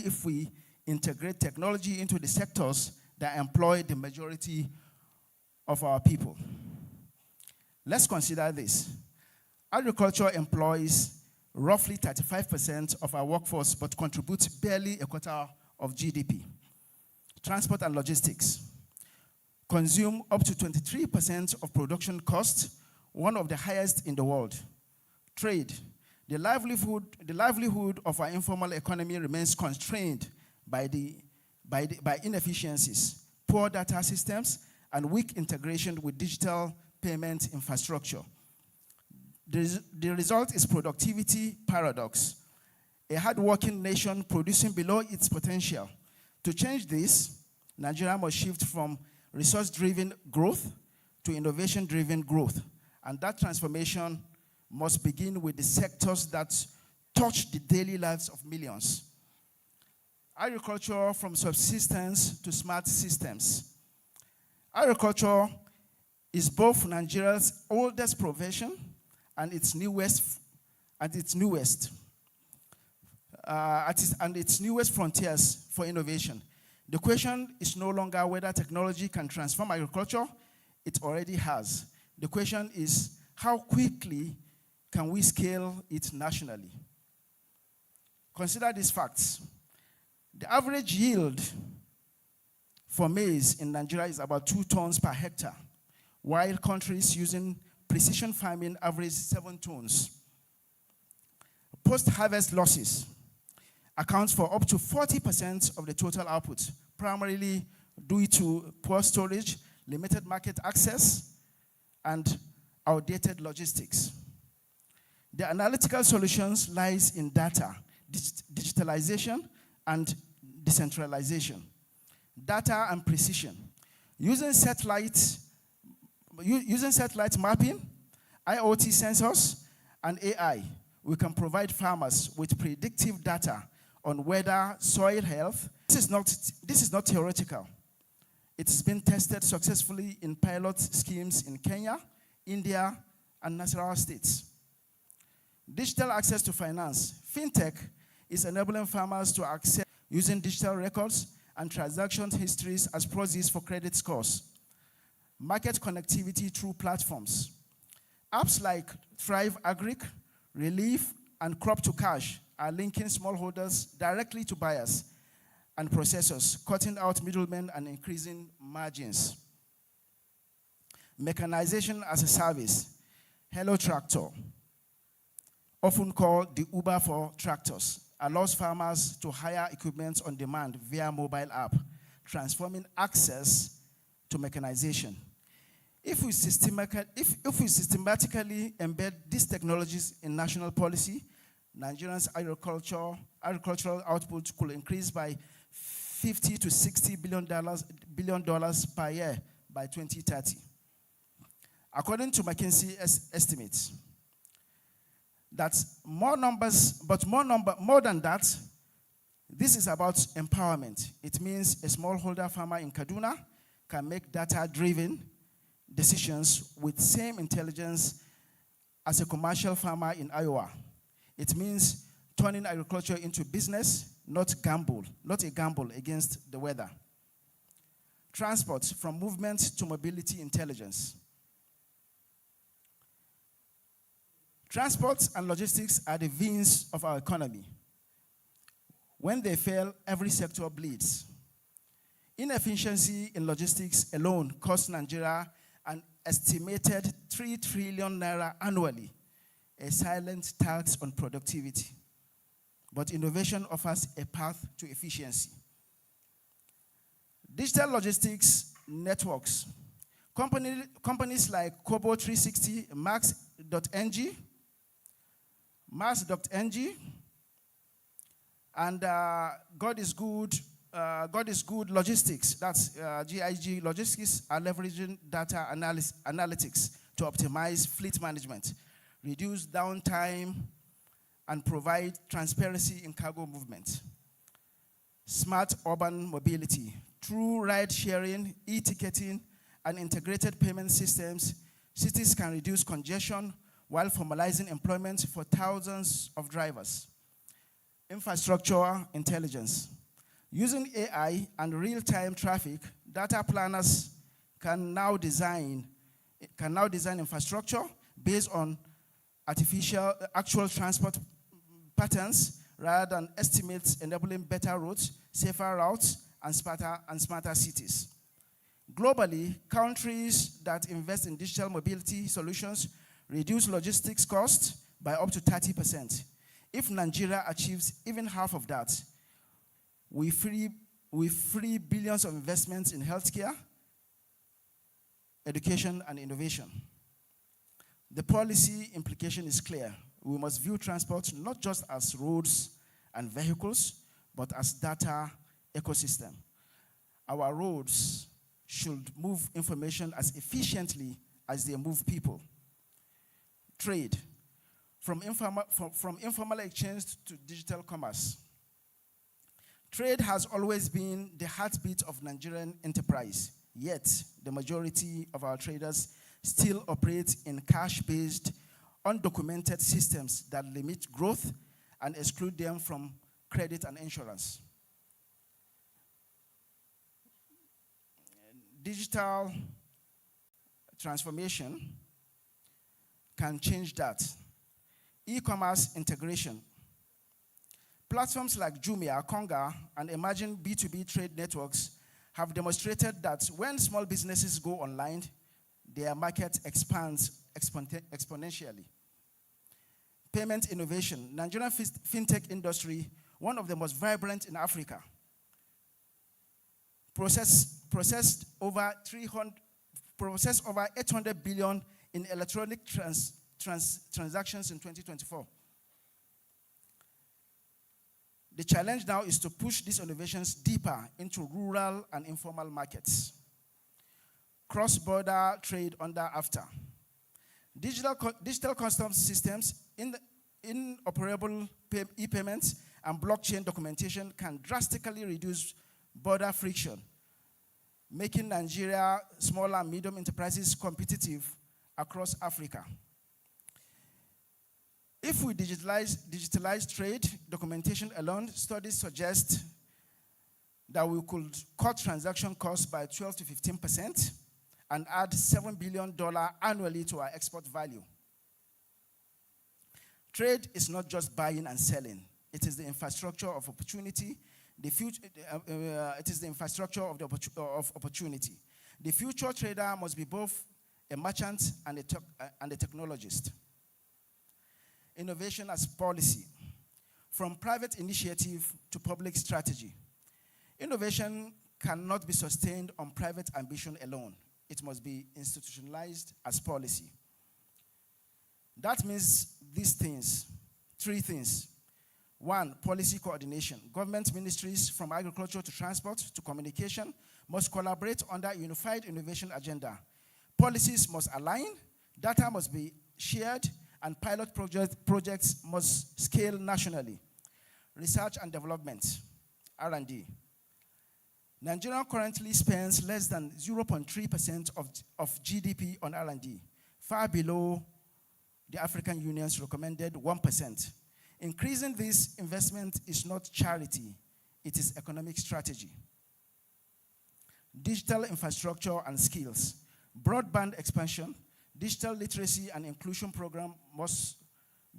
if we integrate technology into the sectors that employ the majority of our people. Let's consider this. Agriculture employs roughly 35% of our workforce, but contributes barely a quarter of GDP. Transport and logistics consume up to 23% of production costs, one of the highest in the world. Trade, the livelihood of our informal economy remains constrained by inefficiencies, poor data systems, and weak integration with digital payment infrastructure. The result is productivity paradox, a hard-working nation producing below its potential. To change this, Nigeria must shift from resource-driven growth to innovation-driven growth. And that transformation must begin with the sectors that touch the daily lives of millions. Agriculture from subsistence to smart systems. Agriculture is both Nigeria's oldest profession and its newest frontiers for innovation. The question is no longer whether technology can transform agriculture. It already has. The question is how quickly can we scale it nationally? Consider these facts. The average yield for maize in Nigeria is about 2 tons per hectare, while countries using precision farming average 7 tons. Post-harvest losses accounts for up to 40% of the total output, primarily due to poor storage, limited market access, and outdated logistics. The analytical solutions lies in data, digitalization, and decentralization. Data and precision. Using satellite mapping, IoT sensors, and AI, we can provide farmers with predictive data on weather, soil health. This is not theoretical. It has been tested successfully in pilot schemes in Kenya, India, and Nasarawa states. Digital access to finance. Fintech is enabling farmers to access using digital records and transaction histories as proxies for credit scores. Market connectivity through platforms. Apps like Thrive Agric, Relief, and Crop to Cash are linking smallholders directly to buyers and processors, cutting out middlemen and increasing margins. Mechanization as a service. Hello Tractor, often called the Uber for tractors, allows farmers to hire equipment on demand via mobile app, transforming access to mechanization. If we systematically embed these technologies in national policy, Nigeria's agricultural output could increase by $50 to $60 billion per year by 2030. According to McKinsey estimates, that's more than that, this is about empowerment. It means a smallholder farmer in Kaduna can make data-driven decisions with same intelligence as a commercial farmer in Iowa. It means turning agriculture into business, not a gamble against the weather. Transport, from movement to mobility intelligence. Transport and logistics are the veins of our economy. When they fail, every sector bleeds. Inefficiency in logistics alone costs Nigeria an estimated 3 trillion naira annually, a silent tax on productivity. But innovation offers a path to efficiency. Digital logistics networks. Companies like Kobo 360, Max.ng, and God is Good Logistics, that's GIG Logistics, are leveraging data analytics to optimize fleet management, reduce downtime, and provide transparency in cargo movement. Smart urban mobility. Through ride-sharing, e-ticketing, and integrated payment systems, cities can reduce congestion while formalizing employment for thousands of drivers. Infrastructure intelligence. Using AI and real-time traffic, data planners can now design infrastructure based on actual transport patterns rather than estimates, enabling better routes, safer routes, and smarter cities. Globally, countries that invest in digital mobility solutions reduce logistics costs by up to 30%. If Nigeria achieves even half of that, we free billions of investments in healthcare, education, and innovation. The policy implication is clear. We must view transport not just as roads and vehicles, but as data ecosystem. Our roads should move information as efficiently as they move people. Trade, from informal exchange to digital commerce. Trade has always been the heartbeat of Nigerian enterprise, yet the majority of our traders still operate in cash-based, undocumented systems that limit growth and exclude them from credit and insurance. Digital transformation can change that. E-commerce integration. Platforms like Jumia, Konga, and emerging B2B trade networks have demonstrated that when small businesses go online, their market expands exponentially. Payment innovation. Nigerian fintech industry, one of the most vibrant in Africa, processed over 800 billion in electronic transactions in 2024. The challenge now is to push these innovations deeper into rural and informal markets. Cross-border trade under AFTA. Digital customs systems, interoperable e-payments, and blockchain documentation can drastically reduce border friction, making Nigeria small and medium enterprises competitive across Africa. If we digitalize trade documentation alone, studies suggest that we could cut transaction costs by 12 to 15% and add $7 billion annually to our export value. Trade is not just buying and selling. It is the infrastructure of opportunity. It is the infrastructure of opportunity. The future trader must be both a merchant and a technologist. Innovation as policy. From private initiative to public strategy. Innovation cannot be sustained on private ambition alone. It must be institutionalized as policy. That means these things, three things. One, policy coordination. Government ministries from agriculture to transport to communication must collaborate under a unified innovation agenda. Policies must align, data must be shared, and pilot projects must scale nationally. Research and development, R&D. Nigeria currently spends less than 0.3% of GDP on R&D, far below the African Union's recommended 1%. Increasing this investment is not charity, it is economic strategy. Digital infrastructure and skills. Broadband expansion, digital literacy and inclusion program must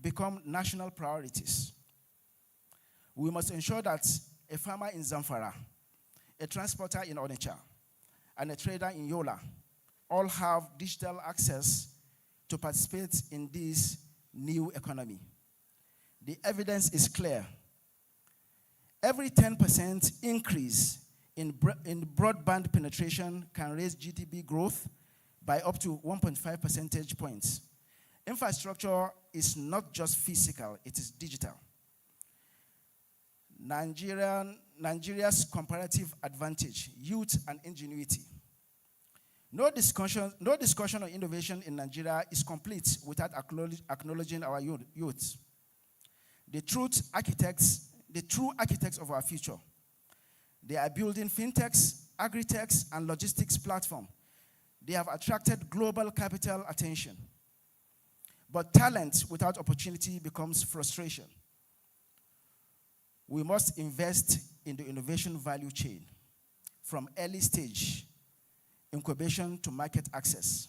become national priorities. We must ensure that a farmer in Zamfara, a transporter in Onitsha, and a trader in Yola all have digital access to participate in this new economy. The evidence is clear. Every 10% increase in broadband penetration can raise GDP growth by up to 1.5 percentage points. Infrastructure is not just physical, it is digital. Nigeria's comparative advantage, youth and ingenuity. No discussion on innovation in Nigeria is complete without acknowledging our youth. The true architects of our future. They are building fintechs, agri-techs, and logistics platform. They have attracted global capital attention. But talent without opportunity becomes frustration. We must invest in the innovation value chain, from early stage incubation to market access.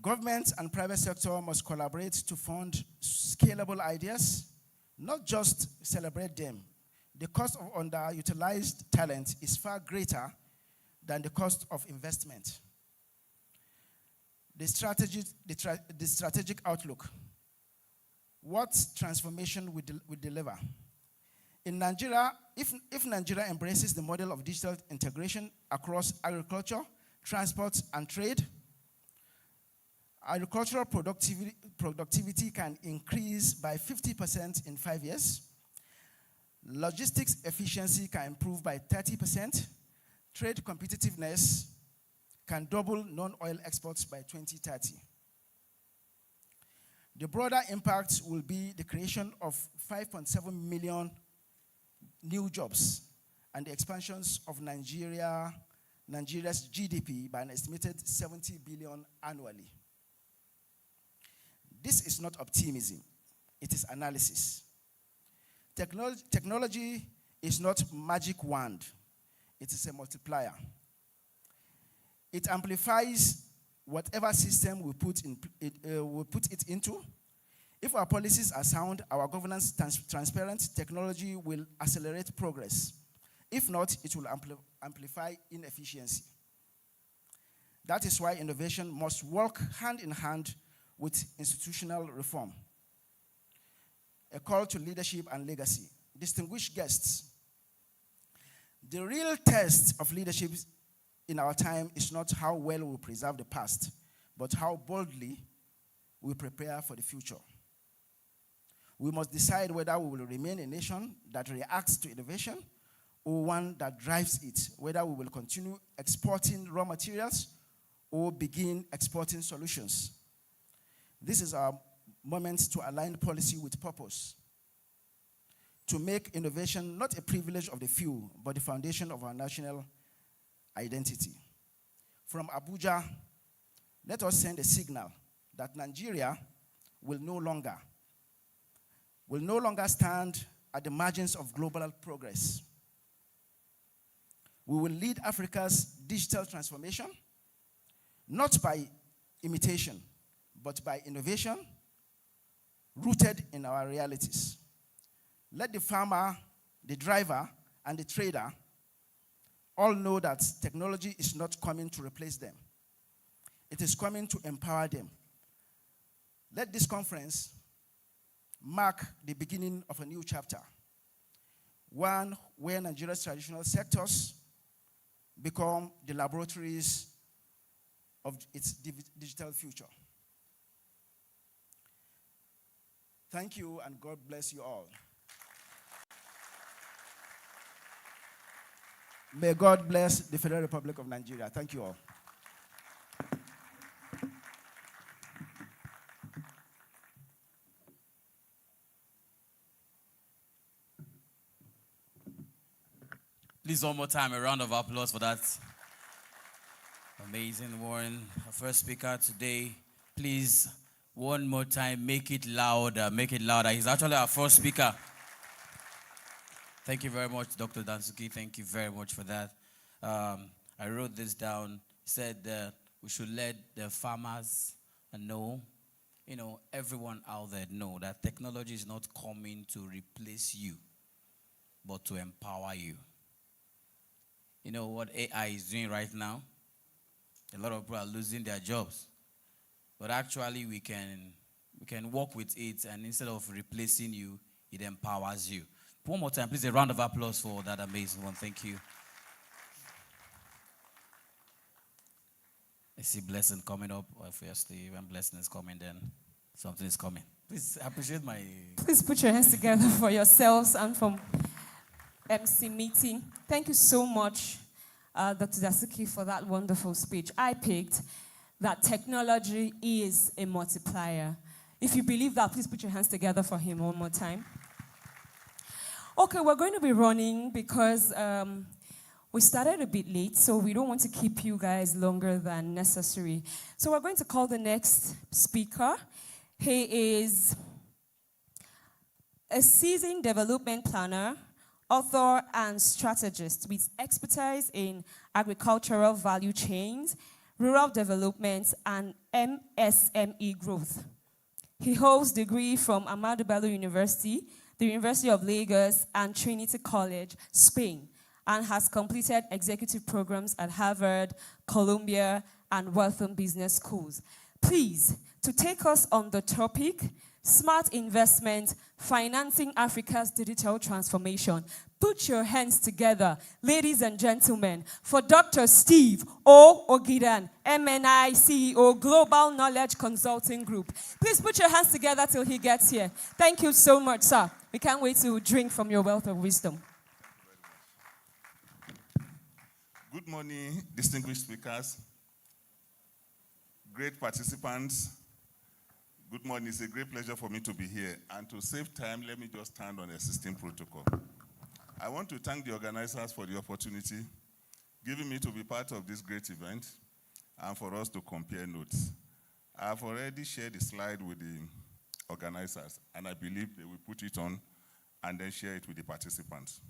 Government and private sector must collaborate to fund scalable ideas, not just celebrate them. The cost of underutilized talent is far greater than the cost of investment. The strategic outlook. What transformation we deliver? In Nigeria, if Nigeria embraces the model of digital integration across agriculture, transport, and trade, agricultural productivity can increase by 50% in 5 years. Logistics efficiency can improve by 30%. Trade competitiveness can double non-oil exports by 2030. The broader impact will be the creation of 5.7 million new jobs and the expansions of Nigeria's GDP by an estimated 70 billion annually. This is not optimism, it is analysis. Technology is not magic wand, it is a multiplier. It amplifies whatever system we put it into. If our policies are sound, our governance transparent, technology will accelerate progress. If not, it will amplify inefficiency. That is why innovation must work hand in hand with institutional reform. A call to leadership and legacy. Distinguished guests, the real test of leadership in our time is not how well we preserve the past, but how boldly we prepare for the future. We must decide whether we will remain a nation that reacts to innovation or one that drives it, whether we will continue exporting raw materials or begin exporting solutions. This is our moment to align policy with purpose, to make innovation not a privilege of the few, but the foundation of our national identity. From Abuja, let us send a signal that Nigeria will no longer stand at the margins of global progress. We will lead Africa's digital transformation, not by imitation, but by innovation rooted in our realities. Let the farmer, the driver, and the trader all know that technology is not coming to replace them. It is coming to empower them. Let this conference mark the beginning of a new chapter, one where Nigeria's traditional sectors become the laboratories of its digital future. Thank you, and God bless you all. May God bless the Federal Republic of Nigeria. Thank you all. Please, one more time, a round of applause for that amazing one. Our first speaker today, please, one more time, make it louder, make it louder. He's actually our first speaker. Thank you very much, Dr. Dansuki. Thank you very much for that. I wrote this down. He said that we should let the farmers know, everyone out there know that technology is not coming to replace you, but to empower you. You know what AI is doing right now? A lot of people are losing their jobs. But actually, we can work with it, and instead of replacing you, it empowers you. One more time, please, a round of applause for that amazing one. Thank you. I see blessing coming up. Obviously, when blessing is coming, then something is coming. Please appreciate my... Please put your hands together for yourselves and from MC Meeting. Thank you so much, Dr. Dasuki, for that wonderful speech. I picked that technology is a multiplier. If you believe that, please put your hands together for him one more time. Okay, we're going to be running because we started a bit late, so we don't want to keep you guys longer than necessary. So we're going to call the next speaker. He is a seasoned development planner, author, and strategist with expertise in agricultural value chains, rural development, and MSME growth. He holds degrees from Ahmadu Bello University, the University of Lagos, and Trinity College, Spain, and has completed executive programs at Harvard, Columbia, and Wharton Business Schools. Please, to take us on the topic, smart investment, financing Africa's digital transformation. Put your hands together, ladies and gentlemen, for Dr. Steve O. Ogidan, MNI CEO, Global Knowledge Consulting Group. Please put your hands together till he gets here. Thank you so much, sir. We can't wait to drink from your wealth of wisdom. Good morning, distinguished speakers, great participants. Good morning. It's a great pleasure for me to be here. And to save time, let me just stand on existing protocol. I want to thank the organizers for the opportunity given me to be part of this great event and for us to compare notes. I've already shared the slide with the organizers, and I believe they will put it on and then share it with the participants.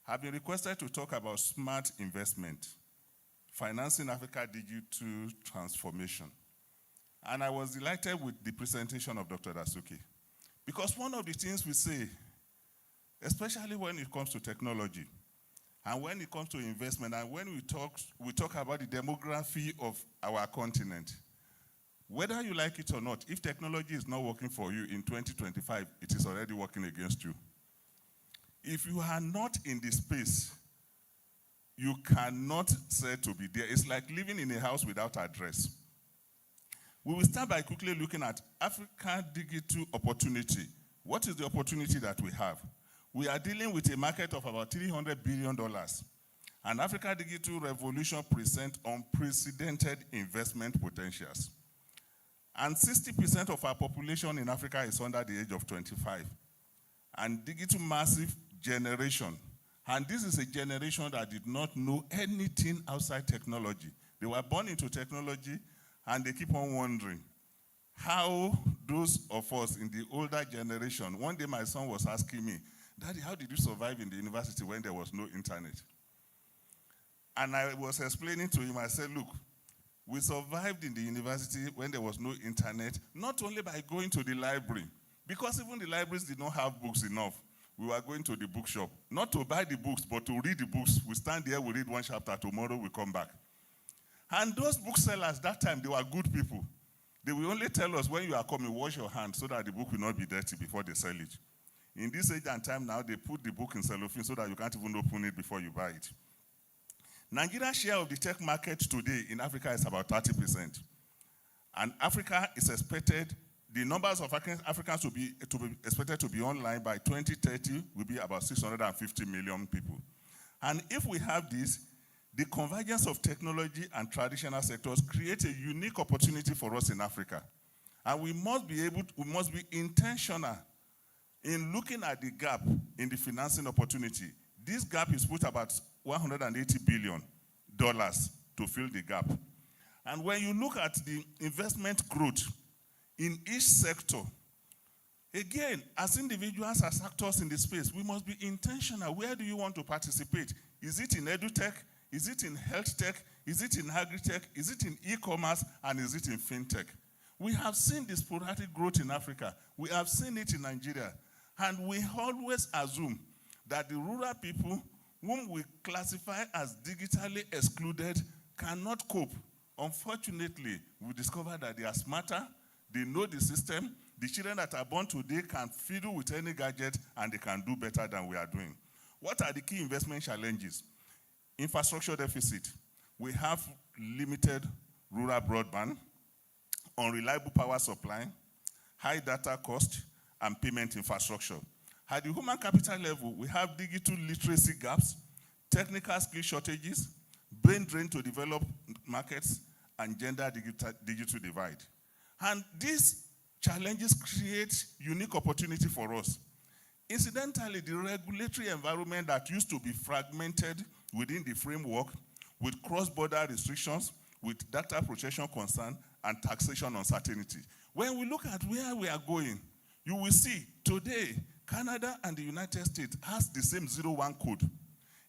I've been requested to talk about smart investment, financing Africa digital transformation. And I was delighted with the presentation of Dr. Dasuki, because one of the things we say, especially when it comes to technology, and when it comes to investment, and when we talk about the demography of our continent, whether you like it or not, if technology is not working for you in 2025, it is already working against you. If you are not in the space, you cannot say to be there. It's like living in a house without address. We will start by quickly looking at African digital opportunity. What is the opportunity that we have? We are dealing with a market of about $300 billion. And Africa Digital Revolution presents unprecedented investment potentials. And 60% of our population in Africa is under the age of 25. And digital massive generation. And this is a generation that did not know anything outside technology. They were born into technology, and they keep on wondering how those of us in the older generation, one day my son was asking me, Daddy, how did you survive in the university when there was no internet? And I was explaining to him, I said, look, we survived in the university when there was no internet, not only by going to the library, because even the libraries did not have books enough. We were going to the bookshop, not to buy the books, but to read the books. We stand there, we read one chapter, tomorrow we come back. And those booksellers, that time, they were good people. They will only tell us, when you are coming, wash your hands so that the book will not be dirty before they sell it. In this age and time now, they put the book in cellophane so that you can't even open it before you buy it. Nigeria's share of the tech market today in Africa is about 30%. And Africa is expected, the numbers of Africans to be expected to be online by 2030 will be about 650 million people. And if we have this, the convergence of technology and traditional sectors create a unique opportunity for us in Africa. And we must be intentional in looking at the gap in the financing opportunity. This gap is put about $180 billion to fill the gap. And when you look at the investment growth in each sector, again, as individuals, as actors in the space, we must be intentional. Where do you want to participate? Is it in edutech? Is it in health tech? Is it in agri-tech? Is it in e-commerce? And is it in fintech? We have seen this sporadic growth in Africa. We have seen it in Nigeria. And we always assume that the rural people whom we classify as digitally excluded cannot cope. Unfortunately, we discover that they are smarter, they know the system. The children that are born today can fiddle with any gadget, and they can do better than we are doing. What are the key investment challenges? Infrastructure deficit. We have limited rural broadband, unreliable power supply, high data cost, and payment infrastructure. At the human capital level, we have digital literacy gaps, technical skill shortages, brain drain to develop markets, and gender digital divide. And these challenges create unique opportunity for us. Incidentally, the regulatory environment that used to be fragmented within the framework with cross-border restrictions, with data protection concern, and taxation uncertainty. When we look at where we are going, you will see today Canada and the United States has the same 01 code.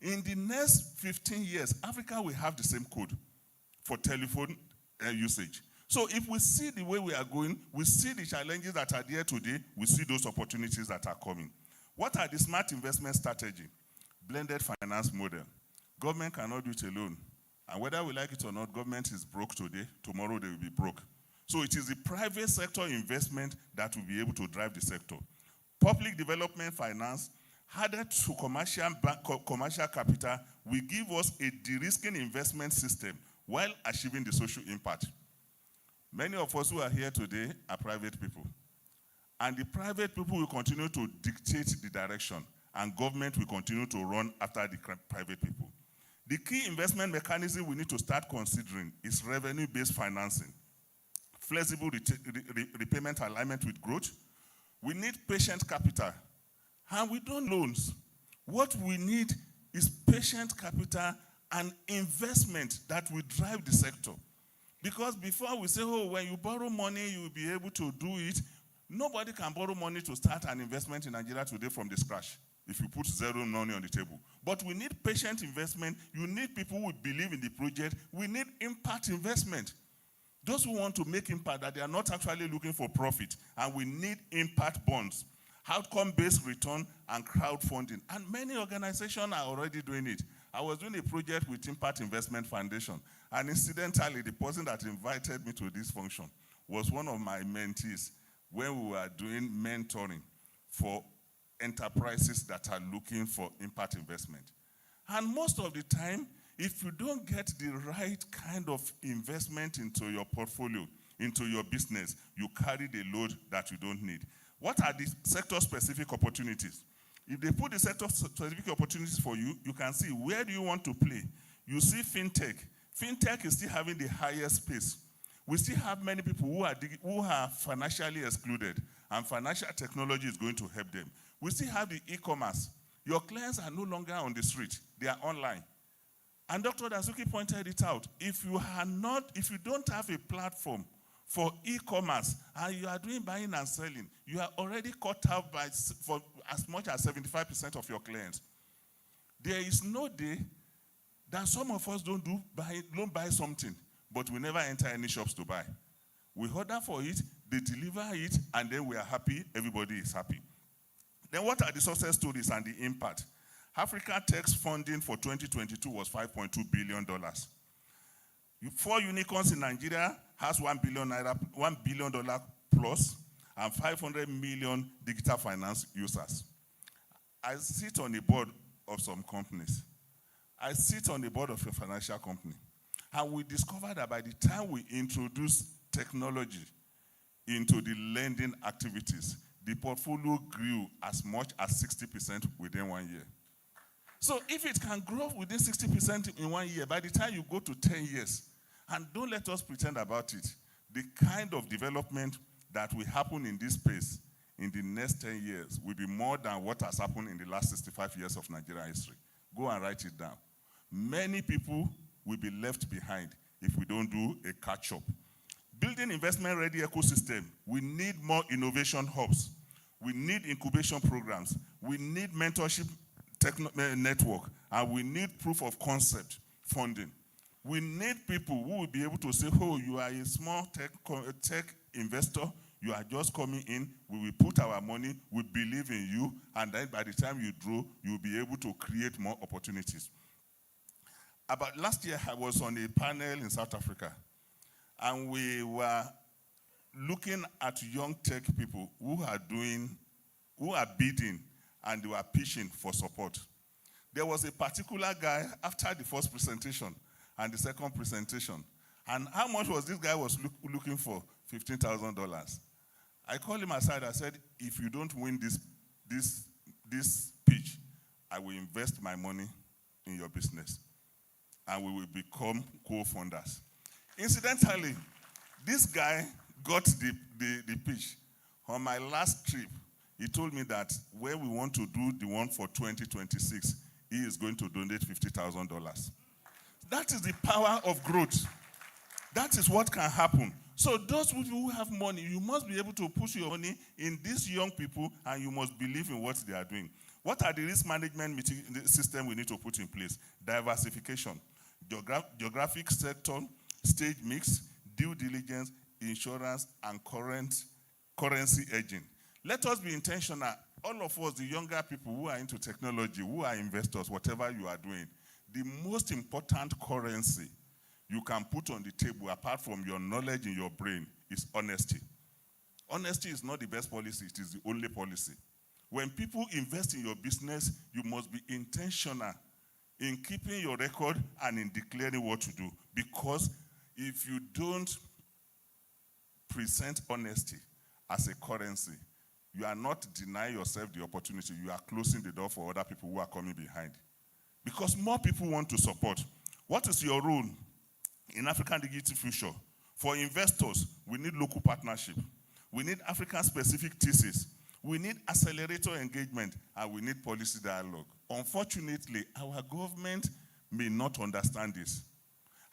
In the next 15 years, Africa will have the same code for telephone usage. So if we see the way we are going, we see the challenges that are there today, we see those opportunities that are coming. What are the smart investment strategy? Blended finance model. Government cannot do it alone. And whether we like it or not, government is broke today, tomorrow they will be broke. So it is the private sector investment that will be able to drive the sector. Public development finance, added to commercial capital, will give us a de-risking investment system while achieving the social impact. Many of us who are here today are private people. And the private people will continue to dictate the direction, and government will continue to run after the private people. The key investment mechanism we need to start considering is revenue-based financing, flexible repayment alignment with growth. We need patient capital, and we don't loans. What we need is patient capital and investment that will drive the sector. Because before we say, oh, when you borrow money, you will be able to do it, nobody can borrow money to start an investment in Nigeria today from the scratch if you put zero money on the table. But we need patient investment. You need people who believe in the project. We need impact investment. Those who want to make impact, that they are not actually looking for profit. And we need impact bonds, outcome-based return, and crowdfunding. And many organizations are already doing it. I was doing a project with Impact Investment Foundation. And incidentally, the person that invited me to this function was one of my mentees when we were doing mentoring for enterprises that are looking for impact investment. And most of the time, if you don't get the right kind of investment into your portfolio, into your business, you carry the load that you don't need. What are the sector-specific opportunities? If they put the sector-specific opportunities for you, you can see where do you want to play. You see fintech. Fintech is still having the highest pace. We still have many people who are financially excluded, and financial technology is going to help them. We still have the e-commerce. Your clients are no longer on the street. They are online. And Dr. Dazuki pointed it out. If you don't have a platform for e-commerce and you are doing buying and selling, you are already cut out for as much as 75% of your clients. There is no day that some of us don't buy something, but we never enter any shops to buy. We order for it, they deliver it, and then we are happy, everybody is happy. Then what are the success stories and the impact? Africa Tech's funding for 2022 was $5.2 billion. 4 unicorns in Nigeria has $1 billion plus, and 500 million digital finance users. I sit on the board of some companies. I sit on the board of a financial company. And we discovered that by the time we introduced technology into the lending activities, the portfolio grew as much as 60% within 1 year. So if it can grow within 60% in 1 year, by the time you go to 10 years, and don't let us pretend about it, the kind of development that will happen in this space in the next 10 years will be more than what has happened in the last 65 years of Nigerian history. Go and write it down. Many people will be left behind if we don't do a catch-up. Building investment-ready ecosystem, we need more innovation hubs. We need incubation programs. We need mentorship network, and we need proof of concept funding. We need people who will be able to say, oh, you are a small tech investor, you are just coming in, we will put our money, we believe in you, and then by the time you draw, you'll be able to create more opportunities. About last year, I was on a panel in South Africa, and we were looking at young tech people who are bidding, and they were pitching for support. There was a particular guy after the first presentation and the second presentation. And how much was this guy was looking for? $15,000. I called him aside. I said, if you don't win this pitch, I will invest my money in your business. And we will become co-founders. Incidentally, this guy got the pitch. On my last trip, he told me that when we want to do the one for 2026, he is going to donate $50,000. That is the power of growth. That is what can happen. So those people who have money, you must be able to put your money in these young people, and you must believe in what they are doing. What are the risk management system we need to put in place? Diversification, geographic sector, stage mix, due diligence, insurance, and currency hedging. Let us be intentional. All of us, the younger people who are into technology, who are investors, whatever you are doing, the most important currency you can put on the table, apart from your knowledge in your brain, is honesty. Honesty is not the best policy, it is the only policy. When people invest in your business, you must be intentional in keeping your record and in declaring what to do. Because if you don't present honesty as a currency, you are not denying yourself the opportunity, you are closing the door for other people who are coming behind. Because more people want to support. What is your role in African Digital Future? For investors, we need local partnership. We need African-specific thesis. We need accelerator engagement, and we need policy dialogue. Unfortunately, our government may not understand this.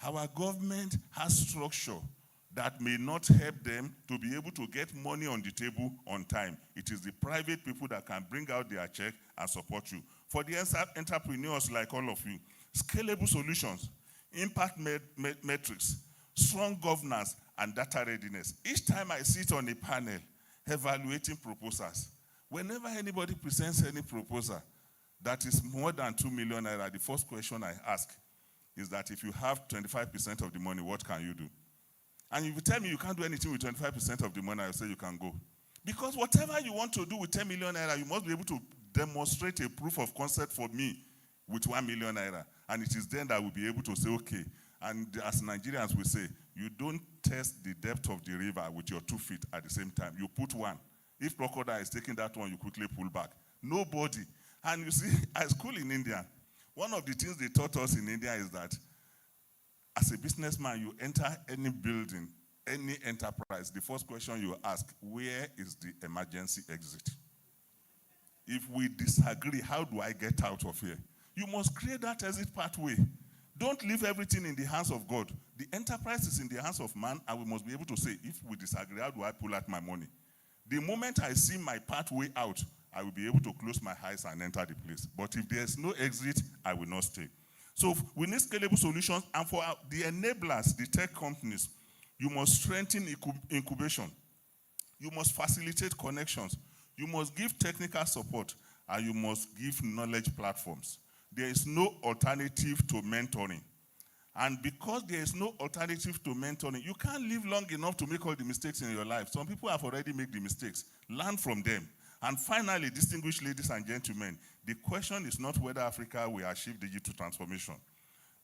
Our government has structure that may not help them to be able to get money on the table on time. It is the private people that can bring out their check and support you. For the entrepreneurs like all of you, scalable solutions, impact metrics, strong governance, and data readiness. Each time I sit on a panel evaluating proposals, whenever anybody presents any proposal that is more than 2 million naira, the first question I ask is that if you have 25% of the money, what can you do? And if you tell me you can't do anything with 25% of the money, I'll say you can go. Because whatever you want to do with 10 million naira, you must be able to demonstrate a proof of concept for me with 1 million naira. And it is then that we'll be able to say, okay. And as Nigerians, we say, you don't test the depth of the river with your 2 feet at the same time. You put one. If crocodile is taking that one, you quickly pull back. Nobody. And you see, at school in India, one of the things they taught us in India is that as a businessman, you enter any building, any enterprise, the first question you ask, where is the emergency exit? If we disagree, how do I get out of here? You must create that exit pathway. Don't leave everything in the hands of God. The enterprise is in the hands of man, and we must be able to say, if we disagree, how do I pull out my money? The moment I see my pathway out, I will be able to close my eyes and enter the place. But if there's no exit, I will not stay. So we need scalable solutions, and for the enablers, the tech companies, you must strengthen incubation. You must facilitate connections. You must give technical support, and you must give knowledge platforms. There is no alternative to mentoring. And because there is no alternative to mentoring, you can't live long enough to make all the mistakes in your life. Some people have already made the mistakes. Learn from them. And finally, distinguished ladies and gentlemen, the question is not whether Africa will achieve digital transformation.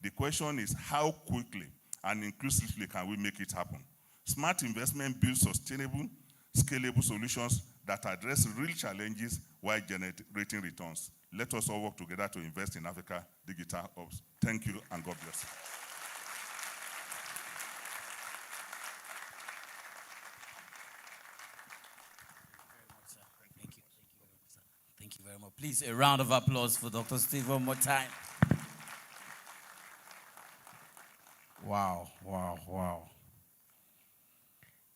The question is how quickly and inclusively can we make it happen. Smart investment builds sustainable, scalable solutions that address real challenges while generating returns. Let us all work together to invest in Africa digital hubs. Thank you, and God bless. Thank you very much. Please, a round of applause for Dr. Steve one more time. Wow, wow, wow.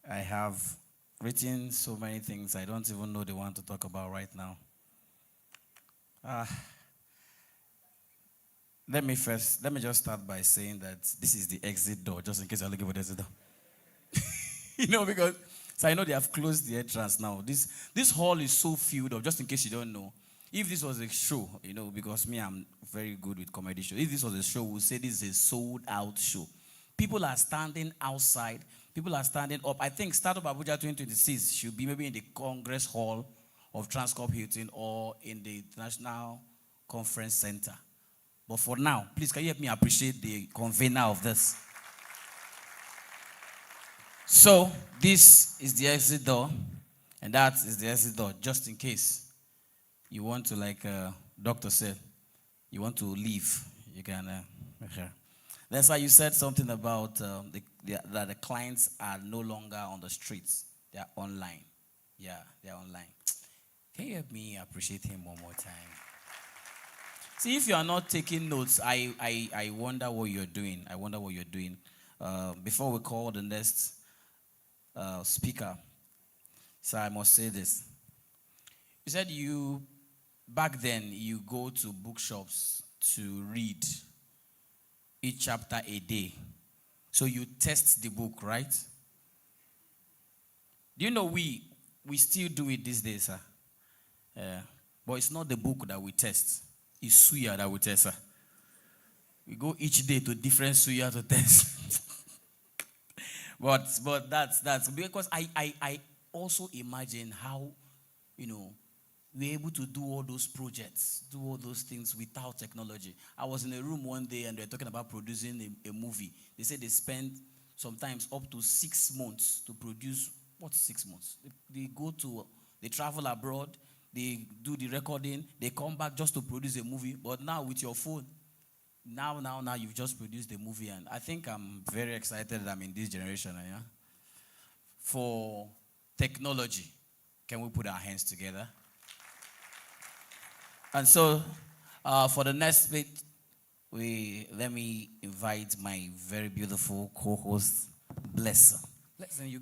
I have written so many things I don't even know the one to talk about right now. Let me just start by saying that this is the exit door, just in case you're looking for the exit door. Because so I know they have closed the entrance now. This hall is so filled up, just in case you don't know. If this was a show, because me, I'm very good with comedy shows. If this was a show, we'll say this is a sold-out show. People are standing outside. People are standing up. I think Startup Abuja 2026 should be maybe in the Congress Hall of Transcorp Hilton or in the International Conference Center. But for now, please, can you help me appreciate the convener of this? So, this is the exit door, and that is the exit door, just in case you want to, like Doctor said, you want to leave, you can. That's why you said something about that the clients are no longer on the streets. They are online. Yeah, they are online. Can you help me appreciate him one more time? See, if you are not taking notes, I wonder what you're doing. I wonder what you're doing. Before we call the next speaker, so I must say this. You said back then, you go to bookshops to read each chapter a day. So you test the book, right? Do you know we still do it these days, sir? But it's not the book that we test. It's suya that we test, sir. We go each day to different suya to test. but that's because I also imagine how, we're able to do all those projects, do all those things without technology. I was in a room one day and they're talking about producing a movie. They said they spend sometimes up to 6 months to produce. What's 6 months? They travel abroad, they do the recording, they come back just to produce a movie. But now with your phone, now you've just produced a movie. And I think I'm very excited that I'm in this generation. Yeah? For technology, can we put our hands together? And so, for the next bit, let me invite my very beautiful co-host, Blesser. Blesser, you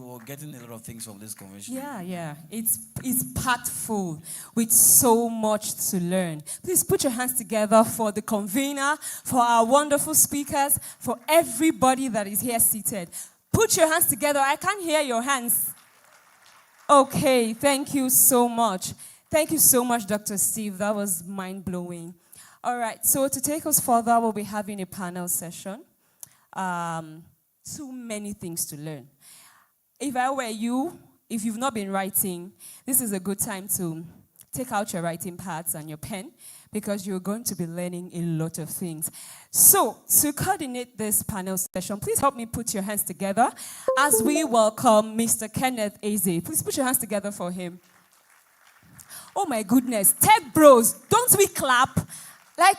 are getting a lot of things from this convention. Yeah. It's packed full with so much to learn. Please put your hands together for the convener, for our wonderful speakers, for everybody that is here seated. Put your hands together. I can't hear your hands. Okay, thank you so much. Thank you so much, Dr. Steve. That was mind-blowing. All right, so to take us further, we'll be having a panel session. Too many things to learn. If I were you, if you've not been writing, this is a good time to take out your writing pads and your pen because you're going to be learning a lot of things. So, to coordinate this panel session, please help me put your hands together as we welcome Mr. Kenneth Eze. Please put your hands together for him. Oh my goodness, tech bros, don't we clap? Like,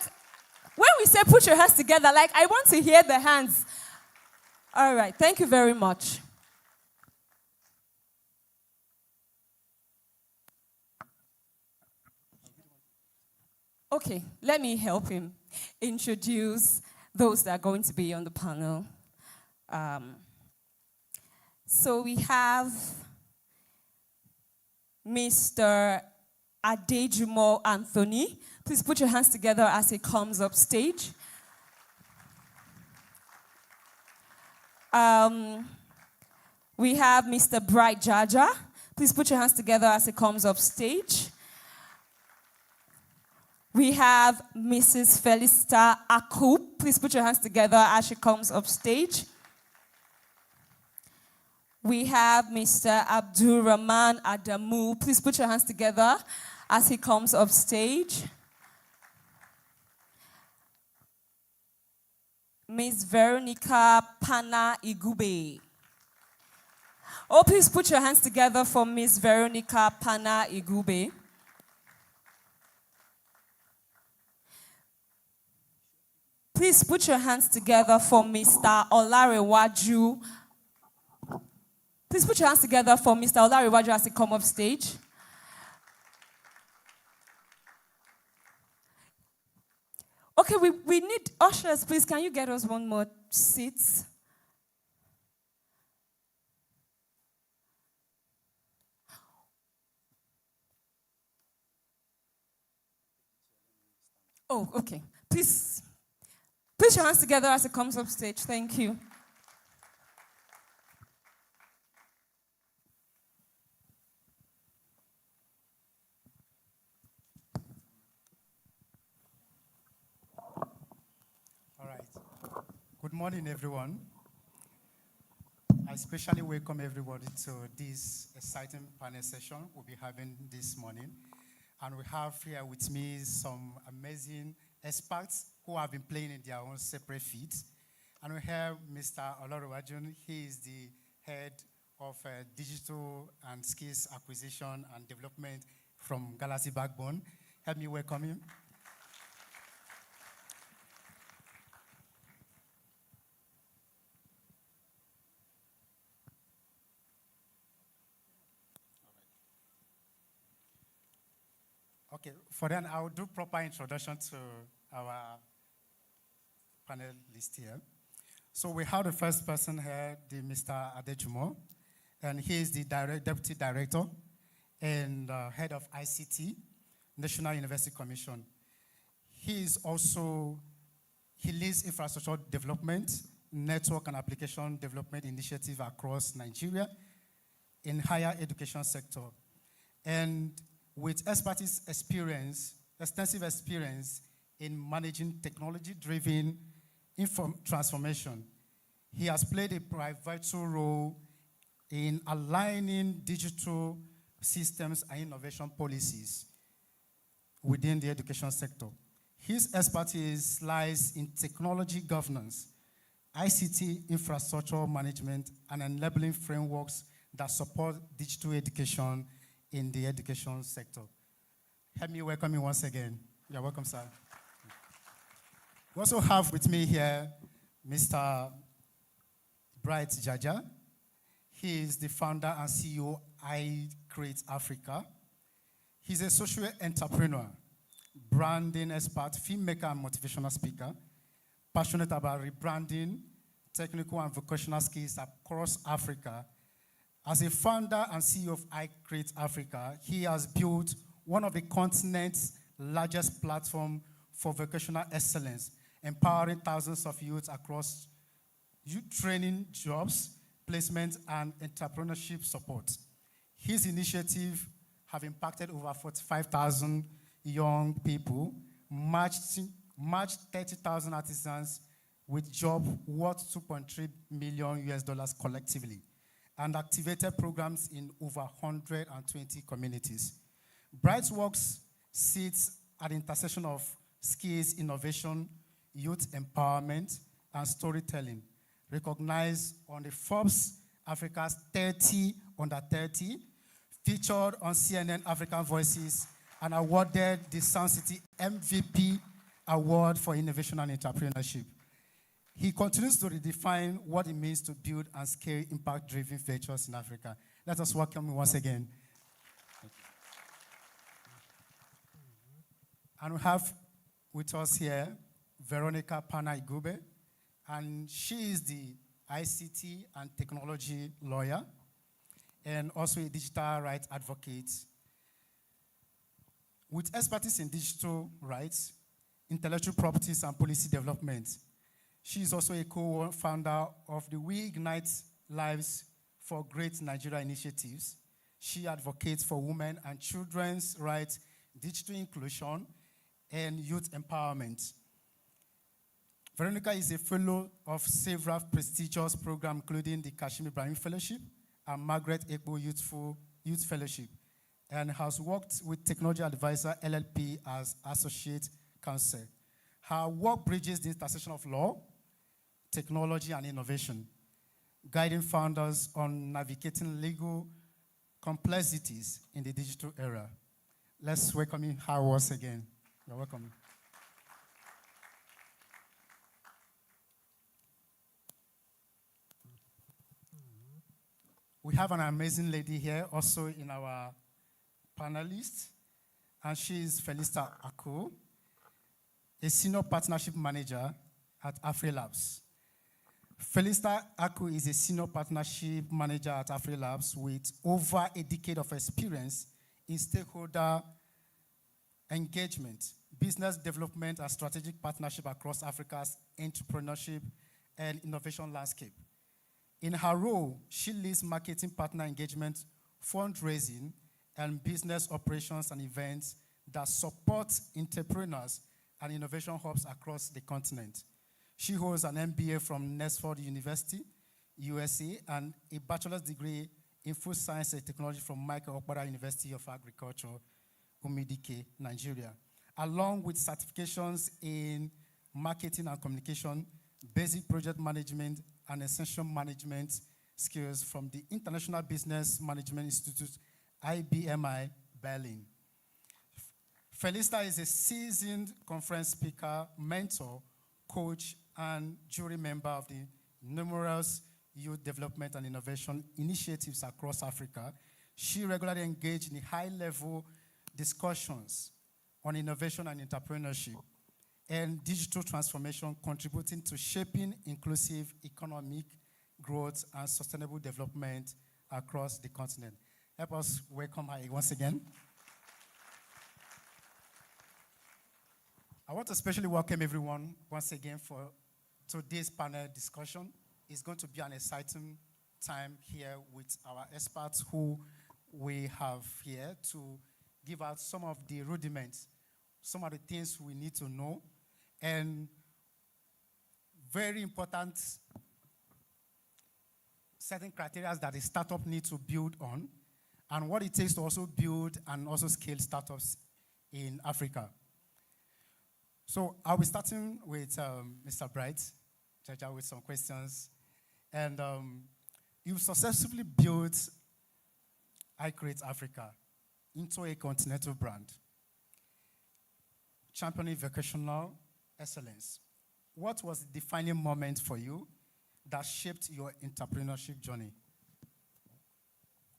when we say put your hands together, like, I want to hear the hands. All right, thank you very much. Okay, let me help him introduce those that are going to be on the panel. So we have Mr. Adejumo Anthony. Please put your hands together as he comes up stage. We have Mr. Bright Jaja. Please put your hands together as he comes up stage. We have Mrs. Felicita Akup. Please put your hands together as she comes up stage. We have Mr. Abdul Rahman Adamu. Please put your hands together as he comes up stage. Ms. Veronica Pana Igube. Oh, please put your hands together for Ms. Veronica Pana Igube. Please put your hands together for Mr. Olarewaju. Please put your hands together for Mr. Olarewaju as he comes up stage. Okay, we need ushers, please. Can you get us one more seat? Oh, okay. Please. Put your hands together as it comes up stage. Thank you. All right. Good morning, everyone. I especially welcome everybody to this exciting panel session we'll be having this morning. And we have here with me some amazing experts who have been playing in their own separate fields. And we have Mr. Olarewaju. He is the head of digital and skills acquisition and development from Galaxy Backbone. Help me welcome him. Okay, for then I'll do proper introduction to our panelists here. So we have the first person here, the Mr. Adejumo, and he is the Deputy Director and Head of ICT, National University Commission. He leads infrastructure development, network and application development initiative across Nigeria in higher education sector. And with extensive experience in managing technology-driven transformation, he has played a pivotal role in aligning digital systems and innovation policies within the education sector. His expertise lies in technology governance, ICT infrastructure management, and enabling frameworks that support digital education in the education sector. Help me welcome you once again. You're welcome, sir. We also have with me here Mr. Bright Jaja. He is the founder and CEO I Create Africa. He's a social entrepreneur, branding expert, filmmaker, and motivational speaker, passionate about rebranding, technical and vocational skills across Africa. As a founder and CEO of I Create Africa, he has built one of the continent's largest platforms for vocational excellence, empowering thousands of youth across youth training, jobs, placement, and entrepreneurship support. His initiative have impacted over 45,000 young people, matched 30,000 artisans with job worth $2.3 million US collectively, and activated programs in over 120 communities. Bright's works sits at the intersection of skills, innovation, youth empowerment, and storytelling, recognized on the Forbes Africa's 30 Under 30, featured on CNN African Voices, and awarded the Sound City MVP Award for Innovation and Entrepreneurship. He continues to redefine what it means to build and scale impact-driven ventures in Africa. Let us welcome him once again. And we have with us here Veronica Pana-Igube, and she is the ICT and technology lawyer and also a digital rights advocate with expertise in digital rights, intellectual properties, and policy development. She is also a co-founder of the We Ignite Lives for Great Nigeria initiatives. She advocates for women and children's rights, digital inclusion, and youth empowerment. Veronica is a fellow of several prestigious programs, including the Kashmir Ibrahim Fellowship and Margaret Ekbo Youth Fellowship, and has worked with Technology Advisor LLP as Associate Counsel. Her work bridges the intersection of law, technology, and innovation, guiding founders on navigating legal complexities in the digital era. Let's welcome her once again. You're welcome. We have an amazing lady here also in our panelists, and she is Felista Ako, a senior partnership manager at AfriLabs. Felista Ako is a senior partnership manager at AfriLabs with over a decade of experience in stakeholder engagement, business development, and strategic partnership across Africa's entrepreneurship and innovation landscape. In her role, she leads marketing partner engagement, fundraising, and business operations and events that support entrepreneurs and innovation hubs across the continent. She holds an MBA from Nesford University, USA, and a bachelor's degree in food science and technology from Michael Okpara University of Agriculture, Umidike, Nigeria, along with certifications in marketing and communication, basic project management, and essential management skills from the International Business Management Institute, IBMI, Berlin. Felista is a seasoned conference speaker, mentor, coach, and jury member of the numerous youth development and innovation initiatives across Africa. She regularly engages in high-level discussions on innovation and entrepreneurship, and digital transformation, contributing to shaping inclusive economic growth and sustainable development across the continent. Help us welcome her once again. I want to especially welcome everyone once again for today's panel discussion. It's going to be an exciting time here with our experts who we have here to give out some of the rudiments, some of the things we need to know, and very important certain criteria that a startup needs to build on, and what it takes to also build and also scale startups in Africa. So I'll be starting with Mr. Bright, Jaja, with some questions. And you've successfully built I Create Africa into a continental brand, championing vocational excellence. What was the defining moment for you that shaped your entrepreneurship journey?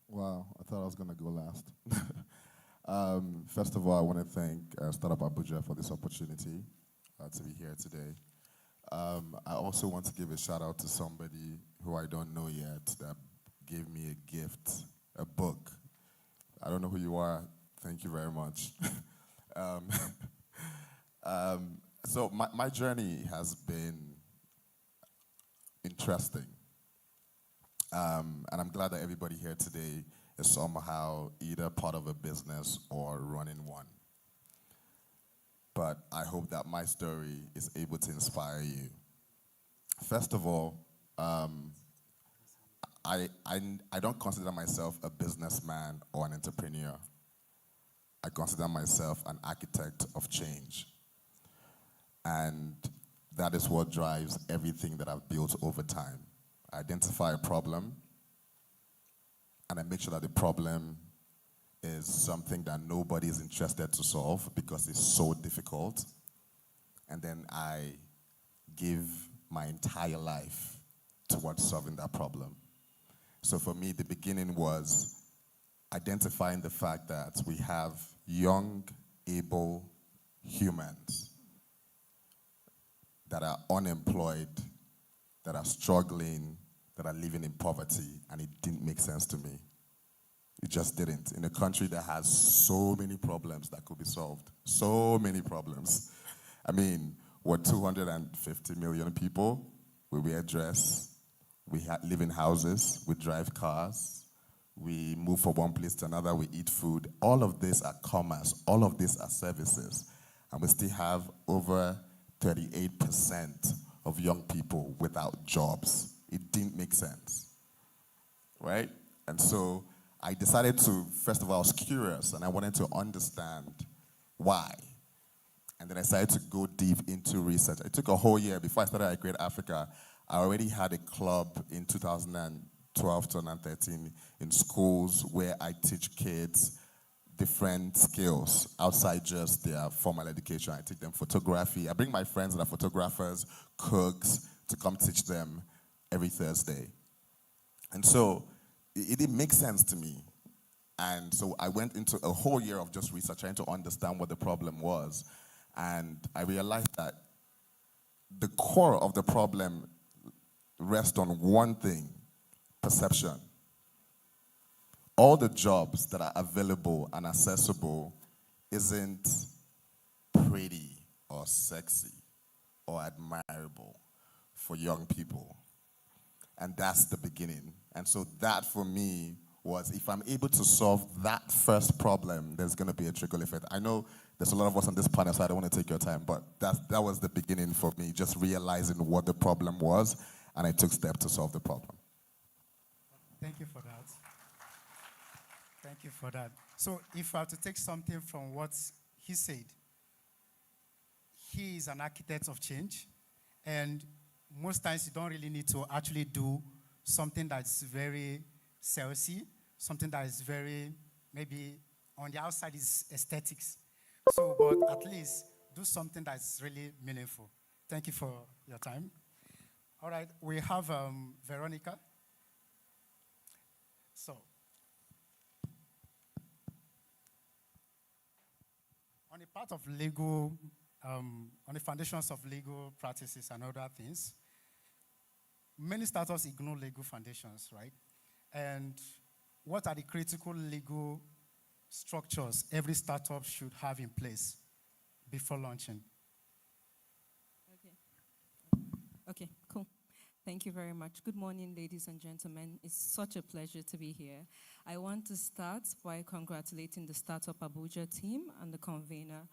Wow, I thought I was going to go last. First of all, I want to thank Startup Abuja for this opportunity to be here today. I also want to give a shout out to somebody who I don't know yet that gave me a gift, a book. I don't know who you are. Thank you very much. So my journey has been interesting. And I'm glad that everybody here today is somehow either part of a business or running one. But I hope that my story is able to inspire you. First of all, I don't consider myself a businessman or an entrepreneur. I consider myself an architect of change. And that is what drives everything that I've built over time. I identify a problem, and I make sure that the problem is something that nobody is interested to solve because it's so difficult. And then I give my entire life towards solving that problem. So for me, the beginning was identifying the fact that we have young, able humans that are unemployed, that are struggling, that are living in poverty, and it didn't make sense to me. It just didn't. In a country that has so many problems that could be solved, so many problems. I mean, we're 250 million people. We wear dress. We live in houses. We drive cars. We move from one place to another. We eat food. All of this are commerce. All of these are services. And we still have over 38% of young people without jobs. It didn't make sense, right? And so I decided to, first of all, I was curious and I wanted to understand why. And then I decided to go deep into research. It took a whole year before I started I Create Africa. I already had a club in 2012, 2013 in schools where I teach kids different skills outside just their formal education. I teach them photography. I bring my friends that are photographers, cooks, to come teach them every Thursday. And so it didn't make sense to me. And so I went into a whole year of just research, trying to understand what the problem was. And I realized that the core of the problem rests on one thing: perception. All the jobs that are available and accessible isn't pretty or sexy or admirable for young people. And that's the beginning. And so that for me was, if I'm able to solve that first problem, there's going to be a trickle effect. I know there's a lot of us on this panel, so I don't want to take your time, but that was the beginning for me, just realizing what the problem was, and I took steps to solve the problem. Thank you for that. Thank you for that. So if I have to take something from what he said, he is an architect of change, and most times you don't really need to actually do something that's very salesy, something that is very, maybe on the outside is aesthetics. So, but at least do something that's really meaningful. Thank you for your time. All right, we have Veronica. So, on the part of legal on the foundations of legal practices and other things. Many startups ignore legal foundations, right? And what are the critical legal structures every startup should have in place before launching? Okay, cool. Thank you very much. Good morning, ladies and gentlemen. It's such a pleasure to be here. I want to start by congratulating the Startup Abuja team and the convener,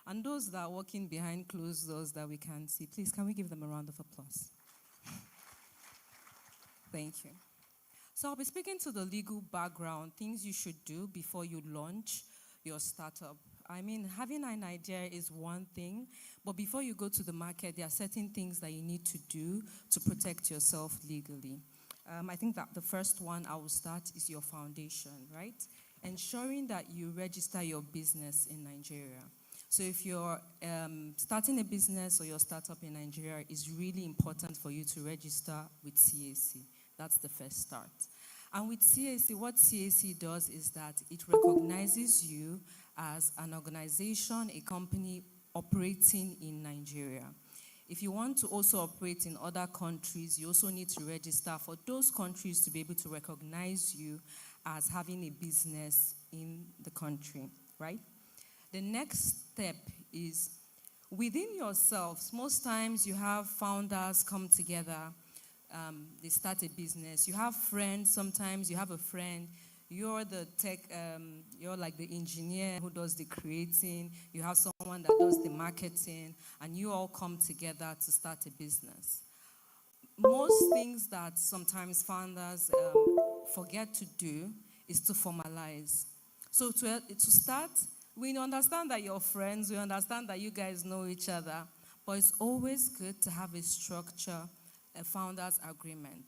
and those that are working behind closed doors that we can't see. Please, can we give them a round of applause? Thank you. So I'll be speaking to the legal background, things you should do before you launch your startup. I mean, having an idea is one thing, but before you go to the market, there are certain things that you need to do to protect yourself legally. I think that the first one I will start is your foundation, right? Ensuring that you register your business in Nigeria. So if you're starting a business or your startup in Nigeria, it's really important for you to register with CAC. That's the first start. And with CAC, what CAC does is that it recognizes you as an organization, a company operating in Nigeria. If you want to also operate in other countries, you also need to register for those countries to be able to recognize you as having a business in the country, right? The next step is within yourselves. Most times you have founders come together, they start a business. You have friends, sometimes you have a friend, you're the tech, you're like the engineer who does the creating, you have someone that does the marketing, and you all come together to start a business. Most things that sometimes founders forget to do is to formalize. So to start, we understand that you're friends, we understand that you guys know each other, but it's always good to have a structure, a founder's agreement.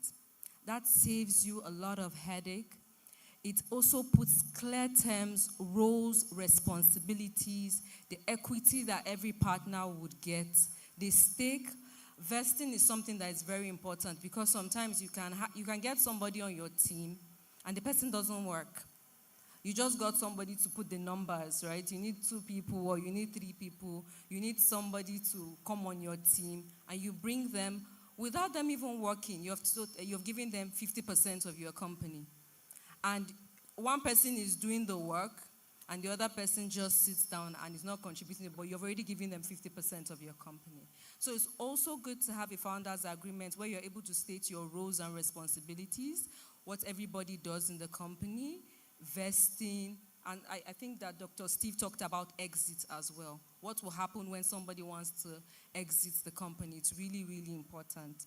That saves you a lot of headache. It also puts clear terms, roles, responsibilities, the equity that every partner would get, the stake. Vesting is something that is very important because sometimes you can get somebody on your team and the person doesn't work. You just got somebody to put the numbers, right? You need 2 people or you need 3 people. You need somebody to come on your team and you bring them without them even working. You've given them 50% of your company. And one person is doing the work and the other person just sits down and is not contributing, but you've already given them 50% of your company. So it's also good to have a founder's agreement where you're able to state your roles and responsibilities, what everybody does in the company, vesting, and I think that Dr. Steve talked about exit as well. What will happen when somebody wants to exit the company? It's really, really important.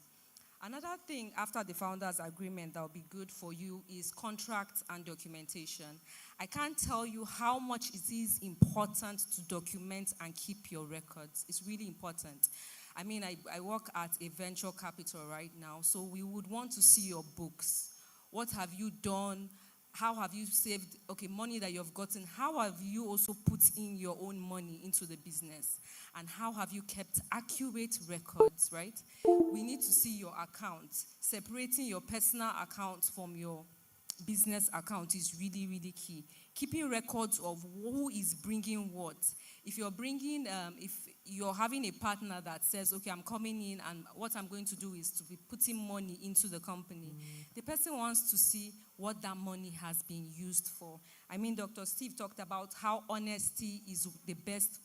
Another thing after the founder's agreement that will be good for you is contracts and documentation. I can't tell you how much it is important to document and keep your records. It's really important. I mean, I work at a venture capital right now, so we would want to see your books. What have you done? How have you saved, money that you've gotten? How have you also put in your own money into the business? And how have you kept accurate records, right? We need to see your account. Separating your personal account from your business account is really, really key. Keeping records of who is bringing what. If you're having a partner that says, okay, I'm coming in and what I'm going to do is to be putting money into the company, the person wants to see what that money has been used for. I mean, Dr. Steve talked about how honesty is the best,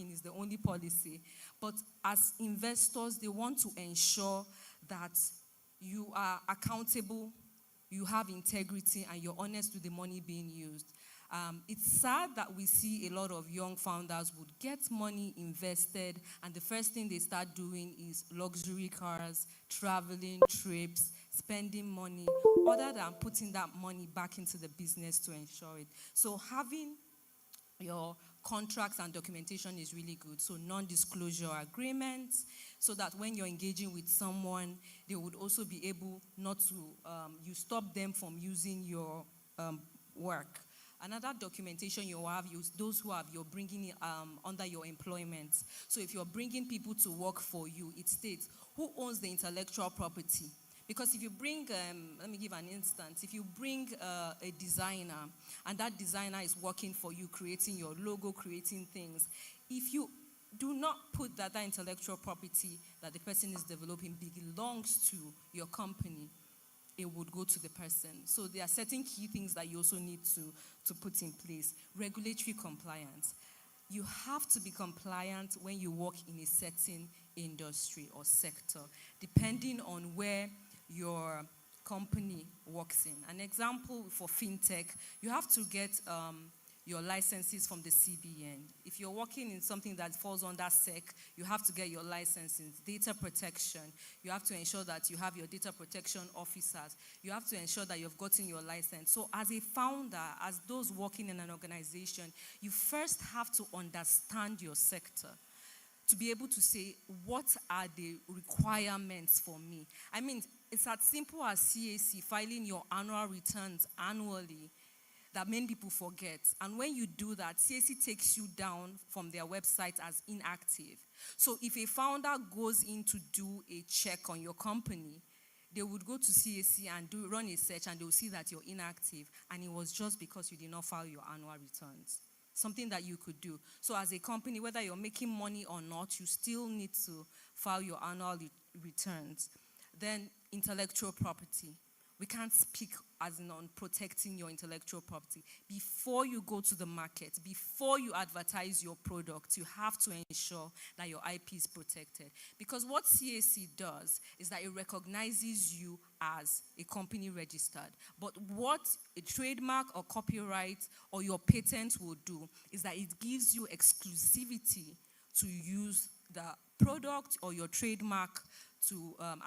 is the only policy. But as investors, they want to ensure that you are accountable, you have integrity, and you're honest with the money being used. It's sad that we see a lot of young founders would get money invested, and the first thing they start doing is luxury cars, traveling, trips, spending money, other than putting that money back into the business to ensure it. So having your contracts and documentation is really good. So non-disclosure agreements, so that when you're engaging with someone, they would also be able not to, you stop them from using your work. Another documentation you have is those who have you're bringing under your employment. So if you're bringing people to work for you, it states who owns the intellectual property. Because if you bring, let me give an instance, if you bring a designer and that designer is working for you, creating your logo, creating things, if you do not put that intellectual property that the person is developing belongs to your company. It would go to the person. So there are certain key things that you also need to put in place. Regulatory compliance. You have to be compliant when you work in a certain industry or sector, depending on where your company works in. An example for fintech, you have to get your licenses from the CBN. If you're working in something that falls under SEC, you have to get your licenses. Data protection, you have to ensure that you have your data protection officers. You have to ensure that you've gotten your license. So as a founder, as those working in an organization, you first have to understand your sector to be able to say, what are the requirements for me? I mean, it's as simple as CAC, filing your annual returns annually, that many people forget. And when you do that, CAC takes you down from their website as inactive. So if a founder goes in to do a check on your company, they would go to CAC and run a search, and they will see that you're inactive, and it was just because you did not file your annual returns. Something that you could do. So as a company, whether you're making money or not, you still need to file your annual returns. Then intellectual property. We can't speak as on protecting your intellectual property. Before you go to the market, before you advertise your product, you have to ensure that your IP is protected. Because what CAC does is that it recognizes you as a company registered. But what a trademark or copyright or your patent will do is that it gives you exclusivity to use the product or your trademark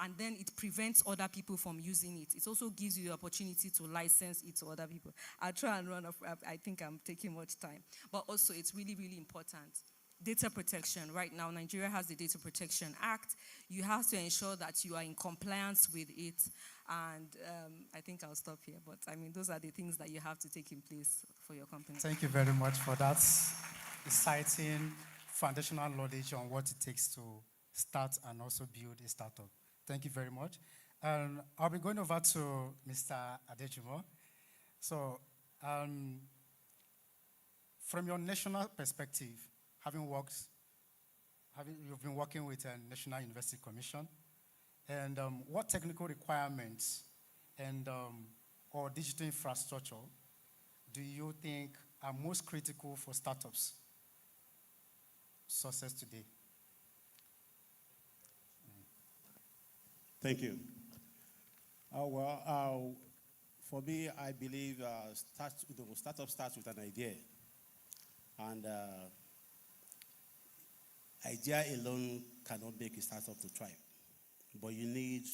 and then it prevents other people from using it. It also gives you the opportunity to license it to other people. I'll try and run off. I think I'm taking much time. But also, it's really, really important. Data protection. Right now, Nigeria has the Data Protection Act. You have to ensure that you are in compliance with it. And I think I'll stop here. But, I mean, those are the things that you have to take in place for your company. Thank you very much for that exciting foundational knowledge on what it takes to start and also build a startup. Thank you very much. I'll be going over to Mr. Adejumo. So, from your national perspective, you've been working with a National University Commission, and what technical requirements and or digital infrastructure do you think are most critical for startups' success today? Thank you. For me, I believe startup starts with an idea. And idea alone cannot make a startup to thrive. But you need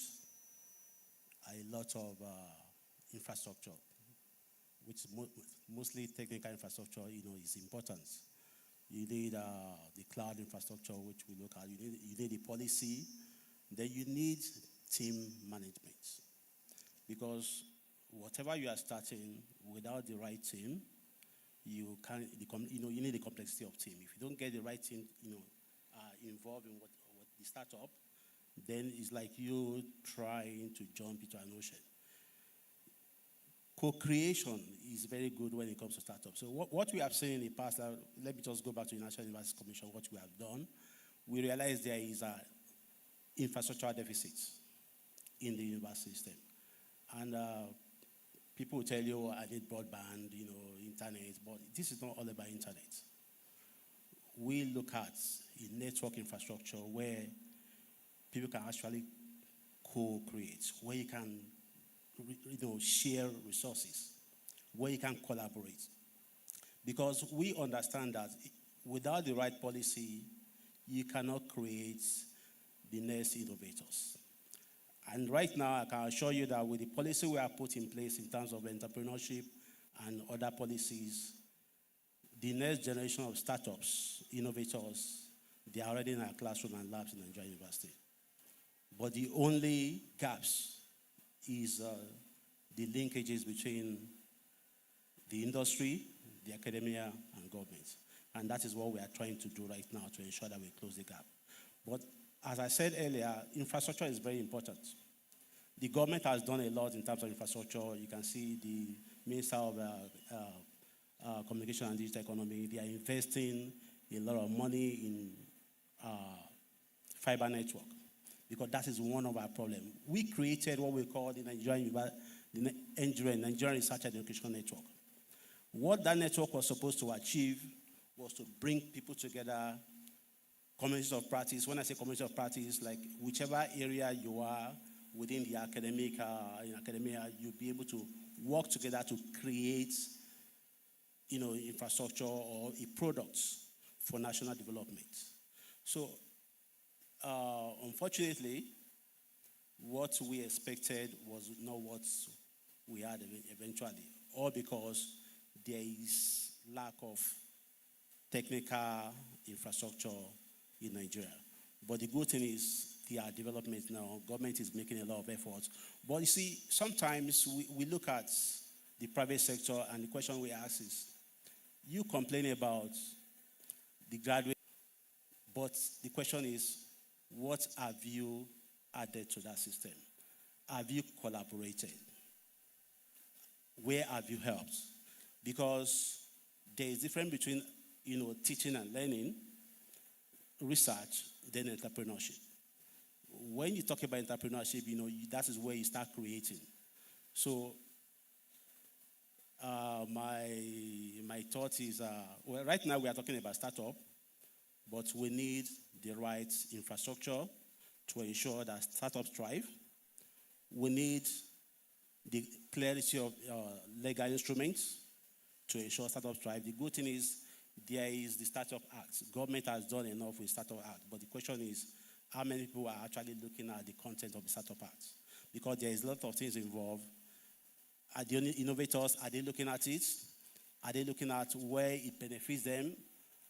a lot of infrastructure, which mostly technical infrastructure, is important. You need the cloud infrastructure, which we look at. You need the policy. Then you need team management, because whatever you are starting without the right team, you need the complexity of team. If you don't get the right team, involved in what the startup, then it's like you trying to jump into an ocean. Co-creation is very good when it comes to startups. So what we have seen in the past, let me just go back to the National University Commission, what we have done. We realize there is a infrastructural deficits in the university system. And people will tell you, I need broadband, internet, but this is not all about internet. We look at a network infrastructure where people can actually co-create, where you can share resources, where you can collaborate. Because we understand that without the right policy, you cannot create the next innovators. And right now, I can assure you that with the policy we have put in place in terms of entrepreneurship and other policies, the next generation of startups, innovators, they are already in our classroom and labs in Nigeria University. But the only gaps is the linkages between the industry, the academia, and government. And that is what we are trying to do right now to ensure that we close the gap. But as I said earlier, infrastructure is very important. The government has done a lot in terms of infrastructure. You can see the Minister of Communication and Digital Economy, they are investing a lot of money in fiber network, because that is one of our problems. We created what we call the Nigerian Research and Education Network. What that network was supposed to achieve was to bring people together, communities of practice. When I say community of practice, like whichever area you are within the in academia, you'll be able to work together to create, infrastructure or a product for national development. So, unfortunately, what we expected was not what we had eventually, all because there is lack of technical infrastructure in Nigeria. But the good thing is there are developments now. Government is making a lot of efforts. But you see, sometimes we look at the private sector and the question we ask is, you complain about the graduate, but the question is, what have you added to that system? Have you collaborated? Where have you helped? Because there is a difference between, teaching and learning, research, then entrepreneurship. When you talk about entrepreneurship, that is where you start creating. So my thought is, right now we are talking about startup, but we need the right infrastructure to ensure that startups thrive. We need the clarity of legal instruments to ensure startups thrive. The good thing is there is the Startup Act. Government has done enough with Startup Act, but the question is how many people are actually looking at the content of the Startup Act? Because there is a lot of things involved. Are the innovators, are they looking at it? Are they looking at where it benefits them?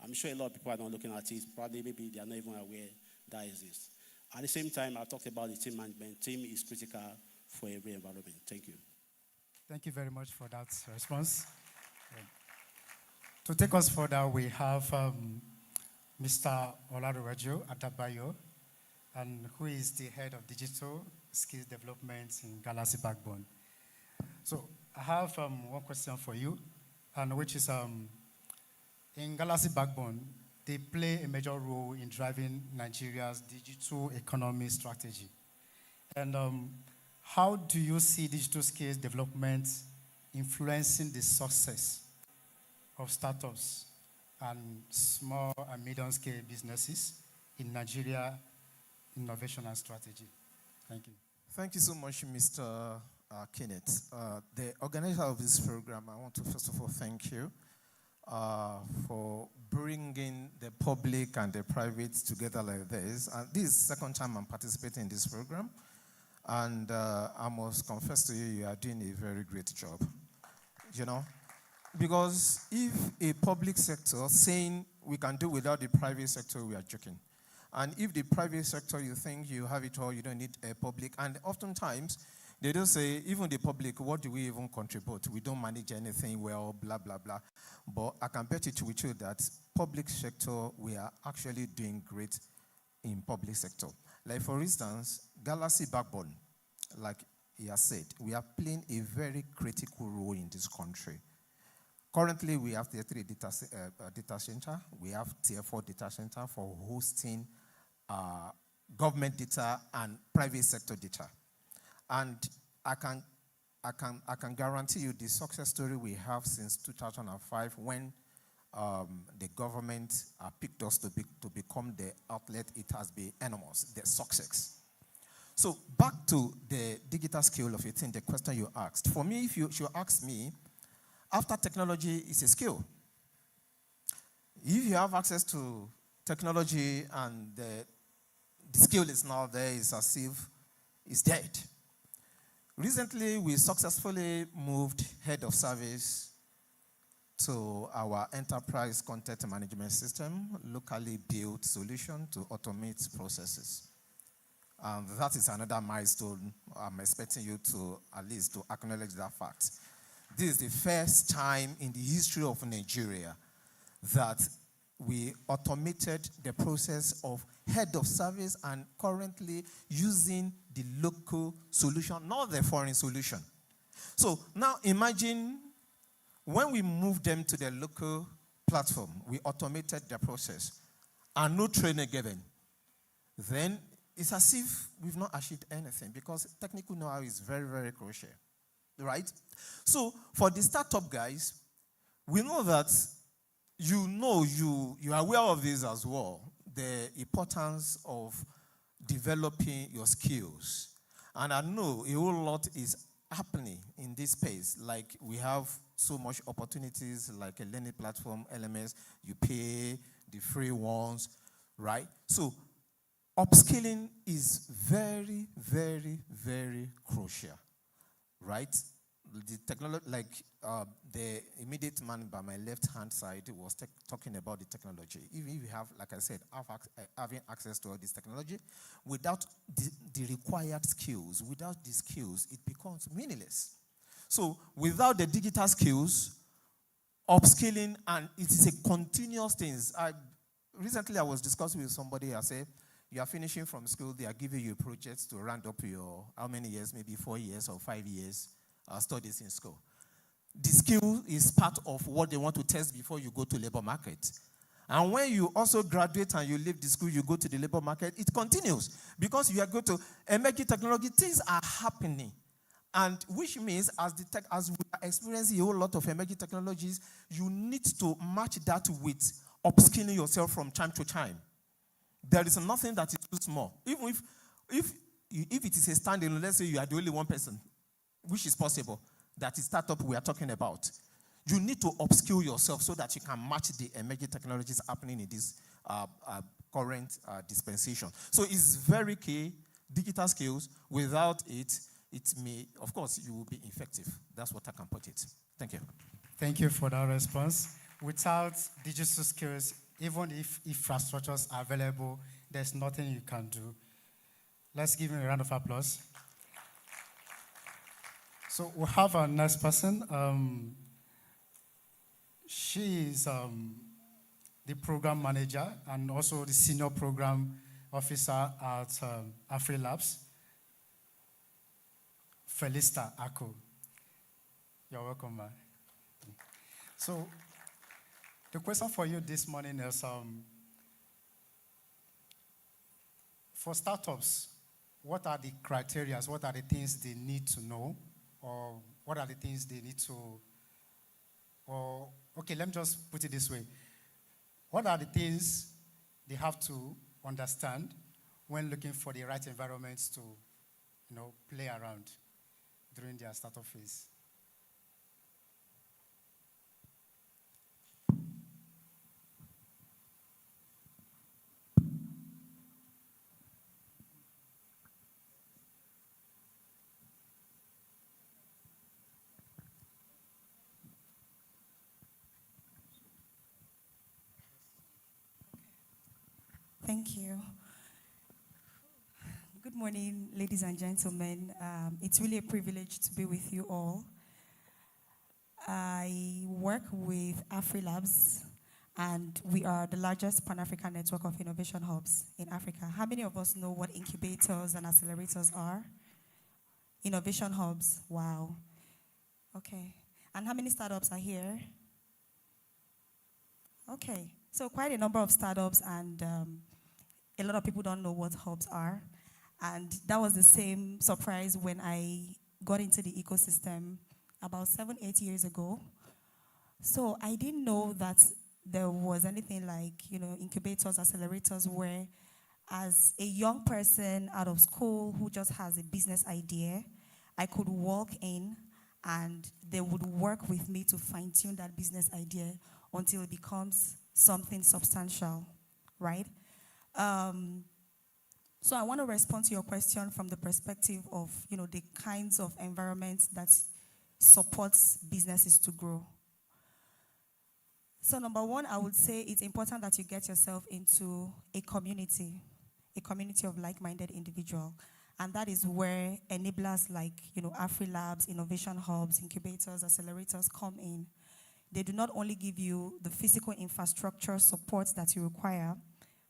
I'm sure a lot of people are not looking at it. Probably maybe they are not even aware that exists. At the same time, I've talked about the team management. Team is critical for every environment. Thank you. Thank you very much for that response. To take us further, we have Mr. Olaruwaju Adabayo, and who is the head of digital skills development in Galaxy Backbone. So I have one question for you, and which is in Galaxy Backbone, they play a major role in driving Nigeria's digital economy strategy. And how do you see digital skills development influencing the success of startups and small and medium-scale businesses in Nigeria innovation and strategy? Thank you. Thank you so much, Mr. Keynote. The organizer of this program, I want to first of all thank you for bringing the public and the private together like this. And this is the second time I'm participating in this program. And I must confess to you, you are doing a very great job. Because if a public sector saying we can do without the private sector, we are joking. And if the private sector, you think you have it all, you don't need a public. And oftentimes, they don't say, even the public, what do we even contribute? We don't manage anything well, blah, blah, blah. But I can bet it with you that public sector, we are actually doing great in public sector. Like, for instance, Galaxy Backbone, like he has said, we are playing a very critical role in this country. Currently, we have Tier 3 data center. We have Tier 4 data center for hosting government data and private sector data. And I can guarantee you the success story we have since 2005 when the government picked us to become the outlet. It has been enormous, the success. So back to the digital skill of it, in the question you asked. For me, if you should ask me, after technology is a skill. If you have access to technology and the skill is not there, it's as if it's dead. Recently, we successfully moved head of service to our enterprise content management system, locally built solution to automate processes. That is another milestone. I'm expecting you to at least to acknowledge that fact. This is the first time in the history of Nigeria that we automated the process of head of service and currently using the local solution, not the foreign solution. So now imagine when we moved them to the local platform, we automated the process. and no training given, then it's as if we've not achieved anything, because technical know-how is very, very crucial, right? So for the startup guys, we know that you are aware of this as well, the importance of developing your skills. And I know a whole lot is happening in this space. Like, we have so much opportunities, like a learning platform, LMS, you pay the free ones, right? So upskilling is very, very, very crucial, right? The technology, like the immediate man by my left-hand side was talking about the technology. Even if you have, like I said, having access to all this technology, without the required skills, without the skills, it becomes meaningless. So without the digital skills, upskilling, and it is a continuous thing. Recently, I was discussing with somebody. I said, you are finishing from school, they are giving you projects to round up your, how many years, maybe 4 years or 5 years studies in school. The skill is part of what they want to test before you go to labor market. And when you also graduate and you leave the school, you go to the labor market, it continues. Because you are going to emerging technology, things are happening. And which means as we are experiencing a whole lot of emerging technologies, you need to match that with upskilling yourself from time to time. There is nothing that is too small. Even if it is a standalone, let's say you are the only one person, which is possible, that is startup we are talking about. You need to upskill yourself so that you can match the emerging technologies happening in this current dispensation. So it's very key, digital skills. Without it, it may, of course, you will be ineffective. That's what I can put it. Thank you. Thank you for that response. Without digital skills, even if infrastructures are available, there's nothing you can do. Let's give him a round of applause. So we have our next person. She is the program manager and also the senior program officer at AfriLabs, Felista Ako. You're welcome, man. So the question for you this morning is, for startups, what are the criteria, what are the things they need to know, or what are the things they need to, or, okay, let me just put it this way. What are the things they have to understand when looking for the right environments to, play around during their startup phase? Thank you. Good morning, ladies and gentlemen. It's really a privilege to be with you all. I work with AfriLabs, and we are the largest Pan-African network of innovation hubs in Africa. How many of us know what incubators and accelerators are? Innovation hubs, wow. Okay. And how many startups are here? Okay. So quite a number of startups, and a lot of people don't know what hubs are. And that was the same surprise when I got into the ecosystem about 7-8 years ago. So I didn't know that there was anything like, incubators, accelerators, where as a young person out of school who just has a business idea, I could walk in and they would work with me to fine-tune that business idea until it becomes something substantial, right? So I want to respond to your question from the perspective of, the kinds of environments that supports businesses to grow. So number one, I would say it's important that you get yourself into a community of like-minded individuals. And that is where enablers like, AfriLabs, innovation hubs, incubators, accelerators come in. They do not only give you the physical infrastructure support that you require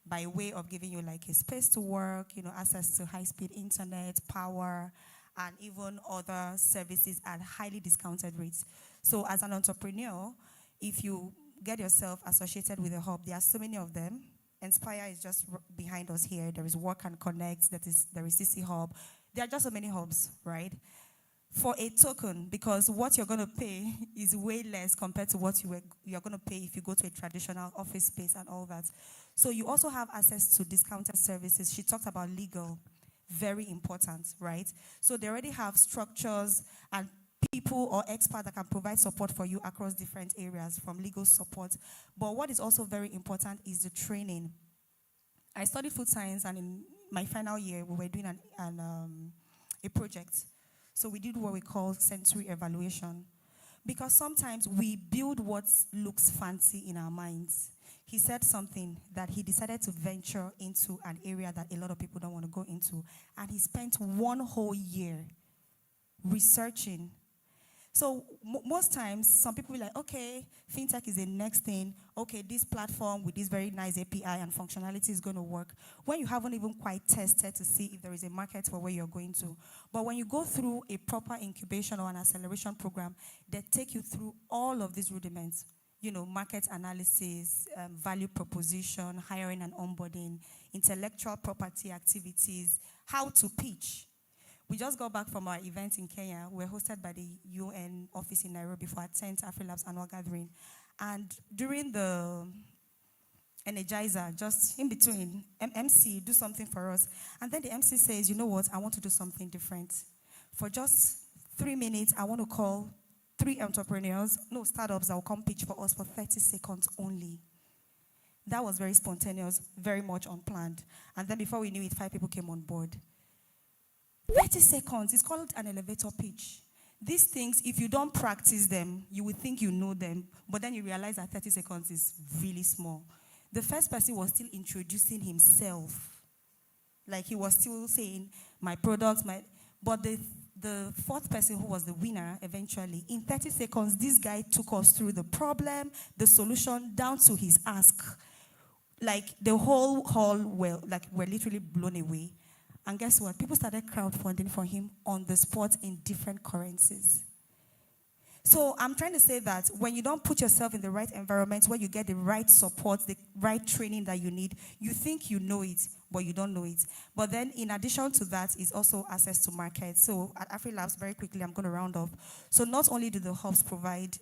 by way of giving you like a space to work, access to high-speed internet, power, and even other services at highly discounted rates. So as an entrepreneur, if you get yourself associated with a hub, there are so many of them, Inspire is just behind us here. There is Work and Connect, there is CC Hub. There are just so many hubs, right? For a token, because what you're going to pay is way less compared to what you're going to pay if you go to a traditional office space and all that. So you also have access to discounted services. She talked about legal, very important, right? So they already have structures and people or experts that can provide support for you across different areas, from legal support. But what is also very important is the training. I studied food science, and in my final year, we were doing a project. So we did what we call sensory evaluation. Because sometimes we build what looks fancy in our minds. He said something that he decided to venture into an area that a lot of people don't want to go into. And he spent 1 whole year researching. So most times, some people will be like, okay, fintech is the next thing. Okay, this platform with this very nice API and functionality is going to work. When you haven't even quite tested to see if there is a market for where you're going to. But when you go through a proper incubation or an acceleration program, they take you through all of these rudiments. You know, market analysis, value proposition, hiring and onboarding, intellectual property activities, how to pitch. We just got back from our event in Kenya. We're hosted by the UN office in Nairobi for our 10th AfriLabs annual gathering. And during the Energizer, just in between, MC, do something for us. And then the MC says, you know what, I want to do something different. For just 3 minutes, I want to call 3 entrepreneurs, startups that will come pitch for us for 30 seconds only. That was very spontaneous, very much unplanned. And then before we knew it, 5 people came on board. 30 seconds, it's called an elevator pitch. These things, if you don't practice them, you would think you know them, but then you realize that 30 seconds is really small. The first person was still introducing himself. Like he was still saying, my products, but the fourth person who was the winner eventually, in 30 seconds, this guy took us through the problem, the solution, down to his ask. Like the whole hall were literally blown away. And guess what? People started crowdfunding for him on the spot in different currencies. So I'm trying to say that when you don't put yourself in the right environment, where you get the right support, the right training that you need, you think you know it, but you don't know it. But then in addition to that is also access to markets. So at AfriLabs, very quickly, I'm going to round up. So not only do the hubs provide,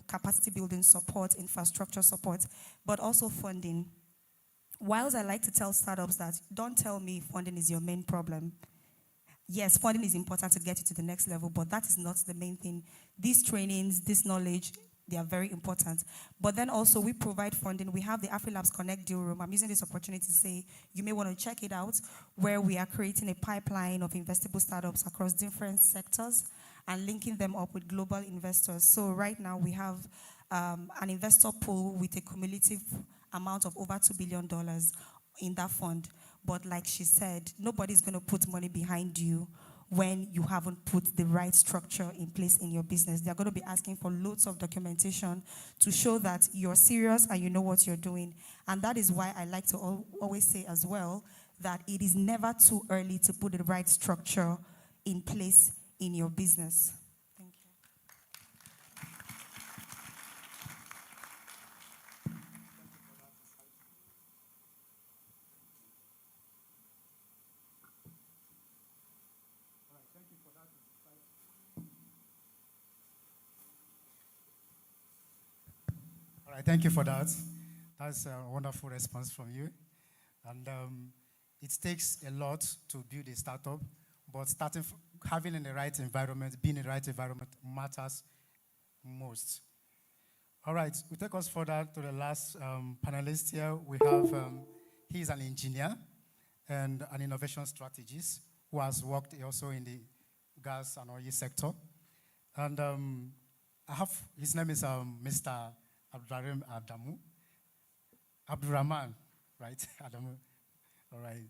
capacity building support, infrastructure support, but also funding. Whilst I like to tell startups that don't tell me funding is your main problem. Yes, funding is important to get you to the next level, but that is not the main thing. These trainings, this knowledge, they are very important. But then also we provide funding. We have the AfriLabs Connect Deal Room. I'm using this opportunity to say you may want to check it out, where we are creating a pipeline of investable startups across different sectors and linking them up with global investors. So right now we have an investor pool with a cumulative amount of over $2 billion in that fund. But like she said, nobody's going to put money behind you when you haven't put the right structure in place in your business. They're going to be asking for loads of documentation to show that you're serious and you know what you're doing. And that is why I like to always say as well that it is never too early to put the right structure in place in your business. Thank you. All right, thank you for that. That's a wonderful response from you. And it takes a lot to build a startup, but having in the right environment, being in the right environment matters most. All right, we take us further to the last panelist here. We have, he's an engineer and an innovation strategist who has worked also in the gas and oil sector. And his name is Mr. Abdurrahman, right? Adamu. All right.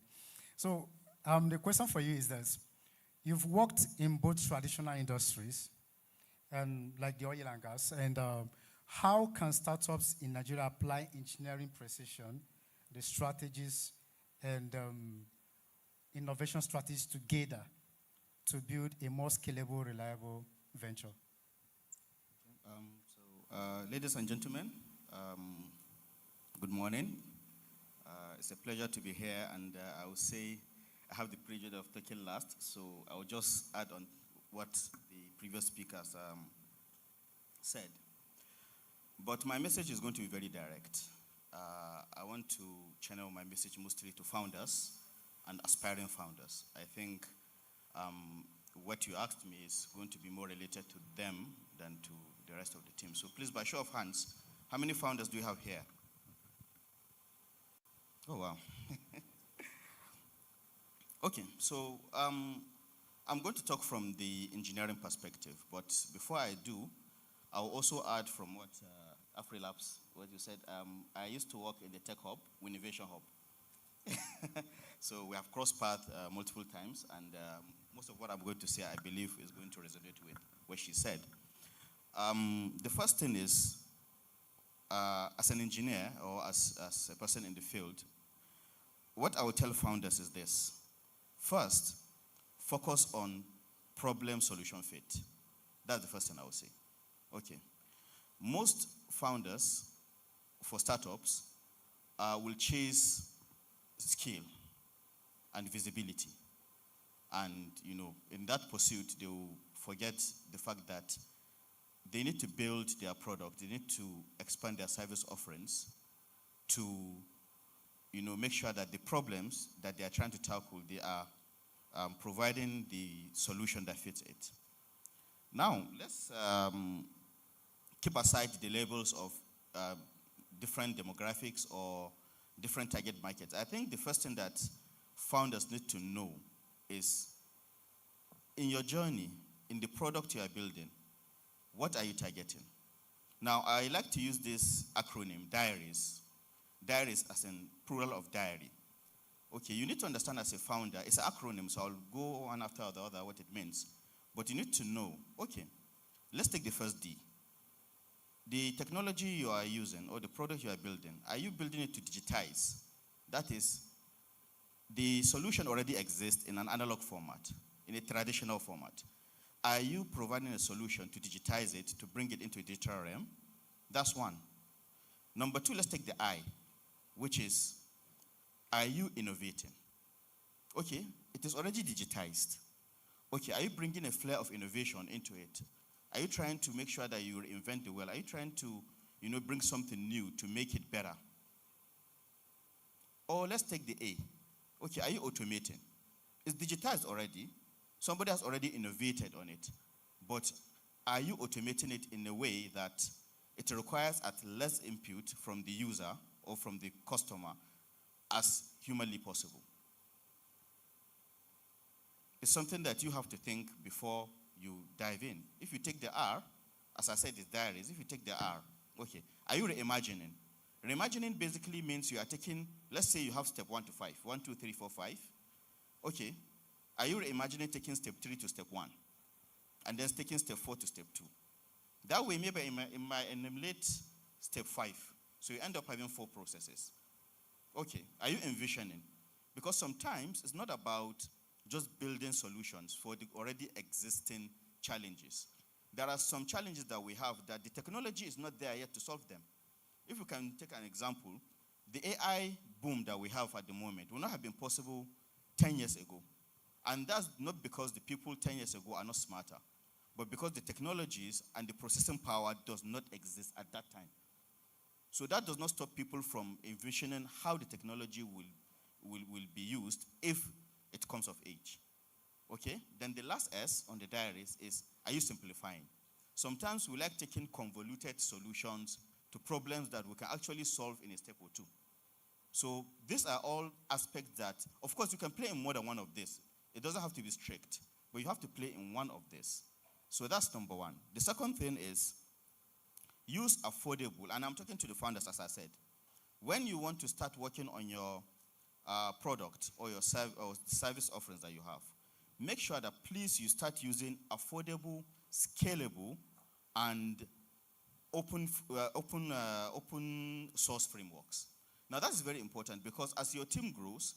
So the question for you is this. You've worked in both traditional industries, and like the oil and gas, and how can startups in Nigeria apply engineering precision, the strategies, and innovation strategies together to build a more scalable, reliable venture? Ladies and gentlemen, good morning. It's a pleasure to be here, and I will say I have the privilege of talking last, so I will just add on what the previous speakers said. But my message is going to be very direct. I want to channel my message mostly to founders and aspiring founders. I think what you asked me is going to be more related to them than to the rest of the team. So please, by show of hands, how many founders do you have here? Oh, wow. Okay, so I'm going to talk from the engineering perspective, but before I do, I'll also add from what AfriLabs, what you said. I used to work in the Tech Hub, Innovation Hub. So we have crossed paths multiple times, and most of what I'm going to say, I believe, is going to resonate with what she said. The first thing is, as an engineer or as a person in the field, what I will tell founders is this. First, focus on problem-solution fit. That's the first thing I will say. Okay. Most founders for startups will chase skill and visibility. And, in that pursuit, they will forget the fact that they need to build their product. They need to expand their service offerings to, make sure that the problems that they are trying to tackle, they are providing the solution that fits it. Now, let's keep aside the labels of different demographics or different target markets. I think the first thing that founders need to know is, in your journey, in the product you are building, what are you targeting? Now, I like to use this acronym, DIARIES. DIARIES as in plural of diary. Okay, you need to understand as a founder, it's an acronym, so I'll go one after the other what it means. But you need to know, okay, let's take the first D. The technology you are using or the product you are building, are you building it to digitize? That is, the solution already exists in an analog format, in a traditional format. Are you providing a solution to digitize it, to bring it into a digital realm? That's one. Number two, let's take the I, which is, are you innovating? Okay, it is already digitized. Okay, are you bringing a flair of innovation into it? Are you trying to make sure that you reinvent the wheel? Are you trying to, bring something new to make it better? Or let's take the A. Okay, are you automating? It's digitized already. Somebody has already innovated on it. But are you automating it in a way that it requires at less input from the user or from the customer as humanly possible? It's something that you have to think before you dive in. If you take the R, as I said, it's diaries. If you take the R, okay, are you reimagining? Reimagining basically means you are taking, let's say you have step 1 to 5, 1, 2, 3, 4, 5. Okay, are you reimagining taking step 3 to step 1? And then taking step 4 to step 2? That way, maybe it might emulate step 5. So you end up having 4 processes. Okay, are you envisioning? Because sometimes it's not about just building solutions for the already existing challenges. There are some challenges that we have that the technology is not there yet to solve them. If we can take an example, the AI boom that we have at the moment would not have been possible 10 years ago. And that's not because the people 10 years ago are not smarter, but because the technologies and the processing power does not exist at that time. So that does not stop people from envisioning how the technology will be used if it comes of age. Okay? Then the last S on the diaries is, are you simplifying? Sometimes we like taking convoluted solutions to problems that we can actually solve in a step or two. So these are all aspects that, of course, you can play in more than one of this. It doesn't have to be strict, but you have to play in one of this. So that's number one. The second thing is, use affordable, and I'm talking to the founders, as I said. When you want to start working on your product or your service offerings that you have, make sure that please you start using affordable, scalable, and open source frameworks. Now that's very important because as your team grows,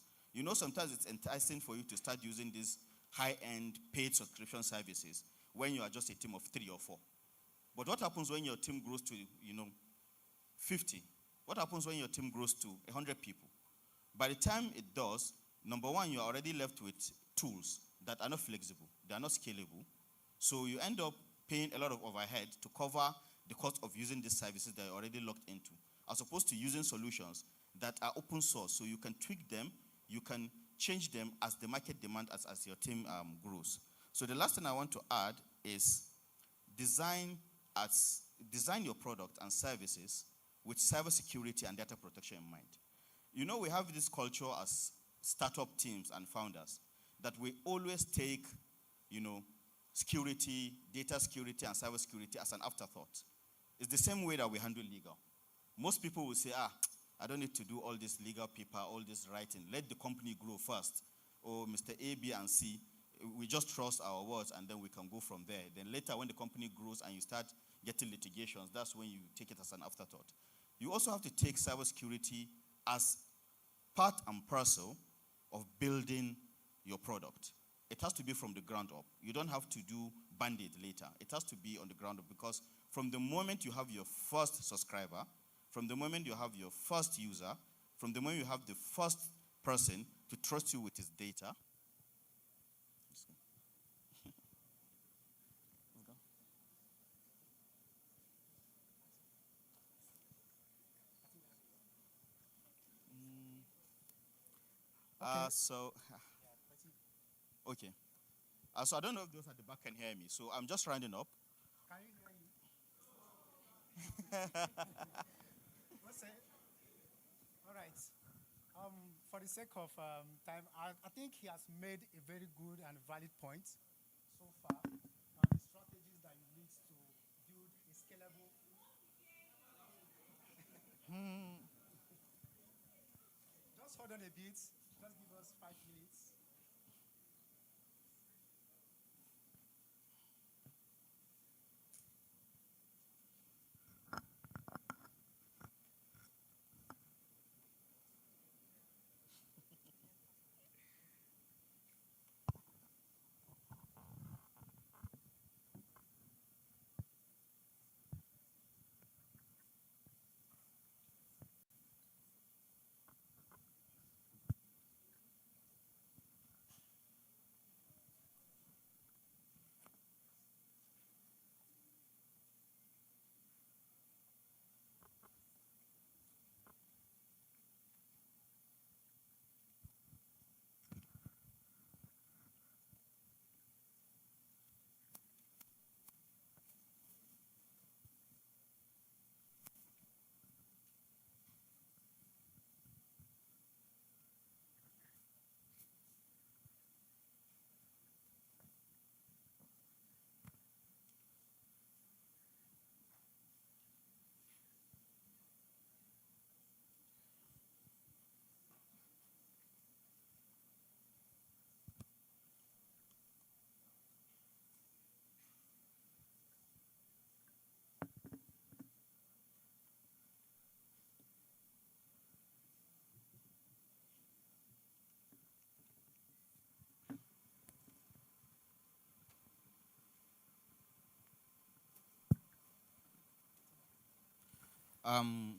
sometimes it's enticing for you to start using these high-end paid subscription services when you are just a team of 3 or 4. But what happens when your team grows to, 50? What happens when your team grows to 100 people? By the time it does, number one, you're already left with tools that are not flexible, they are not scalable. So you end up paying a lot of overhead to cover the cost of using these services that you're already locked into, as opposed to using solutions that are open source, so you can tweak them, you can change them as the market demand, as your team grows. So the last thing I want to add is design your product and services with cybersecurity and data protection in mind. You know, we have this culture as startup teams and founders that we always take, security, data security, and cybersecurity as an afterthought. It's the same way that we handle legal. Most people will say, I don't need to do all this legal paper, all this writing. Let the company grow first. Or Mr. A, B, and C, we just trust our words and then we can go from there. Then later when the company grows and you start getting litigations, that's when you take it as an afterthought. You also have to take cybersecurity as part and parcel of building your product. It has to be from the ground up. You don't have to do Band-Aid later. It has to be on the ground up, because from the moment you have your first subscriber, from the moment you have your first user, from the moment you have the first person to trust you with his data, okay. So I don't know if those at the back can hear me. So I'm just rounding up. Can you hear you? All right. For the sake of time, I think he has made a very good and valid point so far on the strategies that you need to build a scalable. Just hold on a bit. Just give us 5 minutes.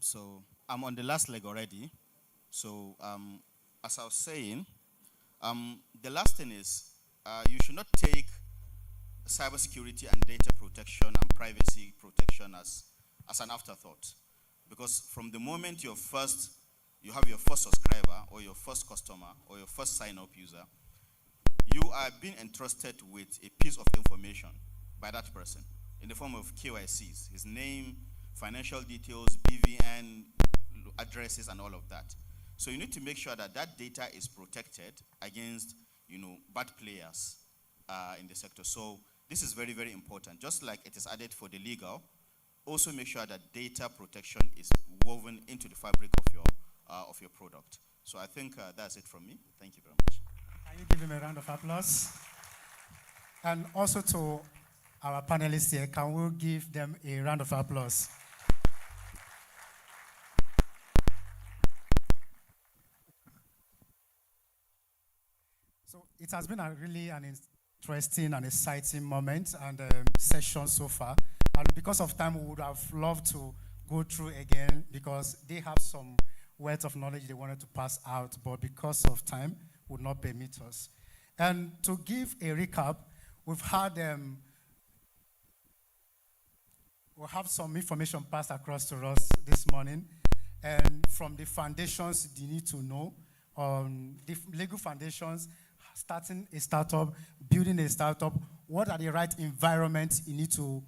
So I'm on the last leg already. So as I was saying, the last thing is you should not take cybersecurity and data protection and privacy protection as an afterthought. Because from the moment you have your first subscriber or your first customer or your first sign-up user, you are being entrusted with a piece of information by that person in the form of KYCs, his name, financial details, BVN, addresses, and all of that. So you need to make sure that that data is protected against, bad players in the sector. So this is very, very important. Just like it is added for the legal, also make sure that data protection is woven into the fabric of your product. So I think that's it from me. Thank you very much. Can you give him a round of applause? And also to our panelists here, can we give them a round of applause? So it has been really an interesting and exciting moment and session so far. And because of time, we would have loved to go through again because they have some words of knowledge they wanted to pass out, but because of time, would not permit us. And to give a recap, we've had we'll have some information passed across to us this morning, and from the foundations you need to know, the legal foundations, starting a startup, building a startup, what are the right environments you need to,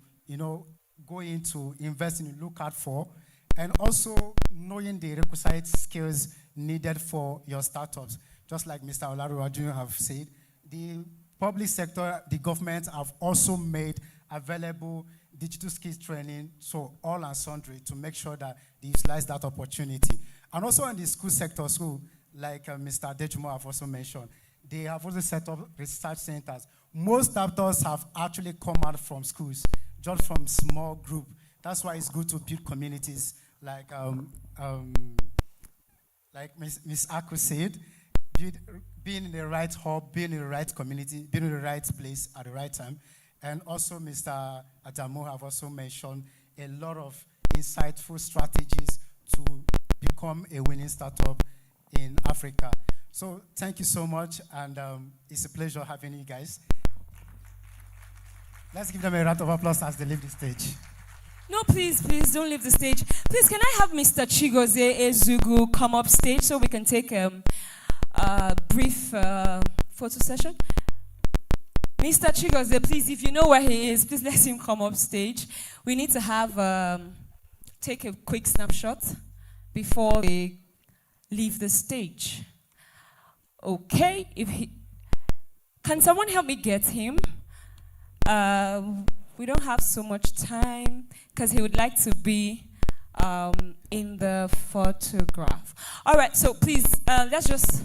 go into, invest in, look out for, and also knowing the requisite skills needed for your startups. Just like Mr. Olaruwaju have said, the public sector, the government have also made available digital skills training, so all and sundry, to make sure that they utilize that opportunity. And also in the school sector, like Mr. Dejumo have also mentioned, they have also set up research centers. Most startups have actually come out from schools, just from small group. That's why it's good to build communities, like Ms. Aku said, being in the right hub, being in the right community, being in the right place at the right time. And also Mr. Adamu have also mentioned a lot of insightful strategies to become a winning startup in Africa. So thank you so much, and it's a pleasure having you guys. Let's give them a round of applause as they leave the stage. No, please, don't leave the stage. Please, can I have Mr. Chigozie Ezugu come up stage so we can take a brief photo session? Mr. Chigozie, please, if you know where he is, please let him come up stage. We need to have take a quick snapshot before we leave the stage. Okay, can someone help me get him? We don't have so much time because he would like to be in the photograph. All right, so please, let's just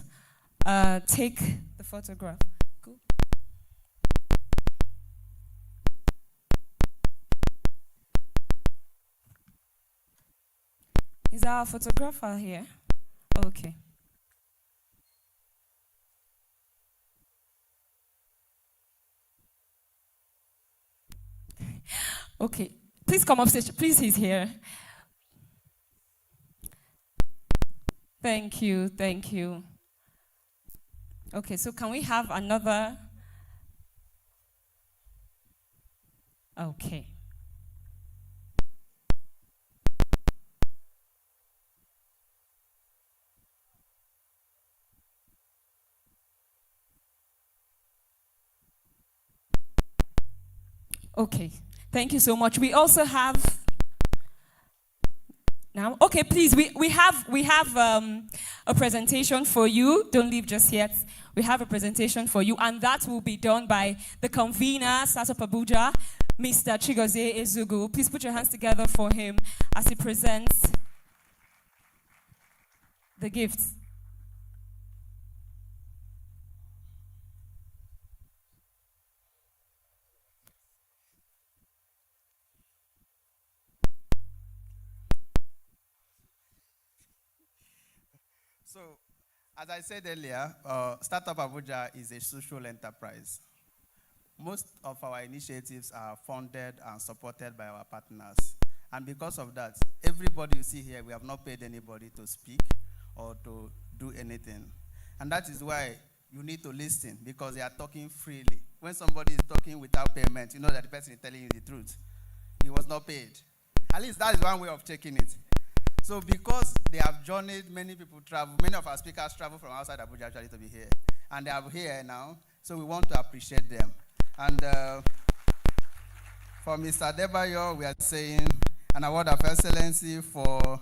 take the photograph. Cool. Is our photographer here? Okay. Okay, please come up stage. Please, he's here. Thank you. Okay, so can we have another? Okay. Okay. Thank you so much. We also have now. Okay, please. We have a presentation for you. Don't leave just yet. We have a presentation for you, and that will be done by the convener, Startup Abuja, Mr. Chigozie Ezugu. Please put your hands together for him as he presents the gifts. So, as I said earlier, Startup Abuja is a social enterprise. Most of our initiatives are funded and supported by our partners. And because of that, everybody you see here, we have not paid anybody to speak or to do anything. And that is why you need to listen, because they are talking freely. When somebody is talking without payment, you know that the person is telling you the truth. He was not paid. At least that is one way of checking it. So because they have journeyed, many people travel, many of our speakers travel from outside Abuja actually to be here. And they are here now, so we want to appreciate them. And for Mr. Debayo, we are saying an award of excellency for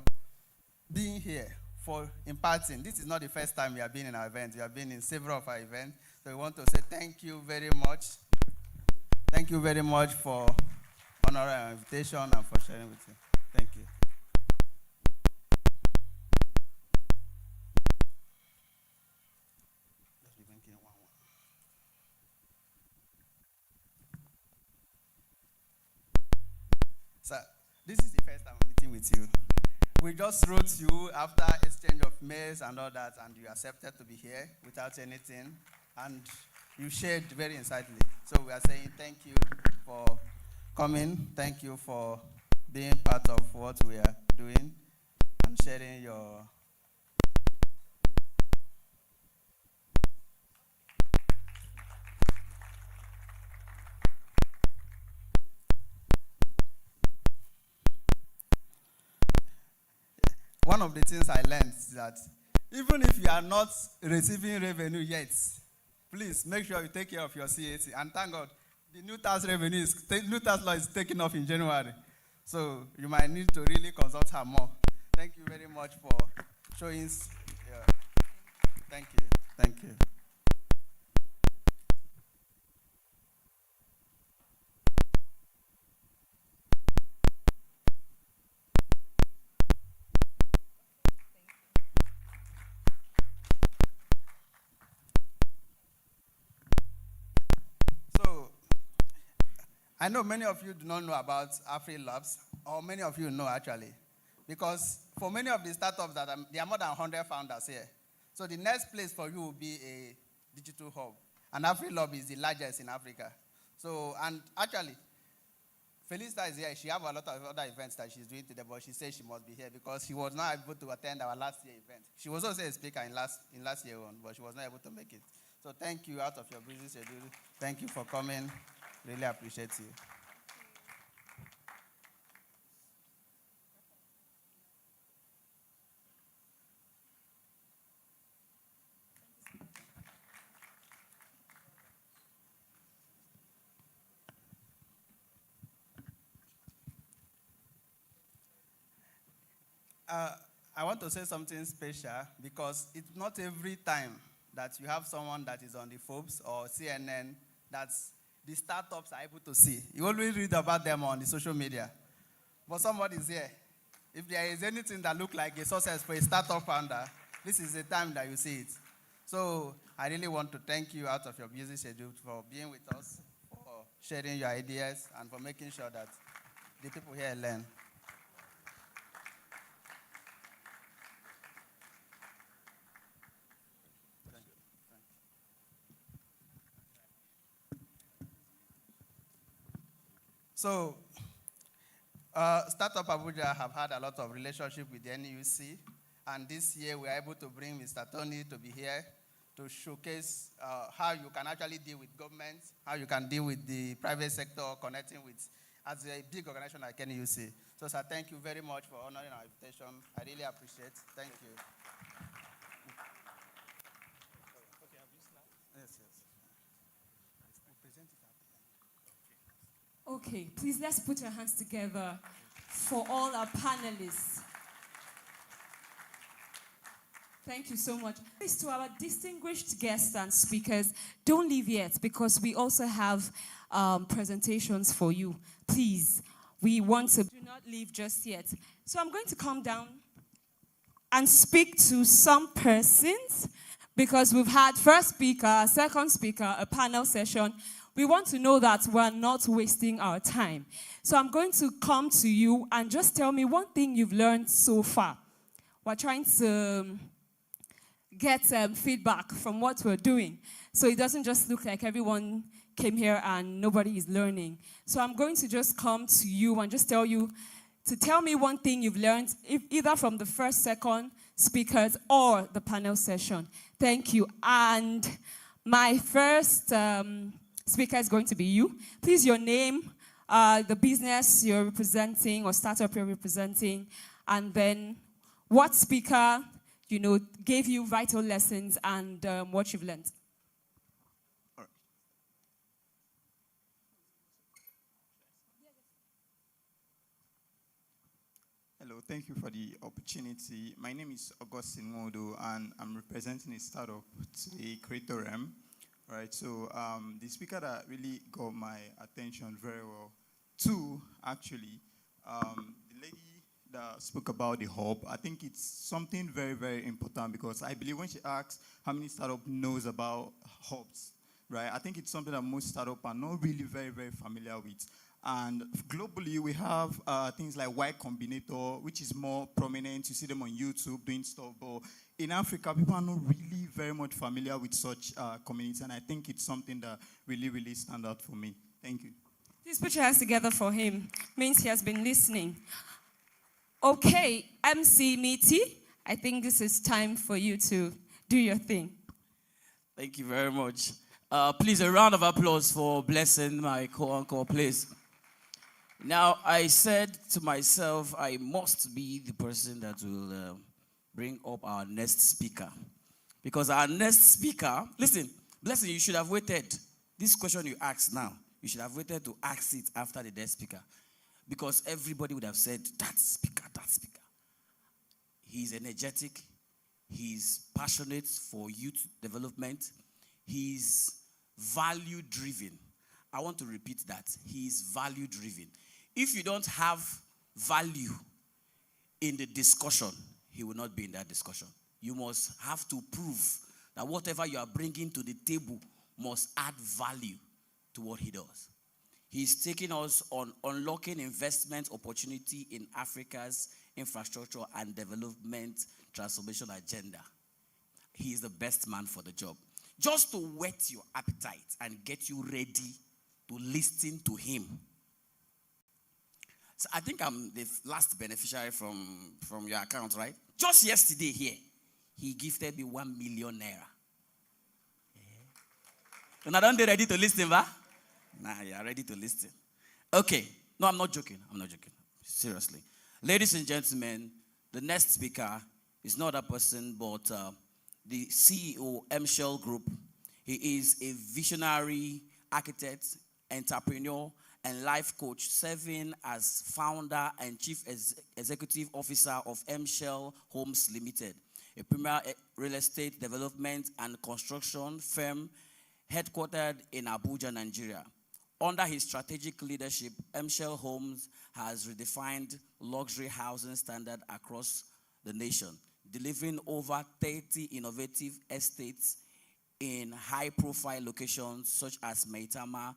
being here, for imparting. This is not the first time we have been in our event. We have been in several of our events. So we want to say thank you very much. Thank you very much for honoring our invitation and for sharing with you. Thank you. So, this is the first time I'm meeting with you. We just wrote you after exchange of mails and all that, and you accepted to be here without anything, and you shared very insightfully. So we are saying thank you for coming. Thank you for being part of what we are doing and sharing your one of the things I learned is that even if you are not receiving revenue yet, please make sure you take care of your CAC. And thank God, the new new tax law is taking off in January. So you might need to really consult her more. Thank you very much for showing. Thank you. Thank you. So, I know many of you do not know about AfriLabs, or many of you know actually, because for many of the startups there are more than 100 founders here. So the next place for you will be a digital hub, and AfriLab is the largest in Africa. So, and actually, Felista is here. She has a lot of other events that she's doing today, but she says she must be here because she was not able to attend our last year event. She was also a speaker in last year one, but she was not able to make it. So thank you out of your busy schedule. Thank you for coming. Really appreciate you. I want to say something special because it's not every time that you have someone that is on the Forbes or CNN that the startups are able to see. You always read about them on the social media. But somebody is here. If there is anything that looks like a success for a startup founder, this is the time that you see it. So I really want to thank you out of your busy schedule for being with us, for sharing your ideas, and for making sure that the people here learn. So, Startup Abuja have had a lot of relationship with the NUC, and this year we are able to bring Mr. Tony to be here to showcase how you can actually deal with government, how you can deal with the private sector, connecting with, as a big organization like NUC. So, sir, thank you very much for honoring our invitation. I really appreciate it. Thank you. Okay, have you snapped? Yes, yes. We'll present it at the end. Okay, please let's put our hands together for all our panelists. Thank you so much. Please, to our distinguished guests and speakers, don't leave yet because we also have presentations for you. Please, we want to do not leave just yet. So I'm going to come down and speak to some persons because we've had first speaker, second speaker, a panel session. We want to know that we're not wasting our time. So I'm going to come to you and just tell me one thing you've learned so far. We're trying to get feedback from what we're doing. So it doesn't just look like everyone came here and nobody is learning. So I'm going to just come to you and just tell you to tell me one thing you've learned, either from the first, second speakers or the panel session. Thank you. And my first speaker is going to be you. Please, your name, the business you're representing or startup you're representing, and then what speaker, gave you vital lessons and what you've learned. All right. Hello, thank you for the opportunity. My name is Augustine Modo, and I'm representing a startup today, Creatorem. All right, so the speaker that really got my attention very well, two actually, the lady that spoke about the hub, I think it's something very, very important because I believe when she asks how many startups knows about hubs, right? I think it's something that most startups are not really very, very familiar with. And globally, we have things like Y Combinator, which is more prominent. You see them on YouTube doing stuff. But in Africa, people are not really very much familiar with such communities. And I think it's something that really, really stands out for me. Thank you. Please put your hands together for him. Means he has been listening. Okay, MC Meaty, I think this is time for you to do your thing. Thank you very much. Please, a round of applause for blessing my co-uncle, please. Now, I said to myself, I must be the person that will bring up our next speaker. Because our next speaker, listen, Blessing, you should have waited. This question you asked now, you should have waited to ask it after the next speaker. Because everybody would have said, that speaker, that speaker. He's energetic. He's passionate for youth development. He's value-driven. I want to repeat that. He's value-driven. If you don't have value in the discussion, he will not be in that discussion. You must have to prove that whatever you are bringing to the table must add value to what he does. He's taking us on unlocking investment opportunity in Africa's infrastructure and development transformation agenda. He is the best man for the job. Just to whet your appetite and get you ready to listen to him. So I think I'm the last beneficiary from your account, right? Just yesterday here, he gifted me 1 million naira. And I don't be ready to listen, va? Nah, you are ready to listen. Okay. No, I'm not joking. I'm not joking. Seriously. Ladies and gentlemen, the next speaker is not a person, but the CEO, Shell Group. He is a visionary architect, entrepreneur, and life coach, serving as founder and chief executive officer of Shell Homes Limited, a premier real estate development and construction firm headquartered in Abuja, Nigeria. Under his strategic leadership, Shell Homes has redefined luxury housing standard across the nation, delivering over 30 innovative estates in high-profile locations such as Maitama,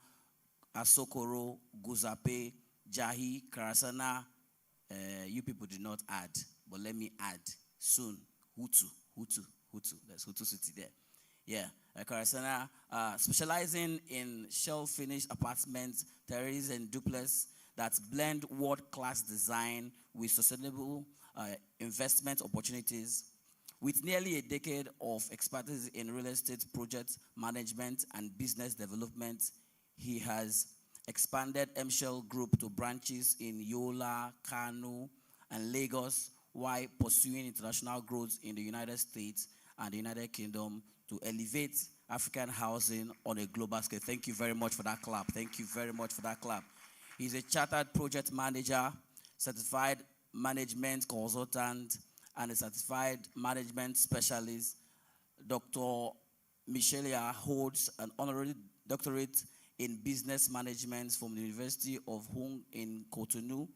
Asokoro, Guzape, Jahi, Karasana. You people did not add, but let me add soon. Hutu. There's Hutu City there. Yeah, Karasana, specializing in shell-finished apartments, terraces, and duplex that blend world-class design with sustainable investment opportunities. With nearly a decade of expertise in real estate project management and business development, he has expanded Shell Group to branches in Yola, Kano, and Lagos, while pursuing international growth in the United States and the United Kingdom to elevate African housing on a global scale. Thank you very much for that clap. Thank you very much for that clap. He's a chartered project manager, certified management consultant, and a certified management specialist. Dr. Michelia holds an honorary doctorate in business management from the University of Hong in Cotonou,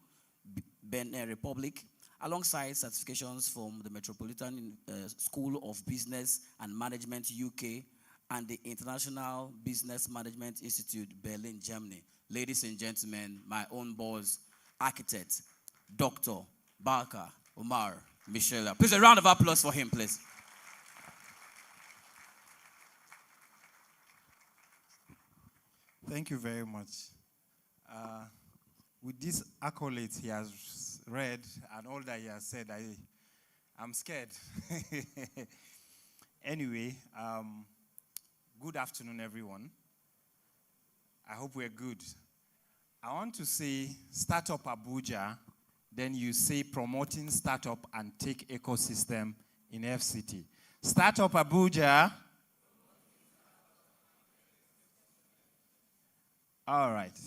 Benin Republic, alongside certifications from the Metropolitan School of Business and Management, UK, and the International Business Management Institute, Berlin, Germany. Ladies and gentlemen, my own boss, architect, Dr. Barker Omar Michela. Please, a round of applause for him, please. Thank you very much. With these accolades he has read and all that he has said, I'm scared. Anyway, good afternoon, everyone. I hope we're good. I want to say Startup Abuja, then you say promoting startup and tech ecosystem in FCT. Startup Abuja. All right.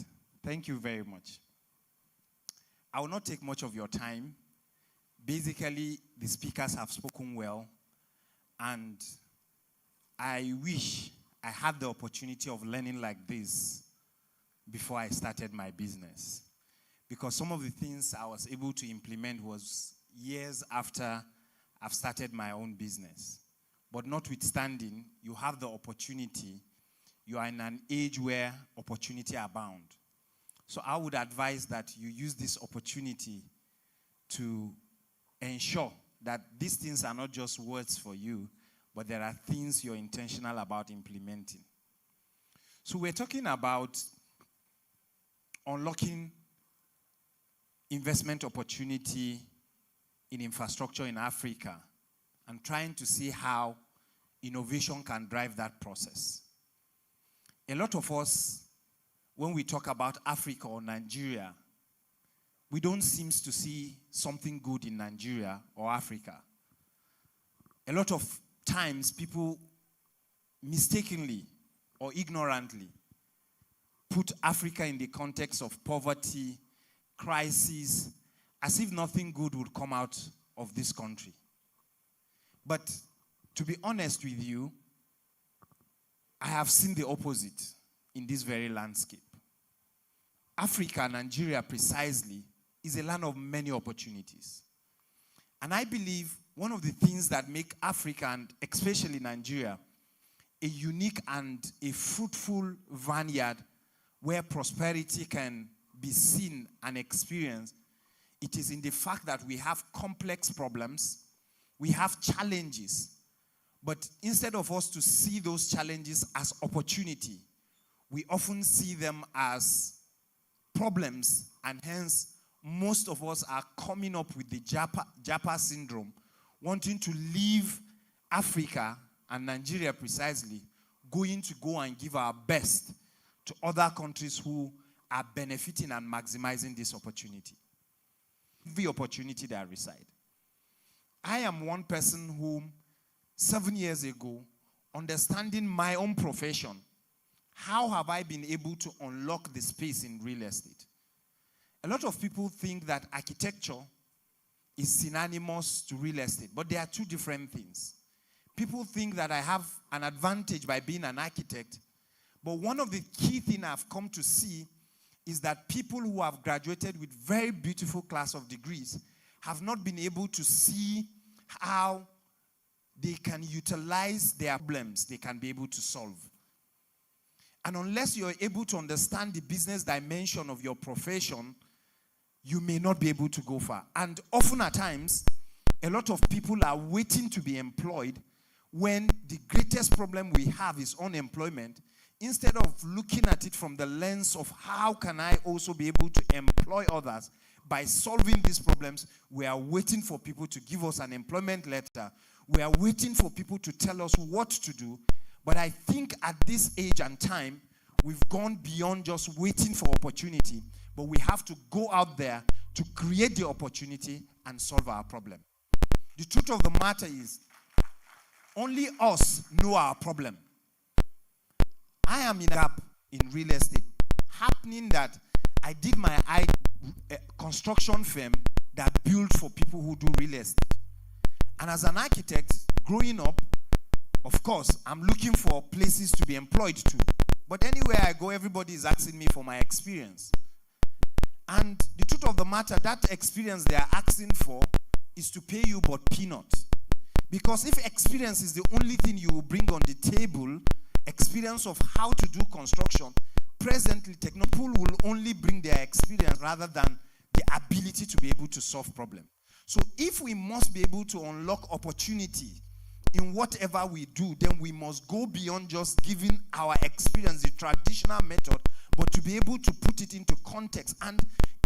Thank you very much. I will not take much of your time. Basically, the speakers have spoken well, and I wish I had the opportunity of learning like this before I started my business. Because some of the things I was able to implement was years after I've started my own business. But notwithstanding, you have the opportunity. You are in an age where opportunity abound. So I would advise that you use this opportunity to ensure that these things are not just words for you, but there are things you're intentional about implementing. So we're talking about unlocking investment opportunity in infrastructure in Africa and trying to see how innovation can drive that process. A lot of us, when we talk about Africa or Nigeria, we don't seem to see something good in Nigeria or Africa. A lot of times people mistakenly or ignorantly put Africa in the context of poverty, crisis, as if nothing good would come out of this country. But to be honest with you, I have seen the opposite in this very landscape. Africa, Nigeria precisely, is a land of many opportunities. And I believe one of the things that make Africa, and especially Nigeria, a unique and a fruitful vineyard where prosperity can be seen and experienced, it is in the fact that we have complex problems, we have challenges, but instead of us to see those challenges as opportunity, we often see them as problems, and hence most of us are coming up with the Japa syndrome, wanting to leave Africa and Nigeria precisely, going to go and give our best to other countries who are benefiting and maximizing this opportunity. The opportunity that reside. I am one person whom 7 years ago, understanding my own profession, how have I been able to unlock the space in real estate? A lot of people think that architecture is synonymous to real estate, but they are two different things. People think that I have an advantage by being an architect, but one of the key things I've come to see is that people who have graduated with very beautiful class of degrees have not been able to see how they can utilize their problems they can be able to solve. And unless you're able to understand the business dimension of your profession, you may not be able to go far. And often at times, a lot of people are waiting to be employed when the greatest problem we have is unemployment. Instead of looking at it from the lens of how can I also be able to employ others by solving these problems, we are waiting for people to give us an employment letter. We are waiting for people to tell us what to do. But I think at this age and time, we've gone beyond just waiting for opportunity, but we have to go out there to create the opportunity and solve our problem. The truth of the matter is, only us know our problem. I am in a gap in real estate, happening that I did my construction firm that built for people who do real estate. And as an architect, growing up, of course, I'm looking for places to be employed to. But anywhere I go, everybody is asking me for my experience. And the truth of the matter, that experience they are asking for is to pay you but peanuts. Because if experience is the only thing you will bring on the table, experience of how to do construction, presently, people will only bring their experience rather than the ability to be able to solve problems. So if we must be able to unlock opportunity in whatever we do, then we must go beyond just giving our experience, the traditional method, but to be able to put it into context. And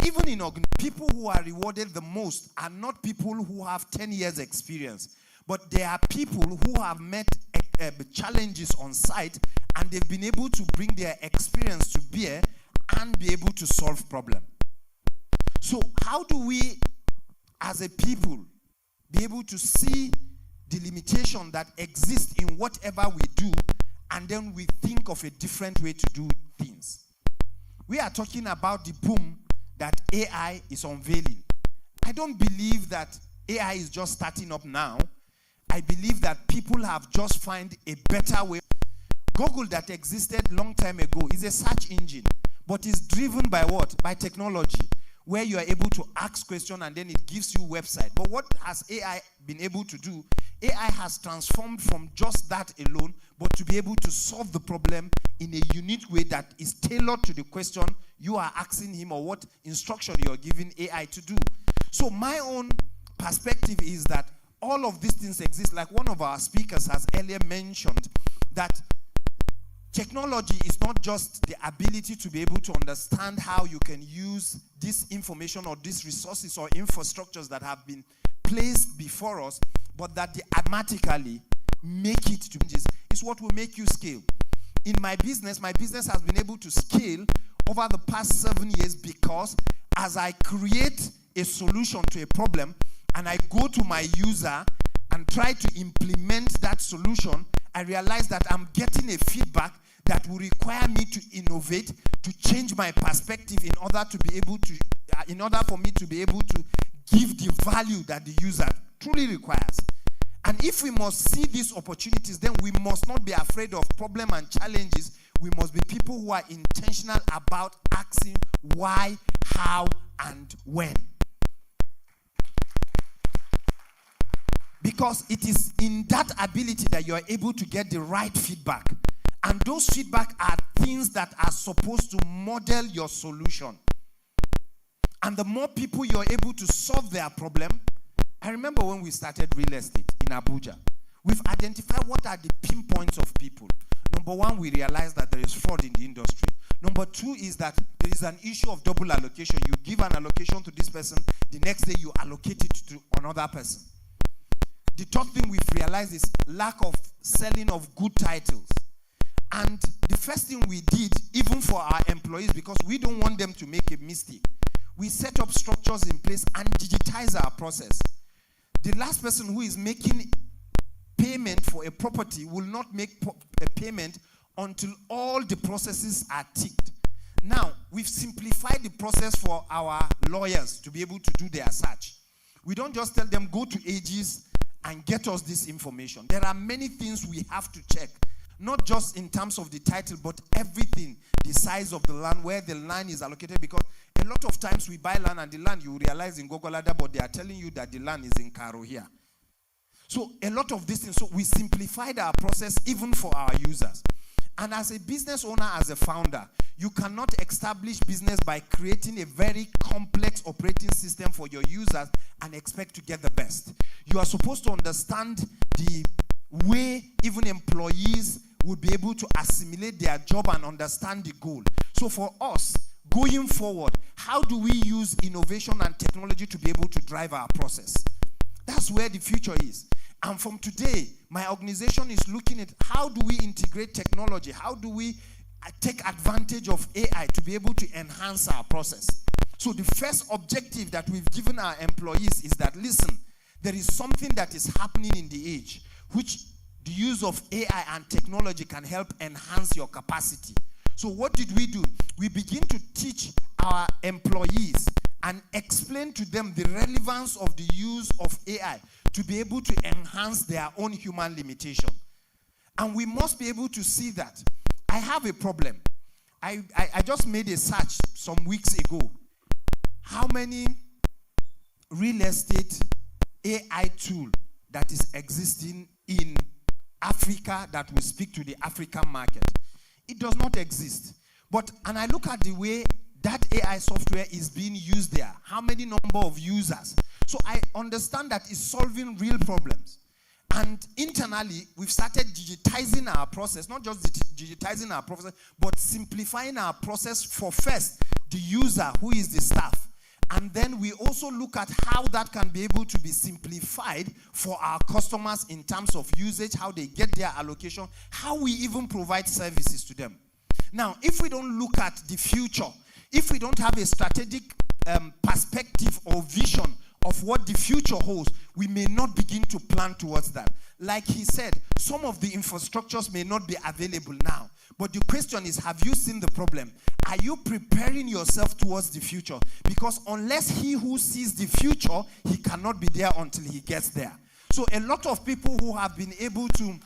even in people who are rewarded the most are not people who have 10 years experience, but they are people who have met challenges on site and they've been able to bring their experience to bear and be able to solve problems. So how do we, as a people, be able to see the limitation that exists in whatever we do, and then we think of a different way to do things? We are talking about the boom that AI is unveiling. I don't believe that AI is just starting up now. I believe that people have just found a better way. Google that existed long time ago is a search engine, but is driven by what? By technology, where you are able to ask questions and then it gives you website. But what has AI been able to do? AI has transformed from just that alone, but to be able to solve the problem in a unique way that is tailored to the question you are asking him or what instruction you are giving AI to do. So my own perspective is that all of these things exist. Like one of our speakers has earlier mentioned, that technology is not just the ability to be able to understand how you can use this information or these resources or infrastructures that have been placed before us, but that they automatically make it to changes is what will make you scale. In my business has been able to scale over the past 7 years because as I create a solution to a problem and I go to my user and try to implement that solution, I realize that I'm getting a feedback that will require me to innovate, to change my perspective in order for me to be able to give the value that the user truly requires. And if we must see these opportunities, then we must not be afraid of problems and challenges. We must be people who are intentional about asking why, how, and when. Because it is in that ability that you are able to get the right feedback. And those feedback are things that are supposed to model your solution. And the more people you're able to solve their problem. I remember when we started real estate in Abuja, we've identified what are the pinpoints of people. Number one, we realized that there is fraud in the industry. Number two is that there is an issue of double allocation. You give an allocation to this person, the next day you allocate it to another person. The third thing we've realized is lack of selling of good titles. And the first thing we did, even for our employees, because we don't want them to make a mistake, we set up structures in place and digitize our process. The last person who is making payment for a property will not make a payment until all the processes are ticked. Now, we've simplified the process for our lawyers to be able to do their search. We don't just tell them, go to Aegis and get us this information. There are many things we have to check, not just in terms of the title, but everything, the size of the land, where the land is allocated, because a lot of times we buy land and the land you realize in Gogolada, but they are telling you that the land is in Karo here. So a lot of these things, so we simplified our process even for our users. And as a business owner, as a founder, you cannot establish business by creating a very complex operating system for your users and expect to get the best. You are supposed to understand the way even employees would be able to assimilate their job and understand the goal. So for us, going forward, how do we use innovation and technology to be able to drive our process? That's where the future is. And from today, my organization is looking at how do we integrate technology? How do we take advantage of AI to be able to enhance our process? So the first objective that we've given our employees is that, listen, there is something that is happening in the age, which the use of AI and technology can help enhance your capacity. So what did we do? We begin to teach our employees and explain to them the relevance of the use of AI to be able to enhance their own human limitation. And we must be able to see that. I have a problem. I just made a search some weeks ago. How many real estate AI tool that is existing in Africa that will speak to the African market? It does not exist. And I look at the way that AI software is being used there. How many number of users? So I understand that it's solving real problems. And internally, we've started digitizing our process, not just digitizing our process, but simplifying our process for first, the user, who is the staff. And then we also look at how that can be able to be simplified for our customers in terms of usage, how they get their allocation, how we even provide services to them. Now, if we don't look at the future, if we don't have a strategic perspective or vision of what the future holds, we may not begin to plan towards that. Like he said, some of the infrastructures may not be available now. But the question is, have you seen the problem? Are you preparing yourself towards the future? Because unless he who sees the future, he cannot be there until he gets there. So a lot of people who have been able to...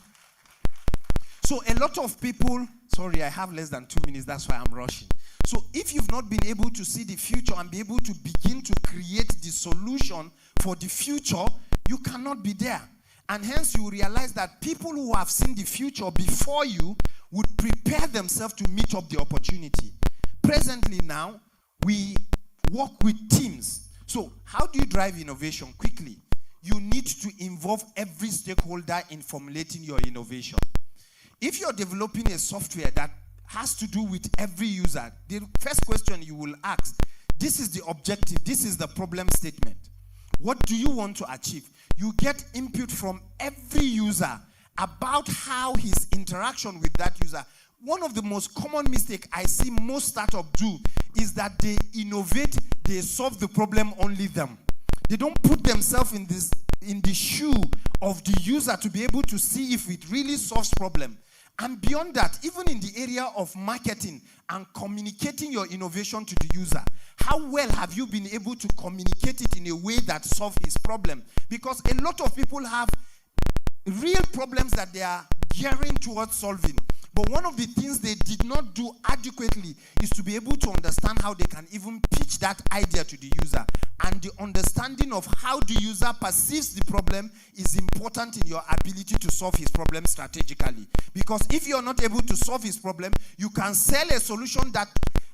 Sorry, I have less than 2 minutes, that's why I'm rushing. So if you've not been able to see the future and be able to begin to create the solution for the future, you cannot be there. And hence you realize that people who have seen the future before you would prepare themselves to meet up the opportunity. Presently now, we work with teams. So how do you drive innovation? Quickly, you need to involve every stakeholder in formulating your innovation. If you're developing a software that has to do with every user, the first question you will ask, this is the objective, this is the problem statement. What do you want to achieve? You get input from every user about how his interaction with that user. One of the most common mistakes I see most startups do is that they innovate, they solve the problem only them. They don't put themselves in the shoe of the user to be able to see if it really solves problem. And beyond that, even in the area of marketing and communicating your innovation to the user, how well have you been able to communicate it in a way that solves his problem? Because a lot of people have real problems that they are gearing towards solving. But one of the things they did not do adequately is to be able to understand how they can even pitch that idea to the user. And the understanding of how the user perceives the problem is important in your ability to solve his problem strategically. Because if you're not able to solve his problem, you can sell a solution that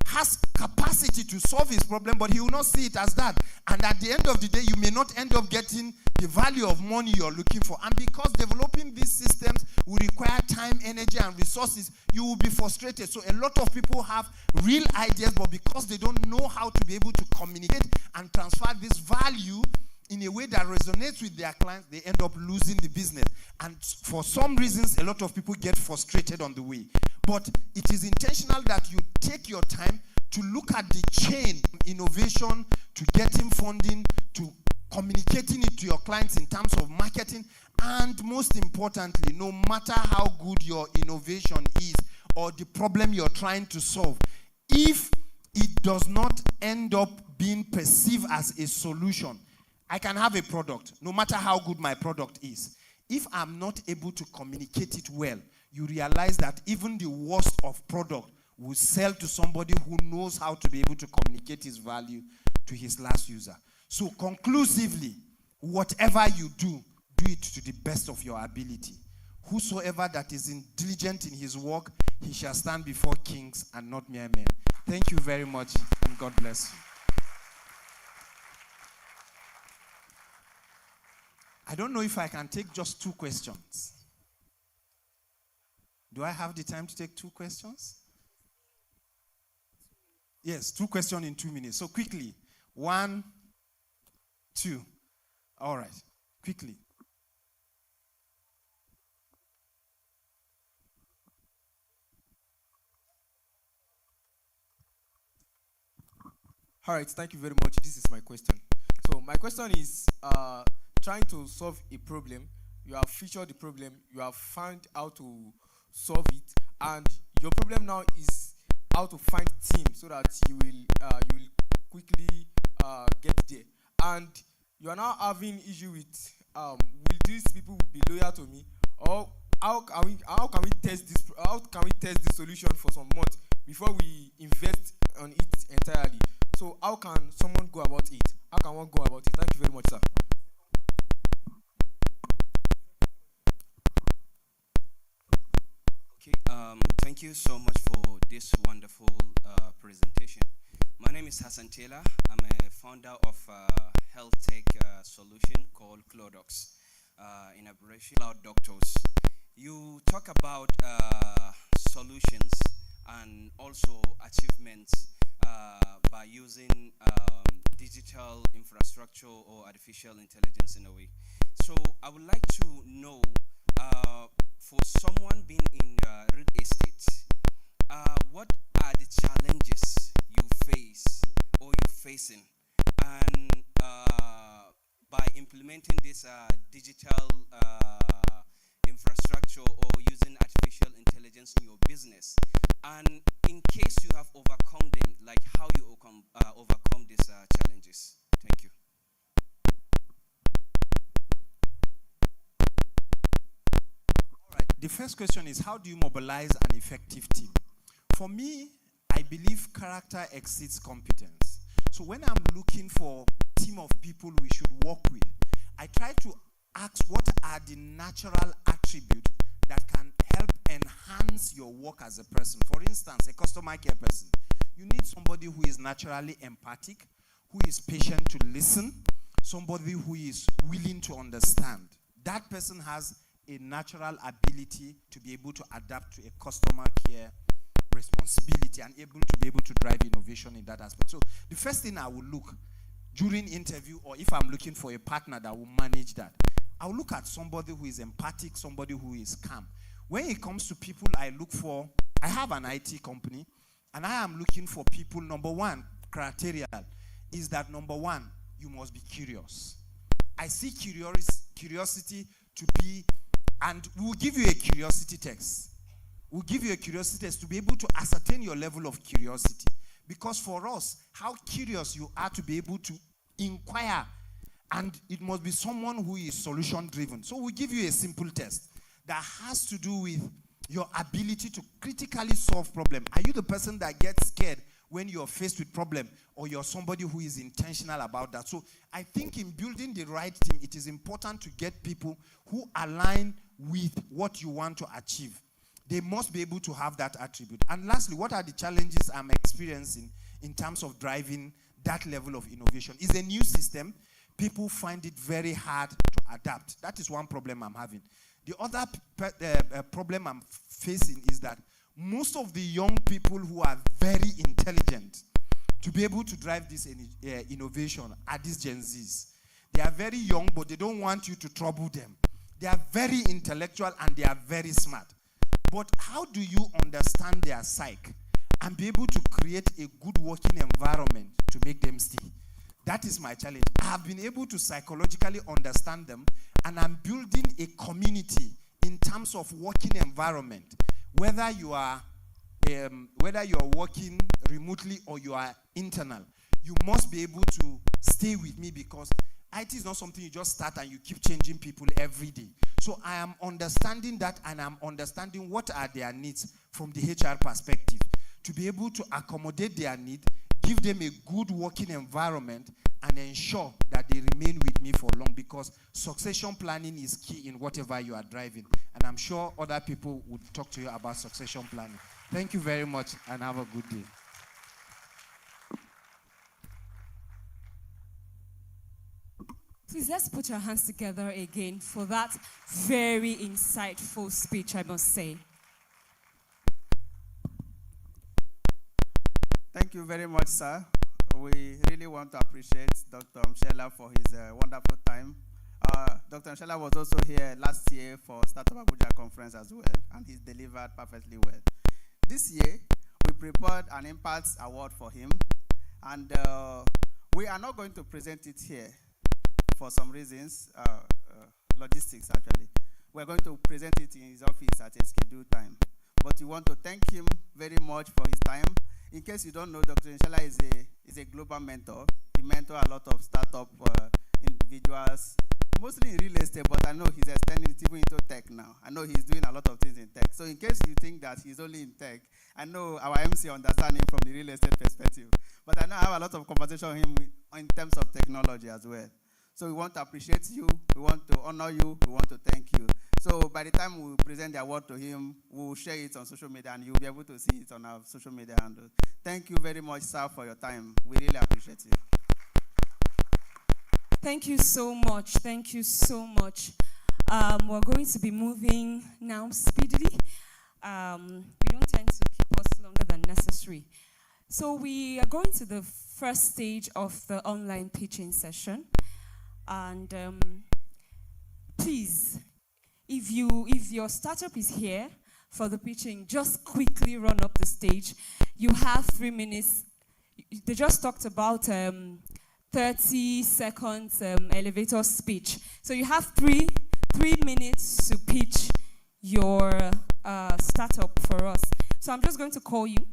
has capacity to solve his problem, but he will not see it as that. And at the end of the day, you may not end up getting the value of money you're looking for. And because developing these systems will require time, energy, and resources, you will be frustrated. So a lot of people have real ideas, but because they don't know how to be able to communicate and transfer this value in a way that resonates with their clients, they end up losing the business. And for some reasons, a lot of people get frustrated on the way. But it is intentional that you take your time to look at the chain, innovation, to getting funding, to communicating it to your clients in terms of marketing, and most importantly, no matter how good your innovation is or the problem you're trying to solve, if it does not end up being perceived as a solution, I can have a product, no matter how good my product is. If I'm not able to communicate it well, you realize that even the worst of product will sell to somebody who knows how to be able to communicate his value to his last user. So conclusively, whatever you do, do it to the best of your ability. Whosoever that is diligent in his work, he shall stand before kings and not mere men. Thank you very much, and God bless you. I don't know if I can take just 2 questions. Do I have the time to take 2 questions? Yes, 2 questions in 2 minutes. So quickly. 1, 2. All right. Quickly. All right, thank you very much. This is my question. So my question is, trying to solve a problem, you have featured the problem, you have found how to solve it, and your problem now is how to find team so that you will quickly get there. And you are now having issue with will these people be loyal to me, or how can we test this solution for some months before we invest on it entirely? So how can someone go about it? How can one go about it? Thank you very much, sir. Okay, thank you so much for this wonderful presentation. My name is Hassan Taylor. I'm a founder of a health tech solution called Clodox, in abbreviation, Cloud Doctors. You talk about solutions and also achievements by using digital infrastructure or artificial intelligence in a way. So I would like to know, for someone being in real estate, what are the challenges you face or you're facing? And by implementing this digital infrastructure or using artificial intelligence in your business, and in case you have overcome them, like how you overcome these challenges. Thank you. The first question is, how do you mobilize an effective team? For me, I believe character exceeds competence. So when I'm looking for a team of people we should work with, I try to ask what are the natural attributes that can help enhance your work as a person. For instance, a customer care person. You need somebody who is naturally empathic, who is patient to listen, somebody who is willing to understand. That person has a natural ability to be able to adapt to a customer care responsibility and able to be able to drive innovation in that aspect. So the first thing I will look during interview, or if I'm looking for a partner that will manage that, I'll look at somebody who is empathic, somebody who is calm. When it comes to people, I look for, I have an IT company, and I am looking for people, number one, criteria. is that number one, you must be curious. I see curiosity to be, and we'll give you a curiosity test. We'll give you a curiosity test to be able to ascertain your level of curiosity. Because for us, how curious you are to be able to inquire, and it must be someone who is solution driven. So we'll give you a simple test that has to do with your ability to critically solve problems. Are you the person that gets scared when you're faced with problem, or you're somebody who is intentional about that? So I think in building the right team, it is important to get people who align with what you want to achieve. They must be able to have that attribute. And lastly, what are the challenges I'm experiencing in terms of driving that level of innovation? It's a new system. People find it very hard to adapt. That is one problem I'm having. The other problem I'm facing is that most of the young people who are very intelligent to be able to drive this innovation are these Gen Zs. They are very young, but they don't want you to trouble them. They are very intellectual and they are very smart. But how do you understand their psyche and be able to create a good working environment to make them stay? That is my challenge. I have been able to psychologically understand them, and I'm building a community in terms of working environment. Whether you are working remotely or you are internal, you must be able to stay with me, because IT is not something you just start and you keep changing people every day. So I am understanding that, and I'm understanding what are their needs from the HR perspective to be able to accommodate their need, give them a good working environment, and ensure that they remain with me for long, because succession planning is key in whatever you are driving. And I'm sure other people would talk to you about succession planning. Thank you very much, and have a good day. Please, let's put our hands together again for that very insightful speech, I must say. Thank you very much, sir. We really want to appreciate Dr. Mshela for his wonderful time. Dr. Mshela was also here last year for Startup Abuja conference as well, and he's delivered perfectly well. This year, we prepared an Impact Award for him, and we are not going to present it here for some reasons, logistics actually. We're going to present it in his office at a scheduled time. But we want to thank him very much for his time. In case you don't know, Dr. Inshallah is a global mentor. He mentors a lot of startup individuals, mostly in real estate, but I know he's extending it even into tech now. I know he's doing a lot of things in tech. So in case you think that he's only in tech, I know our MC understands him from the real estate perspective. But I know I have a lot of conversation with him in terms of technology as well. So we want to appreciate you, we want to honor you, we want to thank you. So by the time we present the award to him, we'll share it on social media, and you'll be able to see it on our social media handles. Thank you very much, sir, for your time. We really appreciate it. Thank you so much. Thank you so much. We're going to be moving now speedily. We don't tend to keep us longer than necessary. So we are going to the first stage of the online pitching session. And please, if your startup is here for the pitching, just quickly run up the stage. You have 3 minutes. They just talked about 30 seconds elevator speech. So you have three minutes to pitch your startup for us. So I'm just going to call you.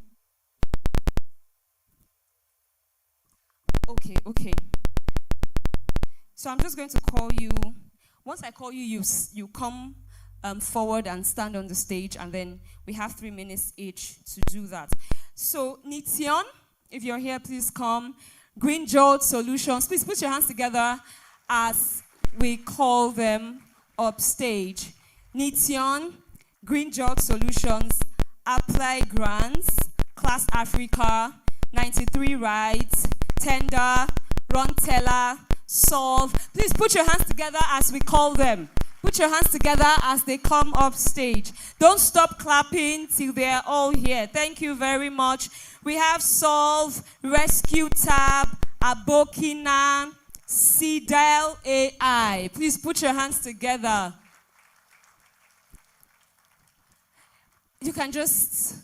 Okay. So I'm just going to call you. Once I call you, you come forward and stand on the stage, and then we have 3 minutes each to do that. So Nityon, if you're here, please come. Green Jolt Solutions, please put your hands together as we call them up stage. Nityon, Green Jolt Solutions, Apply Grants, Class Africa, 93 Rights, Tender, Run Teller, Solve. Please put your hands together as we call them. Put your hands together as they come up stage. Don't stop clapping till they're all here. Thank you very much. We have Solve, Rescue Tab, Abokina, Cdel AI. Please put your hands together. You can just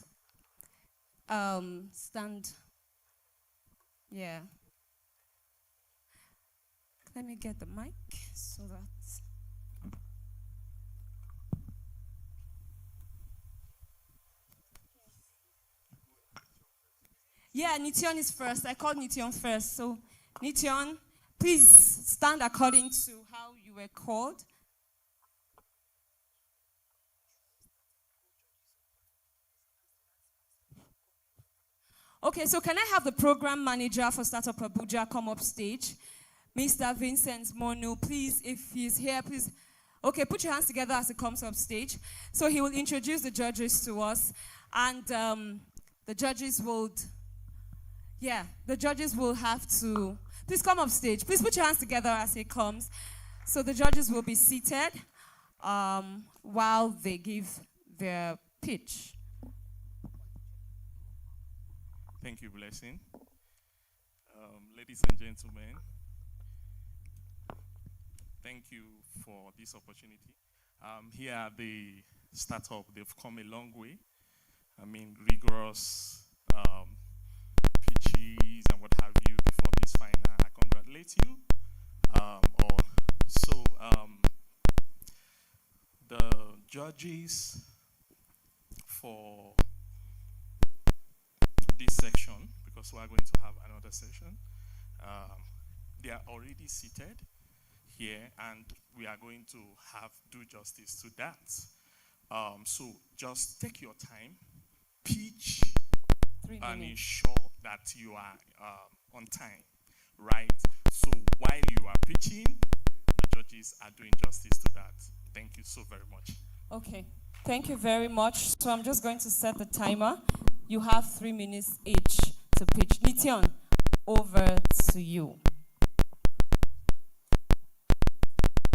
stand. Yeah. Let me get the mic so that. Yeah, Nition is first. I called Nition first. So, Nition, please stand according to how you were called. Okay, so can I have the program manager for Startup Abuja come up stage? Mr. Vincent Mono, please, if he's here, please. Okay, put your hands together as he comes up stage. So he will introduce the judges to us, and the judges will have to, please come up stage. Please put your hands together as he comes. So the judges will be seated while they give their pitch. Thank you, Blessing. Ladies and gentlemen, thank you for this opportunity. Here at the startup, they've come a long way. I mean, rigorous pitches and what have you before this final. I congratulate you all. So, the judges for this section, because we are going to have another session, they are already seated here, and we are going to do justice to that. So just take your time, pitch, and ensure that you are on time, right? So while you are pitching, the judges are doing justice to that. Thank you so very much. Okay, thank you very much. So I'm just going to set the timer. You have 3 minutes each to pitch. Nition, over to you.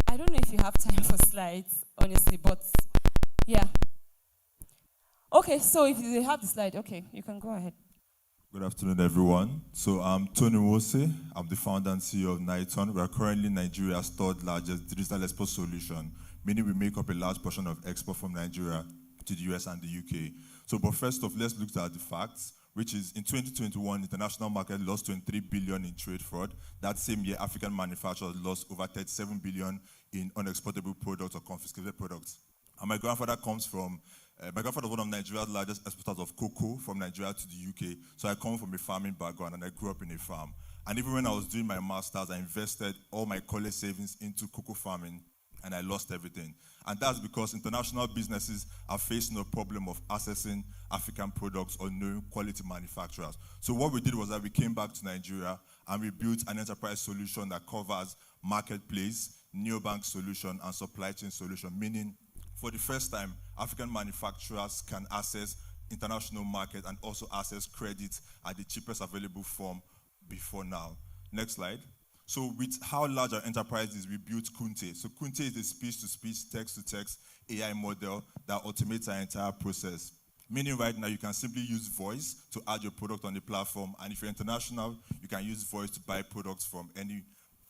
I don't know if you have time for slides, honestly, but yeah. Okay, so if you have the slide, okay, you can go ahead. Good afternoon, everyone. So I'm Tony Wose. I'm the founder and CEO of Niton. We are currently Nigeria's third largest digital export solution, meaning we make up a large portion of export from Nigeria to the US and the UK. So, but first off, let's look at the facts, which is in 2021, international market lost 23 billion in trade fraud. That same year, African manufacturers lost over 37 billion in unexportable products or confiscated products. And my grandfather was one of Nigeria's largest exporters of cocoa from Nigeria to the UK. So I come from a farming background and I grew up in a farm. And even when I was doing my master's, I invested all my college savings into cocoa farming, and I lost everything. And that's because international businesses are facing a problem of accessing African products or knowing quality manufacturers. So what we did was that we came back to Nigeria and we built an enterprise solution that covers marketplace, neobank solution, and supply chain solution, meaning for the first time, African manufacturers can access international market and also access credit at the cheapest available form before now. Next slide. So with how large our enterprise is, we built Kunte. So Kunte is a speech-to-speech, text-to-text AI model that automates our entire process. Meaning right now you can simply use voice to add your product on the platform, and if you're international, you can use voice to buy products from any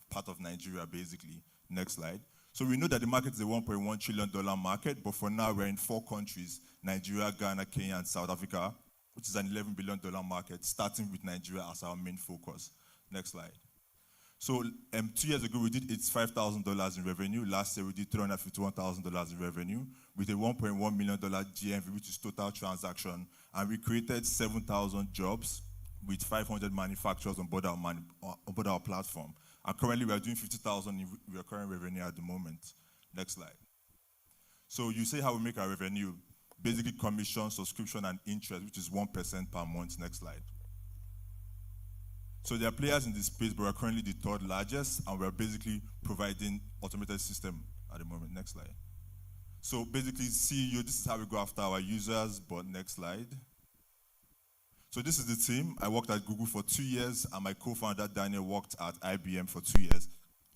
part of Nigeria, basically. Next slide. So we know that the market is a $1.1 trillion market, but for now we're in 4 countries, Nigeria, Ghana, Kenya, and South Africa, which is an $11 billion market, starting with Nigeria as our main focus. Next slide. So 2 years ago, we did $85,000 in revenue. Last year, we did $351,000 in revenue with a $1.1 million GMV, which is total transaction. And we created 7,000 jobs with 500 manufacturers on board our platform. And currently, we are doing 50,000 in recurring revenue at the moment. Next slide. So you say how we make our revenue. Basically, commission, subscription, and interest, which is 1% per month. Next slide. So there are players in this space, but we're currently the 3rd largest, and we're basically providing automated system at the moment. Next slide. So basically, CEO, this is how we go after our users, but next slide. So this is the team. I worked at Google for 2 years, and my co-founder, Daniel, worked at IBM for 2 years.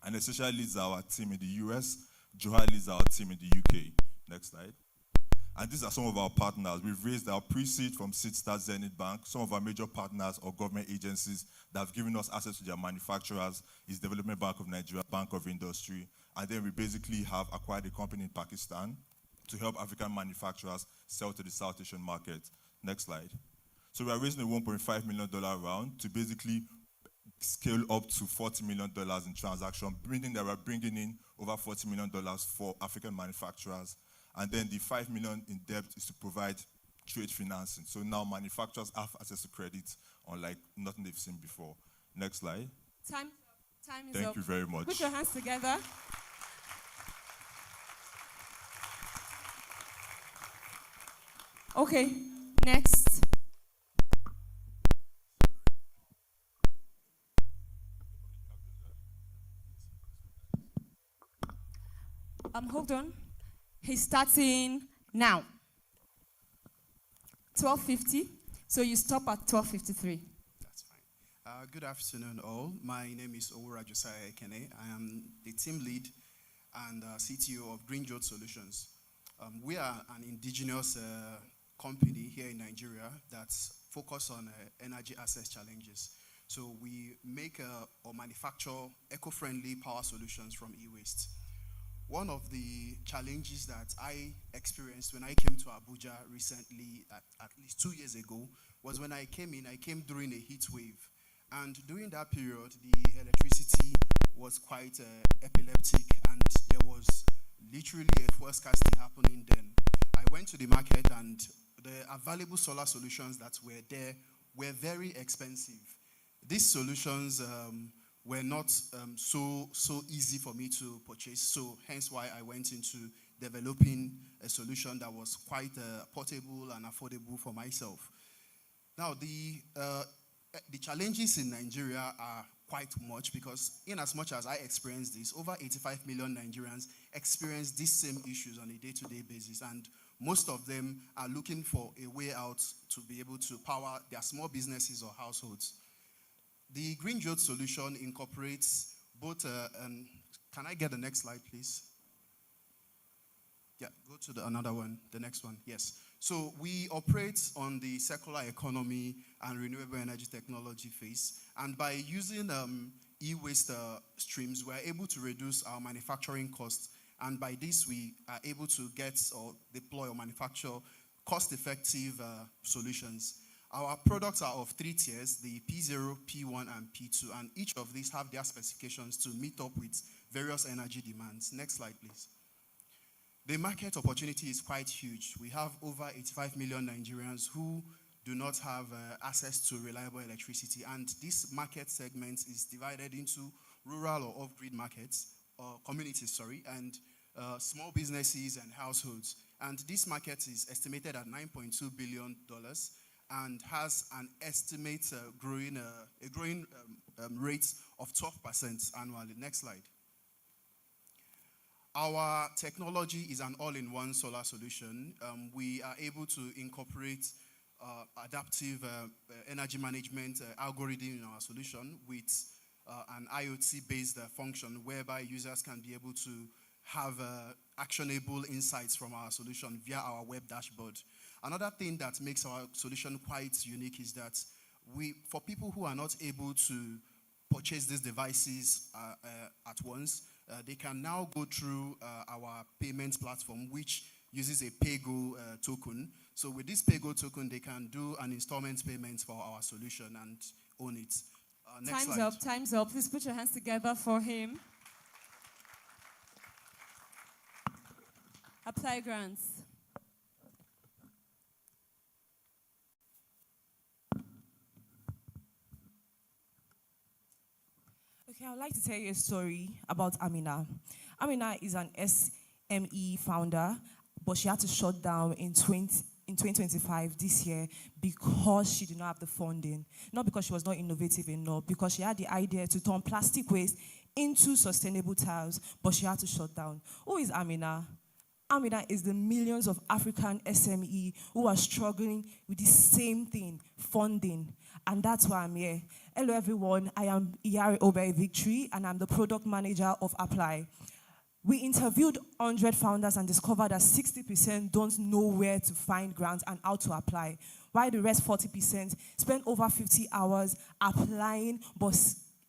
And essentially leads our team in the US. Johar leads our team in the UK. Next slide. And these are some of our partners. We've raised our pre-seed from Seedstart Zenith Bank. Some of our major partners or government agencies that have given us access to their manufacturers is Development Bank of Nigeria, Bank of Industry. And then we basically have acquired a company in Pakistan to help African manufacturers sell to the South Asian market. Next slide. So we are raising a $1.5 million round to basically scale up to $40 million in transaction, meaning that we're bringing in over $40 million for African manufacturers. And then the $5 million in debt is to provide trade financing. So now manufacturers have access to credit unlike nothing they've seen before. Next slide. Time is up. Thank you very much. Put your hands together. Okay, next. Hold on. He's starting now. 12:50. So you stop at 12:53. That's fine. Good afternoon, all. My name is Owura Josiah Ekene. I am the team lead and CTO of Green Jode Solutions. We are an indigenous company here in Nigeria that's focused on energy access challenges. So we make or manufacture eco-friendly power solutions from e-waste. One of the challenges that I experienced when I came to Abuja recently, at least 2 years ago, was when I came during a heat wave. And during that period, the electricity was quite epileptic, and there was literally a fuel scarcity happening then. I went to the market, and the available solar solutions that were there were very expensive. These solutions were not so easy for me to purchase, so hence why I went into developing a solution that was quite portable and affordable for myself. Now, the challenges in Nigeria are quite much, because in as much as I experienced this, over 85 million Nigerians experience these same issues on a day-to-day basis, and most of them are looking for a way out to be able to power their small businesses or households. The Green Jode solution incorporates both, can I get the next slide, please? Yeah, go to another one, the next one, yes. So we operate on the circular economy and renewable energy technology phase, and by using e-waste streams, we're able to reduce our manufacturing costs, and by this we are able to get or deploy or manufacture cost-effective solutions. Our products are of 3 tiers, the P0, P1, and P2, and each of these have their specifications to meet up with various energy demands. Next slide, please. The market opportunity is quite huge. We have over 85 million Nigerians who do not have access to reliable electricity, and this market segment is divided into rural or off-grid markets, or communities, sorry, and small businesses and households. And this market is estimated at $9.2 billion, and has an estimate growing rate of 12% annually. Next slide. Our technology is an all-in-one solar solution. We are able to incorporate adaptive energy management algorithm in our solution with an IoT-based function whereby users can be able to have actionable insights from our solution via our web dashboard. Another thing that makes our solution quite unique is that for people who are not able to purchase these devices at once, they can now go through our payments platform, which uses a PayGo token. So with this PayGo token, they can do an installment payment for our solution and own it. Next slide. Time's up. Please put your hands together for him. Apply grants. Okay, I would like to tell you a story about Amina. Amina is an SME founder, but she had to shut down in 2025 this year because she did not have the funding. Not because she was not innovative enough, because she had the idea to turn plastic waste into sustainable tiles, but she had to shut down. Who is Amina? Amina is the millions of African SME who are struggling with the same thing, funding. And that's why I'm here. Hello, everyone. I am Iyari Obey Victory, and I'm the product manager of Apply. We interviewed 100 founders and discovered that 60% don't know where to find grants and how to apply, while the rest 40% spend over 50 hours applying but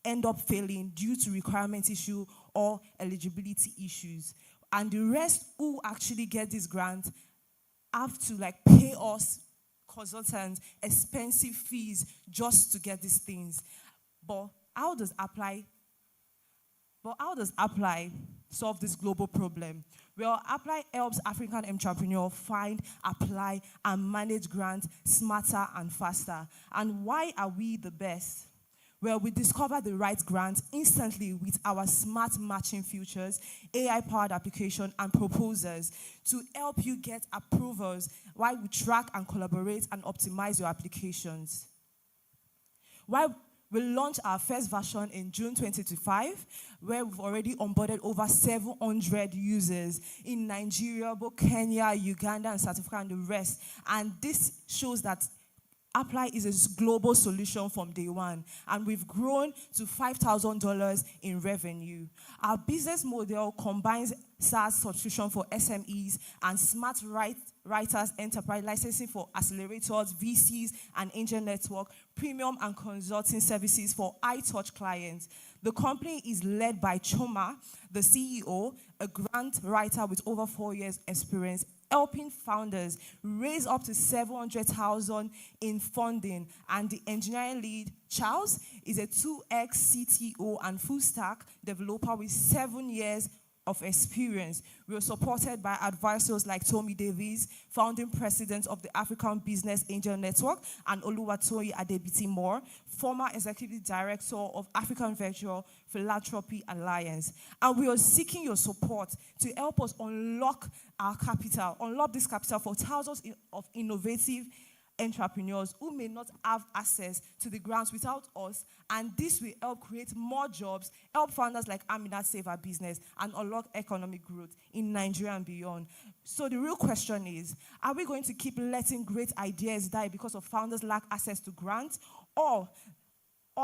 end up failing due to requirement issue or eligibility issues. And the rest who actually get this grant have to pay us consultants expensive fees just to get these things. But how does Apply solve this global problem? Well, Apply helps African entrepreneurs find, apply, and manage grants smarter and faster. And why are we the best? Well, we discover the right grant instantly with our smart matching features, AI-powered application, and proposals to help you get approvals while we track and collaborate and optimize your applications. While we launched our first version in June 2025, where we've already onboarded over 700 users in Nigeria, both Kenya, Uganda, and South Africa, and the rest. And this shows that Apply is a global solution from day one, and we've grown to $5,000 in revenue. Our business model combines SaaS subscription for SMEs and smart writers enterprise licensing for accelerators, VCs, and angel network, premium and consulting services for high-touch clients. The company is led by Choma, the CEO, a grant writer with over 4 years experience, helping founders raise up to $700,000 in funding. And the engineering lead, Charles, is a 2X CTO and full stack developer with 7 years of experience. We were supported by advisors like Tommy Davies, founding president of the African Business Angel Network, and Oluwatoyi Adebiti Moore, former executive director of African Venture Philanthropy Alliance. And we are seeking your support to help us unlock our capital, unlock this capital for thousands of innovative entrepreneurs who may not have access to the grants without us, and this will help create more jobs, help founders like Amina save our business, and unlock economic growth in Nigeria and beyond. So the real question is, are we going to keep letting great ideas die because of founders lack access to grants, or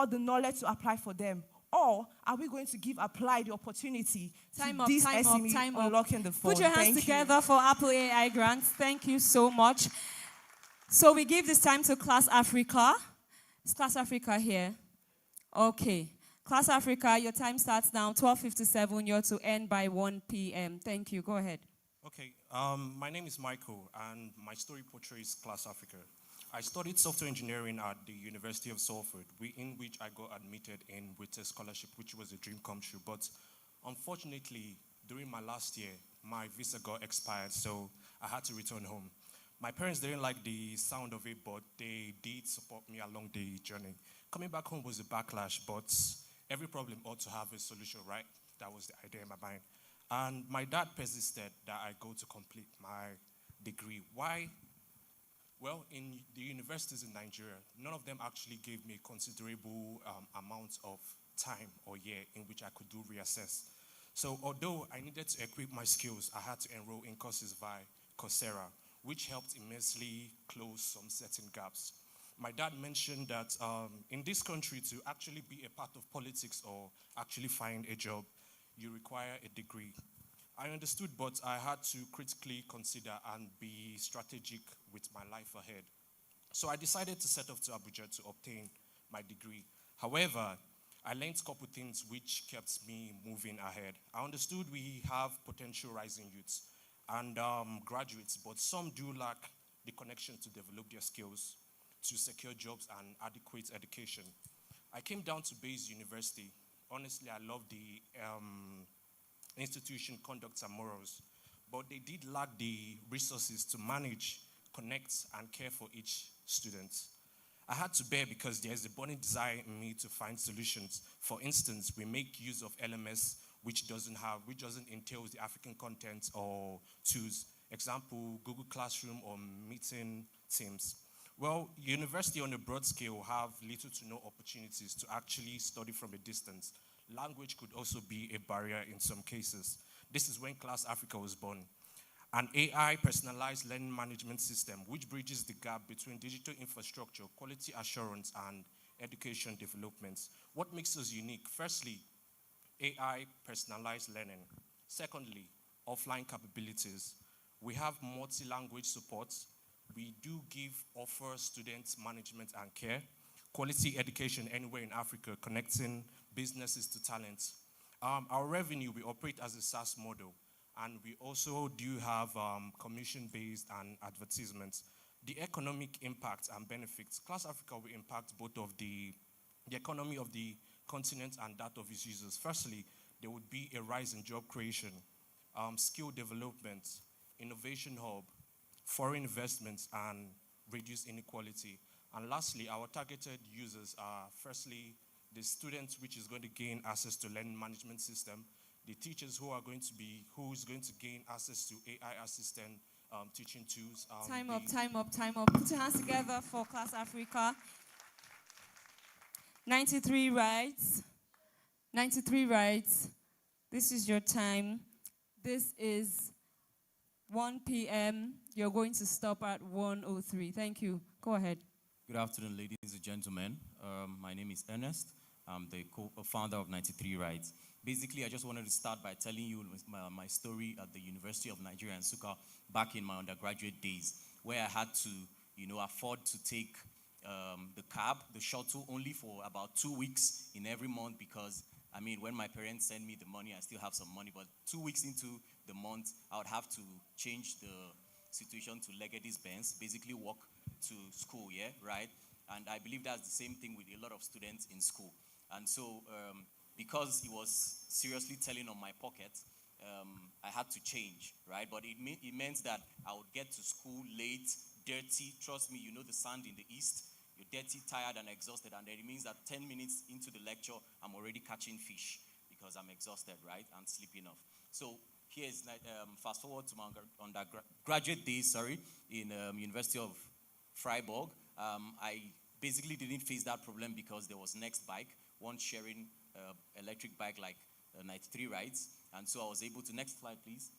the knowledge to apply for them? Or are we going to give Apply the opportunity Time to up, this time SME up, time up. unlocking the fund? Put your hands together for Apple AI grants. Thank you so much. So we give this time to Class Africa. Is Class Africa here? Okay. Class Africa, your time starts now, 12:57. You're to end by 1 p.m. Thank you. Go ahead. Okay. My name is Michael, and my story portrays Class Africa. I studied software engineering at the University of Salford, in which I got admitted in with a scholarship, which was a dream come true. But unfortunately, during my last year, my visa got expired, so I had to return home. My parents didn't like the sound of it, but they did support me along the journey. Coming back home was a backlash, but every problem ought to have a solution, right? That was the idea in my mind. And my dad persisted that I go to complete my degree. Why? Well, in the universities in Nigeria, none of them actually gave me considerable amounts of time or year in which I could do reassess. So although I needed to equip my skills, I had to enroll in courses via Coursera, which helped immensely close some certain gaps. My dad mentioned that in this country, to actually be a part of politics or actually find a job, you require a degree. I understood, but I had to critically consider and be strategic with my life ahead. So I decided to set off to Abuja to obtain my degree. However, I learned a couple things which kept me moving ahead. I understood we have potential rising youths and graduates, but some do lack the connection to develop their skills, to secure jobs and adequate education. I came down to Bayes University. Honestly, I love the institution conduct and morals, but they did lack the resources to manage, connect, and care for each student. I had to bear because there is a burning desire in me to find solutions. For instance, we make use of LMS, which doesn't entail the African content or tools. Example, Google Classroom or meeting Teams. Well, university on a broad scale have little to no opportunities to actually study from a distance. Language could also be a barrier in some cases. This is when Class Africa was born. An AI personalized learning management system which bridges the gap between digital infrastructure, quality assurance, and education development. What makes us unique? Firstly, AI personalized learning. Secondly, offline capabilities. We have multi-language support. We do offer students management and care. Quality education anywhere in Africa, connecting businesses to talent. Our revenue, we operate as a SaaS model. And we also do have commission-based and advertisements. The economic impact and benefits. Class Africa will impact both of the economy of the continent and that of its users. Firstly, there would be a rise in job creation, skill development, innovation hub, foreign investments, and reduce inequality. And lastly, our targeted users are firstly the students, which is going to gain access to learning management system, the teachers who is going to gain access to AI assistant teaching tools. Time up, time up, time up. Put your hands together for Class Africa. 93 rights. 93 rights. This is your time. This is 1 p.m. You're going to stop at 1:03. Thank you. Go ahead. Good afternoon, ladies and gentlemen. My name is Ernest. I'm the co-founder of 93 Rights. Basically, I just wanted to start by telling you my story at the University of Nigeria in Nsukka back in my undergraduate days, where I had to, afford to take the cab, the shuttle, only for about 2 weeks in every month because, when my parents send me the money, I still have some money, but 2 weeks into the month, I would have to change the situation to Legady's Benz, basically walk to school, yeah, right? And I believe that's the same thing with a lot of students in school. And so, because it was seriously telling on my pocket, I had to change, right? But it meant that I would get to school late, dirty. Trust me, you know the sand in the east. You're dirty, tired, and exhausted. And then it means that 10 minutes into the lecture, I'm already catching fish because I'm exhausted, right? And sleeping off. So here's, fast forward to my undergraduate days, in University of Freiburg. I basically didn't face that problem because there was Next Bike, one sharing electric bike like 93 rides. And so I was able to, next slide please.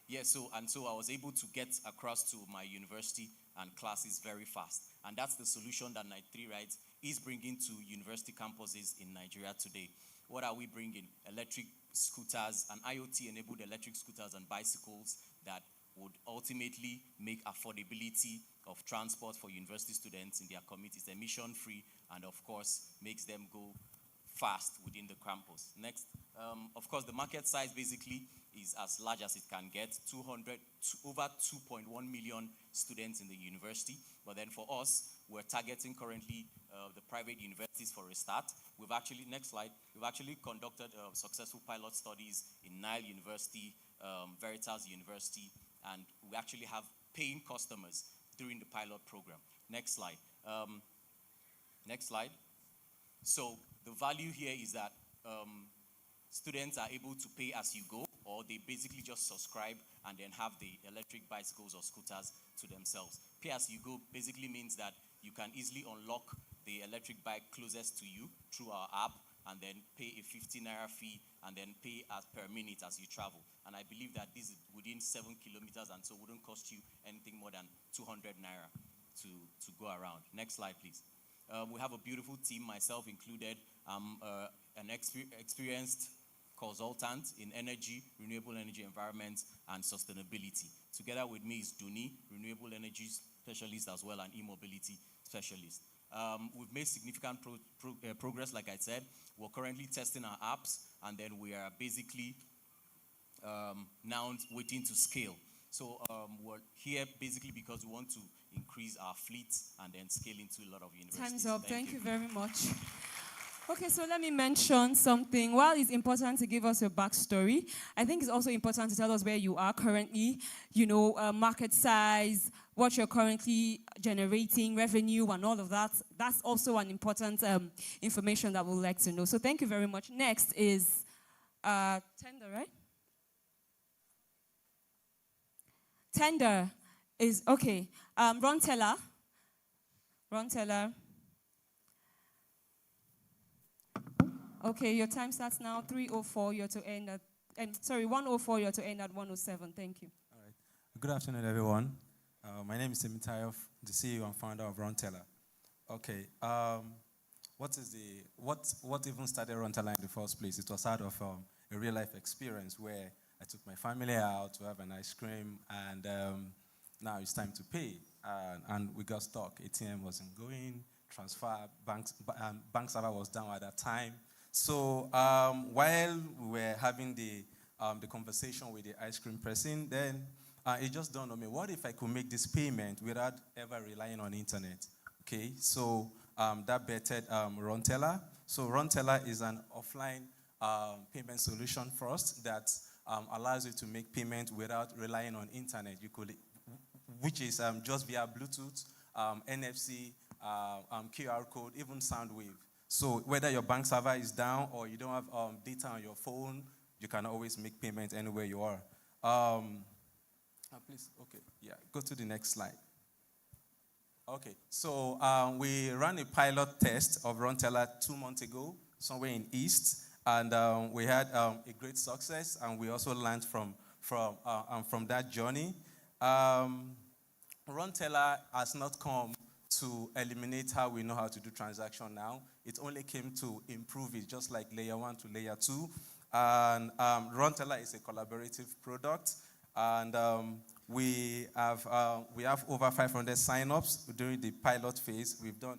Yeah, so I was able to get across to my university and classes very fast. And that's the solution that 93 Rides is bringing to university campuses in Nigeria today. What are we bringing? Electric scooters and IoT-enabled electric scooters and bicycles that would ultimately make affordability of transport for university students in their communities emission-free and, of course, makes them go fast within the campus. Next, of course, the market size basically is as large as it can get, over 2.1 million students in the university. But then for us, we're targeting currently the private universities for a start. We've actually, next slide, we've actually conducted successful pilot studies in Nile University, Veritas University, and we actually have paying customers during the pilot program. Next slide. Next slide. So the value here is that students are able to pay as you go, or they basically just subscribe and then have the electric bicycles or scooters to themselves. Pay as you go basically means that you can easily unlock the electric bike closest to you through our app and then pay a 50 naira fee and then pay as per minute as you travel. And I believe that this is within 7 kilometers and so wouldn't cost you anything more than 200 naira to go around. Next slide, please. We have a beautiful team, myself included. I'm an experienced consultant in energy, renewable energy environment, and sustainability. Together with me is Duni, renewable energy specialist as well, and e-mobility specialist. We've made significant progress, like I said. We're currently testing our apps, and then we are basically now waiting to scale. So we're here basically because we want to increase our fleet and then scale into a lot of universities. Time's up. Thank you very much. Okay, so let me mention something. While it's important to give us your backstory, I think it's also important to tell us where you are currently, market size, what you're currently generating, revenue, and all of that. That's also an important information that we'd like to know. So thank you very much. Next is tender, right? Tender is, okay. Ron Teller. Okay, your time starts now. 3:04. You're to end at. 1:04. You're to end at 1:07. Thank you. All right. Good afternoon, everyone. My name is Timothy, the CEO and founder of Ron Teller. Okay. What even started Ron Teller in the first place? It was out of a real life experience where I took my family out to have an ice cream, and now it's time to pay, and we got stuck. ATM wasn't going. Transfer bank server was down at that time. So while we were having the conversation with the ice cream person, then it just dawned on me, what if I could make this payment without ever relying on internet? Okay, so that bettered Ronteller. So Ronteller is an offline payment solution first that allows you to make payment without relying on internet. You could, which is just via Bluetooth, NFC, QR code, even sound wave. So whether your bank server is down or you don't have data on your phone, you can always make payment anywhere you are. Please, okay, yeah, go to the next slide. Okay, so we ran a pilot test of Ronteller 2 months ago, somewhere in East, and we had a great success, and we also learned from that journey. Ronteller has not come to eliminate how we know how to do transaction now. It only came to improve it, just like layer 1 to layer 2. And Ronteller is a collaborative product, and we have over 500 signups during the pilot phase. We've done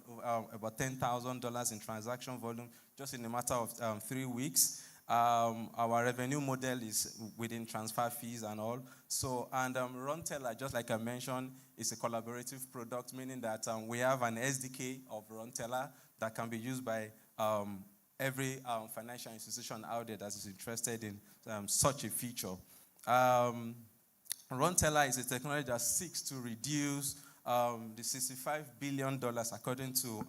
about $10,000 in transaction volume just in a matter of 3 weeks. Our revenue model is within transfer fees and all. So, and Ronteller, just like I mentioned, is a collaborative product, meaning that we have an SDK of Ronteller that can be used by every financial institution out there that is interested in such a feature. Ronteller is a technology that seeks to reduce the $65 billion, according to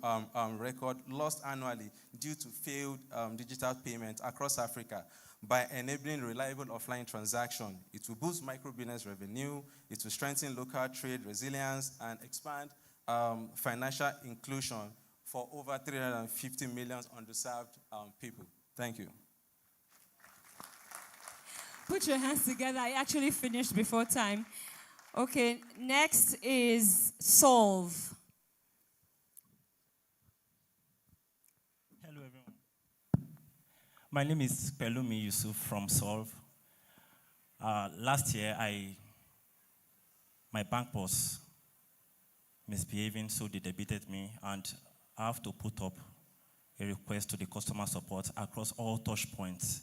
record, lost annually due to failed digital payments across Africa by enabling reliable offline transaction. It will boost microbusiness revenue, it will strengthen local trade resilience, and expand financial inclusion for over 350 million underserved people. Thank you. Put your hands together. I actually finished before time. Okay, next is Solve. Hello, everyone. My name is Pelumi Yusuf from Solve. Last year, my bank was misbehaving, so they debited me, and I have to put up a request to the customer support across all touch points.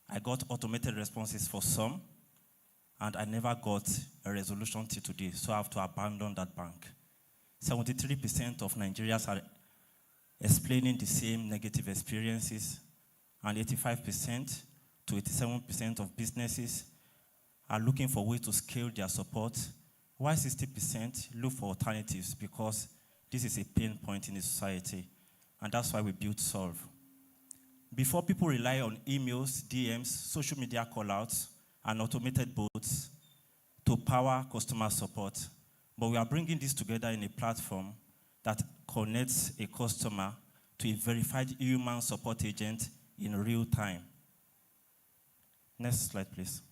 I got automated responses for some, and I never got a resolution till today, so I have to abandon that bank. 73% of Nigerians are explaining the same negative experiences, and 85% to 87% of businesses are looking for ways to scale their support, while 60% look for alternatives because this is a pain point in the society, and that's why we built Solve. Before, people rely on emails, DMs, social media callouts, and automated bots to power customer support. But we are bringing this together in a platform that connects a customer to a verified human support agent in real time. Next slide, please.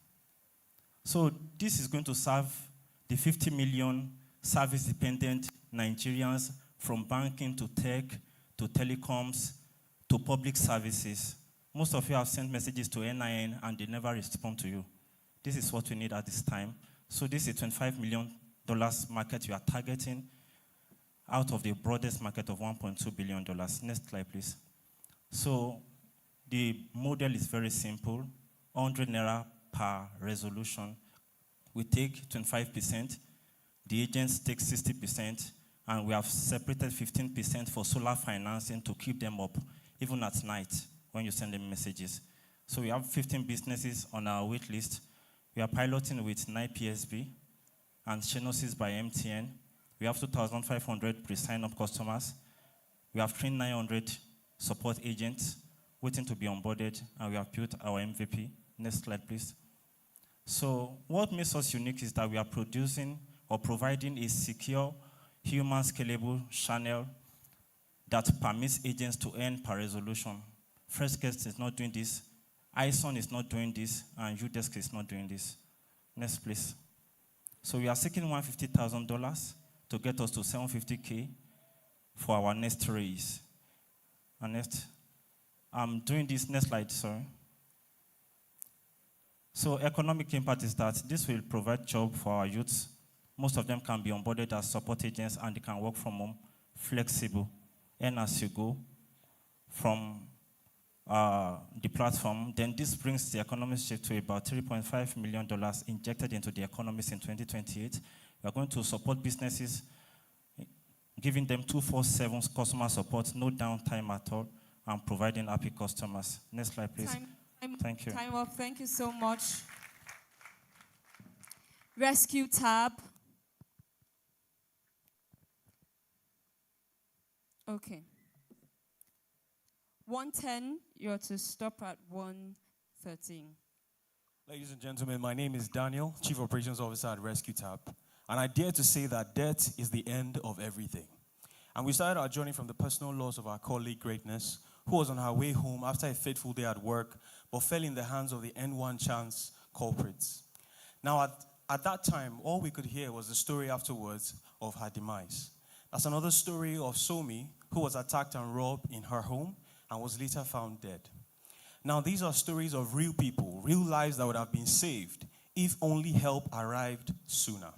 So this is going to serve the 50 million service-dependent Nigerians from banking to tech to telecoms to public services. Most of you have sent messages to NIN and they never respond to you. This is what we need at this time. So this is $25 million market you are targeting out of the broadest market of $1.2 billion. Next slide, please. So the model is very simple. 100 naira per resolution. We take 25%, the agents take 60%, and we have separated 15% for solar financing to keep them up, even at night when you send them messages. So we have 15 businesses on our wait list. We are piloting with 9 PSB and Shenosis by MTN. We have 2,500 pre-sign-up customers. We have trained 900 support agents waiting to be onboarded, and we have built our MVP. Next slide, please. So what makes us unique is that we are producing or providing a secure, human scalable channel that permits agents to earn per resolution. FreshGuest is not doing this, ISON is not doing this, and Udesk is not doing this. Next, please. So we are seeking $150,000 to get us to $750K for our next raise. And next, I'm doing this, next slide, sorry. So economic impact is that this will provide job for our youths. Most of them can be onboarded as support agents and they can work from home, flexible, and as you go from the platform. Then this brings the economic shift to about $3.5 million injected into the economies in 2028. We are going to support businesses giving them 24/7 customer support, no downtime at all, and providing happy customers. Next slide, please. Thank you. Time up. Thank you so much. Rescue tab. Okay. 110, you're to stop at 113. Ladies and gentlemen, my name is Daniel, Chief Operations Officer at Rescue Tab, and I dare to say that death is the end of everything. And we started our journey from the personal loss of our colleague Greatness, who was on her way home after a fateful day at work, but fell in the hands of the N1 chance culprits. Now, at that time, all we could hear was the story afterwards of her demise. That's another story of Somi, who was attacked and robbed in her home and was later found dead. Now, these are stories of real people, real lives that would have been saved if only help arrived sooner.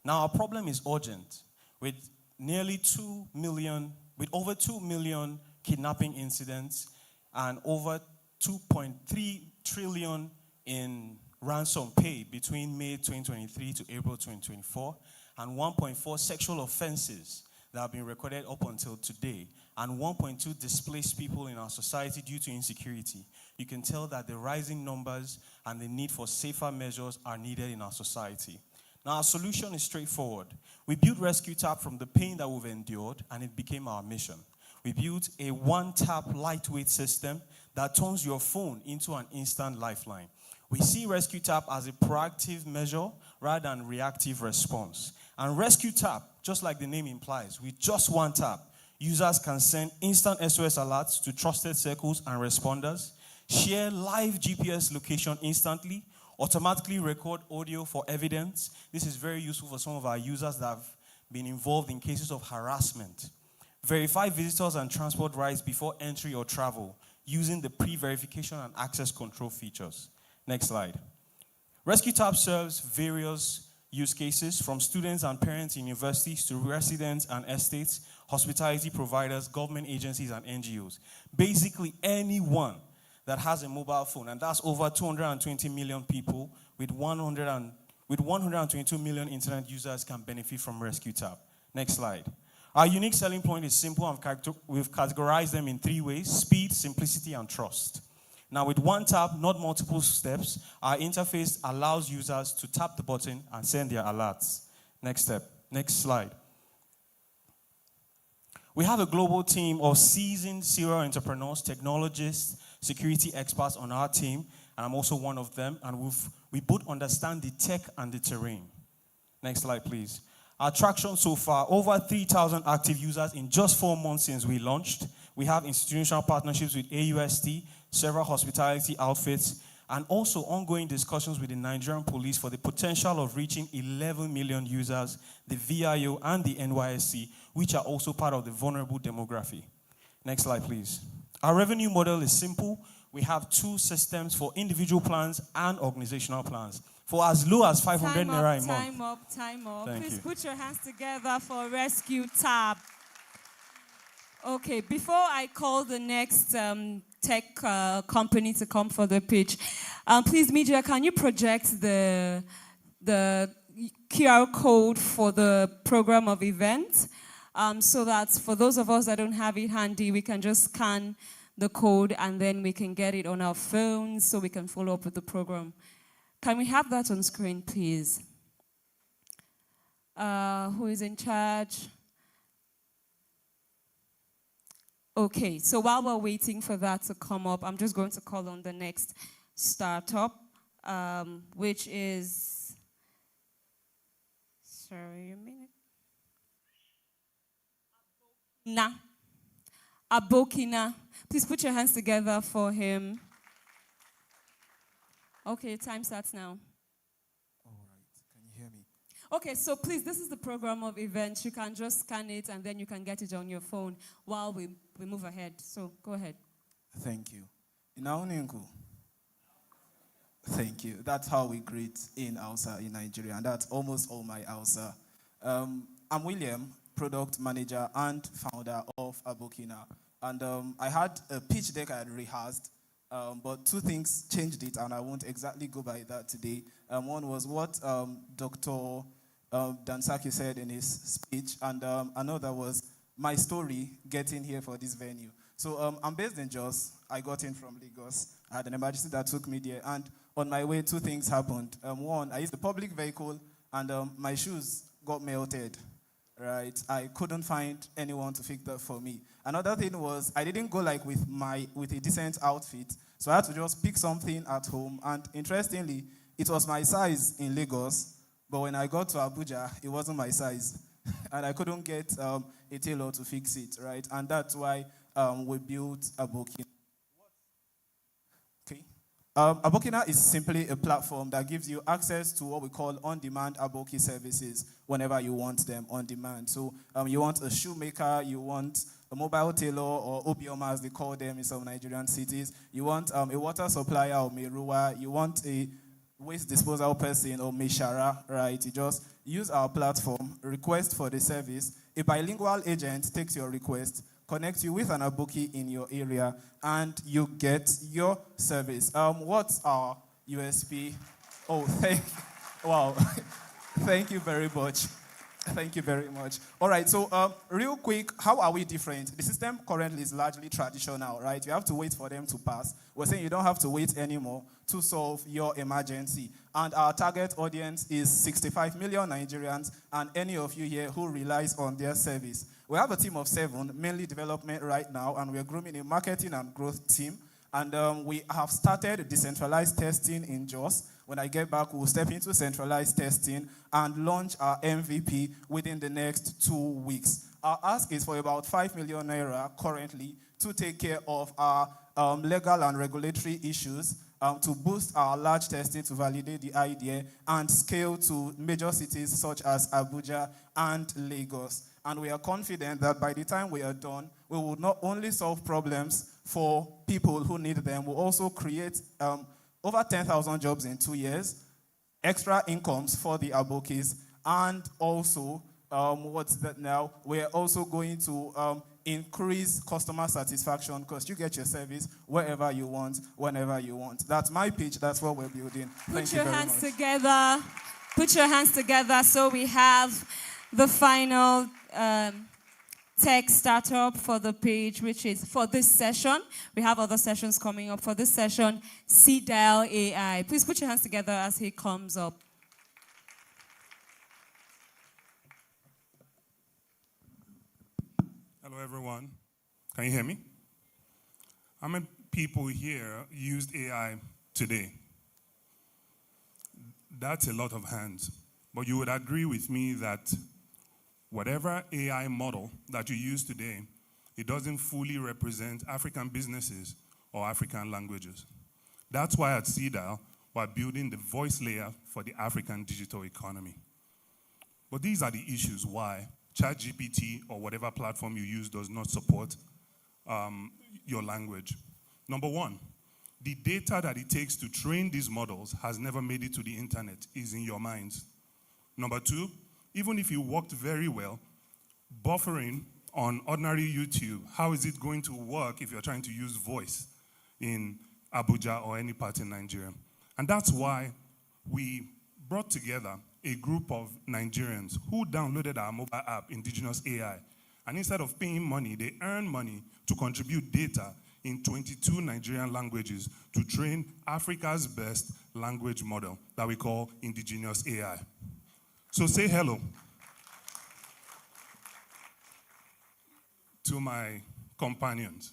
Now, our problem is urgent. With over 2 million kidnapping incidents and over 2.3 trillion in ransom paid between May 2023 to April 2024, and 1.4 sexual offenses that have been recorded up until today, and 1.2 displaced people in our society due to insecurity, you can tell that the rising numbers and the need for safer measures are needed in our society. Now, our solution is straightforward. We built Rescue Tap from the pain that we've endured, and it became our mission. We built a one-tap lightweight system that turns your phone into an instant lifeline. We see Rescue Tap as a proactive measure rather than reactive response. And Rescue Tap, just like the name implies, with just one tap, users can send instant SOS alerts to trusted circles and responders, share live GPS location instantly, automatically record audio for evidence. This is very useful for some of our users that have been involved in cases of harassment. Verify visitors and transport rights before entry or travel using the pre-verification and access control features. Next slide. Rescue Tab serves various use cases from students and parents in universities to residents and estates, hospitality providers, government agencies, and NGOs. Basically, anyone that has a mobile phone, and that's over 220 million people with 122 million internet users can benefit from Rescue Tab. Next slide. Our unique selling point is simple, and we've categorized them in 3 ways: speed, simplicity, and trust. Now, with one tap, not multiple steps, our interface allows users to tap the button and send their alerts. Next slide. We have a global team of seasoned serial entrepreneurs, technologists, security experts on our team, and I'm also one of them, and we both understand the tech and the terrain. Next slide, please. Our traction so far, over 3,000 active users in just 4 months since we launched. We have institutional partnerships with AUST, several hospitality outfits, and also ongoing discussions with the Nigerian police for the potential of reaching 11 million users, the VIO and the NYSC, which are also part of the vulnerable demography. Next slide, please. Our revenue model is simple. We have 2 systems for individual plans and organizational plans for as low as 500 naira a month. Time up. Thank Please you. put your hands together for Rescue Tab. Okay, before I call the next tech company to come for the pitch, please, media, can you project the QR code for the program of event so that for those of us that don't have it handy, we can just scan the code and then we can get it on our phones so we can follow up with the program. Can we have that on screen, please? Who is in charge? Okay, so while we're waiting for that to come up, I'm just going to call on the next startup, which is, sorry, a minute. Abokina. Please put your hands together for him. Okay, time starts now. All right, can you hear me? Okay, so please, this is the program of events. You can just scan it and then you can get it on your phone while we move ahead. So go ahead. Thank you. Inauninku. Thank you. That's how we greet in Hausa in Nigeria, and that's almost all my Hausa. I'm William, product manager and founder of Abokina. And I had a pitch deck I had rehearsed, but 2 things changed it, and I won't exactly go by that today. One was what Dr. Dansaki said in his speech, and another was my story getting here for this venue. So I'm based in Jos. I got in from Lagos. I had an emergency that took me there, and on my way, two things happened. One, I used a public vehicle, and my shoes got melted. Right, I couldn't find anyone to fix that for me. Another thing was I didn't go like with a decent outfit, so I had to just pick something at home. And interestingly, it was my size in Lagos, but when I got to Abuja, it wasn't my size, and I couldn't get a tailor to fix it. Right, and that's why we built Abokina. Abokina is simply a platform that gives you access to what we call on-demand Aboki services whenever you want them on demand. So you want a shoemaker, you want a mobile tailor, or Obioma as they call them in some Nigerian cities. You want a water supplier or Meruwa. You want a waste disposal person or Meshara, right? You just use our platform, request for the service. A bilingual agent takes your request, connect you with an Aboki in your area, and you get your service. What's our USP? Oh, wow. Thank you very much. Thank you very much. All right, so real quick, how are we different? The system currently is largely traditional, right? You have to wait for them to pass. We're saying you don't have to wait anymore to solve your emergency. And our target audience is 65 million Nigerians and any of you here who relies on their service. We have a team of 7, mainly development right now, and we're grooming a marketing and growth team. And we have started decentralized testing in Jos. When I get back, we'll step into centralized testing and launch our MVP within the next 2 weeks. Our ask is for about 5 million naira currently to take care of our legal and regulatory issues, to boost our large testing to validate the idea and scale to major cities such as Abuja and Lagos. And we are confident that by the time we are done, we will not only solve problems for people who need them, we'll also create over 10,000 jobs in 2 years, extra incomes for the Abokis, and also, what's that now? We're also going to increase customer satisfaction because you get your service wherever you want, whenever you want. That's my pitch. That's what we're building. Thank you very much. Put your hands together. Put your hands together so we have the final tech startup for the page, which is for this session. We have other sessions coming up. For this session, C-Dial AI. Please put your hands together as he comes up. Hello, everyone. Can you hear me? How many people here used AI today? That's a lot of hands. But you would agree with me that whatever AI model that you use today, it doesn't fully represent African businesses or African languages. That's why at CDAL, we're building the voice layer for the African digital economy. But these are the issues why ChatGPT or whatever platform you use does not support your language. Number one, the data that it takes to train these models has never made it to the internet, is in your minds. Number two, even if it worked very well, buffering on ordinary YouTube, how is it going to work if you're trying to use voice in Abuja or any part in Nigeria? And that's why we brought together a group of Nigerians who downloaded our mobile app, Indigenous AI. And instead of paying money, they earn money to contribute data in 22 Nigerian languages to train Africa's best language model that we call Indigenous AI. So say hello to my companions.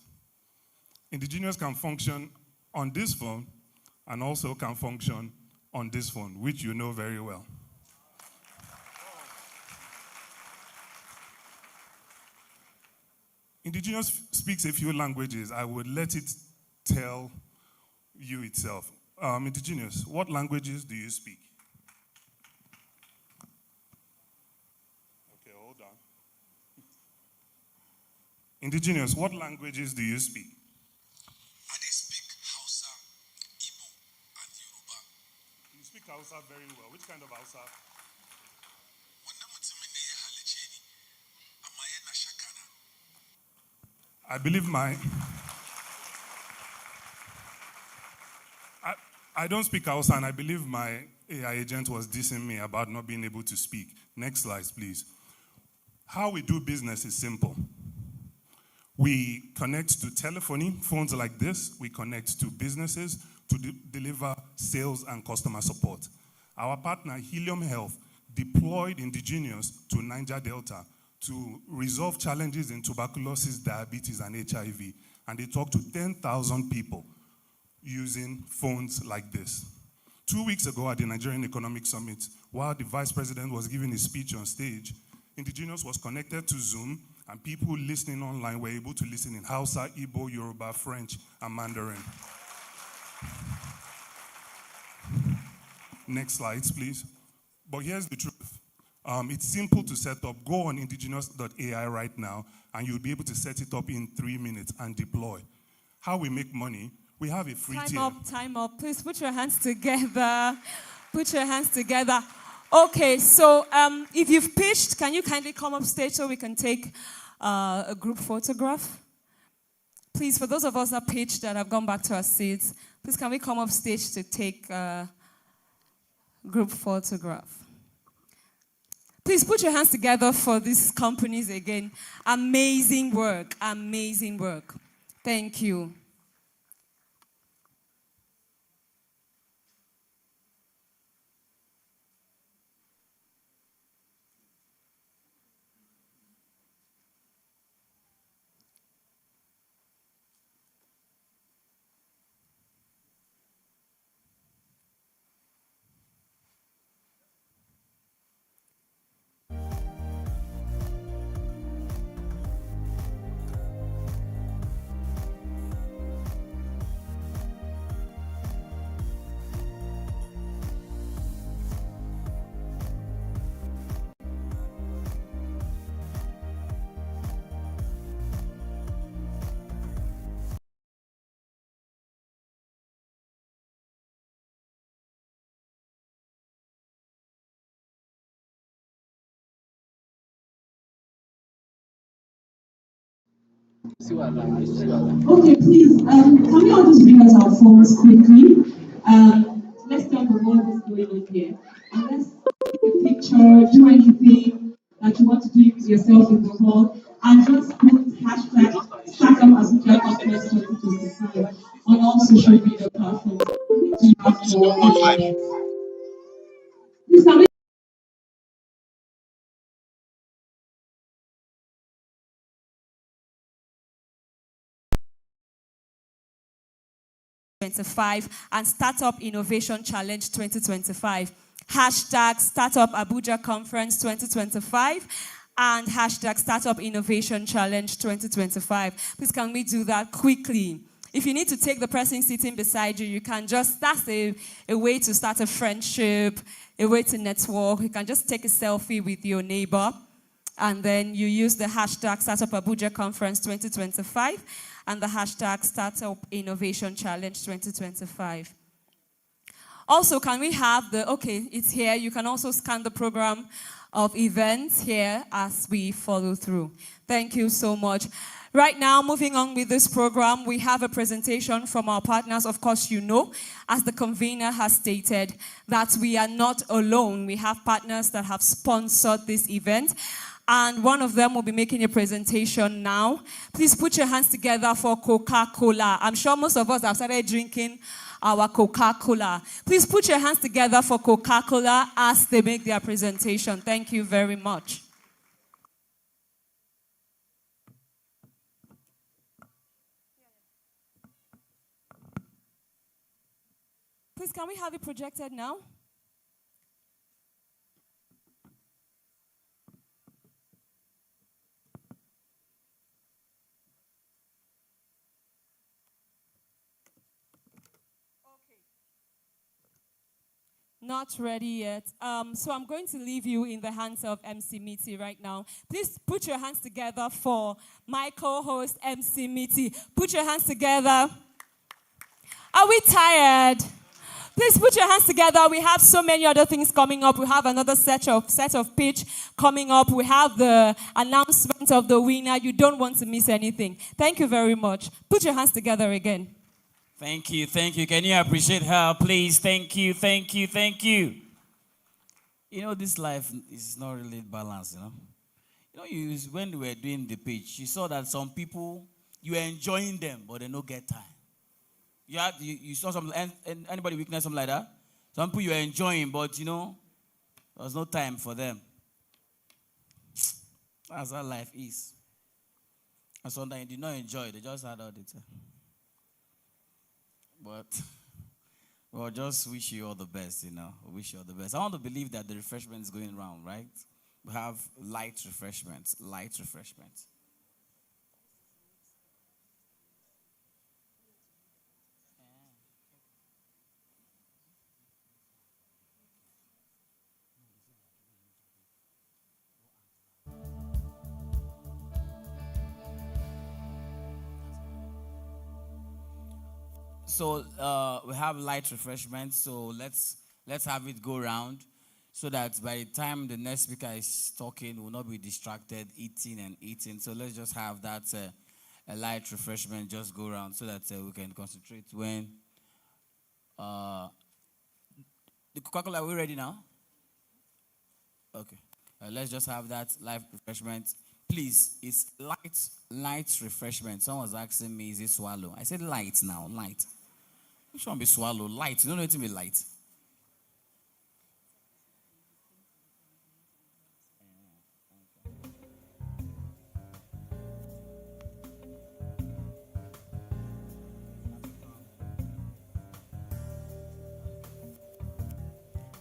Indigenous can function on this phone and also can function on this phone, which you know very well. Indigenous speaks a few languages. I would let it tell you itself. Indigenous, what languages do you speak? Okay, hold on. Indigenous, what languages do you speak? I speak Hausa, Igbo, and Yoruba. You speak Hausa very well. Which kind of Hausa? I believe I don't speak Hausa, and I believe my AI agent was dissing me about not being able to speak. Next slide, please. How we do business is simple. We connect to telephony, phones like this. We connect to businesses to deliver sales and customer support. Our partner, Helium Health, deployed Indigenous to Niger Delta to resolve challenges in tuberculosis, diabetes, and HIV. And they talked to 10,000 people using phones like this. 2 weeks ago at the Nigerian Economic Summit, while the Vice President was giving his speech on stage, Indigenous was connected to Zoom, and people listening online were able to listen in Hausa, Igbo, Yoruba, French, and Mandarin. Next slides, please. But here's the truth. It's simple to set up. Go on indigenous.ai right now, and you'll be able to set it up in 3 minutes and deploy. How we make money, we have a free tier. Time up. Please put your hands together. Put your hands together. Okay, so if you've pitched, can you kindly come up stage so we can take a group photograph? Please, for those of us that pitched that have gone back to our seats, please can we come up stage to take a group photograph? Please put your hands together for these companies again. Amazing work, amazing work. Thank you. Okay, please, can we all just bring us our phones quickly? Let's talk about what's going on here. And let's take a picture, do anything that you want to do yourself in the hall, and just put hashtag Startup Abuja Conference 2025 on all social media platforms. Please, can we 2025 and Startup Innovation Challenge 2025. Hashtag Startup Abuja Conference 2025 and hashtag Startup Innovation Challenge 2025. Please can we do that quickly? If you need to take the person sitting beside you, you can just, that's a way to start a friendship, a way to network. You can just take a selfie with your neighbor and then you use the hashtag Startup Abuja Conference 2025 and the hashtag Startup Innovation Challenge 2025. Also, can we have the, okay, it's here. You can also scan the program of events here as we follow through. Thank you so much. Right now, moving on with this program, we have a presentation from our partners. Of course, you know, as the convener has stated, that we are not alone. We have partners that have sponsored this event. And one of them will be making a presentation now. Please put your hands together for Coca-Cola. I'm sure most of us have started drinking our Coca-Cola. Please put your hands together for Coca-Cola as they make their presentation. Thank you very much. Please, can we have it projected now? Not ready yet. So I'm going to leave you in the hands of MC Mitty right now. Please put your hands together for my co-host, MC Mitty. Put your hands together. Are we tired? Please put your hands together. We have so many other things coming up. We have another set of pitch coming up. We have the announcement of the winner. You don't want to miss anything. Thank you very much. Put your hands together again. Thank you, thank you. Can you appreciate her, please? Thank you, thank you, thank you. You know, this life is not really balanced, you know. When we were doing the pitch, you saw that some people, you were enjoying them, but they don't get time. You saw some, anybody witness something like that? Some people you were enjoying, but there was no time for them. That's how life is. And sometimes you did not enjoy, they just had all the time. But we'll just wish you all the best, Wish you all the best. I want to believe that the refreshment is going around, right? We have light refreshments. So we have light refreshments. So let's have it go around, so that by the time the next speaker is talking, we'll not be distracted eating. So let's just have that a light refreshment just go around, so that we can concentrate when the Coca-Cola. Are we ready now? Okay. Let's just have that light refreshment. Please, it's light refreshment. Someone was asking me, is it swallow? I said light now, light. Which one be swallow? Light. You don't know anything be light.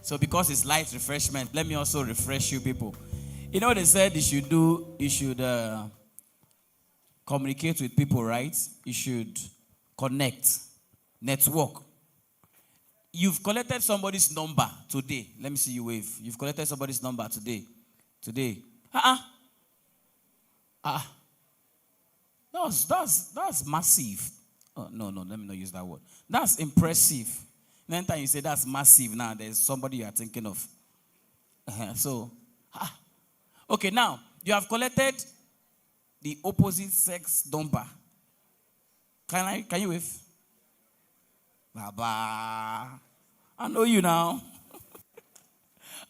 So because it's light refreshment, let me also refresh you people. They said you should communicate with people, right? You should connect, network. You've collected somebody's number today. Let me see you wave. You've collected somebody's number today. That's massive. Oh, no, let me not use that word. That's impressive. Anytime you say that's massive, now there's somebody you are thinking of. Okay, now you have collected the opposite sex number. Can you wave? Baba, I know you now.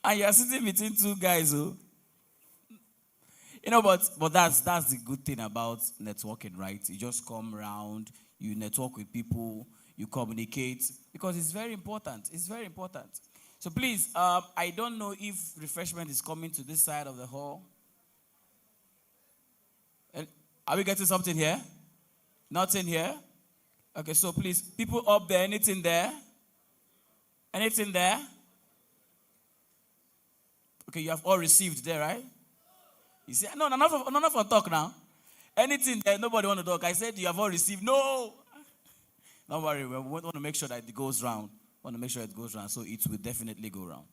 And you are sitting between two guys, but that's the good thing about networking, right? You just come around, you network with people, you communicate, because it's very important. It's very important. So please, I don't know if refreshment is coming to this side of the hall. Are we getting something here? Nothing here? Okay, so please, people up there, anything there? Anything there? Okay, you have all received there, right? You see, no, not for talk now. Anything there, nobody want to talk. I said you have all received. No! Don't worry, we want to make sure that it goes round. So it will definitely go round.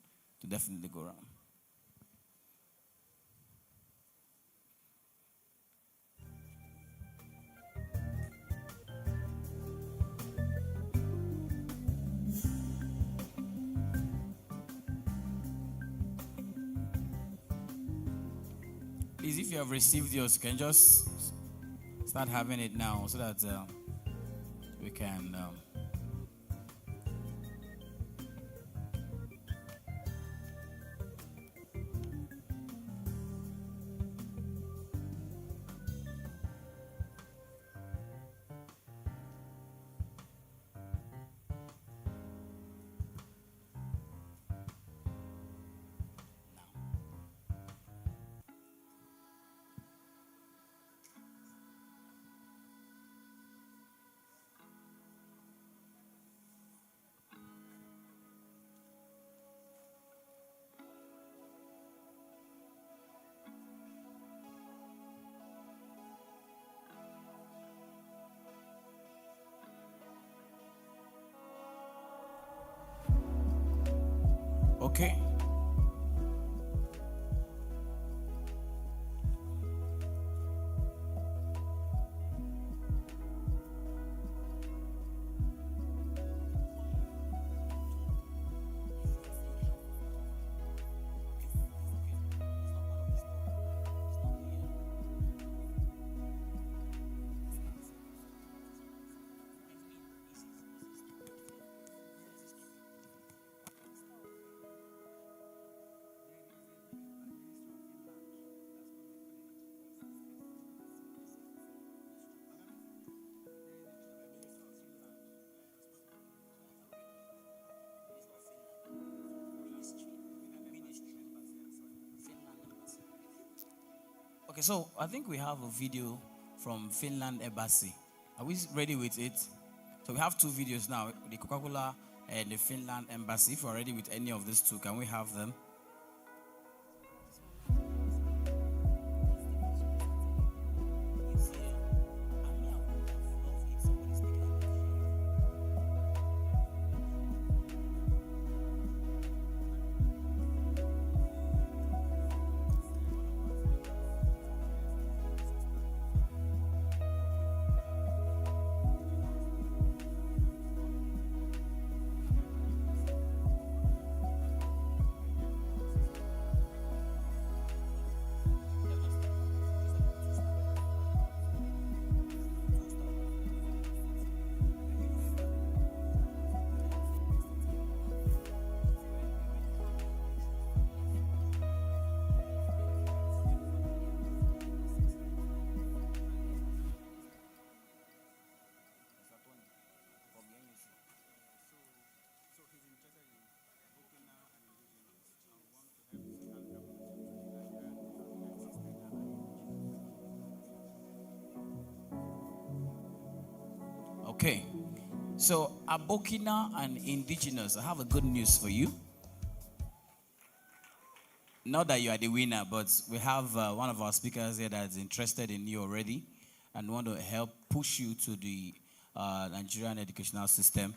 Please, if you have received yours, you can just start having it now, so that we can... Okay. Okay, so I think we have a video from Finland Embassy. Are we ready with it? So we have two videos now, the Coca-Cola and the Finland Embassy. If we're ready with any of these two, can we have them? Okay, so Abokina and indigenous, I have a good news for you. Not that you are the winner, but we have one of our speakers here that is interested in you already and want to help push you to the Nigerian educational system.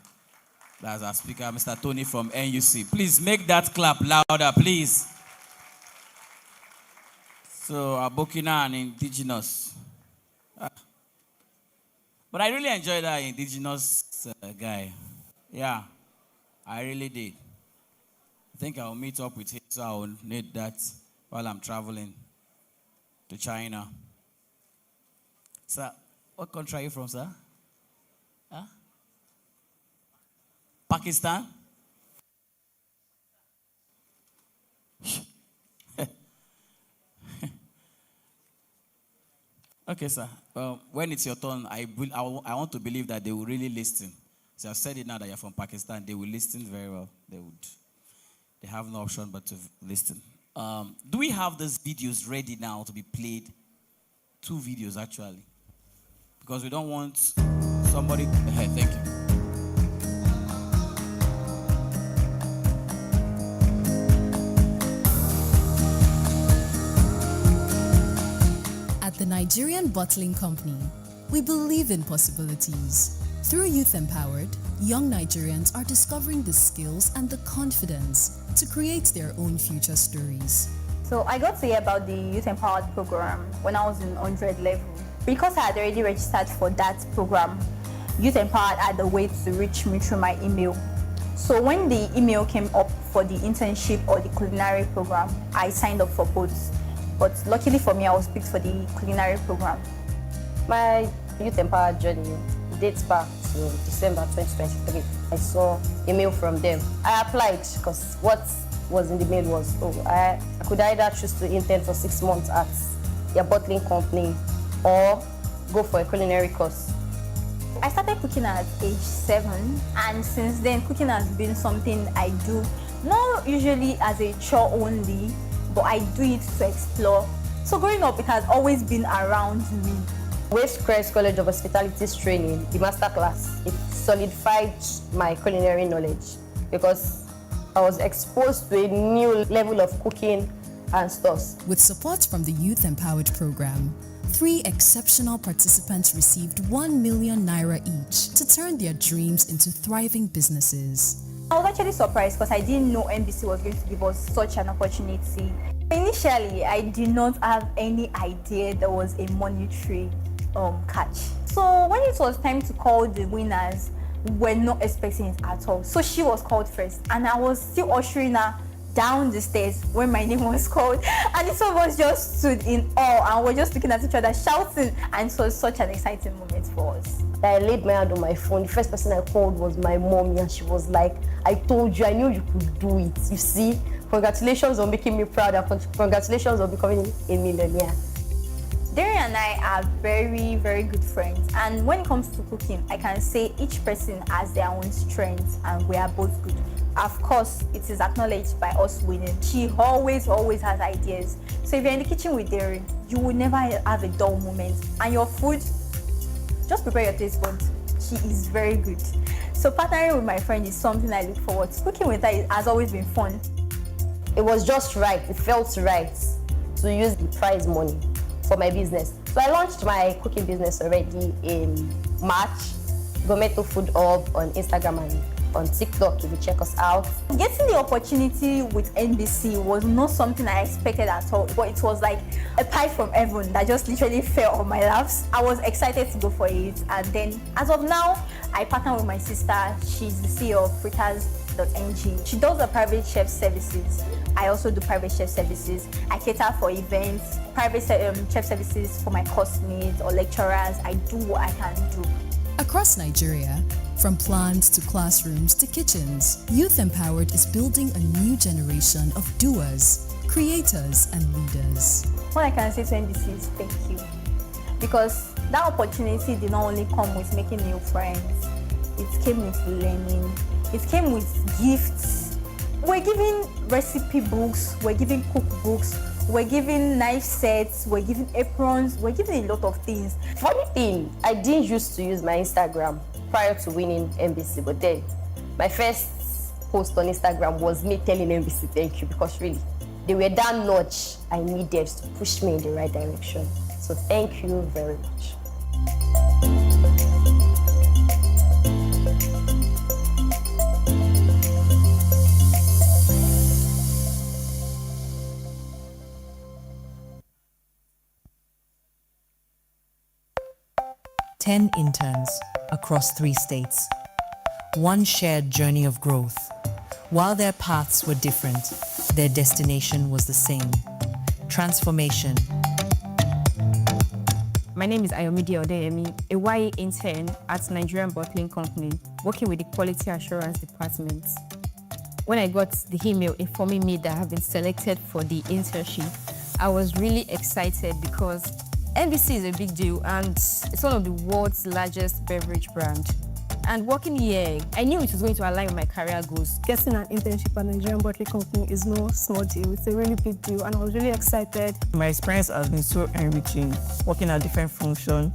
That's our speaker, Mr. Tony from NUC. Please make that clap louder, please. So Abokina and indigenous. But I really enjoyed that indigenous guy. Yeah, I really did. I think I'll meet up with him, so I'll need that while I'm traveling to China. Sir, what country are you from, sir? Huh? Pakistan? Okay, sir. When it's your turn, I want to believe that they will really listen. So I've said it now that you're from Pakistan. They will listen very well. They have no option but to listen. Do we have these videos ready now to be played? 2 videos, actually. Because we don't want somebody... Thank you. At the Nigerian Bottling Company, we believe in possibilities. Through Youth Empowered, young Nigerians are discovering the skills and the confidence to create their own future stories. So I got to hear about the Youth Empowered program when I was in 100 level. Because I had already registered for that program, Youth Empowered had a way to reach me through my email. So when the email came up for the internship or the culinary program, I signed up for both. But luckily for me, I was picked for the culinary program. My Youth Empowered journey dates back to December 2023. I saw a mail from them. I applied because what was in the mail was, I could either choose to intern for 6 months at their bottling company or go for a culinary course. I started cooking at age 7, and since then cooking has been something I do, not usually as a chore only, but I do it to explore. So growing up, it has always been around me. West Crest College of Hospitality's training, the master class, it solidified my culinary knowledge because I was exposed to a new level of cooking and stuff. With support from the Youth Empowered program, 3 exceptional participants received 1 million naira each to turn their dreams into thriving businesses. I was actually surprised because I didn't know NBC was going to give us such an opportunity. Initially, I did not have any idea there was a monetary catch. So when it was time to call the winners, we were not expecting it at all. So she was called first, and I was still ushering her down the stairs when my name was called, and the two of us just stood in awe and we're just looking at each other shouting, and it was such an exciting moment for us. I laid my hand on my phone. The first person I called was my mom, and she was like, I told you, I knew you could do it. You see, congratulations on making me proud and congratulations on becoming a millionaire. Derry and I are very, very good friends, and when it comes to cooking, I can say each person has their own strengths and we are both good. Of course, it is acknowledged by us winning. She always has ideas. So if you're in the kitchen with Derry, you will never have a dull moment. And your food, just prepare your taste buds. She is very good. So partnering with my friend is something I look forward to. Cooking with her has always been fun. It was just right. It felt right to use the prize money for my business. So I launched my cooking business already in March. Gometo Food Hub on Instagram and on TikTok if you check us out. Getting the opportunity with NBC was not something I expected at all, but it was like a pie from heaven that just literally fell on my laps. I was excited to go for it, and then as of now, I partner with my sister. She's the CEO of fritters.ng. She does the private chef services. I also do private chef services. I cater for events, private chef services for my classmates or lecturers. I do what I can do. Across Nigeria, from plants to classrooms to kitchens, Youth Empowered is building a new generation of doers, creators, and leaders. What I can say to NBC is thank you. Because that opportunity did not only come with making new friends, it came with learning, it came with gifts. We're giving recipe books, we're giving cookbooks, we're giving knife sets, we're giving aprons, we're giving a lot of things. Funny thing, I didn't used to use my Instagram prior to winning NBC, but then my first post on Instagram was me telling NBC thank you, because really, they were that notch I needed to push me in the right direction. So thank you very much. Ten interns across 3 states. One shared journey of growth. While their paths were different, their destination was the same. Transformation. My name is Ayomide Odeyemi, a YA intern at Nigerian Bottling Company, working with the Quality Assurance Department. When I got the email informing me that I have been selected for the internship, I was really excited because NBC is a big deal and it's one of the world's largest beverage brand. And working here, I knew it was going to align with my career goals. Getting an internship at Nigerian Bottling Company is no small deal. It's a really big deal, and I was really excited. My experience has been so enriching, working at different functions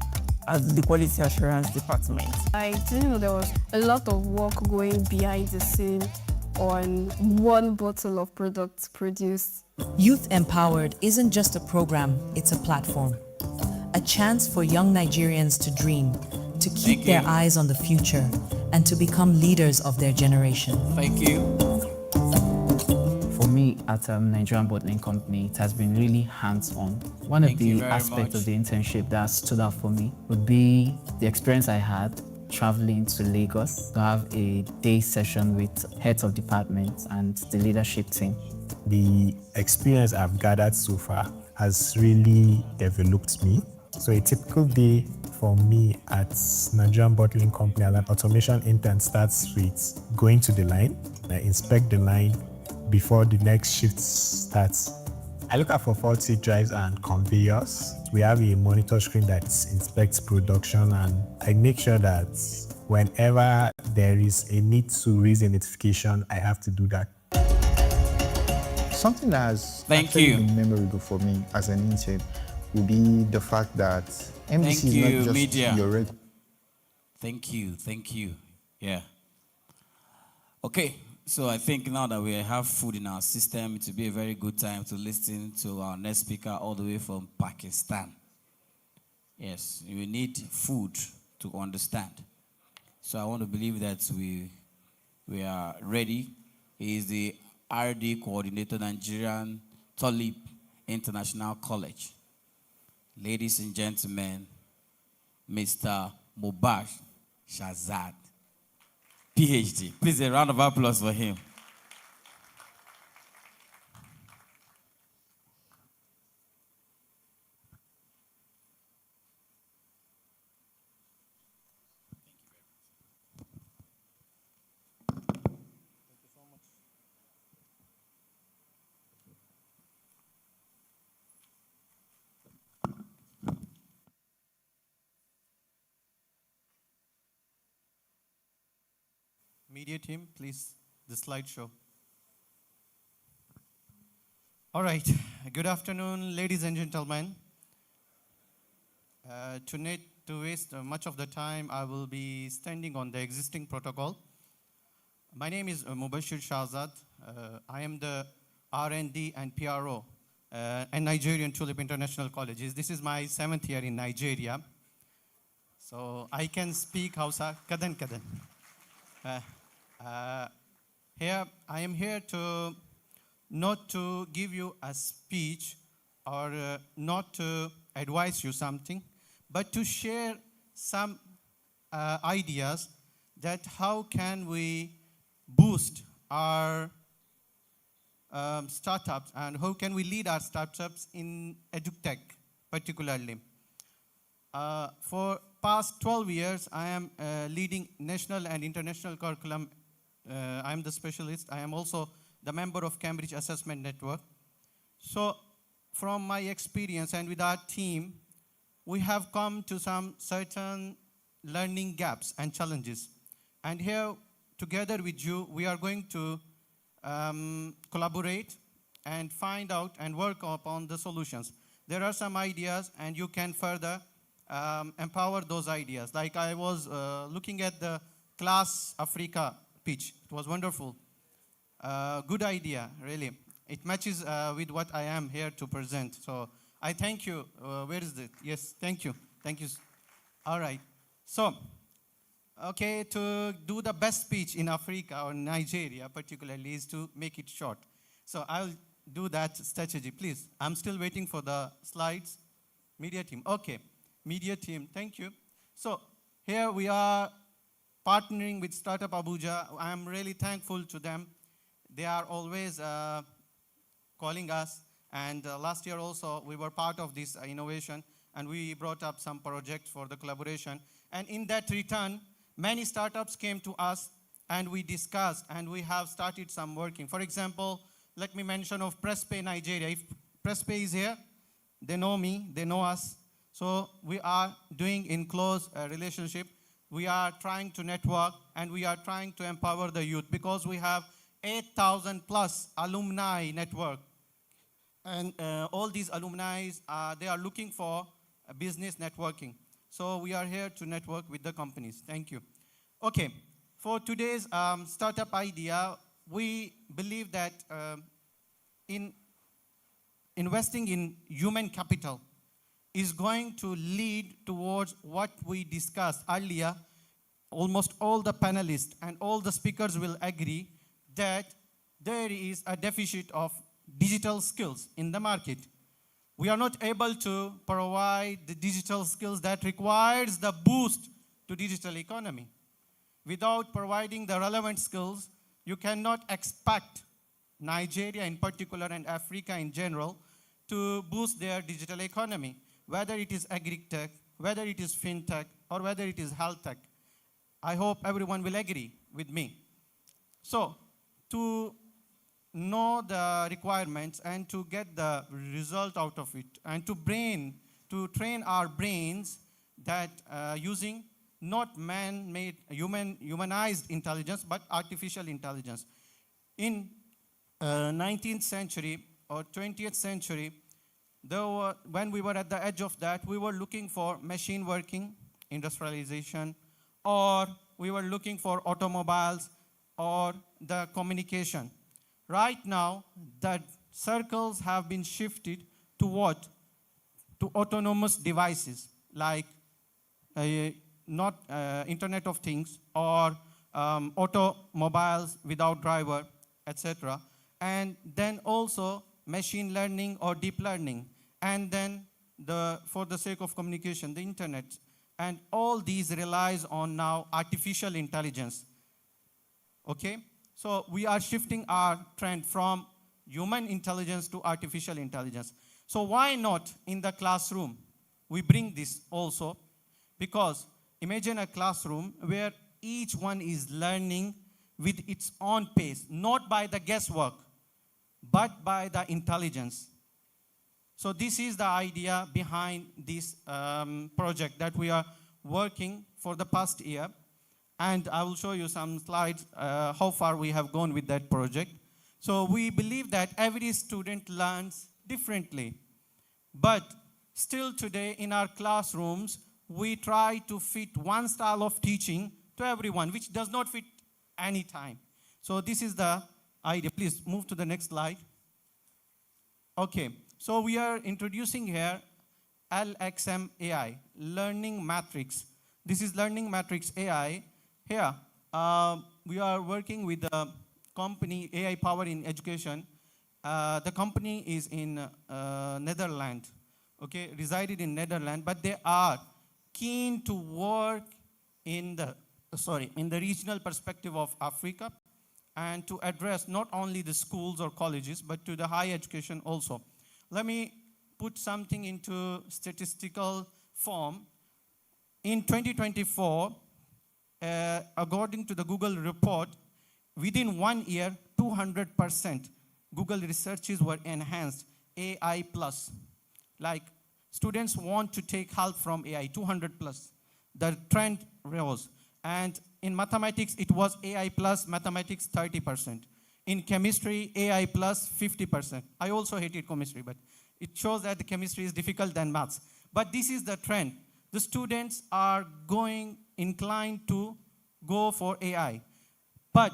at the Quality Assurance Department. I didn't know there was a lot of work going behind the scene on one bottle of product produced. Youth Empowered isn't just a program, it's a platform. A chance for young Nigerians to dream, to keep their eyes on the future, and to become leaders of their generation. Thank you. For me at Nigerian Bottling Company, it has been really hands-on. One of the aspects of the internship that stood out for me would be the experience I had traveling to Lagos to have a day session with heads of departments and the leadership team. The experience I've gathered so far has really developed me. So a typical day for me at Nigerian Bottling Company as an automation intern starts with going to the line. I inspect the line before the next shift starts. I look out for faulty drives and conveyors. We have a monitor screen that inspects production, and I make sure that whenever there is a need to raise a notification, I have to do that. Something that has been memorable for me as an intern would be the fact that NBC is not just media. your regular. Thank you. Yeah. Okay, so I think now that we have food in our system, it will be a very good time to listen to our next speaker all the way from Pakistan. Yes, you need food to understand. So I want to believe that we are ready. He is the RD coordinator, Nigerian Talib International College. Ladies and gentlemen, Mr. Mubarak Shahzad, PhD. Please, a round of applause for him. Media team, please the slideshow. All right, good afternoon, ladies and gentlemen. To waste much of the time, I will be standing on the existing protocol. My name is Mubashir Shahzad. I am the R&D and PRO at Nigerian Tulip International Colleges. This is my 7th year in Nigeria. So I can speak Hausa, kadan kadan. I am here to not to give you a speech or not to advise you something, but to share some ideas that how can we boost our startups and how can we lead our startups in edutech particularly. For past 12 years, I am leading national and international curriculum. I am the specialist. I am also the member of Cambridge Assessment Network. So from my experience and with our team, we have come to some certain learning gaps and challenges. And here, together with you, we are going to collaborate and find out and work upon the solutions. There are some ideas, and you can further empower those ideas. Like I was looking at the Class Africa pitch. It was wonderful. Good idea, really. It matches with what I am here to present. So I thank you. Where is it? Yes, thank you. Thank you. All right. So, okay, to do the best speech in Africa or Nigeria particularly is to make it short. So I'll do that strategy, please. I'm still waiting for the slides. Media team, okay. Media team, thank you. So here we are partnering with Startup Abuja. I'm really thankful to them. They are always calling us. And last year also, we were part of this innovation. And we brought up some projects for the collaboration. And in that return, many startups came to us. And we discussed. And we have started some working. For example, let me mention of PressPay Nigeria. If PressPay is here, they know me. They know us. So we are doing in close relationship. We are trying to network, and we are trying to empower the youth because we have 8,000 plus alumni network. And all these alumni, they are looking for business networking. So we are here to network with the companies. Thank you. Okay, for today's startup idea, we believe that in investing in human capital is going to lead towards what we discussed earlier. Almost all the panelists and all the speakers will agree that there is a deficit of digital skills in the market. We are not able to provide the digital skills that requires the boost to digital economy. Without providing the relevant skills, you cannot expect Nigeria in particular and Africa in general to boost their digital economy. Whether it is agri-tech, whether it is fintech, or whether it is health tech. I hope everyone will agree with me. So, to know the requirements and to get the result out of it, and to train our brains that using not man-made, humanized intelligence, but artificial intelligence. In 19th century or 20th century, when we were at the edge of that, we were looking for machine working, industrialization, or we were looking for automobiles or the communication. Right now, the circles have been shifted to what? To autonomous devices like Internet of Things or automobiles without driver, etc. And then also machine learning or deep learning. And then for the sake of communication, the internet. And all these relies on now artificial intelligence. Okay? So we are shifting our trend from human intelligence to artificial intelligence. So why not in the classroom? We bring this also because imagine a classroom where each one is learning with its own pace, not by the guesswork, but by the intelligence. So this is the idea behind this project that we are working for the past year. And I will show you some slides how far we have gone with that project. So we believe that every student learns differently. But still today in our classrooms, we try to fit one style of teaching to everyone, which does not fit any time. So this is the idea. Please move to the next slide. Okay, so we are introducing here LXM AI, Learning Matrix. This is Learning Matrix AI. Here, we are working with the company AI Power in Education. The company is in Netherlands, okay, resided in Netherlands, but they are keen to work in the regional perspective of Africa and to address not only the schools or colleges, but to the higher education also. Let me put something into statistical form. In 2024, according to the Google report, within 1 year, 200% Google researches were enhanced, AI plus. Like students want to take help from AI, 200 plus. The trend rose. And in mathematics, it was AI plus mathematics 30%. In chemistry, AI plus 50%. I also hated chemistry, but it shows that the chemistry is difficult than maths. But this is the trend. The students are inclined to go for AI. But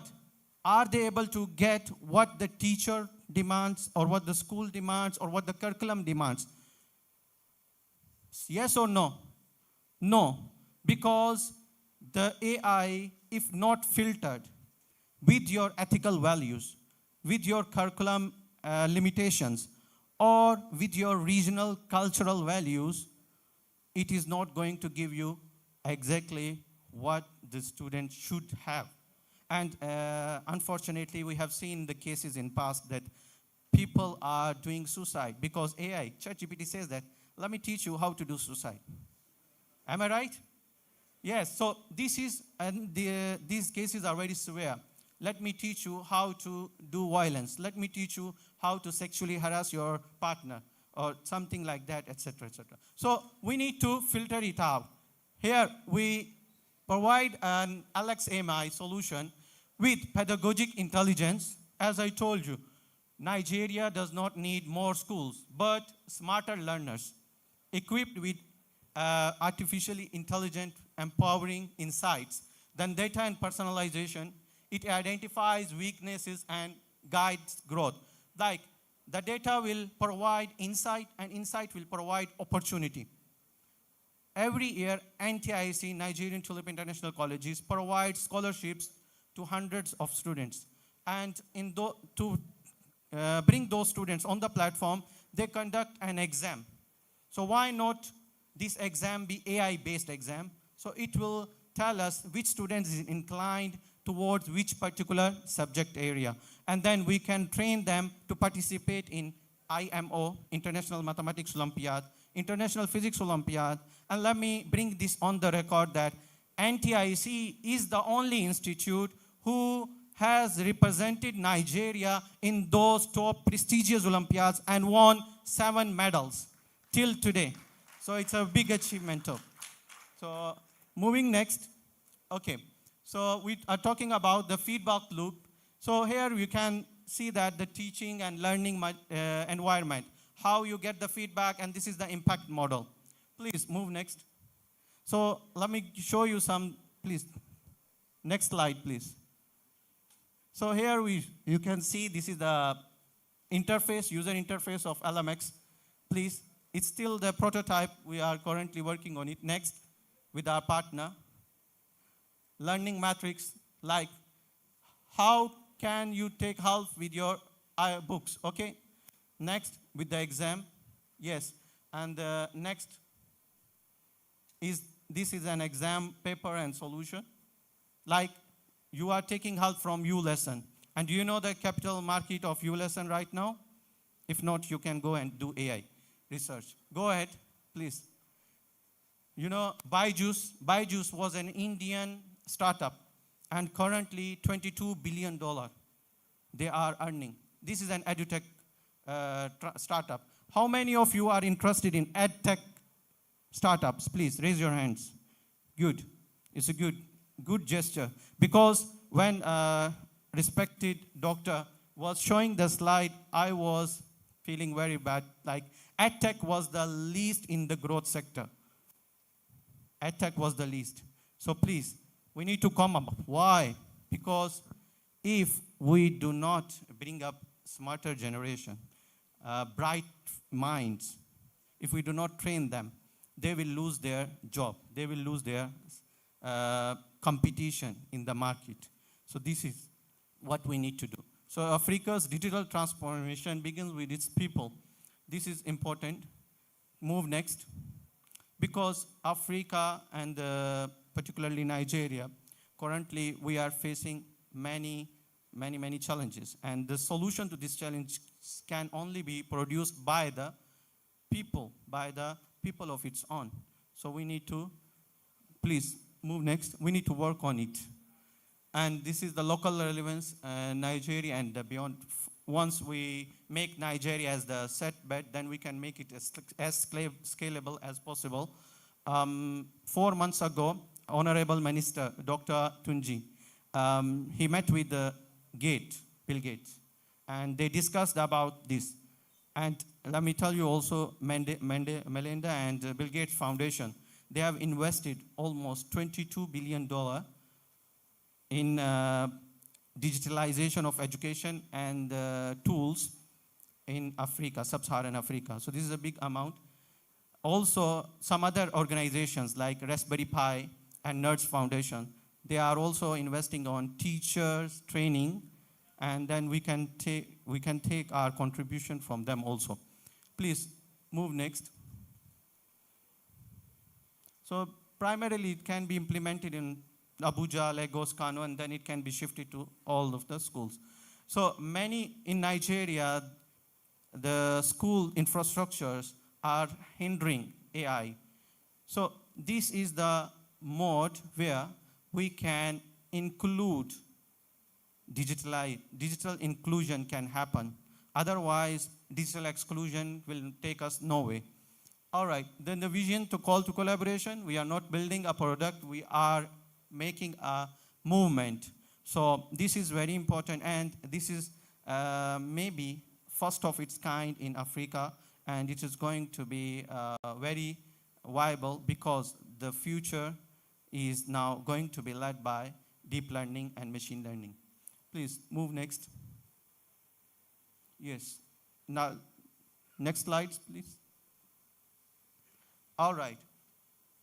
are they able to get what the teacher demands or what the school demands or what the curriculum demands? Yes or no? No, because the AI, if not filtered with your ethical values, with your curriculum limitations, or with your regional cultural values, it is not going to give you exactly what the student should have. And unfortunately, we have seen the cases in past that people are doing suicide because AI, ChatGPT says that, let me teach you how to do suicide. Am I right? Yes, so this is, and these cases are very severe. Let me teach you how to do violence. Let me teach you how to sexually harass your partner or something like that, etc., etc. So we need to filter it out. Here we provide an LXMI solution with pedagogic intelligence. As I told you, Nigeria does not need more schools, but smarter learners equipped with artificially intelligent, empowering insights. Then data and personalization, it identifies weaknesses and guides growth. Like the data will provide insight and insight will provide opportunity. Every year, NTIC, Nigerian Tulip International Colleges, provides scholarships to hundreds of students. And to bring those students on the platform, they conduct an exam. So why not this exam be AI-based exam? So it will tell us which student is inclined towards which particular subject area. And then we can train them to participate in IMO, International Mathematics Olympiad, International Physics Olympiad. And let me bring this on the record that NTIC is the only institute who has represented Nigeria in those top prestigious Olympiads and won 7 medals till today. So it's a big achievement too. So moving next. Okay, so we are talking about the feedback loop. So here you can see that the teaching and learning environment, how you get the feedback, and this is the impact model. Please move next. So let me show you some, please. Next slide, please. So here you can see this is the interface, user interface of LMX. Please, it's still the prototype. We are currently working on it. Next, with our partner. Learning matrix, like how can you take help with your books, okay? Next, with the exam, yes. And next is, this is an exam paper and solution. Like you are taking help from ULesson. And do you know the capital market of ULesson right now? If not, you can go and do AI research. Go ahead, please. You know, Byju's was an Indian startup, and currently $22 billion they are earning. This is an edutech startup. How many of you are interested in edtech startups? Please raise your hands. Good. It's a good. good gesture. Because when respected doctor was showing the slide, I was feeling very bad. Like, EdTech was the least in the growth sector. EdTech was the least. So please, we need to come up. Why? Because if we do not bring up smarter generation, bright minds, if we do not train them, they will lose their job. They will lose their competition in the market. So this is what we need to do. So Africa's digital transformation begins with its people. This is important. Move next. Because Africa and particularly Nigeria, currently we are facing many challenges. And the solution to this challenge can only be produced by the people of its own. So we need to, please move next. We need to work on it. And this is the local relevance, Nigeria and beyond. Once we make Nigeria as the set bed, then we can make it as scalable as possible. 4 months ago, Honorable Minister, Dr. Tunji, he met with Bill Gates, and they discussed about this. And let me tell you also, Melinda and Bill Gates Foundation, they have invested almost $22 billion in digitalization of education and tools in Africa, sub-Saharan Africa. So this is a big amount. Also, some other organizations like Raspberry Pi and Nerds Foundation, they are also investing on teachers training, and then we can take our contribution from them also. Please move next. So primarily it can be implemented in Abuja, Lagos, Kano, and then it can be shifted to all of the schools. So many in Nigeria, the school infrastructures are hindering AI. So this is the mode where we can include digital inclusion can happen. Otherwise, digital exclusion will take us nowhere. All right, then the vision to call to collaboration, we are not building a product, we are making a movement. So this is very important, and this is maybe first of its kind in Africa, and it is going to be very viable because the future is now going to be led by deep learning and machine learning. Please move next. Yes. Now, next slides, please. All right.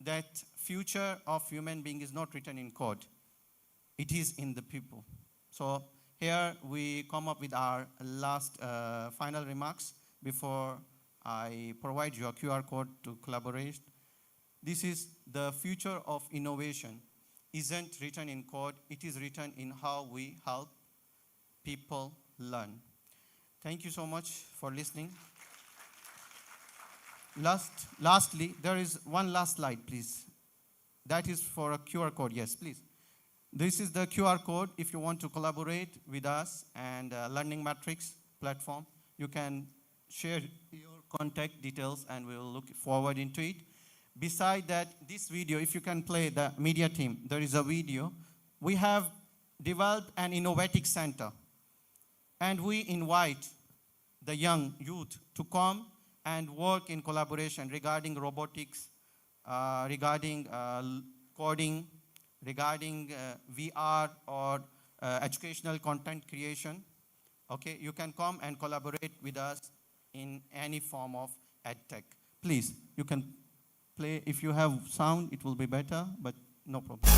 That future of human being is not written in code. It is in the people. So here we come up with our last final remarks before I provide you a QR code to collaborate. This is the future of innovation. Isn't written in code, it is written in how we help people learn. Thank you so much for listening. Lastly, there is one last slide, please. That is for a QR code. Yes, please. This is the QR code. If you want to collaborate with us and Learning Matrix platform, you can share your contact details and we will look forward into it. Beside that, this video, if you can play the media team, there is a video. We have developed an innovative center, and we invite the young youth to come and work in collaboration regarding robotics, regarding coding, regarding VR or educational content creation. Okay, you can come and collaborate with us in any form of EdTech. Please, you can play. If you have sound, it will be better, but no problem.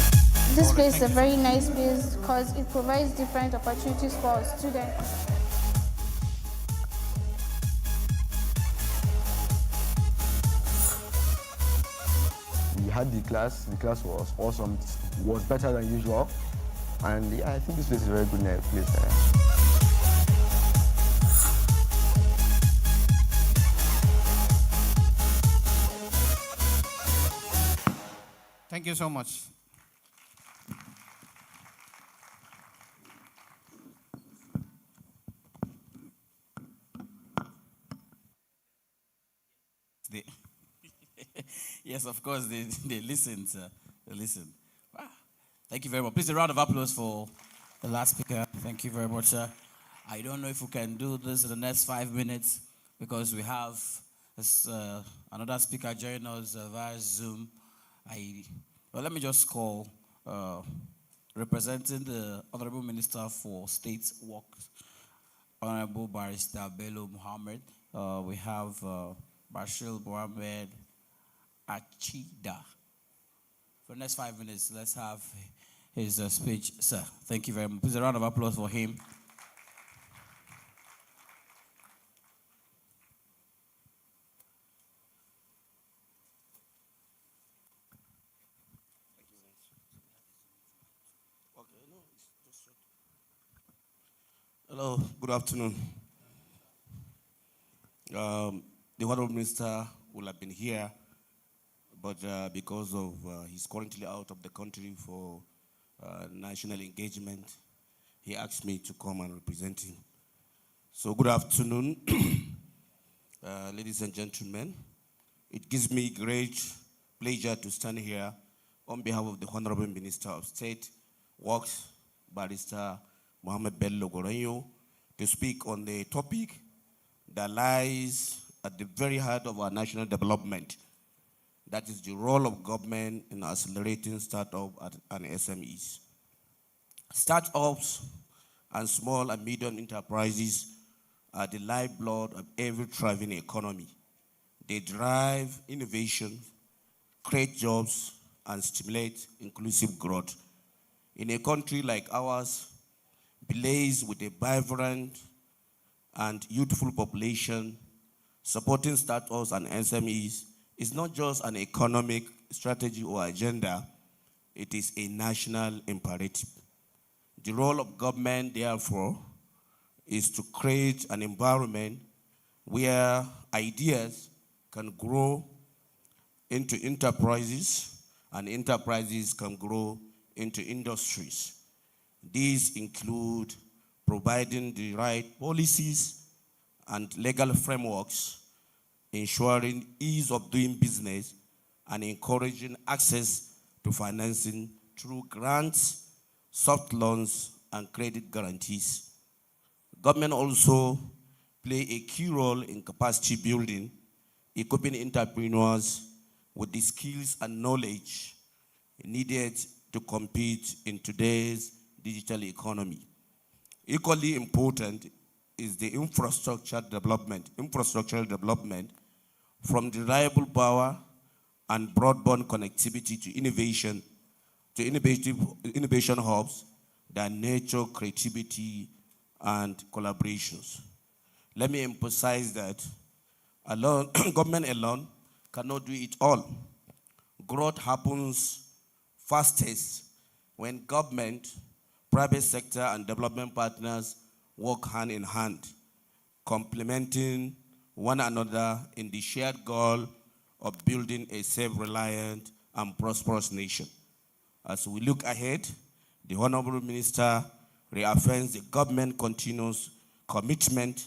This place is a very nice place because it provides different opportunities for our students. We had the class was awesome, was better than usual, and yeah, I think this place is a very good place. Thank you so much. Yes, of course, they listen, sir. They listen. Wow. Thank you very much. Please, a round of applause for the last speaker. Thank you very much, sir. I don't know if we can do this in the next 5 minutes because we have this, another speaker joining us via Zoom. Well, let me just call representing the Honorable Minister for State Works, Honorable Barrister Bello Muhammad. We have Bashir Mohammed Achida. For the next 5 minutes, let's have his speech. Sir, thank you very much. Please, a round of applause for him. Hello, good afternoon. The Honorable Minister will have been here, but because of he's currently out of the country for national engagement, he asked me to come and represent him. So good afternoon, ladies and gentlemen. It gives me great pleasure to stand here on behalf of the Honorable Minister of State Works, Barrister Mohammed Bello Gorenyo, to speak on the topic that lies at the very heart of our national development. That is the role of government in accelerating startups and SMEs. Startups and small and medium enterprises are the lifeblood of every thriving economy. They drive innovation, create jobs, and stimulate inclusive growth. In a country like ours, blazed with a vibrant and youthful population, supporting startups and SMEs is not just an economic strategy or agenda, it is a national imperative. The role of government, therefore, is to create an environment where ideas can grow into enterprises and enterprises can grow into industries. These include providing the right policies and legal frameworks, ensuring ease of doing business, and encouraging access to financing through grants, soft loans, and credit guarantees. Government also play a key role in capacity building, equipping entrepreneurs with the skills and knowledge needed to compete in today's digital economy. Equally important is the infrastructural development from reliable power and broadband connectivity to innovation hubs that nurture creativity and collaborations. Let me emphasize that government alone cannot do it all. Growth happens fastest when government, private sector, and development partners work hand in hand, complementing one another in the shared goal of building a self-reliant and prosperous nation. As we look ahead, the Honorable Minister reaffirms the government continuous commitment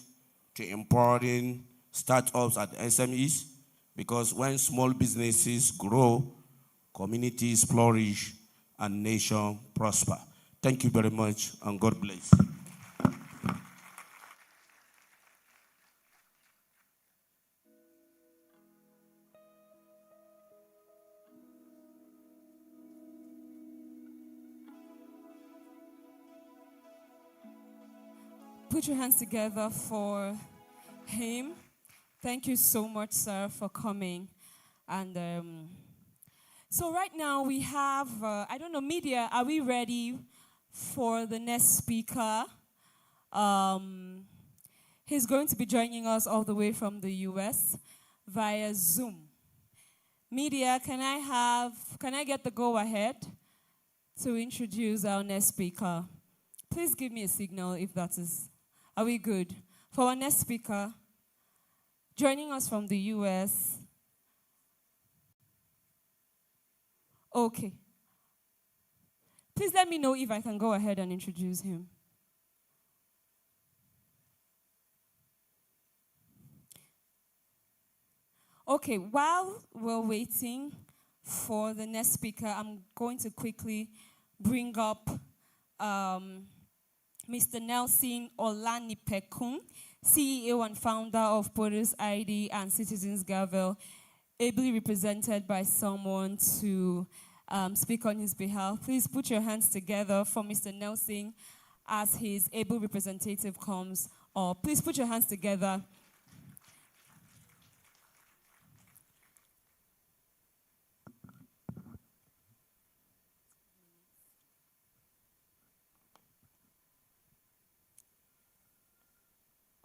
to empowering startups and SMEs, because when small businesses grow, communities flourish and nation prosper. Thank you very much, and God bless. Put your hands together for him. Thank you so much, sir, for coming. And so right now we have, I don't know, media, are we ready for the next speaker? He's going to be joining us all the way from the US via Zoom. Media, can I get the go-ahead to introduce our next speaker? Please give me a signal if that is, are we good? For our next speaker, joining us from the US. Okay. Please let me know if I can go ahead and introduce him. Okay, while we're waiting for the next speaker, I'm going to quickly bring up Mr. Nelson Olanipekun, CEO and founder of Produce ID and Citizens Gavel, ably represented by someone to speak on his behalf. Please put your hands together for Mr. Nelson as his able representative comes up. Please put your hands together.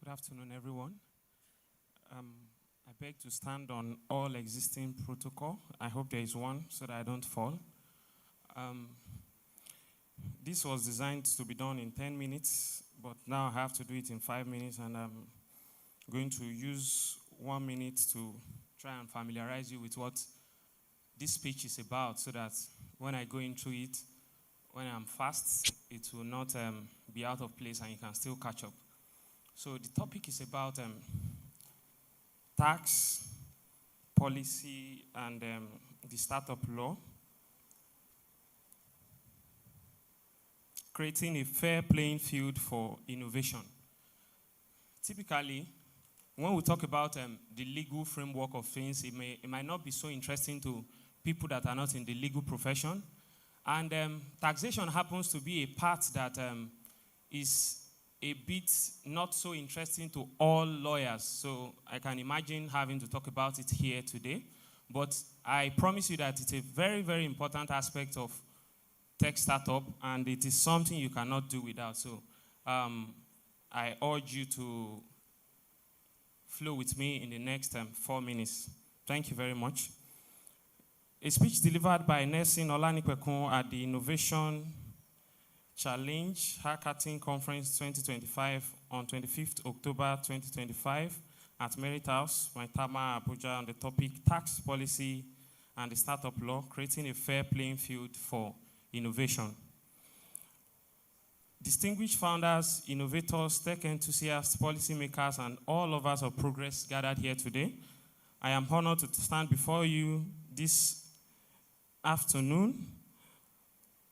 Good afternoon, everyone. I beg to stand on all existing protocol. I hope there is one so that I don't fall. This was designed to be done in 10 minutes, but now I have to do it in 5 minutes, and I'm going to use 1 minute to try and familiarize you with what this speech is about, so that when I go into it, when I'm fast, it will not be out of place and you can still catch up. So the topic is about tax, policy, and the startup law. Creating a fair playing field for innovation. Typically, when we talk about the legal framework of things, it might not be so interesting to people that are not in the legal profession. And taxation happens to be a part that is a bit not so interesting to all lawyers. So I can imagine having to talk about it here today. But I promise you that it's a very, very important aspect of tech startup, and it is something you cannot do without. So I urge you to flow with me in the next 4 minutes. Thank you very much. A speech delivered by Nelson Olanipekun at the Innovation Challenge Hackathon Conference 2025 on 25th October 2025 at Merit House, Maitama, Abuja, on the topic Tax Policy and the Startup Law, Creating a Fair Playing Field for Innovation. Distinguished founders, innovators, tech enthusiasts, policymakers, and all lovers of progress gathered here today, I am honored to stand before you this afternoon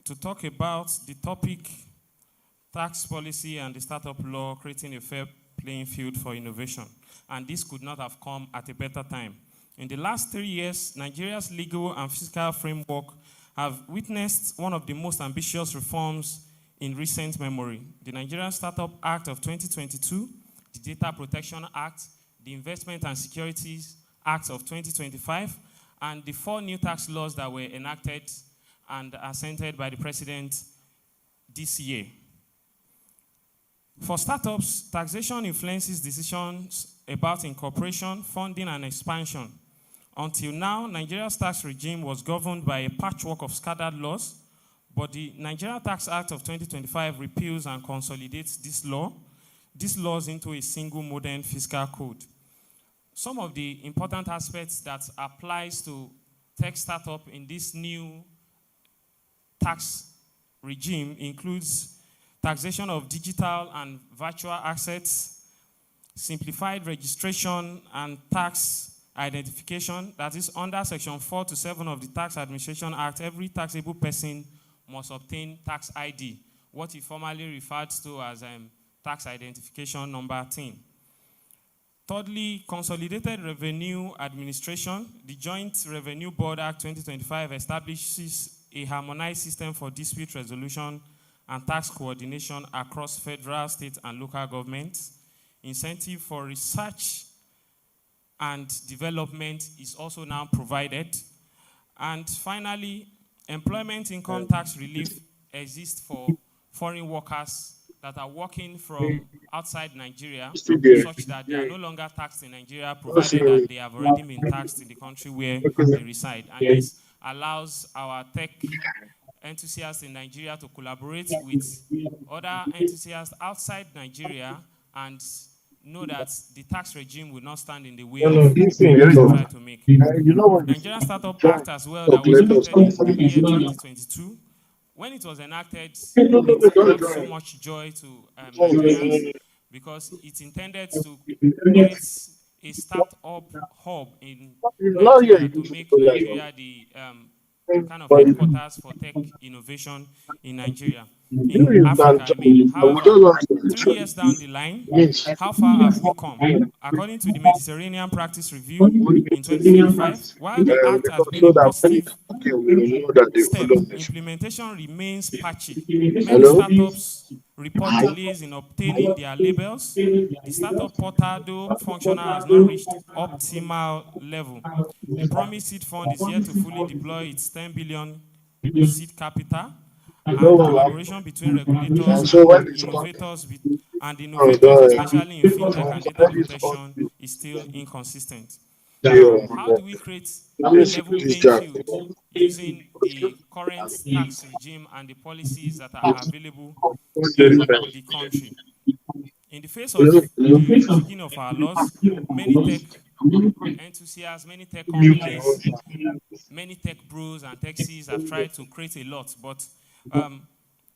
to talk about the topic tax policy and the startup law, creating a fair playing field for innovation. And this could not have come at a better time. In the last 3 years, Nigeria's legal and fiscal framework have witnessed one of the most ambitious reforms in recent memory. The Nigerian Startup Act of 2022, the Data Protection Act, the Investment and Securities Act of 2025, and the 4 new tax laws that were enacted and assented by the President this year. For startups, taxation influences decisions about incorporation, funding, and expansion. Until now, Nigeria's tax regime was governed by a patchwork of scattered laws, but the Nigeria Tax Act of 2025 repeals and consolidates these laws into a single modern fiscal code. Some of the important aspects that applies to tech startup in this new tax regime includes taxation of digital and virtual assets, simplified registration and tax identification. That is, under Section 4 to 7 of the Tax Administration Act, every taxable person must obtain tax ID, what he formerly referred to as tax identification number 10. Thirdly, consolidated revenue administration. The Joint Revenue Board Act 2025 establishes a harmonized system for dispute resolution and tax coordination across federal, state, and local governments. Incentive for research and development is also now provided. And finally, employment income tax relief exists for foreign workers that are working from outside Nigeria, such that they are no longer taxed in Nigeria, provided that they have already been taxed in the country where they reside. And this allows our tech enthusiasts in Nigeria to collaborate with other enthusiasts outside Nigeria and know that the tax regime will not stand in the way of what we try to make. Nigerian Startup Act as well, that was enacted in the year 2022. When it was enacted, it brought so much joy to Nigerians because it intended to create a startup hub in Nigeria to make Nigeria the kind of headquarters for tech innovation in Nigeria, in Africa, I mean. However, 3 years down the line, how far have we come? According to the Mediterranean Practice Review in 2025, while the Act has been a positive step, implementation remains patchy. Many startups report delays in obtaining their labels. The startup portal, though functional, has not reached optimal level. The promised seed fund is yet to fully deploy its 10 billion seed capital, and collaboration between regulators and innovators, especially in fintech and data protection, is still inconsistent. How do we create a level playing field using the current tax regime and the policies that are available in the country? In the face of the rigging of our laws, many tech enthusiasts, many tech companies, many tech bros and taxis have tried to create a lot, but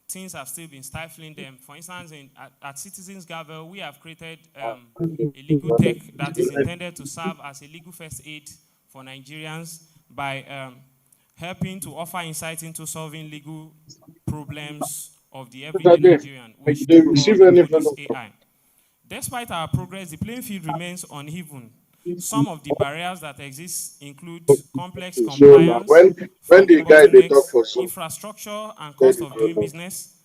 things have still been stifling them. For instance, at Citizens Gavel, we have created a legal tech that is intended to serve as a legal first aid for Nigerians by helping to offer insight into solving legal problems of the everyday Nigerian, which they call Police AI. Despite our progress, the playing field remains uneven. Some of the barriers that exist include complex compliance, funding bottlenecks, infrastructure and cost of doing business,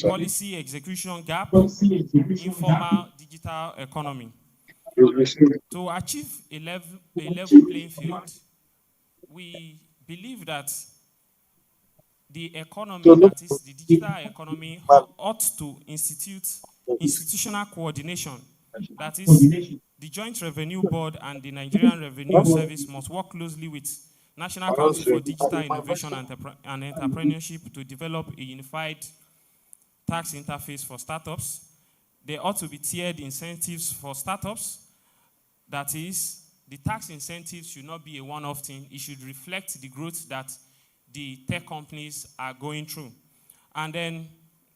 policy execution gap, informal digital economy. To achieve a level playing field, we believe that the economy, that is the digital economy, ought to institute institutional coordination. That is, the Joint Revenue Board and the Nigerian Revenue Service must work closely with National Council for Digital Innovation and Entrepreneurship to develop a unified tax interface for startups. There ought to be tiered incentives for startups. That is, the tax incentives should not be a one-off thing. It should reflect the growth that the tech companies are going through. And then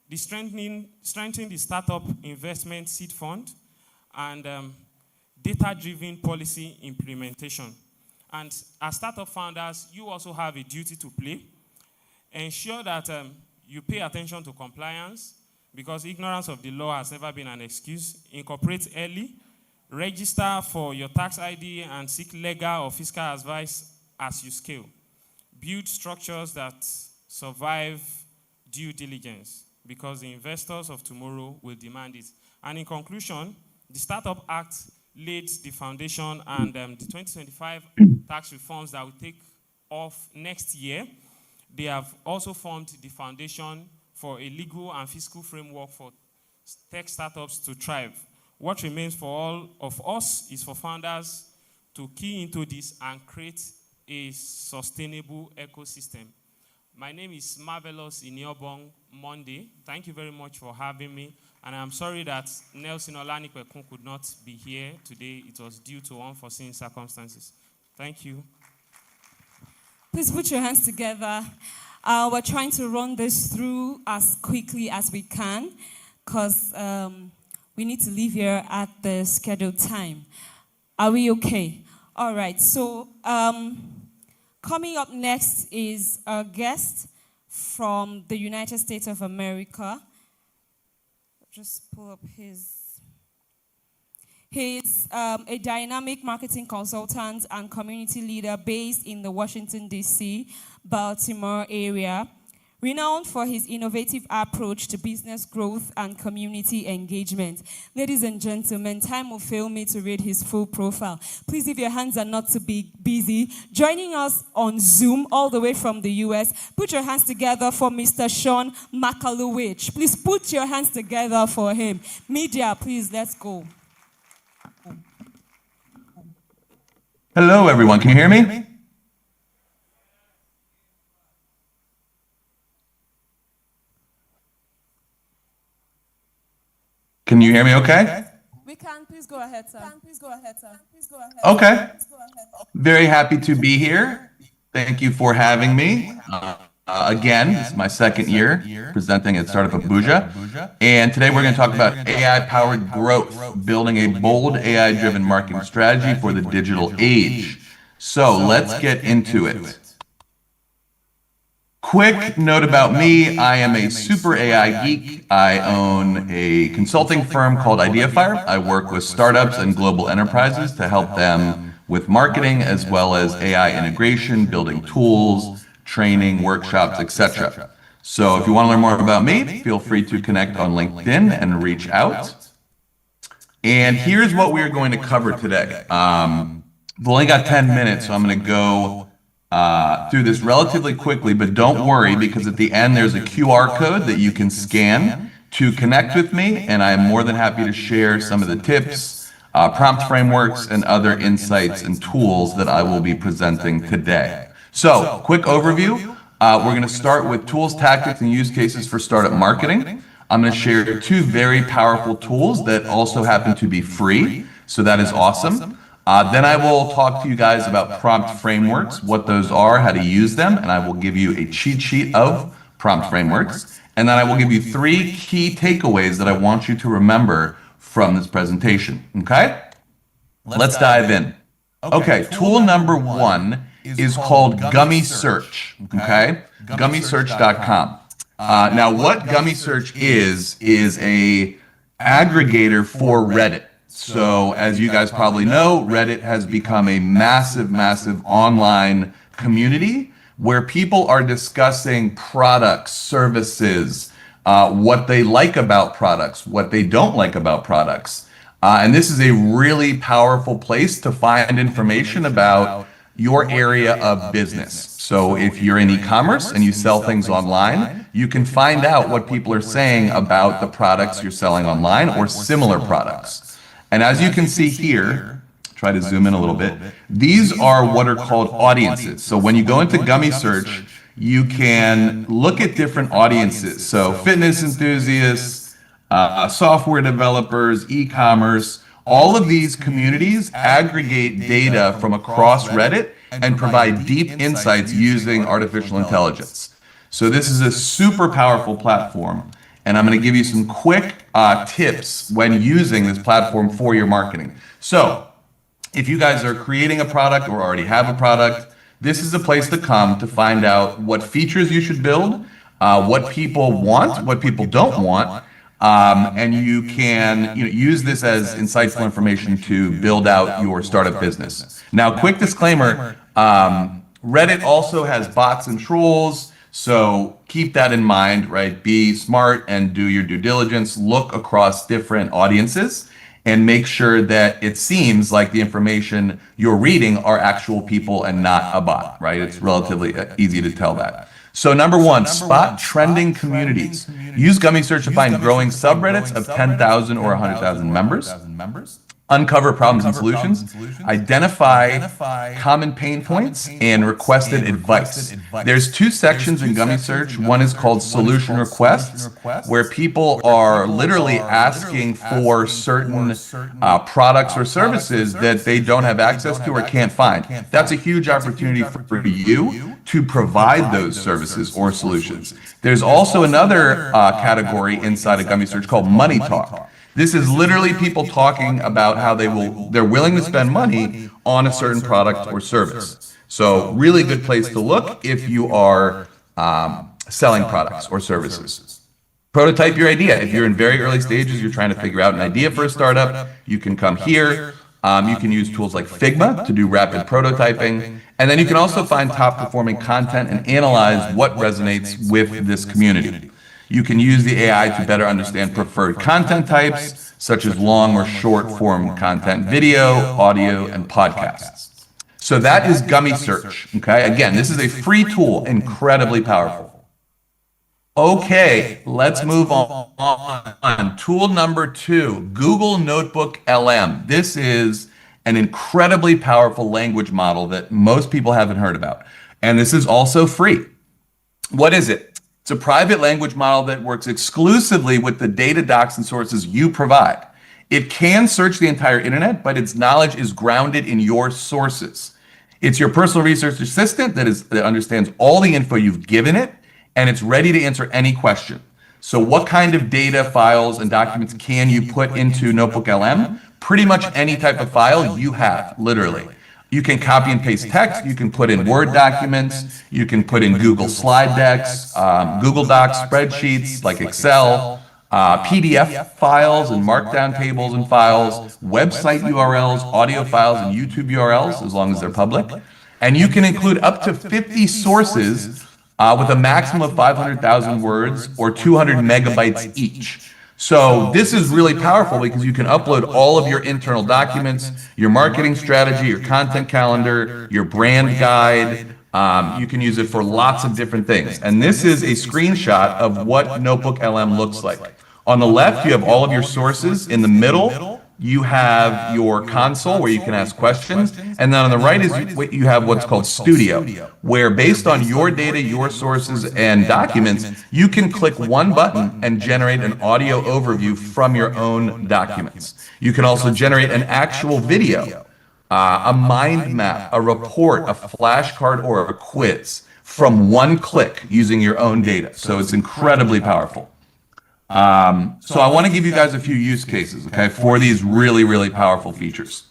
the strengthening the startup investment seed fund and data-driven policy implementation. And as startup founders, you also have a duty to play. Ensure that you pay attention to compliance, because ignorance of the law has never been an excuse. Incorporate early. Register for your tax ID and seek legal or fiscal advice as you scale. Build structures that survive due diligence, because the investors of tomorrow will demand it. And in conclusion, the Startup Act laid the foundation, and the 2025 tax reforms that will take off next year, they have also formed the foundation for a legal and fiscal framework for tech startups to thrive. What remains for all of us is for founders to key into this and create a sustainable ecosystem. My name is Marvelous Iniobong Monday. Thank you very much for having me. And I'm sorry that Nelson Olanikwekun could not be here today. It was due to unforeseen circumstances. Thank you. Please put your hands together. We're trying to run this through as quickly as we can, because we need to leave here at the scheduled time. Are we okay? All right. So coming up next is a guest from the United States of America. Just pull up his. He's a dynamic marketing consultant and community leader based in the Washington, D.C., Baltimore area, renowned for his innovative approach to business growth and community engagement. Ladies and gentlemen, time will fail me to read his full profile. Please, if your hands are not too busy, joining us on Zoom all the way from the US, put your hands together for Mr. Sean Makalowicz. Please put your hands together for him. Media, please, let's go. Hello, everyone. Can you hear me? Can you hear me okay? We can. Please go ahead, sir. Okay. Very happy to be here. Thank you for having me. Again, this is my second year presenting at Startup Abuja. And today we're going to talk about AI-powered growth, building a bold AI-driven marketing strategy for the digital age. So let's get into it. quick note about me. I am a super AI geek. I own a consulting firm called IdeaFire. I work with startups and global enterprises to help them with marketing as well as AI integration, building tools, training, workshops, etc. So if you want to learn more about me, feel free to connect on LinkedIn and reach out. And here's what we're going to cover today. We've only got 10 minutes, so I'm going to go through this relatively quickly, but don't worry, because at the end there's a QR code that you can scan to connect with me, and I'm more than happy to share some of the tips, prompt frameworks, and other insights and tools that I will be presenting today. So, quick overview. We're going to start with tools, tactics, and use cases for startup marketing. I'm going to share two very powerful tools that also happen to be free, so that is awesome. Then I will talk to you guys about prompt frameworks, what those are, how to use them, and I will give you a cheat sheet of prompt frameworks. And then I will give you 3 key takeaways that I want you to remember from this presentation, okay? Let's dive in. Okay, tool number 1 is called Gummy Search, okay? GummySearch.com. Now, what Gummy Search is a aggregator for Reddit. So, as you guys probably know, Reddit has become a massive, massive online community where people are discussing products, services, what they like about products, what they don't like about products. And this is a really powerful place to find information about your area of business. So if you're in e-commerce and you sell things online, you can find out what people are saying about the products you're selling online or similar products. And as you can see here, try to zoom in a little bit, these are what are called audiences. So when you go into Gummy Search, you can look at different audiences. So fitness enthusiasts, software developers, e-commerce, all of these communities aggregate data from across Reddit and provide deep insights using artificial intelligence. So this is a super powerful platform. And I'm going to give you some quick tips when using this platform for your marketing. So if you guys are creating a product or already have a product, this is a place to come to find out what features you should build, what people want, what people don't want, and you can use this as insightful information to build out your startup business. Now, quick disclaimer, Reddit also has bots and trolls. So keep that in mind, right? Be smart and do your due diligence. Look across different audiences and make sure that it seems like the information you're reading are actual people and not a bot, right? It's relatively easy to tell that. So number 1, spot trending communities. Use Gummy Search to find growing subreddits of 10,000 or 100,000 members. Uncover problems and solutions, identify common pain points, and requested advice. There's 2 sections in Gummy Search. One is called Solution Requests, where people are literally asking for certain products or services that they don't have access to or can't find. That's a huge opportunity for you to provide those services or solutions. There's also another category inside of Gummy Search called Money Talk. This is literally people talking about how they're willing to spend money on a certain product or service. So really good place to look if you are selling products or services. Prototype your idea. If you're in very early stages, you're trying to figure out an idea for a startup, you can come here. You can use tools like Figma to do rapid prototyping. And then you can also find top performing content and analyze what resonates with this community. You can use the AI to better understand preferred content types, such as long or short form content, video, audio, and podcasts. So that is Gummy Search, okay? Again, this is a free tool, incredibly powerful. Okay, let's move on. Tool number 2, Google Notebook LM. This is an incredibly powerful language model that most people haven't heard about. And this is also free. What is it? It's a private language model that works exclusively with the data, docs, and sources you provide. It can search the entire internet, but its knowledge is grounded in your sources. It's your personal research assistant that understands all the info you've given it, and it's ready to answer any question. So what kind of data, files, and documents can you put into Notebook LM? Pretty much any type of file you have, literally. You can copy and paste text. You can put in Word documents. You can put in Google slide decks, Google Docs, spreadsheets like Excel, PDF files and markdown tables and files, website URLs, audio files, and YouTube URLs, as long as they're public. And you can include up to 50 sources with a maximum of 500,000 words or 200 megabytes each. So this is really powerful because you can upload all of your internal documents, your marketing strategy, your content calendar, your brand guide. You can use it for lots of different things. And this is a screenshot of what Notebook LM looks like. On the left, you have all of your sources. In the middle, you have your console where you can ask questions. And then on the right is you have what's called Studio, where based on your data, your sources, and documents, you can click one button and generate an audio overview from your own documents. You can also generate an actual video, a mind map, a report, a flashcard, or a quiz from one click using your own data. So it's incredibly powerful. So I want to give you guys a few use cases, okay, for these really, really powerful features.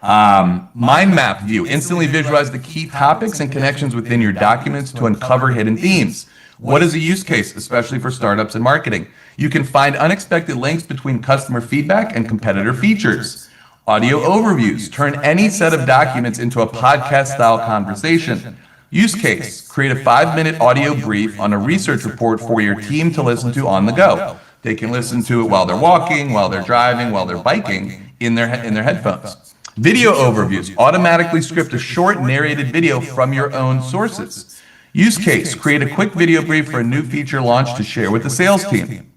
Mind map view, instantly visualize the key topics and connections within your documents to uncover hidden themes. What is a use case, especially for startups and marketing? You can find unexpected links between customer feedback and competitor features. Audio overviews, turn any set of documents into a podcast-style conversation. Use case, create a 5-minute audio brief on a research report for your team to listen to on the go. They can listen to it while they're walking, while they're driving, while they're biking, in their headphones. Video overviews, automatically script a short narrated video from your own sources. Use case, create a quick video brief for a new feature launch to share with the sales team.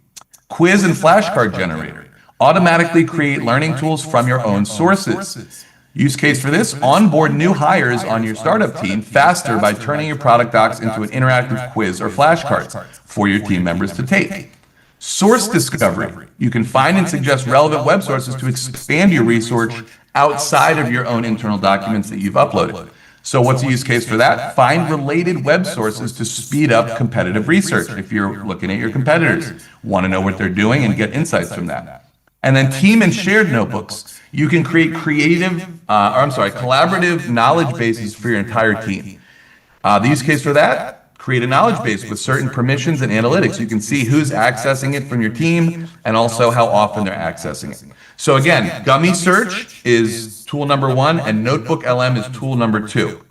Quiz and flashcard generator, automatically create learning tools from your own sources. Use case for this, onboard new hires on your startup team faster by turning your product docs into an interactive quiz or flashcards for your team members to take. Source discovery. You can find and suggest relevant web sources to expand your research outside of your own internal documents that you've uploaded. So what's the use case for that? Find related web sources to speed up competitive research if you're looking at your competitors. Want to know what they're doing and get insights from that. And then team and shared notebooks. You can create collaborative knowledge bases for your entire team. The use case for that, create a knowledge base with certain permissions and analytics. You can see who's accessing it from your team and also how often they're accessing it. So again, Gummy Search is tool number 1 and Notebook LM is tool number 2.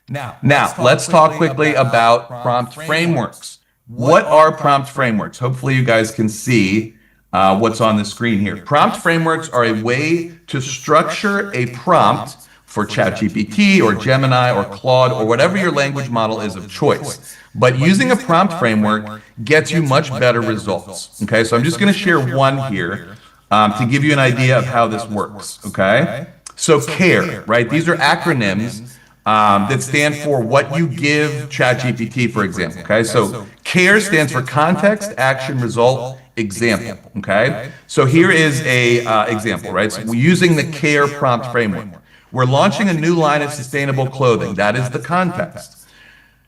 Now, let's talk quickly about prompt frameworks. What are prompt frameworks? Hopefully you guys can see what's on the screen here. Prompt frameworks are a way to structure a prompt for ChatGPT or Gemini or Claude or whatever your language model is of choice. But using a prompt framework gets you much better results. Okay, so I'm just going to share one here to give you an idea of how this works. Okay, so CARE, right? These are acronyms that stand for what you give ChatGPT, for example. Okay, so CARE stands for context, action, result, example. Okay, so here is a example, right? So we're using the CARE prompt framework. We're launching a new line of sustainable clothing. That is the context.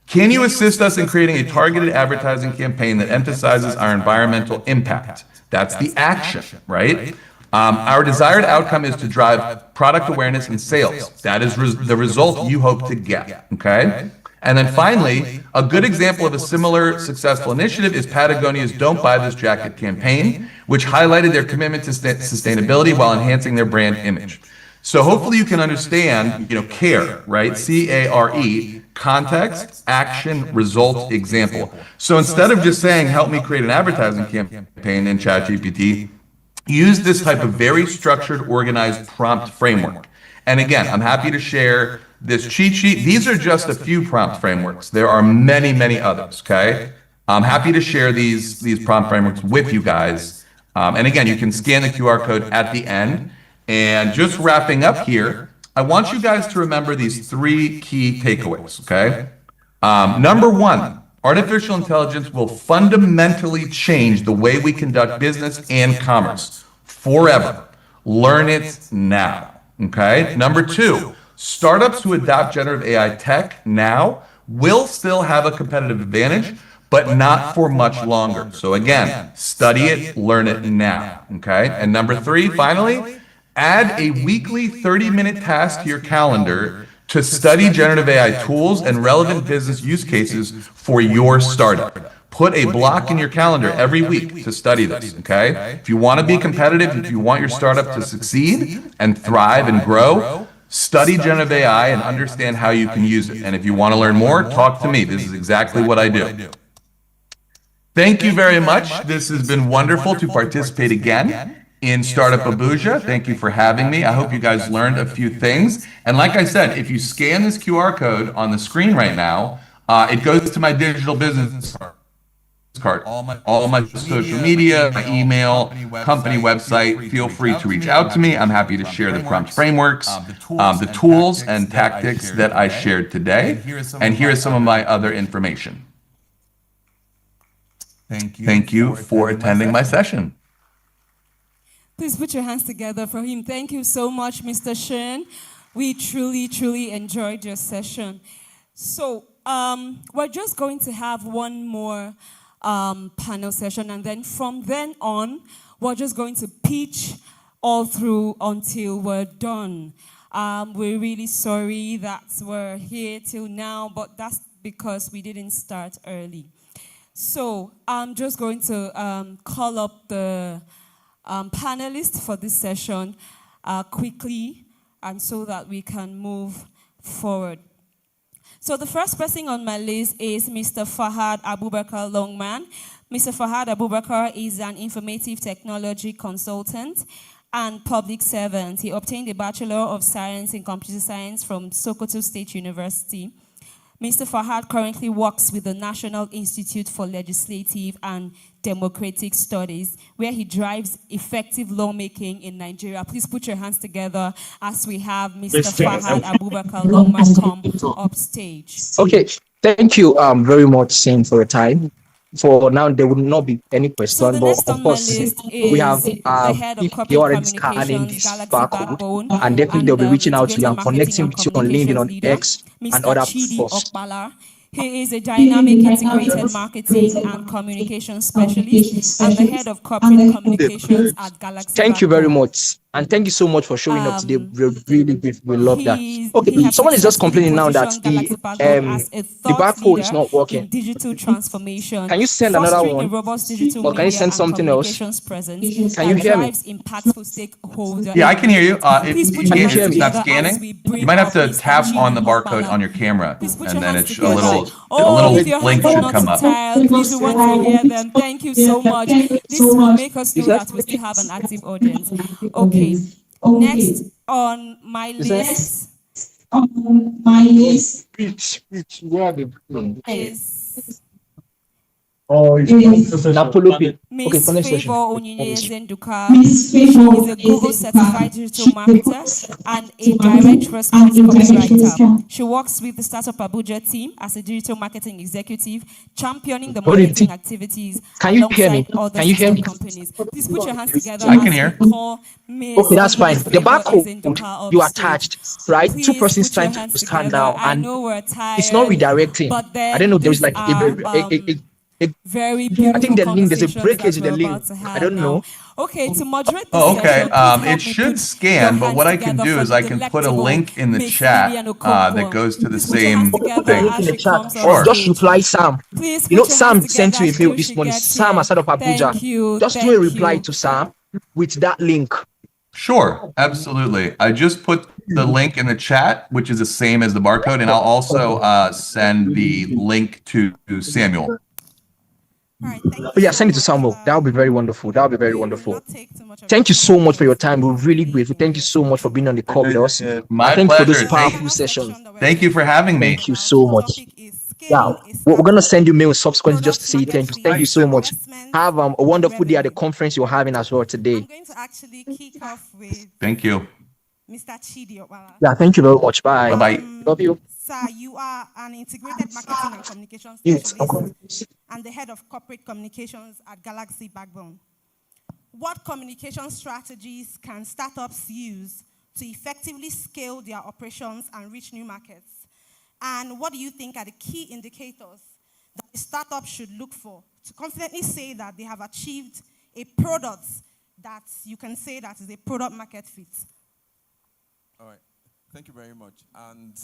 Can you assist us in creating a targeted advertising campaign that emphasizes our environmental impact? That's the action, right? Our desired outcome is to drive product awareness and sales. That is the result you hope to get, okay? And then finally, a good example of a similar successful initiative is Patagonia's Don't Buy This Jacket campaign, which highlighted their commitment to sustainability while enhancing their brand image. So hopefully you can understand, CARE, right? C-A-R-E, context, action, result, example. So instead of just saying, help me create an advertising campaign in ChatGPT, use this type of very structured, organized prompt framework. And again, I'm happy to share this cheat sheet. These are just a few prompt frameworks. There are many, many others, okay? I'm happy to share these prompt frameworks with you guys. And again, you can scan the QR code at the end. And just wrapping up here, I want you guys to remember these 3 key takeaways, okay? Number 1, artificial intelligence will fundamentally change the way we conduct business and commerce forever. Learn it now, okay? Number 2, startups who adopt generative AI tech now will still have a competitive advantage, but not for much longer. So again, study it, learn it now, okay? And number 3, finally, Add a weekly 30-minute task to your calendar to study generative AI tools and relevant business use cases for your startup. Put a block in your calendar every week to study this, okay? If you want to be competitive, if you want your startup to succeed and thrive and grow, study generative AI and understand how you can use it. And if you want to learn more, talk to me. This is exactly what I do. Thank you very much. This has been wonderful to participate again in Startup Abuja. Thank you for having me. I hope you guys learned a few things. And like I said, if you scan this QR code on the screen right now, it goes to my digital business card. All my social media, my email, company website. Feel free to reach out to me. I'm happy to share the prompt frameworks, the tools and tactics that I shared today. And here is some of my other information. Thank you for attending my session. Please put your hands together for him. Thank you so much, Mr. Shen. We truly, truly enjoyed your session. So we're just going to have one more panel session, and then from then on, we're just going to pitch all through until we're done. We're really sorry that we're here till now, but that's because we didn't start early. So I'm just going to call up the panelists for this session quickly, and so that we can move forward. So the first person on my list is Mr. Fahad Abubakar Longman. Mr. Fahad Abubakar is an informative technology consultant and public servant. He obtained a Bachelor of Science in Computer Science from Sokoto State University. Mr. Fahad currently works with the National Institute for Legislative and Democratic Studies, where he drives effective lawmaking in Nigeria. Please put your hands together as we have Mr. Fahad Abubakar Longman come up stage. Okay, thank you very much, Sam, for your time. For now, there will not be any question, but of course, we have your scanning this barcode, and definitely they'll be reaching out to you and connecting with you on LinkedIn, on X, and other platforms. He is a dynamic integrated marketing and communication specialist and the head of corporate communications at Galaxy. Thank you very much. And thank you so much for showing up today. We love that. Okay, someone is just complaining now that the barcode is not working. Digital transformation. Can you send another one? Or can you send something else? Can you hear me? Yeah, I can hear you. If it's not scanning, you might have to tap on the barcode on your camera, and then it's a little link should come up. Please, we want to hear them. Thank you so much. This will make us know that we still have an active audience. Okay. Next on my list is Miss Favor Onyinye Zenduka. She is a Google certified digital marketer and a direct response copywriter. She works with the Startup Abuja team as a digital marketing executive, championing the marketing activities alongside other sister companies. Please put your hands together. I can hear. Okay, that's fine. The barcode you attached, right? Two persons trying to scan now, and it's not redirecting. I don't know. There's like very beautiful. I think the link, there's a breakage in the link. I don't know. Okay, to moderate this okay. session, It should scan, but what I can do is I can put a link in the chat that goes to the same thing. Sure. Just reply Sam. You know, Sam sent you a mail this morning. Sam has set up Abuja. Just do a reply to Sam with that link. Sure, absolutely. I just put the link in the chat, which is the same as the barcode, and I'll also send the link to Samuel. Yeah, send it to Samuel. That would be very wonderful. That would be very wonderful. Thank you so much for your time. We're really grateful. Thank you so much for being on the call with us. My Thank pleasure. you for this powerful session. Thank you for having me. Thank you so much. Yeah, we're gonna send you mail subsequently just to say thank you. Thank you so much. Have a wonderful day at the conference you're having as well today. I'm going to actually kick off with Thank you. Mr. Chidi Okpala. Yeah, thank you very much. Bye. Bye. Love you. Sir, you are an integrated marketing and communications specialist and the head of corporate communications at Galaxy Backbone. What communication strategies can startups use to effectively scale their operations and reach new markets? And what do you think are the key indicators that a startup should look for to confidently say that they have achieved a product that you can say that is a product market fit? All right. Thank you very much. And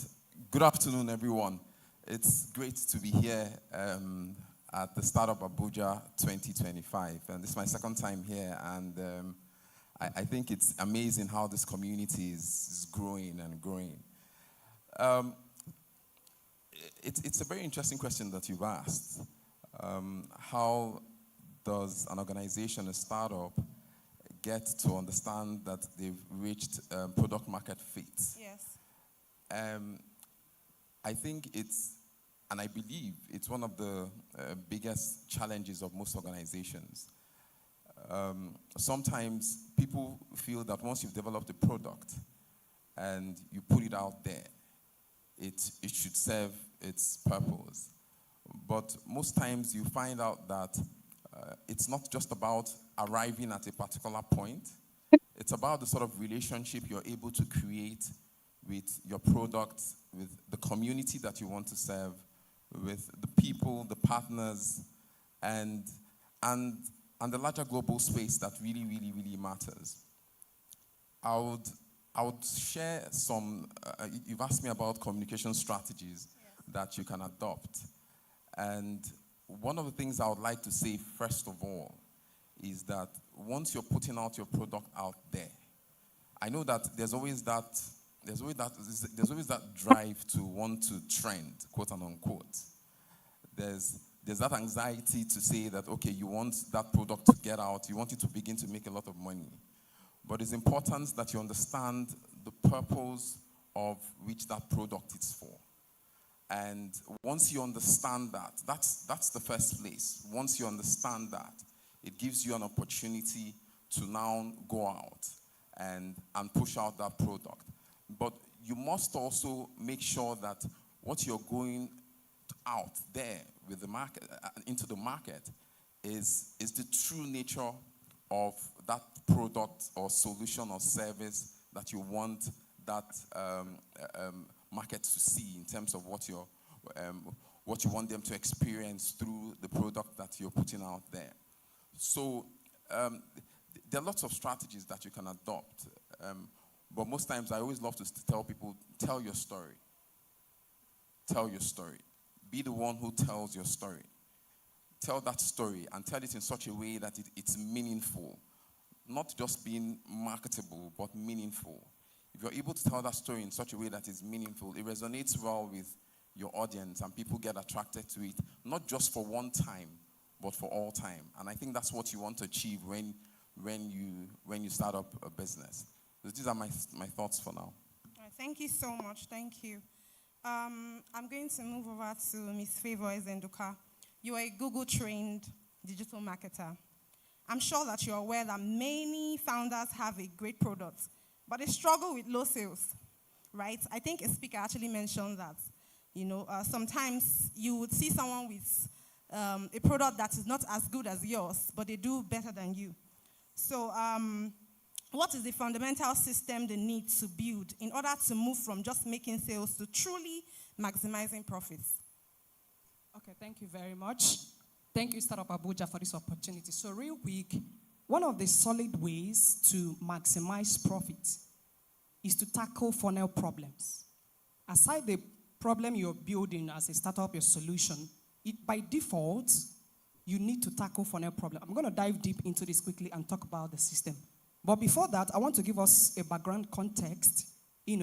good afternoon, everyone. It's great to be here at the Startup Abuja 2025. And this is my second time here. And I think it's amazing how this community is growing and growing. It's a very interesting question that you've asked. How does an organization, a startup, get to understand that they've reached product market fit? Yes. I think it's, and I believe it's one of the biggest challenges of most organizations. Sometimes people feel that once you've developed a product and you put it out there, it should serve its purpose. But most times you find out that it's not just about arriving at a particular point. It's about the sort of relationship you're able to create with your product, with the community that you want to serve, with the people, the partners, and the larger global space that really, really, really matters. I would share some, you've asked me about communication strategies that you can adopt. And one of the things I would like to say first of all is that once you're putting out your product out there, I know that there's always that drive to want to trend, quote and unquote. There's that anxiety to say that, okay, you want that product to get out, you want it to begin to make a lot of money. But it's important that you understand the purpose of which that product is for. And once you understand that, that's the first place. Once you understand that, it gives you an opportunity to now go out and push out that product. But you must also make sure that what you're going out there with the market, into the market, is the true nature of that product or solution or service that you want that market to see in terms of what you want them to experience through the product that you're putting out there. So there are lots of strategies that you can adopt. But most times I always love to tell people, tell your story. Tell your story. Be the one who tells your story. Tell that story and tell it in such a way that it's meaningful. Not just being marketable, but meaningful. If you're able to tell that story in such a way that is meaningful, it resonates well with your audience and people get attracted to it, not just for one time, but for all time. And I think that's what you want to achieve when you start up a business. So these are my thoughts for now. All right, thank you so much. Thank you. I'm going to move over to Ms. Favor Ezenduka. You are a Google-trained digital marketer. I'm sure that you're aware that many founders have a great product, but they struggle with low sales, right? I think a speaker actually mentioned that. Sometimes you would see someone with a product that is not as good as yours, but they do better than you. So what is the fundamental system they need to build in order to move from just making sales to truly maximizing profits? Okay, thank you very much. Thank you, Startup Abuja, for this opportunity. So real quick, one of the solid ways to maximize profit is to tackle funnel problems. Aside the problem you're building as a startup, your solution, by default, you need to tackle funnel problem. I'm going to dive deep into this quickly and talk about the system. But before that, I want to give us a background context,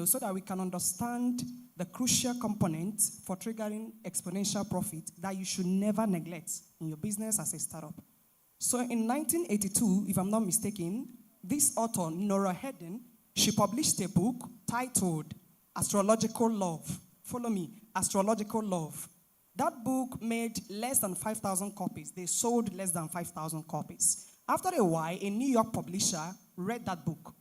so that we can understand the crucial component for triggering exponential profit that you should never neglect in your business as a startup. So in 1982, if I'm not mistaken, this author, Nora Hedden, she published a book titled Astrological Love. Follow me, Astrological Love. That book made less than 5,000 copies. They sold less than 5,000 copies. After a while, a New York publisher read that book.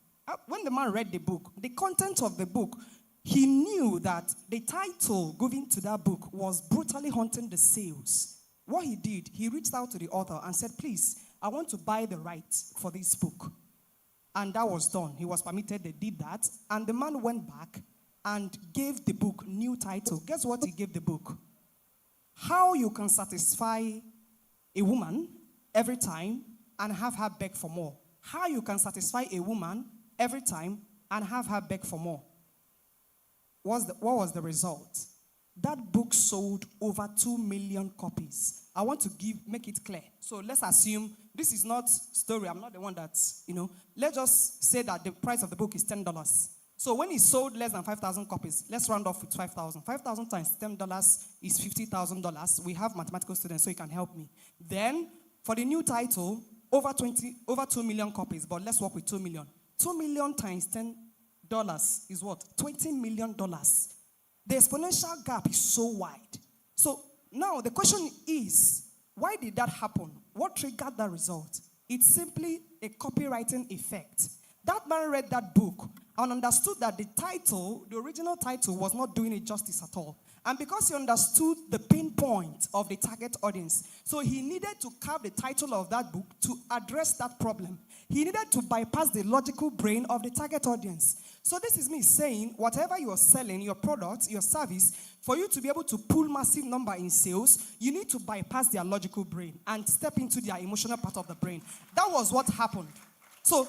When the man read the book, the content of the book, he knew that the title given to that book was brutally haunting the sales. What he did, he reached out to the author and said, please, I want to buy the rights for this book. And that was done. He was permitted, they did that. And the man went back and gave the book new title. Guess what he gave the book? How you can satisfy a woman every time and have her beg for more. how you can satisfy a woman every time and have her beg for more. What was the result? That book sold over 2 million copies. I want to make it clear. So let's assume this is not story. I'm not the one that's, let's just say that the price of the book is $10. So when it sold less than 5,000 copies, let's round off with 5,000. 5,000 times $10 is $50,000. We have mathematical students, so you can help me. Then for the new title, over 2 million copies, but let's work with 2 million. 2 million times $10 is what? $20 million. The exponential gap is so wide. So now the question is, why did that happen? What triggered that result? It's simply a copywriting effect. That man read that book and understood that the original title, was not doing it justice at all. And because he understood the pain point of the target audience, so he needed to carve the title of that book to address that problem. He needed to bypass the logical brain of the target audience. So this is me saying, whatever you are selling, your product, your service, for you to be able to pull massive number in sales, you need to bypass their logical brain and step into their emotional part of the brain. That was what happened. So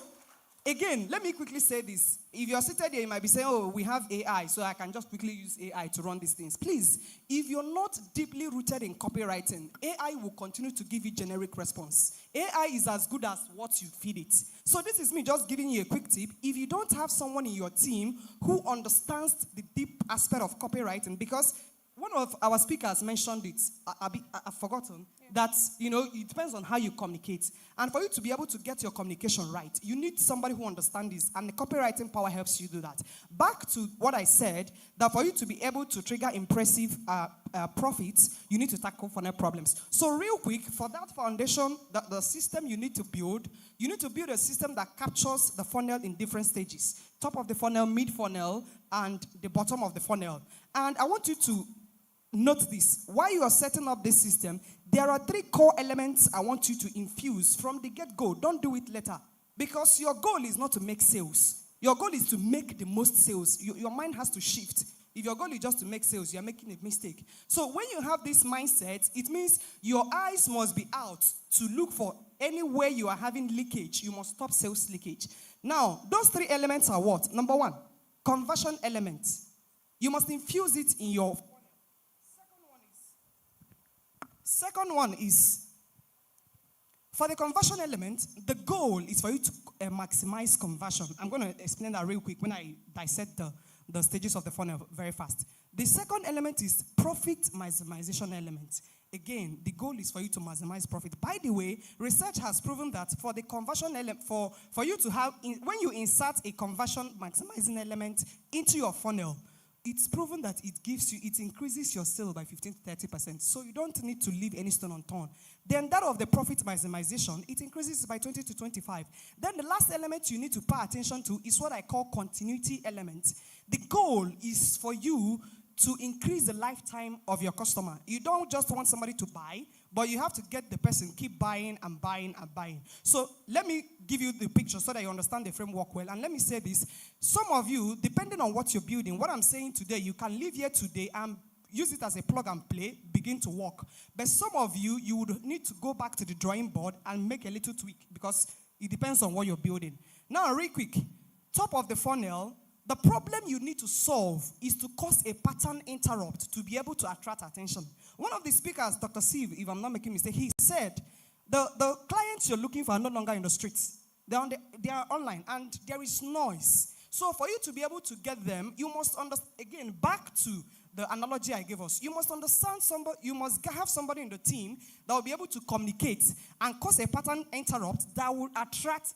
again, let me quickly say this. If you're seated here, you might be saying, oh, we have AI, so I can just quickly use AI to run these things. Please, if you're not deeply rooted in copywriting, AI will continue to give you generic response. AI is as good as what you feed it. So this is me just giving you a quick tip. If you don't have someone in your team who understands the deep aspect of copywriting, because one of our speakers mentioned it, I've forgotten, that, it depends on how you communicate. And for you to be able to get your communication right, you need somebody who understands this, and the copywriting power helps you do that. Back to what I said, that for you to be able to trigger impressive profits, you need to tackle funnel problems. So real quick, for that foundation, the system you need to build a system that captures the funnel in different stages. Top of the funnel, mid funnel, and the bottom of the funnel. And I want you to note this. While you are setting up this system, there are 3 core elements I want you to infuse from the get-go. Don't do it later. Because your goal is not to make sales. Your goal is to make the most sales. Your mind has to shift. If your goal is just to make sales, you're making a mistake. So when you have this mindset, it means your eyes must be out to look for anywhere you are having leakage. You must stop sales leakage. Now, those 3 elements are what? Number 1, conversion element. You must infuse it in your... Second one is, for the conversion element, the goal is for you to maximize conversion. I'm going to explain that real quick when I dissect the stages of the funnel very fast. The second element is profit maximization element. Again, the goal is for you to maximize profit. By the way, research has proven that for the conversion element, for you to have, when you insert a conversion maximizing element into your funnel, it's proven that it increases your sale by 15 to 30%. So you don't need to leave any stone unturned. Then that of the profit maximization, it increases by 20 to 25. Then the last element you need to pay attention to is what I call continuity element. The goal is for you to increase the lifetime of your customer. You don't just want somebody to buy, but you have to get the person keep buying and buying and buying. So let me give you the picture so that you understand the framework well. And let me say this. Some of you, depending on what you're building, what I'm saying today, you can live here today and use it as a plug and play, begin to work. But some of you, you would need to go back to the drawing board and make a little tweak because it depends on what you're building. Now, real quick, top of the funnel, the problem you need to solve is to cause a pattern interrupt to be able to attract attention. One of the speakers, Dr. Steve, if I'm not making a mistake, he said, the clients you're looking for are no longer in the streets. They are online, and there is noise. So for you to be able to get them, you must understand, again, back to the analogy I gave us, you must understand somebody, you must have somebody in the team that will be able to communicate and cause a pattern interrupt that will attract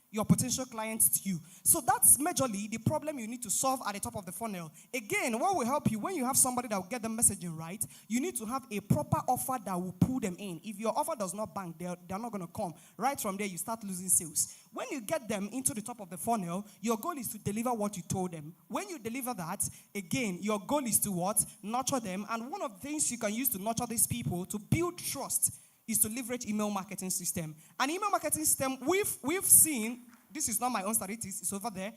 your potential clients to you. So that's majorly the problem you need to solve at the top of the funnel. Again, what will help you when you have somebody that will get the messaging right, you need to have a proper offer that will pull them in. If your offer does not bank, they're not going to come. Right from there, you start losing sales. When you get them into the top of the funnel, your goal is to deliver what you told them. When you deliver that, again, your goal is to what? Nurture them. And one of the things you can use to nurture these people, to build trust, is to leverage email marketing system. An email marketing system, we've seen, this is not my own statistics, it's over there,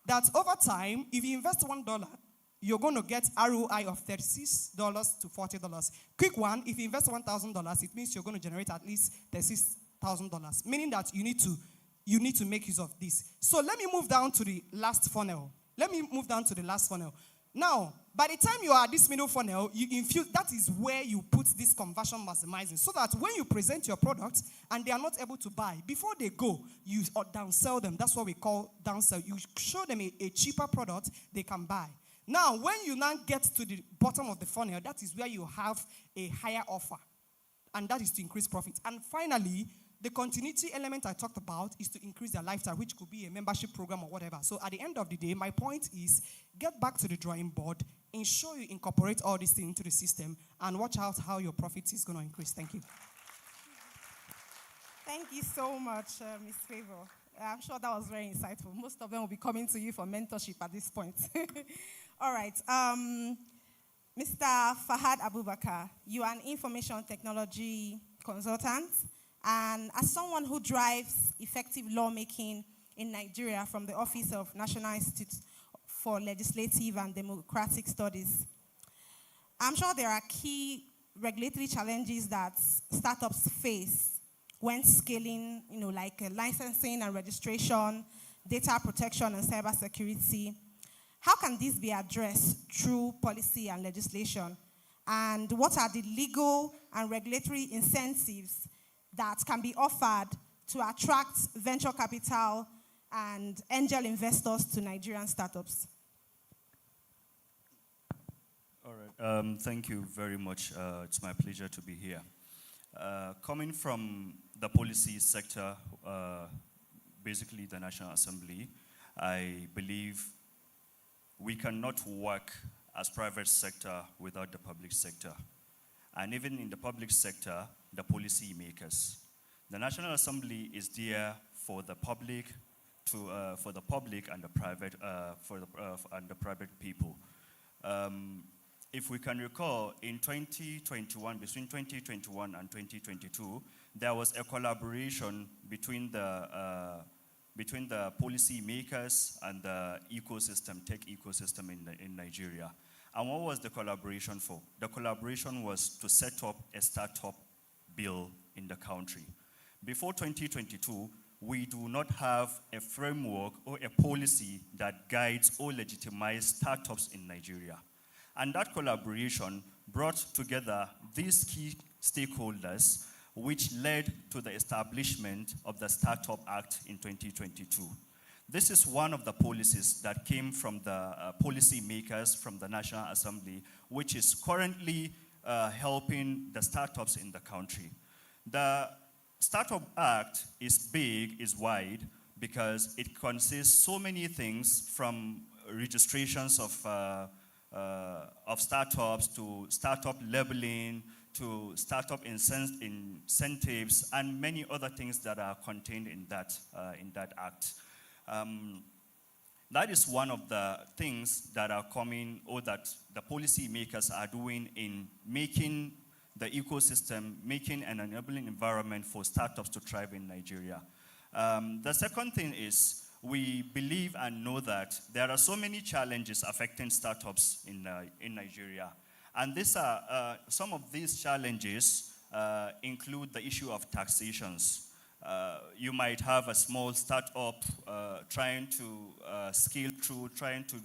that over time, if you invest $1, you're going to get ROI of $36 to $40. Quick one, if you invest $1,000, it means you're going to generate at least $36,000, meaning that you need to you need to make use of this. So let me move down to the last funnel. Now, by the time you are at this middle funnel, you infuse, that is where you put this conversion maximizing, so that when you present your product and they are not able to buy, before they go, you downsell them. That's what we call downsell. You show them a cheaper product they can buy. Now, when you now get to the bottom of the funnel, that is where you have a higher offer, and that is to increase profit. And finally, the continuity element I talked about is to increase their lifetime, which could be a membership program or whatever. So at the end of the day, my point is, get back to the drawing board, ensure you incorporate all these things into the system, and watch out how your profit is going to increase. Thank you. Thank you so much, Ms. Favor. I'm sure that was very insightful. Most of them will be coming to you for mentorship at this point. All right. Mr. Fahad Abubakar, you are an information technology consultant. And as someone who drives effective lawmaking in Nigeria from the Office of National Institute for Legislative and Democratic Studies, I'm sure there are key regulatory challenges that startups face when scaling, like licensing and registration, data protection and cybersecurity. How can this be addressed through policy and legislation? And what are the legal and regulatory incentives that can be offered to attract venture capital and angel investors to Nigerian startups? All right, thank you very much. It's my pleasure to be here. Coming from the policy sector, basically the National Assembly, I believe we cannot work as private sector without the public sector. And even in the public sector, the policy makers. The National Assembly is there for the public, for the public and the private, and the private people. If we can recall, in 2021, between 2021 and 2022, there was a collaboration between the policy makers and the ecosystem, tech ecosystem in Nigeria. And what was the collaboration for? The collaboration was to set up a startup bill in the country. Before 2022, we do not have a framework or a policy that guides or legitimizes startups in Nigeria. And that collaboration brought together these key stakeholders, which led to the establishment of the Startup Act in 2022. This is one of the policies that came from the policy makers from the National Assembly, which is currently helping the startups in the country. The Startup Act is big, is wide, because it consists so many things, from registrations of startups to startup labeling to startup incentives and many other things that are contained in that act. That is one of the things that are coming, or that the policy makers are doing in making the ecosystem, making an enabling environment for startups to thrive in Nigeria. The second thing is, we believe and know that there are so many challenges affecting startups in Nigeria. And these are, some of these challenges include the issue of taxations. You might have a small startup trying to scale through, trying to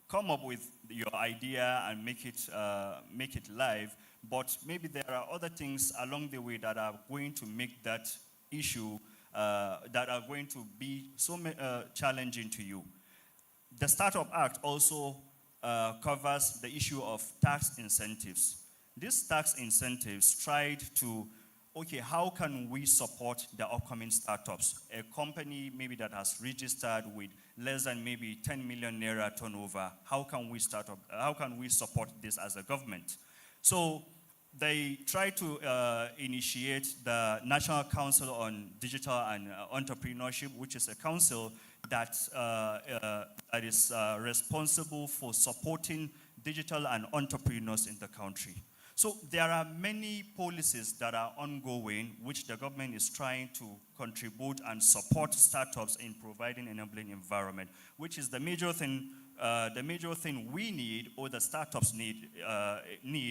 come up with your idea and make it live, but maybe there are other things along the way that are going to make that issue, that are going to be so challenging to you. The Startup Act also covers the issue of tax incentives. These tax incentives tried to, okay, how can we support the upcoming startups? A company maybe that has registered with less than maybe 10 million naira turnover, how can we support this as a government? So they try to initiate the National Council on Digital and Entrepreneurship, which is a council that is responsible for supporting digital and entrepreneurs in the country. So there are many policies that are ongoing, which the government is trying to contribute and support startups in providing an enabling environment, which is the major thing we need, or the startups need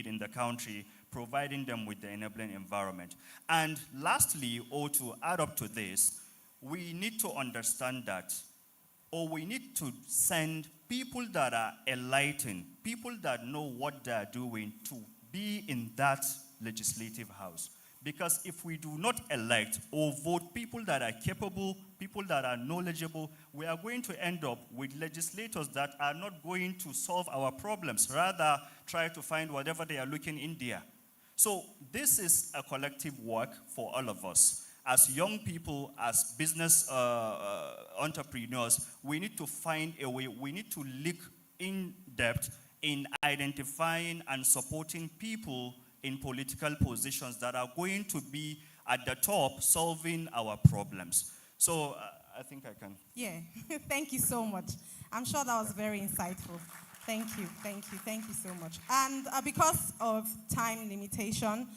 in the country, providing them with the enabling environment. And lastly, or to add up to this, we need to understand that, or we need to send people that are enlightened, people that know what they are doing to be in that legislative house. Because if we do not elect or vote people that are capable, people that are knowledgeable, we are going to end up with legislators that are not going to solve our problems, rather try to find whatever they are looking in there. So this is a collective work for all of us. As young people, as business entrepreneurs, we need to find a way, we need to look in depth in identifying and supporting people in political positions that are going to be at the top solving our problems. So I think I can. Yeah, thank you so much. I'm sure that was very insightful. Thank you so much. And because of time limitation,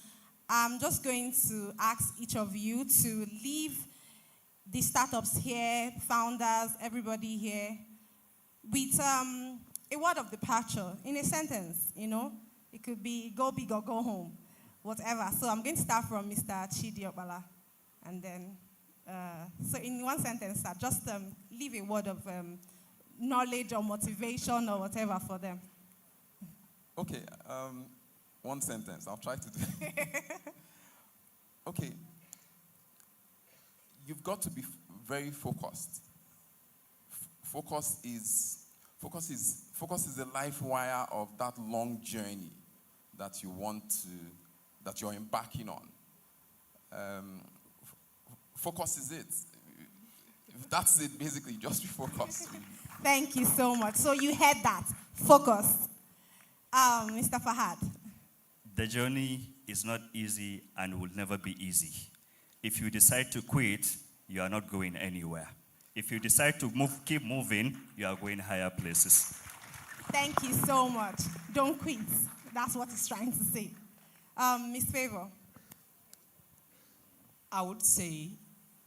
I'm just going to ask each of you to leave the startups here, founders, everybody here, with a word of departure in a sentence, you know. It could be go big or go home, whatever. So I'm going to start from Mr. Chidi Obala. And then, so in one sentence, sir, just leave a word of knowledge or motivation or whatever for them. Okay, one sentence. I'll try to do it. Okay. You've got to be very focused. Focus is the life wire of that long journey that that you're embarking on. Focus is it. That's it, basically. Just be focused. Thank you so much. So you heard that. Focus. Mr. Fahad. The journey is not easy and will never be easy. If you decide to quit, you are not going anywhere. If you decide to keep moving, you are going higher places. Thank you so much. Don't quit. That's what he's trying to say. Ms. Favor. I would say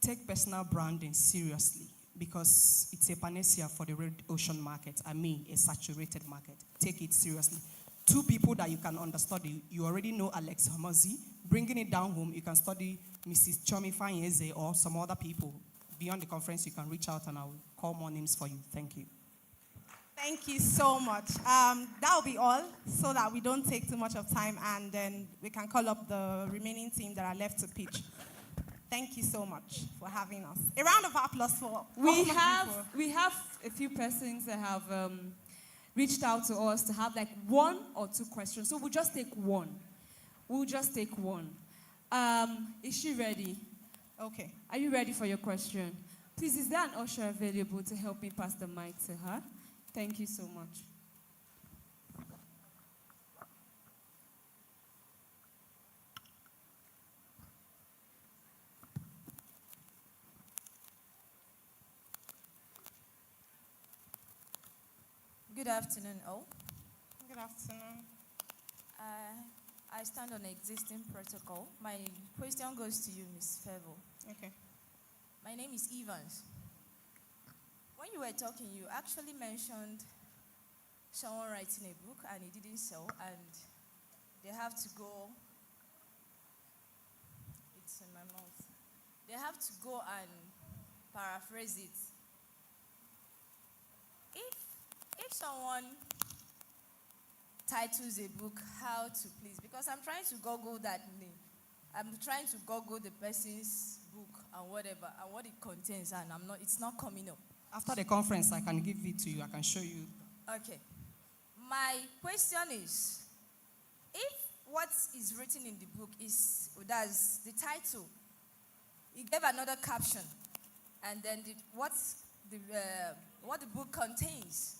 take personal branding seriously because it's a panacea for the red ocean market. I mean, a saturated market. Take it seriously. 2 people that you can understudy. You already know Alex Hamazi. Bringing it down home, you can study Mrs. Chomi Fanyeze or some other people. Beyond the conference, you can reach out and I'll call more names for you. Thank you. Thank you so much. That'll be all so that we don't take too much of time and then we can call up the remaining team that are left to pitch. Thank you so much for having us. A round of applause for we have a few persons that have reached out to us to have like 1 or 2 questions. So we'll just take one. Is she ready? Okay. Are you ready for your question? Please, is there an usher available to help me pass the mic to her? Thank you so much. Good afternoon, all. Good afternoon. I stand on existing protocol. My question goes to you, Ms. Favor. Okay. My name is Evans. When you were talking, you actually mentioned someone writing a book and it didn't sell, and they have to go. It's in my mouth. They have to go and paraphrase it. If someone titles a book, how to please, because I'm trying to Google that name. I'm trying to Google the person's book and whatever, and what it contains, and it's not coming up. After the conference, I can give it to you. I can show you. Okay. My question is, if what is written in the book that's the title, he gave another caption, and then what the book contains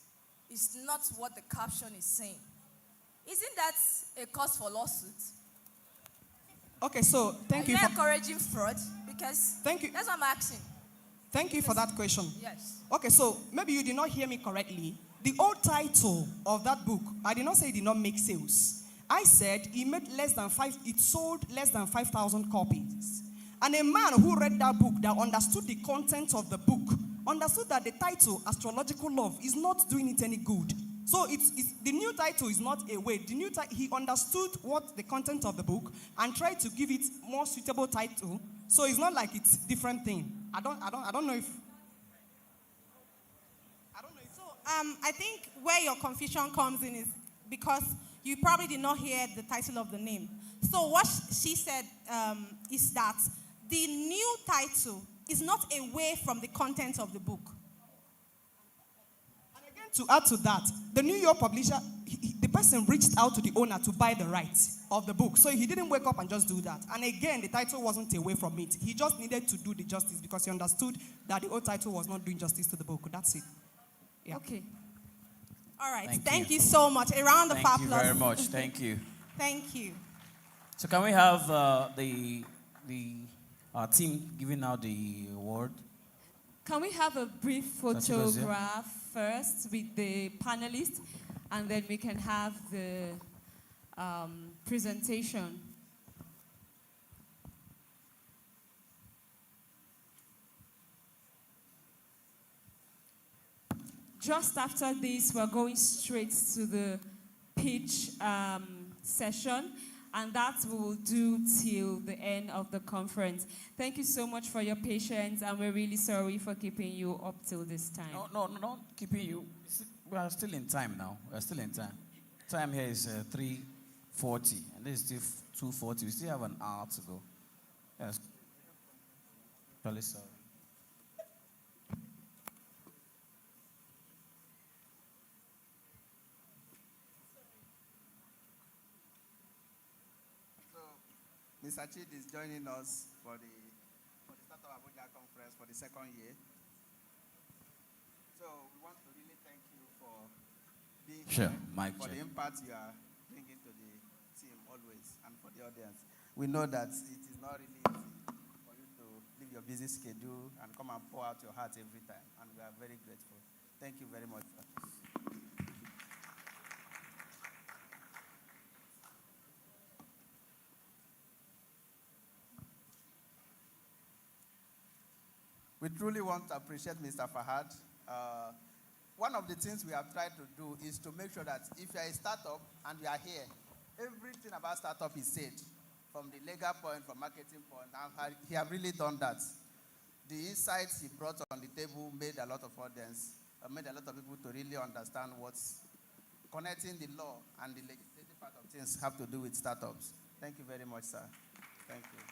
is not what the caption is saying. Isn't that a cause for lawsuit? Okay, so thank you. Are you encouraging fraud? Because thank you. That's what I'm asking. Thank you for that question. Yes. Okay, so maybe you did not hear me correctly. The old title of that book, I did not say it did not make sales. I said it sold less than 5,000 copies. And a man who read that book, that understood the content of the book, understood that the title, Astrological Love, is not doing it any good. So the new title is not a way. He understood what the content of the book and tried to give it more suitable title. So it's not like it's different thing. I don't know if. So I think where your confusion comes in is because you probably did not hear the title of the name. So what she said is that the new title is not away from the content of the book. To add to that, the New York publisher, the person reached out to the owner to buy the rights of the book. So he didn't wake up and just do that. And again, the title wasn't away from it. He just needed to do the justice because he understood that the old title was not doing justice to the book. That's it. Yeah. Okay. All right. Thank you so much. A round of applause. Thank you very much. Thank you. Thank you. So can we have the team giving out the award? Can we have a brief photograph first with the panelists, and then we can have the presentation? Just after this, we're going straight to the pitch session, and that we will do till the end of the conference. Thank you so much for your patience, and we're really sorry for keeping you up till this time. No, not keeping you. We are still in time now. We are still in time. Time here is 3:40, and this is still 2:40. We still have an hour to go. Yes. Really sorry. Mr. Chid is joining us for the Start of Abuja conference for the second year. So we want to really thank you for being here, for the impact you are bringing to the team always, and for the audience. We know that it is not really easy for you to leave your busy schedule and come and pour out your heart every time, and we are very grateful. Thank you very much for this. We truly want to appreciate Mr. Fahad. One of the things we have tried to do is to make sure that if you are a startup and you are here, everything about startup is said, from the legal point, from marketing point, and he has really done that. The insights he brought on the table made a lot of audience, made a lot of people to really understand what's connecting the law and the legislative part of things have to do with startups. Thank you very much, sir. Thank you.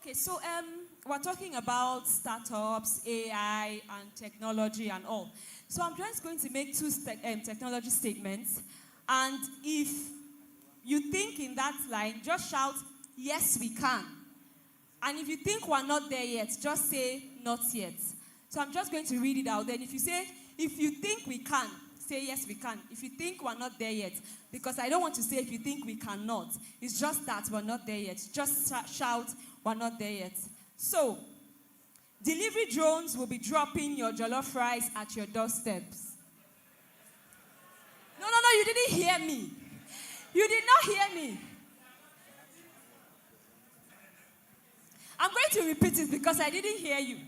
Okay, so we're talking about startups, AI, and technology and all. So I'm just going to make two technology statements. And if you think in that line, just shout, yes, we can. And if you think we're not there yet, just say, not yet. So I'm just going to read it out. Then if you think we can, say, yes, we can. If you think we're not there yet, because I don't want to say if you think we cannot. It's just that we're not there yet. Just shout, we're not there yet. So, delivery drones will be dropping your jollof rice at your doorsteps. No, you didn't hear me. You did not hear me. I'm going to repeat it because I didn't hear you.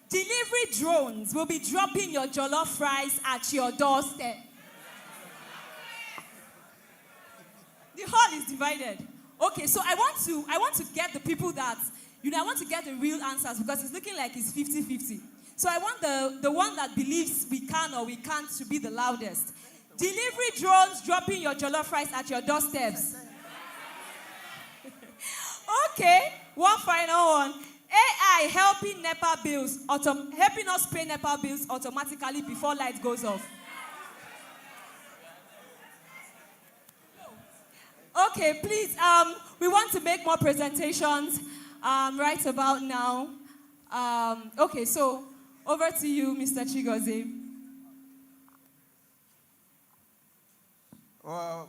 Delivery drones will be dropping your jollof rice at your doorstep. The hall is divided. Okay, so I want to get the people that, I want to get the real answers because it's looking like it's 50-50. So I want the one that believes we can or we can't to be the loudest. Delivery drones dropping your jollof rice at your doorsteps. Okay, one final one. AI helping helping us pay NEPA bills automatically before light goes off. Okay, please, we want to make more presentations right about now. Okay, so over to you, Mr. Chigozie. Well,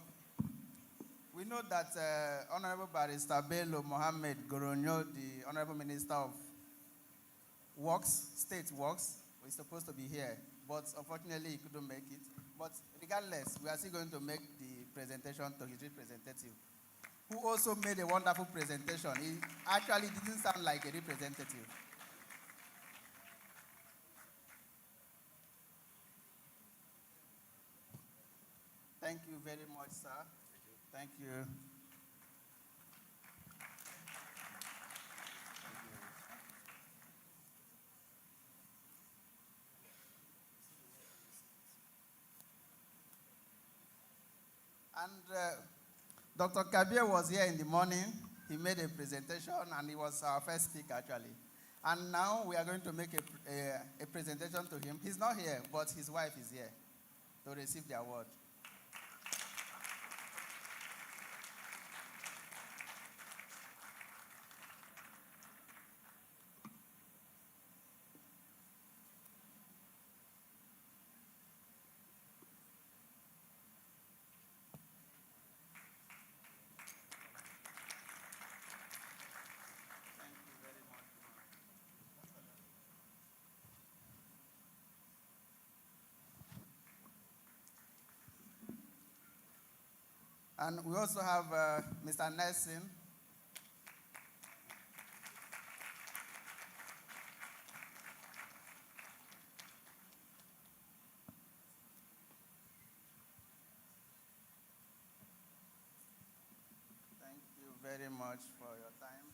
we know that Honorable Barrister Bello Mohammed Goronyo, the Honorable Minister of Works, State Works, was supposed to be here, but unfortunately he couldn't make it. But regardless, we are still going to make the presentation to his representative, who also made a wonderful presentation. He actually didn't sound like a representative. Thank you very much, sir. Thank you. And Dr. Kabir was here in the morning. He made a presentation, and he was our first speaker, actually. And now we are going to make a presentation to him. He's not here, but his wife is here to receive the award. And we also have Mr. Nelson. Thank you very much for your time.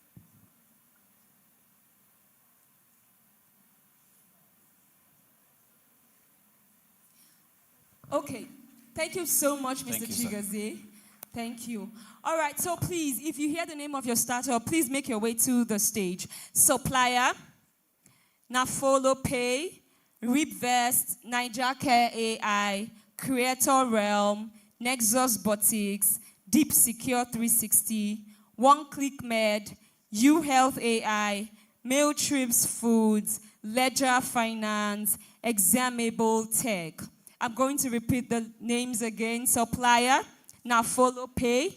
Okay. Thank you so much, Mr. Chigozie. Thank you. All right, so please, if you hear the name of your startup, please make your way to the stage. Supplier, Nafolo Pay, Ripvest, Niger Care AI, Creator Realm, Nexus Botics, Deep Secure 360, One Click Med, U Health AI, Mailtrips Foods, Ledger Finance, Examable Tech. I'm going to repeat the names again. Supplier, Nafolo Pay,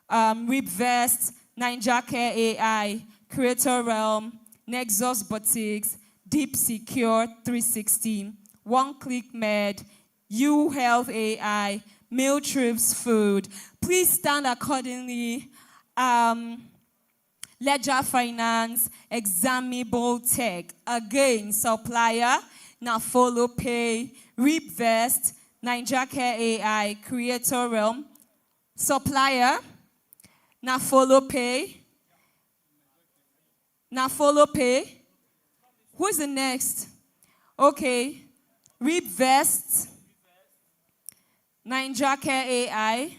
Ripvest, Niger Care AI, Creator Realm, Nexus Botics, Deep Secure 360, One Click Med, U Health AI, Mailtrips Food. Please stand accordingly. Ledger Finance, Examable Tech. Again, Supplier, Nafolo Pay, Ripvest, Niger Care AI, Creator Realm. Supplier, Nafolo Pay. Nafolo Pay. Who's the next? Okay. Ripvest, Niger Care AI,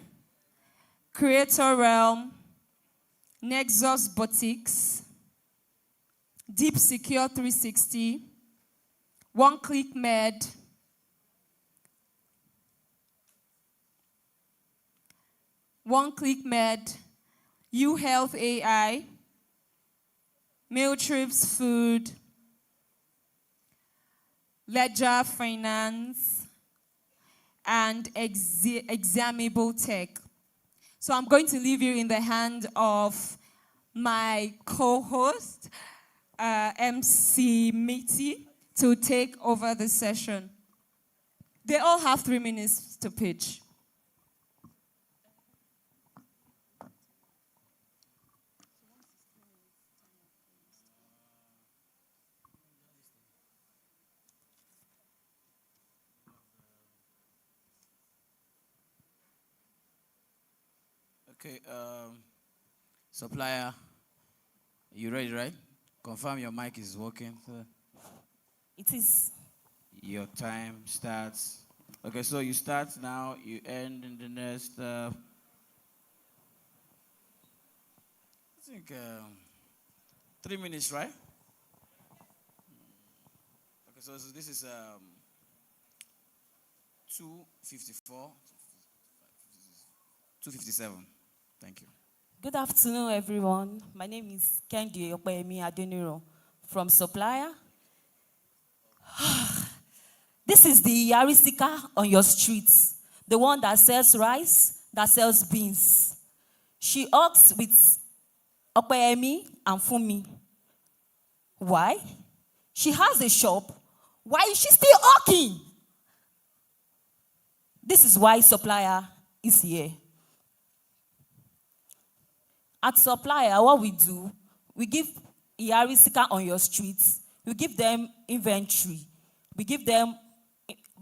Creator Realm, Nexus Botics, Deep Secure 360, One Click Med, One Click Med, U Health AI, Mailtrips Food, Ledger Finance, and Examable Tech. So I'm going to leave you in the hand of my co-host, MC Miti, to take over the session. They all have 3 minutes to pitch. Okay, supplier, you ready, right? Confirm your mic is working. It is. Your time starts. Okay, so you start now, you end in the next, I think 3 minutes, right? Okay, so this is 2:54, 2:57. Thank you. Good afternoon, everyone. My name is Kendi Opeyemi Adeniro from Supplier. This is the Aristika on your streets, the one that sells rice, that sells beans. She works with Opeyemi and Fumi. Why? She has a shop. Why is she still working? This is why Supplier is here. At Supplier, what we do, we give Iyari Sika on your streets, we give them inventory, we give them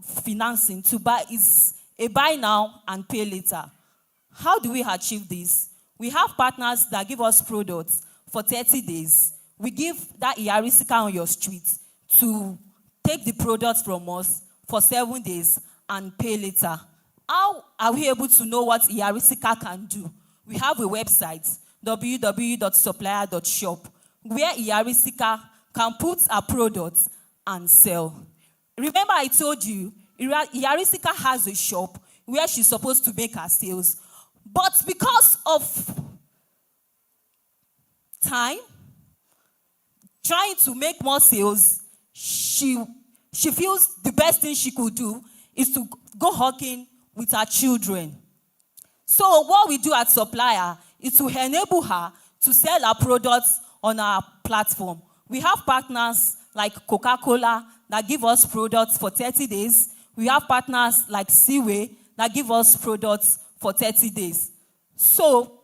financing to buy. Is a buy now and pay later. How do we achieve this? We have partners that give us products for 30 days. We give that Iyari Sika on your street to take the products from us for 7 days and pay later. How are we able to know what Iyari Sika can do? We have a website, www.supplier.shop, where Iyari Sika can put our products and sell. Remember I told you, Iyari Sika has a shop where she's supposed to make her sales. But because of time, trying to make more sales, she feels the best thing she could do is to go hawking with her children. So what we do at Supplier is to enable her to sell her products on our platform. We have partners like Coca-Cola that give us products for 30 days. We have partners like Seaway that give us products for 30 days. So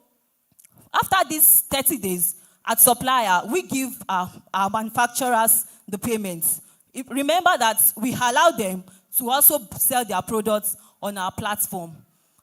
after these 30 days at Supplier, we give our manufacturers the payments. Remember that we allow them to also sell their products on our platform.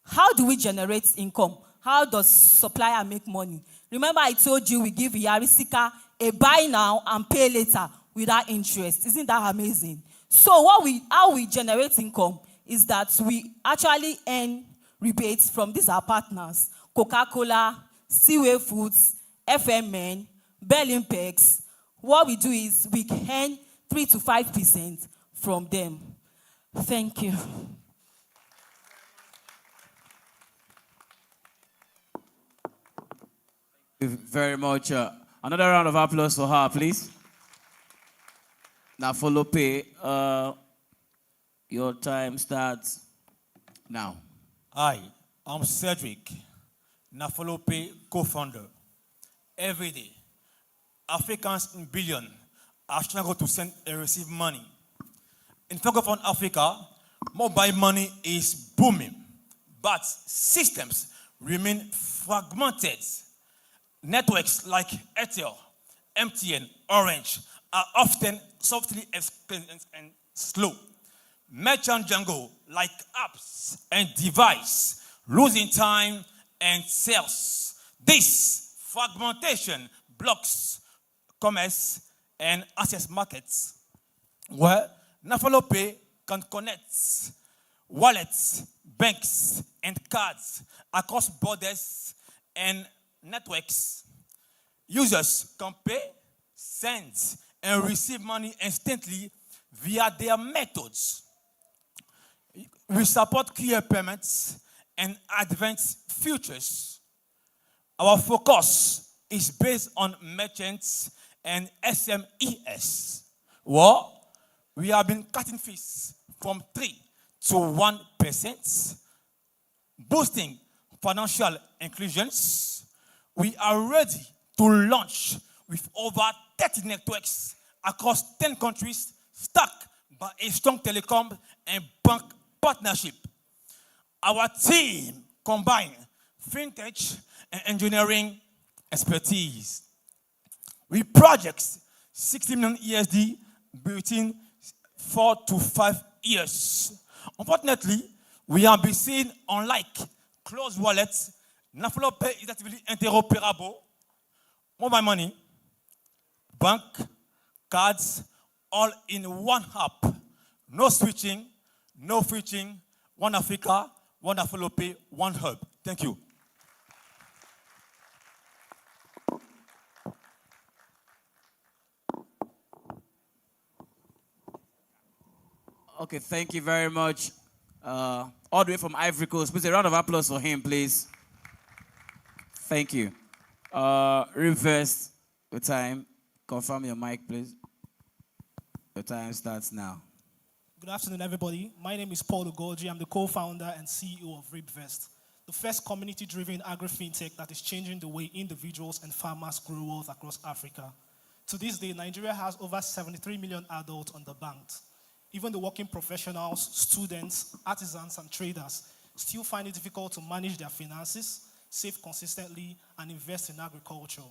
How do we generate income? How does Supplier make money? Remember I told you we give Iyari Sika a buy now and pay later without interest. Isn't that amazing? So how we generate income is that we actually earn rebates from these our partners: Coca-Cola, Seaway Foods, FMN, Berlin-Pex. What we do is we earn 3 to 5% from them. Thank you. Thank you very much. Another round of applause for her, please. Now, follow pay. Your time starts now. Hi, I'm Cedric, Nafolope co-founder. Every day, Africans in billion are struggling to send and receive money. In Francophone Africa, mobile money is booming, but systems remain fragmented. Networks like Airtel, MTN, Orange are often softly and slow. Merchant jungle like apps and device, losing time and sales. This fragmentation blocks commerce and access markets, where Nafolope can connect wallets, banks, and cards across borders and networks. Users can pay, send, and receive money instantly via their methods. We support QR payments and advanced features. Our focus is based on merchants and SMEs. Well, we have been cutting fees from 3 to 1%, boosting financial inclusions. We are ready to launch with over 30 networks across 10 countries, stacked by a strong telecom and bank partnership. Our team combines fintech and engineering expertise. We project 60 million ESD between 4 to 5 years. Unfortunately, we have been seen unlike closed wallets. Nafolope is actively interoperable. Mobile money, bank, cards, all in one app. No switching, no switching. One Africa, one Nafolope, one hub. Thank you. Okay, thank you very much. All the way from Ivory Coast. Please, a round of applause for him, please. Thank you. Reverse the time. Confirm your mic, please. The time starts now. Good afternoon, everybody. My name is Paul Ugoji. I'm the co-founder and CEO of RibVest, the first community-driven agri-fintech that is changing the way individuals and farmers grow wealth across Africa. To this day, Nigeria has over 73 million adults underbanked. Even the working professionals, students, artisans, and traders still find it difficult to manage their finances, save consistently, and invest in agriculture.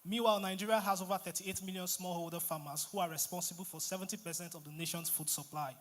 Meanwhile, Nigeria has over 38 million smallholder farmers who are responsible for 70% of the nation's food supply.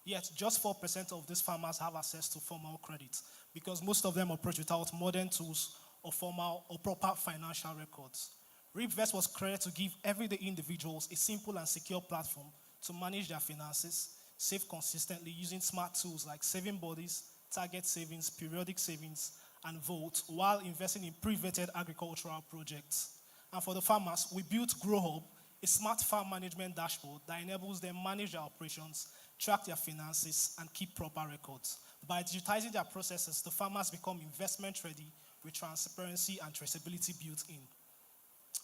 Yet, just 4% of these farmers have access to formal credit because most of them operate without modern tools or formal or proper financial records. RIPVEST was created to give everyday individuals a simple and secure platform to manage their finances, save consistently using smart tools like saving bodies, target savings, periodic savings, and vote while investing in pre-vetted agricultural projects. And for the farmers, we built GrowHub, a smart farm management dashboard that enables them manage their operations, track their finances, and keep proper records. By digitizing their processes, the farmers become investment ready with transparency and traceability built in.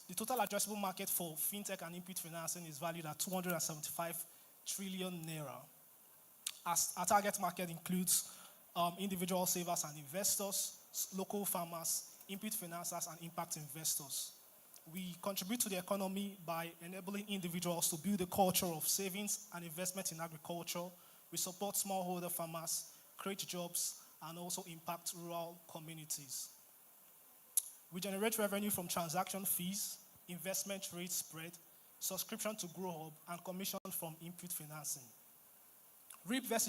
The total addressable market for fintech and input financing is valued at 275 trillion naira. As our target market includes individual savers and investors, local farmers, input financiers, and impact investors. We contribute to the economy by enabling individuals to build a culture of savings and investment in agriculture. We support smallholder farmers, create jobs, and also impact rural communities. We generate revenue from transaction fees, investment rate spread, subscription to GrowHub, and commission from input financing. RIPVEST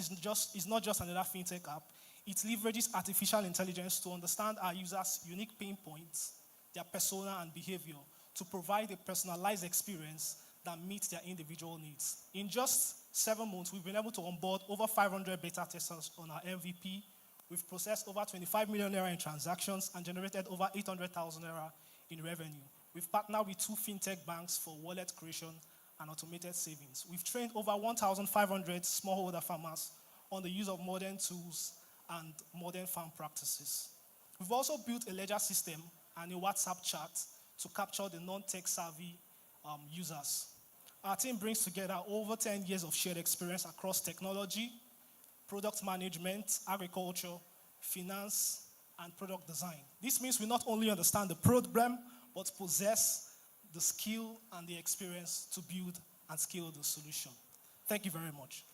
is not just another fintech app. It leverages artificial intelligence to understand our users' unique pain points, their persona and behavior, to provide a personalized experience that meets their individual needs. In just 7 months, we've been able to onboard over 500 beta testers on our MVP. We've processed over 25 million naira in transactions and generated over 800,000 naira in revenue. We've partnered with 2 fintech banks for wallet creation and automated savings. We've trained over 1,500 smallholder farmers on the use of modern tools and modern farm practices. We've also built a ledger system and a WhatsApp chat to capture the non-tech savvy users. Our team brings together over 10 years of shared experience across technology, product management, agriculture, finance, and product design. This means we not only understand the problem, but possess the skill and the experience to build and scale the solution. Thank you very much.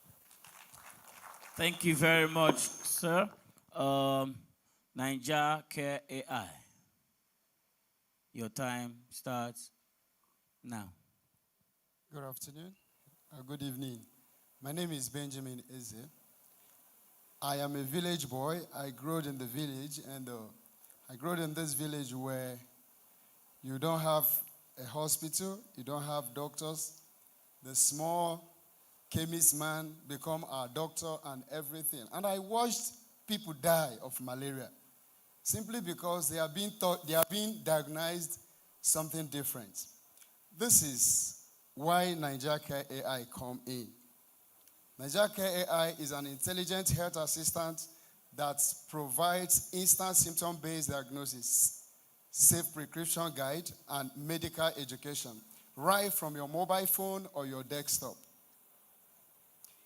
Thank you very much, sir. Niger Care AI. Your time starts now. Good afternoon. Good evening. My name is Benjamin Eze. I am a village boy. I grew in the village, and I grew in this village where you don't have a hospital, you don't have doctors. The small chemist man become our doctor and everything. And I watched people die of malaria simply because they are being diagnosed something different. This is why Niger Care AI come in. Niger Care AI is an intelligent health assistant that provides instant symptom-based diagnosis, safe prescription guide, and medical education right from your mobile phone or your desktop.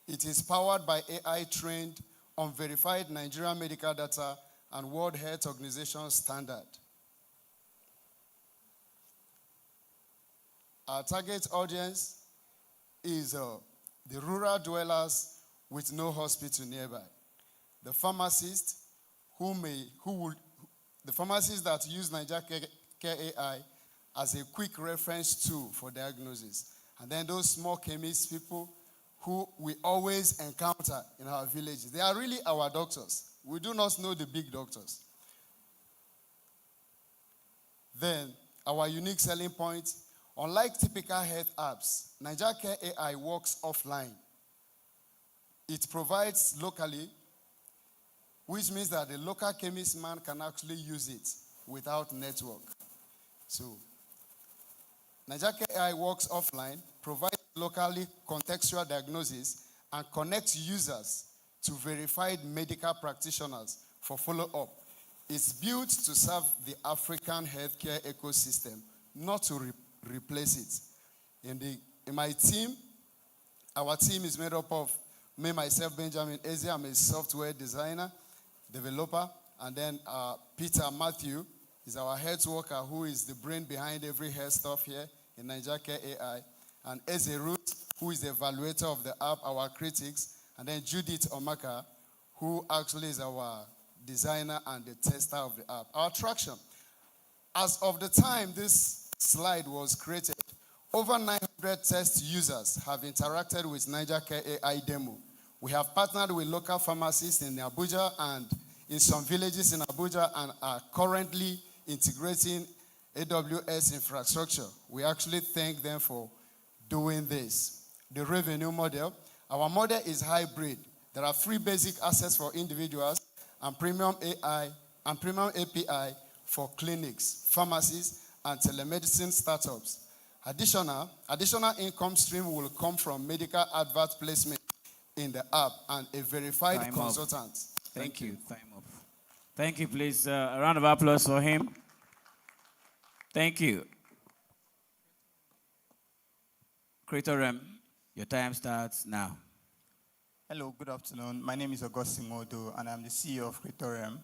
It is powered by AI trained on verified Nigerian medical data and World Health Organization standard. Our target audience is the rural dwellers with no hospital nearby. The pharmacists the pharmacists that use Niger Care AI as a quick reference tool for diagnosis. And then those small chemist people who we always encounter in our villages. They are really our doctors. We do not know the big doctors. Then, our unique selling point, unlike typical health apps, Niger Care AI works offline. It provides locally, which means that the local chemist man can actually use it without network. So, Niger Care AI works offline, provides locally contextual diagnosis, and connects users to verified medical practitioners for follow-up. It's built to serve the African healthcare ecosystem, not to replace it. In my team, our team is made up of me, myself, Benjamin Eze. I'm a software designer, developer, and then Peter Matthew is our health worker who is the brain behind every health stuff here in Niger Care AI, and Eze Root, who is the evaluator of the app, our critics, and then Judith Omaka, who actually is our designer and the tester of the app. Our traction. As of the time this slide was created, over 900 test users have interacted with Niger Care AI demo. We have partnered with local pharmacists in Abuja and in some villages in Abuja and are currently integrating AWS infrastructure. We actually thank them for doing this. The revenue model. Our model is hybrid. There are free basic assets for individuals and premium AI and premium API for clinics, pharmacies, and telemedicine startups. Additional income stream will come from medical advert placement in the app and a verified Time consultant. Up. Thank you. Time up. Thank you, please. A round of applause for him. Thank you. Creator Rem, your time starts now. Hello, good afternoon. My name is Augustine Modo, and I'm the CEO of Creator Rem.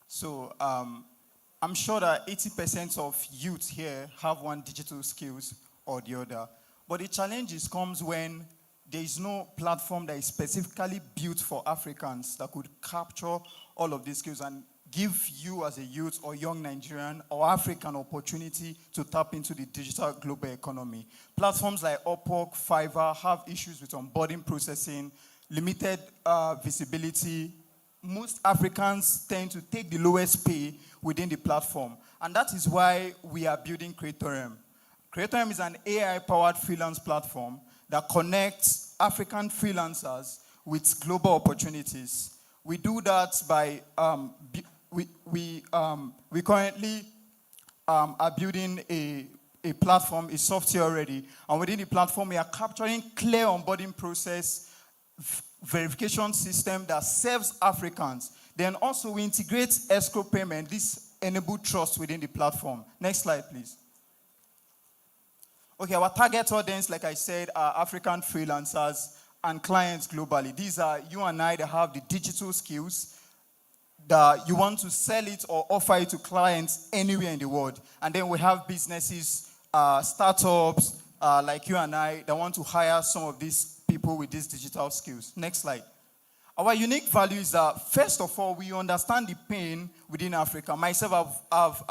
So I'm sure that 80% of youth here have one digital skills or the other. But the challenge comes when there is no platform that is specifically built for Africans that could capture all of these skills and give you as a youth or young Nigerian or African opportunity to tap into the digital global economy. Platforms like Upwork, Fiverr have issues with onboarding processing, limited visibility. Most Africans tend to take the lowest pay within the platform. And that is why we are building Creatorem. Creatorem is an AI-powered freelance platform that connects African freelancers with global opportunities. We do that by, we currently are building a platform, a software already. And within the platform, we are capturing clear onboarding process, verification system that serves Africans. Then also we integrate escrow payment. This enables trust within the platform. Next slide, please. Okay, our target audience, like I said, are African freelancers and clients globally. These are you and I that have the digital skills that you want to sell it or offer it to clients anywhere in the world. And then we have businesses, startups like you and I that want to hire some of these people with these digital skills. Next slide. Our unique value is that, first of all, we understand the pain within Africa. Myself, I've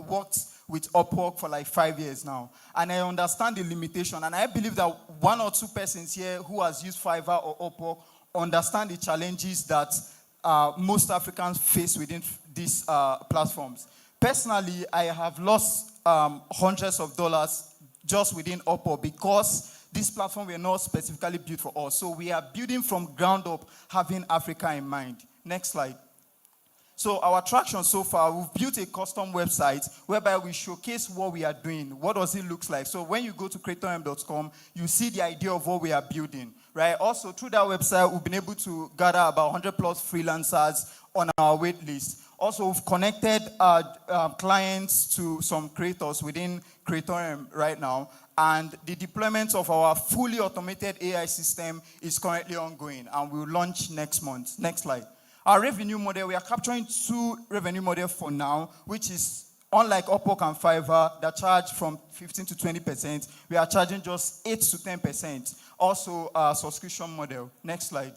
worked with Upwork for like 5 years now, and I understand the limitation, and I believe that 1 or 2 persons here who has used Fiverr or Upwork understand the challenges that most Africans face within these platforms. Personally, I have lost hundreds of dollars just within Upwork because this platform were not specifically built for us. So we are building from ground up, having Africa in mind. Next slide. So our traction so far, we've built a custom website whereby we showcase what we are doing. What does it look like? So when you go to creatorm.com, you see the idea of what we are building, right? Also, through that website, we've been able to gather about 100 plus freelancers on our wait list. Also, we've connected clients to some creators within Creatorem right now. And the deployment of our fully automated AI system is currently ongoing and will launch next month. Next slide. Our revenue model, we are capturing 2 revenue models for now, which is unlike Upwork and Fiverr that charge from 15 to 20%, we are charging just 8 to 10%. Also, a subscription model. Next slide.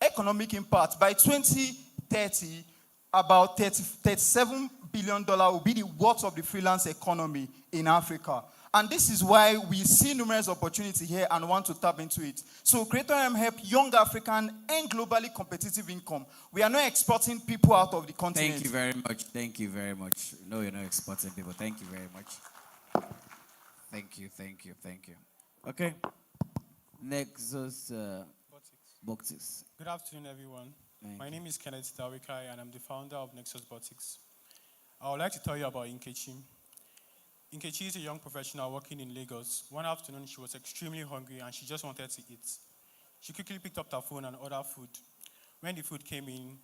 Economic impact. By 2030, about $37 billion will be the worth of the freelance economy in Africa. And this is why we see numerous opportunities here and want to tap into it. So Creatorem help young African and globally competitive income. We are not exporting people out of the continent. Thank you very much. Thank you very much. No, you're not exporting people. Thank you very much. Thank you, thank you, thank you. Okay. Nexus Botics. Good afternoon, everyone. My name is Kenneth Dawikai, and I'm the founder of Nexus Botics. I would like to tell you about Nkechi. Nkechi is a young professional working in Lagos. One afternoon, she was extremely hungry and she just wanted to eat. She quickly picked up her phone and ordered food. When the food came in,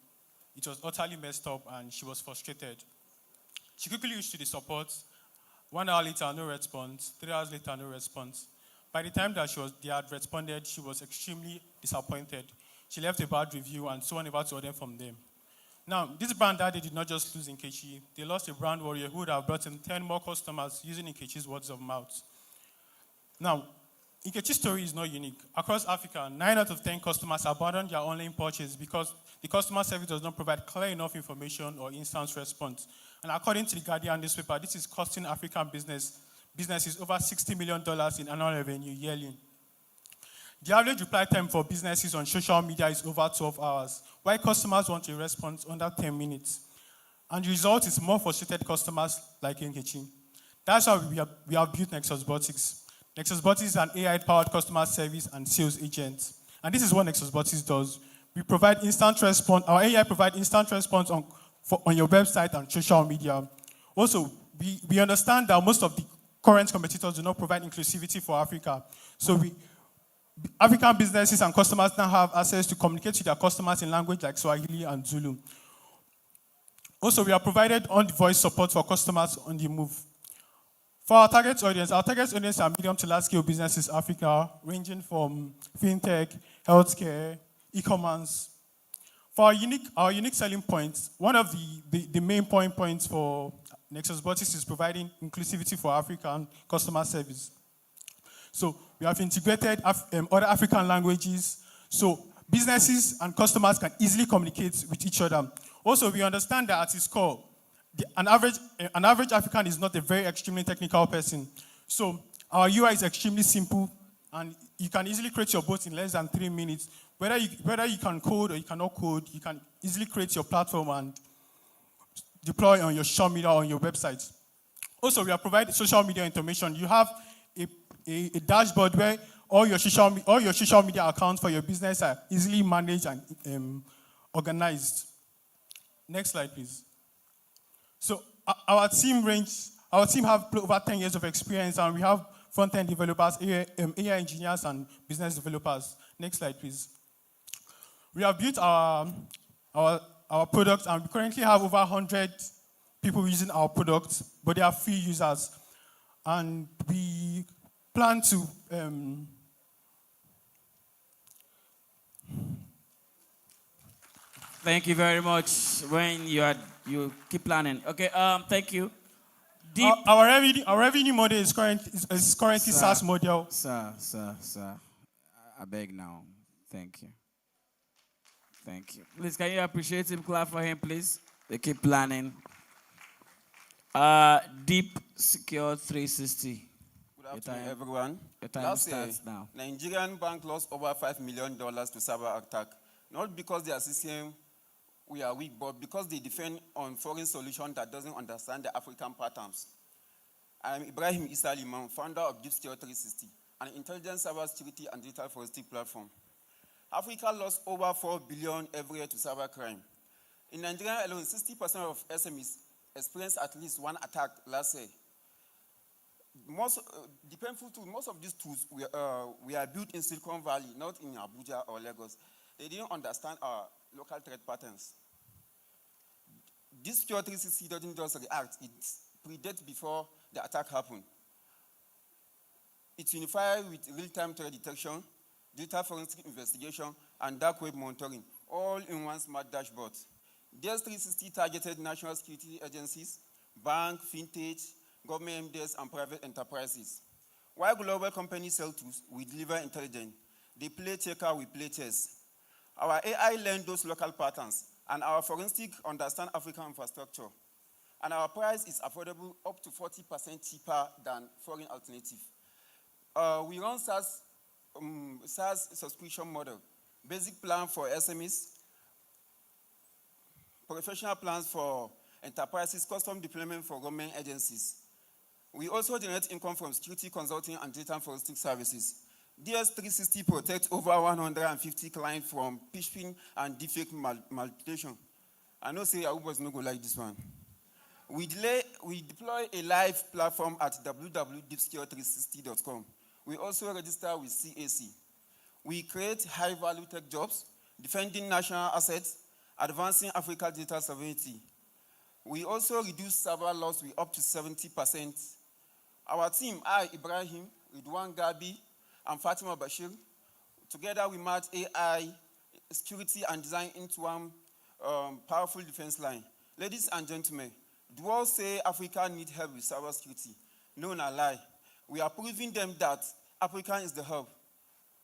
it was utterly messed up and she was frustrated. She quickly reached to the support. 1 hour later, no response. 3 hours later, no response. By the time that they had responded, she was extremely disappointed. She left a bad review and so on about to order from them. Now, this brand that they did not just lose Nkechi, they lost a brand warrior who would have brought in 10 more customers using Nkechi's words of mouth. Now, Nkechi's story is not unique. Across Africa, 9 out of 10 customers abandon their online purchase because the customer service does not provide clear enough information or instant response. And according to the Guardian newspaper, this is costing African businesses over $60 million in annual revenue yearly. The average reply time for businesses on social media is over 12 hours, while customers want a response under 10 minutes. And the result is more frustrated customers like Nkechi. That's why we have built Nexus Botics. Nexus Botics is an AI-powered customer service and sales agent. And this is what Nexus Botics does. We provide instant response. Our AI provides instant response on your website and social media. Also, we understand that most of the current competitors do not provide inclusivity for Africa. So African businesses and customers now have access to communicate with their customers in language like Swahili and Zulu. Also, we have provided on-the-voice support for customers on the move. For our target audience are medium to large-scale businesses in Africa, ranging from fintech, healthcare, e-commerce. For our unique selling points, one of the main points for Nexus Botics is providing inclusivity for African customer service. So we have integrated other African languages, so businesses and customers can easily communicate with each other. Also, we understand that at its core, an average African is not a very extremely technical person. So our UI is extremely simple, and you can easily create your bot in less than 3 minutes. Whether you can code or you cannot code, you can easily create your platform and deploy on your social media or on your website. Also, we are providing social media information. You have a dashboard where all your social media accounts for your business are easily managed and organized. Next slide, please. So our team have over 10 years of experience, and we have front-end developers, AI engineers, and business developers. Next slide, please. We have built our product, and we currently have over 100 people using our product, but they are free users. And we plan to Thank you very much. When you keep planning. Okay, thank you. Our revenue model is currently SaaS model. Sir. I beg now. Thank you. Thank you. Please, can you appreciate him? Clap for him, please. They keep planning. Deep Secure 360. Good afternoon, everyone. Your time Last starts year, now. Nigerian bank lost over $5 million to cyber attack. Not because their system we are weak, but because they depend on foreign solution that doesn't understand the African patterns. I am Ibrahim Issa Liman, founder of Deep Secure 360, an intelligence, cybersecurity, and digital forensic platform. Africa lost over $4 billion every year to cybercrime. In Nigeria alone, 60% of SMEs experienced at least one attack last year. Most of these tools we are built in Silicon Valley, not in Abuja or Lagos. They didn't understand our local threat patterns. This Secure 360 doesn't just react, it predates before the attack happened. It's unified with real-time threat detection, data forensic investigation, and dark web monitoring, all in one smart dashboard. DS360 targeted national security agencies, bank, fintech, government MDS, and private enterprises. While global companies sell tools, we deliver intelligence. They play checker, we play chess. Our AI learn those local patterns, and our forensic understand African infrastructure. And our price is affordable, up to 40% cheaper than foreign alternative. We run SaaS subscription model, basic plan for SMEs, professional plans for enterprises, custom deployment for government agencies. We also generate income from security consulting and data forensic services. DS360 protects over 150 clients from phishing and deepfake manipulation. I know say Abuja is not going to like this one. We deploy a live platform at www.deepsecure360.com. We also register with CAC. We create high-value tech jobs, defending national assets, advancing Africa's digital sovereignty. We also reduce cyber loss with up to 70%. Our team, Ibrahim, Ridwan Gabi, and Fatima Bashir, together we merge AI, security, and design into one powerful defense line. Ladies and gentlemen, the world say Africa needs help with cybersecurity. No, not lie. We are proving them that Africa is the hub.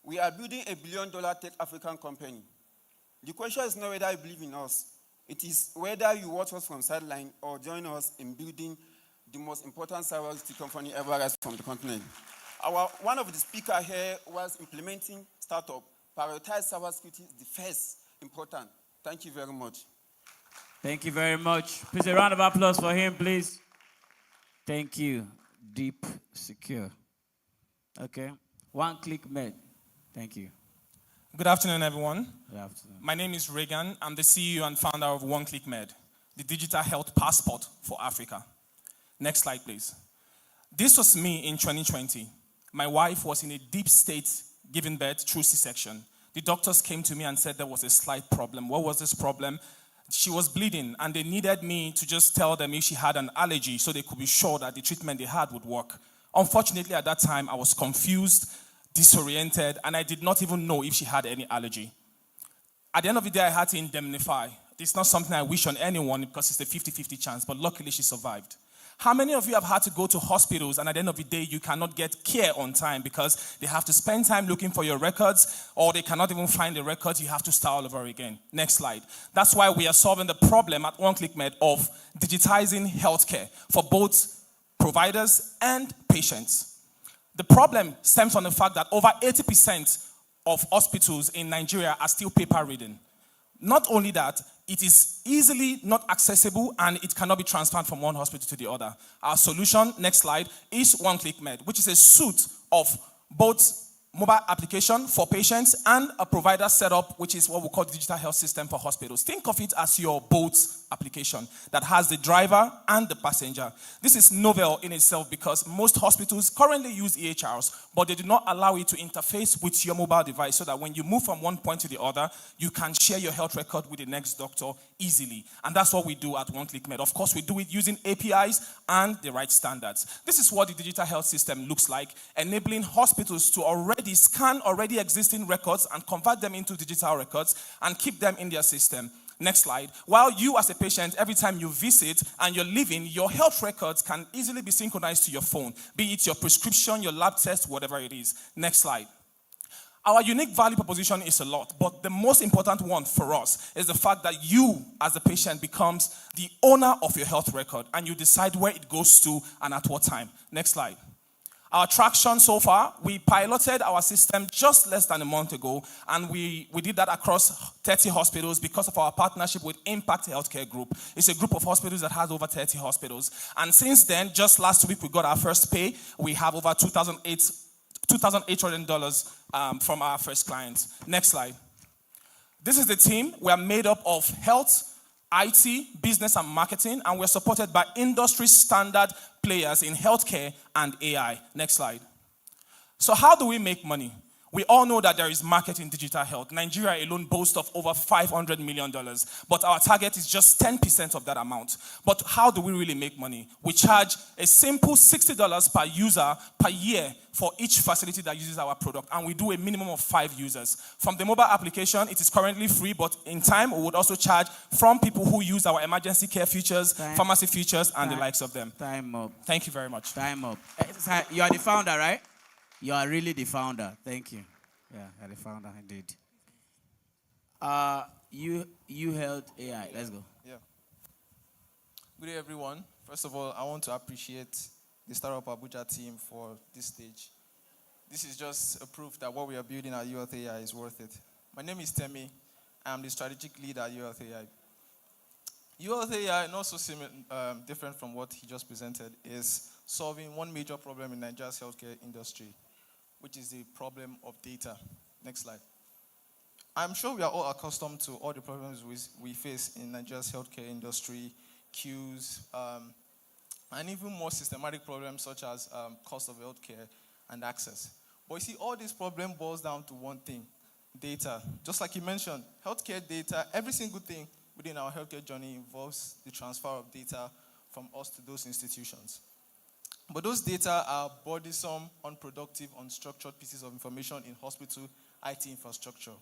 We are building $1 billion tech African company. The question is not whether you believe in us. It is whether you watch us from sideline or join us in building the most important cybersecurity company ever rise from the continent. One of the speakers here was implementing startup. Prioritize cybersecurity is the first important. Thank you very much. Thank you very much. Please, a round of applause for him, please. Thank you. Deep Secure. Okay. One Click Med. Thank you. Good afternoon, everyone. Good afternoon. My name is Reagan. I'm the CEO and founder of One Click Med, the digital health passport for Africa. Next slide, please. This was me in 2020. My wife was in a deep state giving birth through C-section. The doctors came to me and said there was a slight problem. What was this problem? She was bleeding, and they needed me to just tell them if she had an allergy so they could be sure that the treatment they had would work. Unfortunately, at that time, I was confused, disoriented, and I did not even know if she had any allergy. At the end of the day, I had to indemnify. It's not something I wish on anyone because it's a 50-50 chance, but luckily she survived. How many of you have had to go to hospitals and at the end of the day you cannot get care on time because they have to spend time looking for your records or they cannot even find the records, you have to start all over again. Next slide. That's why we are solving the problem at One Click Med of digitizing healthcare for both providers and patients. The problem stems from the fact that over 80% of hospitals in Nigeria are still paper reading. Not only that, it is easily not accessible and it cannot be transferred from one hospital to the other. Our solution, next slide, is One Click Med, which is a suite of both mobile application for patients and a provider setup, which is what we call the digital health system for hospitals. Think of it as your boat application that has the driver and the passenger. This is novel in itself because most hospitals currently use EHRs, but they do not allow it to interface with your mobile device so that when you move from one point to the other, you can share your health record with the next doctor easily. And that's what we do at One Click Med. Of course, we do it using APIs and the right standards. This is what the digital health system looks like, enabling hospitals to already scan already existing records and convert them into digital records and keep them in their system. Next slide. While you as a patient, every time you visit and you're leaving, your health records can easily be synchronized to your phone, be it your prescription, your lab test, whatever it is. Next slide. Our unique value proposition is a lot, but the most important one for us is the fact that you, as a patient, becomes the owner of your health record and you decide where it goes to and at what time. Next slide. Our traction so far, we piloted our system just less than a month ago, and we did that across 30 hospitals because of our partnership with Impact Healthcare Group. It's a group of hospitals that has over 30 hospitals. And since then, just last week, we got our first pay. We have over $2,800 from our first clients. Next slide. This is the team. We are made up of health, IT, business, and marketing, and we're supported by industry standard players in healthcare and AI. Next slide. So how do we make money? We all know that there is market in digital health. Nigeria alone boasts of over $500 million, but our target is just 10% of that amount. But how do we really make money? We charge a simple $60 per user per year for each facility that uses our product, and we do a minimum of 5 users. From the mobile application, it is currently free, but in time, we would also charge from people who use our emergency care features, pharmacy features, and the likes of them. Time up. Thank you very much. Time up. You are the founder, right? You are really the founder. Thank you. Yeah, you're the founder, indeed. You held AI. Let's go. Yeah. Good day, everyone. First of all, I want to appreciate the Startup Abuja team for this stage. This is just a proof that what we are building at Youth AI is worth it. My name is Temi. I'm the strategic lead at Youth AI. Youth AI, not so different from what he just presented, is solving one major problem in Nigeria's healthcare industry, which is the problem of data. Next slide. I'm sure we are all accustomed to all the problems we face in Nigeria's healthcare industry, queues, and even more systematic problems such as cost of healthcare and access. But you see, all this problem boils down to one thing, data. Just like you mentioned, healthcare data, every single thing within our healthcare journey involves the transfer of data from us to those institutions. But those data are burdensome, unproductive, unstructured pieces of information in hospital IT infrastructure.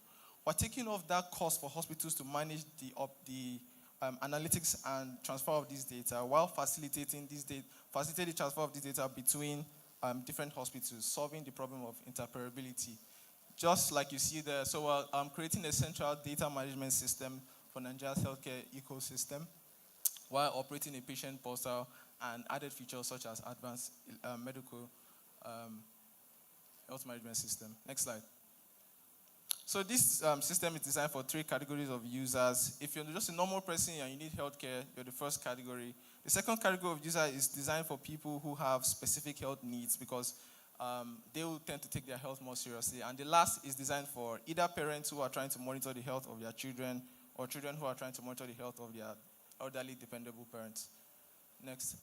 We're taking off that cost for hospitals to manage the analytics and transfer of this data while facilitating the transfer of this data between different hospitals, solving the problem of interoperability. Just like you see there, so I'm creating a central data management system for Nigeria's healthcare ecosystem while operating a patient portal and added features such as advanced medical health management system. Next slide. So this system is designed for 3 categories of users. If you're just a normal person and you need healthcare, you're the first category. The second category of user is designed for people who have specific health needs because they will tend to take their health more seriously. And the last is designed for either parents who are trying to monitor the health of their children or children who are trying to monitor the health of their elderly dependable parents. Next.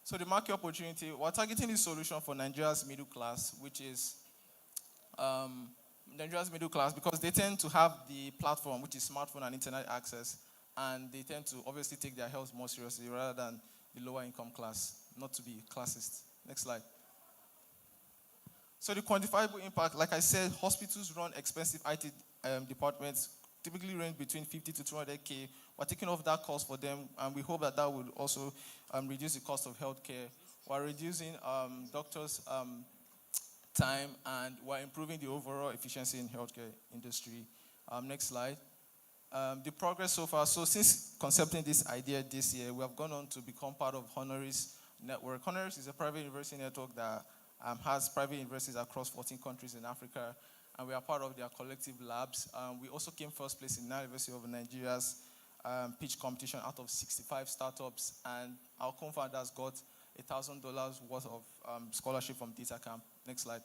So the market opportunity, we're targeting this solution for Nigeria's middle class, which is Nigeria's middle class because they tend to have the platform, which is smartphone and internet access, and they tend to obviously take their health more seriously rather than the lower income class, not to be classist. Next slide. So the quantifiable impact, like I said, hospitals run expensive IT departments, typically range between 50 to 200K. We're taking off that cost for them, and we hope that that would also reduce the cost of healthcare. We're reducing doctors' time, and we're improving the overall efficiency in healthcare industry. Next slide. The progress so far. So since concepting this idea this year, we have gone on to become part of Honoris Network. Honoris is a private university network that has private universities across 14 countries in Africa, and we are part of their collective labs. We also came first place in the University of Nigeria's pitch competition out of 65 startups, and our co-founders got $1,000 worth of scholarship from DataCamp. Next slide.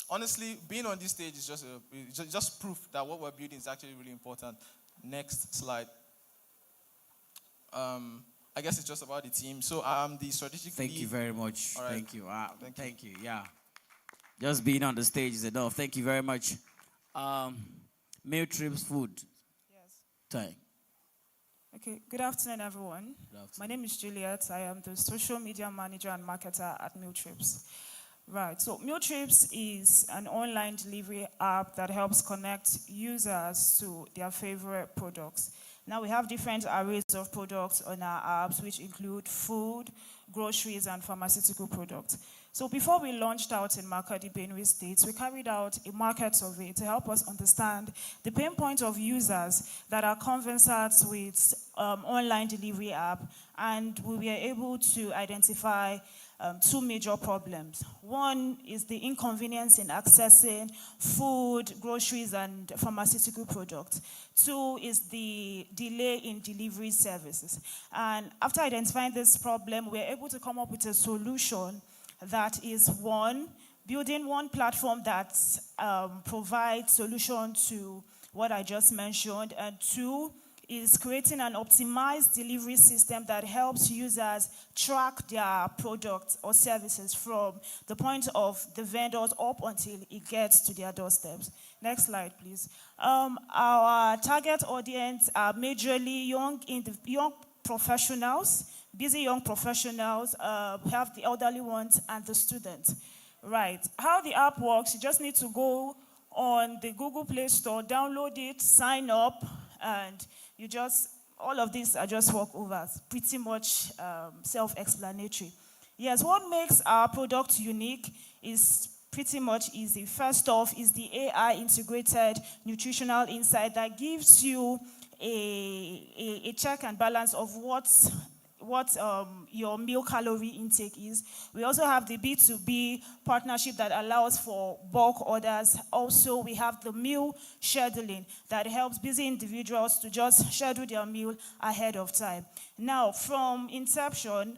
Honestly, being on this stage is just proof that what we're building is actually really important. Next slide. I guess it's just about the team. So I'm the strategic Thank lead. you very much. All right. Thank you. Thank you. Yeah. Just being on the stage is enough. Thank you very much. Meal trips, food. Yes. Time. Okay, good afternoon, everyone. Good afternoon. My name is Juliet. I am the social media manager and marketer at Meal Trips. Right, so Meal Trips is an online delivery app that helps connect users to their favorite products. Now we have different arrays of products on our apps, which include food, groceries, and pharmaceutical products. So before we launched out in Makadi, Benue State, we carried out a market survey to help us understand the pain points of users that are conversant with online delivery app, and we were able to identify 2 major problems. One is the inconvenience in accessing food, groceries, and pharmaceutical products. 2 is the delay in delivery services. And after identifying this problem, we're able to come up with a solution that is, 1, building one platform that provides solution to what I just mentioned, and 2, is creating an optimized delivery system that helps users track their products or services from the point of the vendors up until it gets to their doorsteps. Next slide, please. Our target audience are majorly young professionals, busy young professionals, have the elderly ones and the students. Right. How the app works, you just need to go on the Google Play Store, download it, sign up, and you just, all of these are just walkovers, pretty much self-explanatory. Yes, what makes our product unique is pretty much easy. First off is the AI integrated nutritional insight that gives you a check and balance of what your meal calorie intake is. We also have the B2B partnership that allows for bulk orders. Also, we have the meal scheduling that helps busy individuals to just schedule their meal ahead of time. Now, from inception,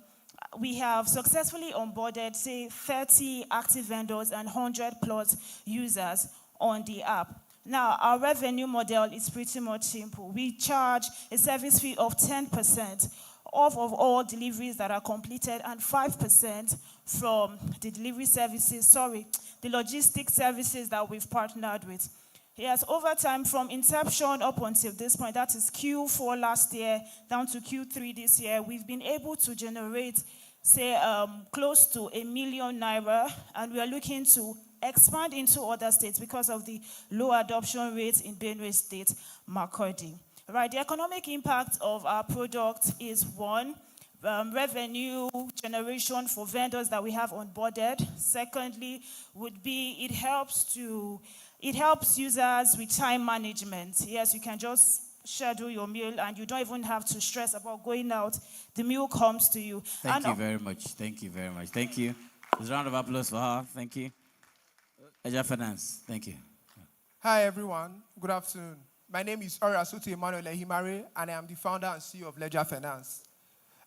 we have successfully onboarded, say, 30 active vendors and 100 plus users on the app. Now, our revenue model is pretty much simple. We charge a service fee of 10% off of all deliveries that are completed and 5% from the delivery services, the logistics services that we've partnered with. Yes, over time, from inception up until this point, that is Q4 last year down to Q3 this year, we've been able to generate, say, close to ₦1 million, and we are looking to expand into other states because of the low adoption rates in Benue State, Makurdi. Right, the economic impact of our product is, 1, revenue generation for vendors that we have onboarded. Secondly, would be it helps users with time management. Yes, you can just schedule your meal and you don't even have to stress about going out. The meal comes to you. Thank you very much. Thank you very much. Thank you. There's a round of applause for her. Thank you. Ledger Finance. Thank you. Hi, everyone. Good afternoon. My name is Orasutu Emmanuel Ehimare, and I am the founder and CEO of Ledger Finance.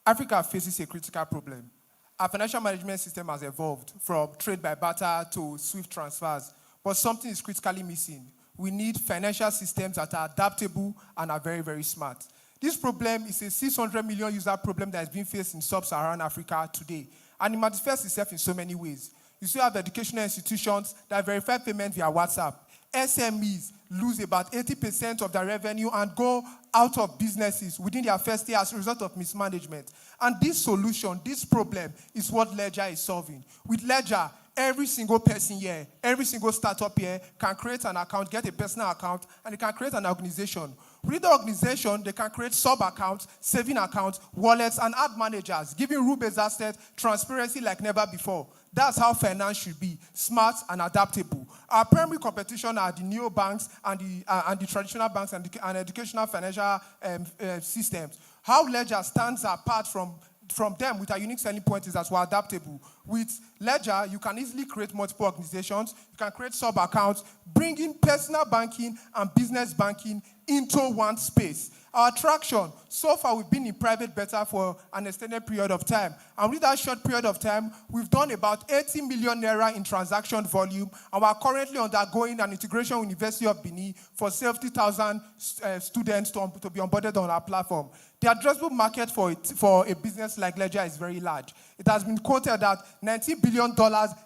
Africa faces a critical problem. Our financial management system has evolved from trade by barter to swift transfers, but something is critically missing. We need financial systems that are adaptable and are very, very smart. This problem is a 600 million user problem that is being faced in sub-Saharan Africa today, and it manifests itself in so many ways. You still have educational institutions that verify payment via WhatsApp. SMEs lose about 80% of their revenue and go out of businesses within their first year as a result of mismanagement. And this solution, this problem, is what Ledger is solving. With Ledger, every single person here, every single startup here can create an account, get a personal account, and they can create an organization. With the organization, they can create sub-accounts, saving accounts, wallets, and ad managers, giving rule-based assets transparency like never before. That's how finance should be, smart and adaptable. Our primary competition are the neobanks and the traditional banks and educational financial systems. How Ledger stands apart from them with our unique selling point is that we're adaptable. With Ledger, you can easily create multiple organizations, you can create sub-accounts, bring in personal banking and business banking into one space. Our traction, so far we've been in private beta for an extended period of time. And with that short period of time, we've done about 80 million naira in transaction volume, and we're currently undergoing an integration with University of Benin for 70,000 students to be onboarded on our platform. The addressable market for a business like Ledger is very large. It has been quoted that $90 billion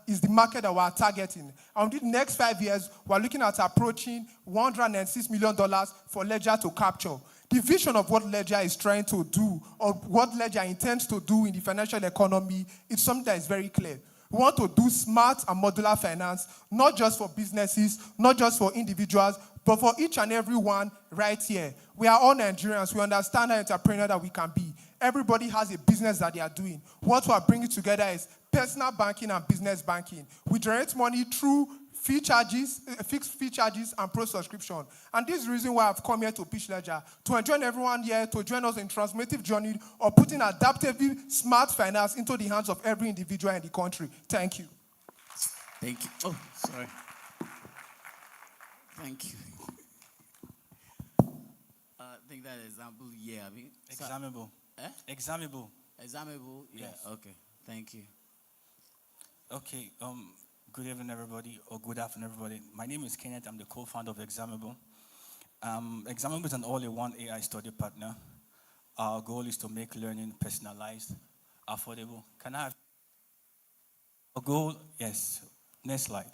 is the market that we're targeting. And in the next 5 years, we're looking at approaching $106 million for Ledger to capture. The vision of what Ledger is trying to do, or what Ledger intends to do in the financial economy, is something that is very clear. We want to do smart and modular finance, not just for businesses, not just for individuals, but for each and every one right here. We are all Nigerians. We understand the entrepreneur that we can be. Everybody has a business that they are doing. What we are bringing together is personal banking and business banking. We generate money through fixed fee charges, and pro subscription. And this is the reason why I've come here to pitch Ledger, to join everyone here, to join us in transformative journey of putting adaptable, smart finance into the hands of every individual in the country. Thank you. Thank you. Oh, sorry. Thank you. I think that example, yeah. I mean, Examinable. Examinable. Examinable, yeah. Yes. Okay. Thank you. Okay. Good evening, everybody, or good afternoon, everybody. My name is Kenneth. I'm the co-founder of Examinable. Examinable is an all-in-one AI study partner. Our goal is to make learning personalized, affordable. Can I have a goal? Yes. Next slide.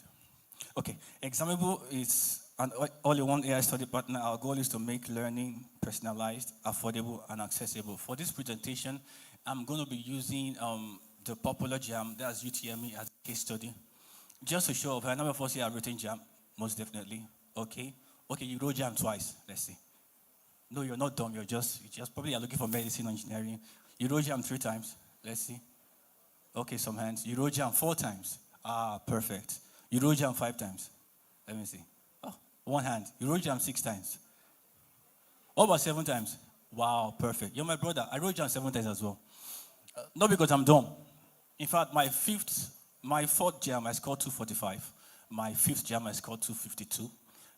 Okay. Examinable is an all-in-one AI study partner. Our goal is to make learning personalized, affordable, and accessible. For this presentation, I'm going to be using the popular JAM, that's UTME, as a case study. Just to show up, a number of us here have written JAM, most definitely. Okay. Okay, you wrote JAM twice. Let's see. No, you're not dumb. You just probably are looking for medicine or engineering. You wrote JAM 3 times. Let's see. Okay, some hands. You wrote JAM 4 times. Ah, perfect. You wrote JAM 5 times. Let me see. Oh, 1 hand. You wrote JAM 6 times. What about 7 times? Wow, perfect. You're my brother. I wrote JAM 7 times as well. Not because I'm dumb. In fact, my 4th JAM I scored 245. My 5th JAM I scored 252.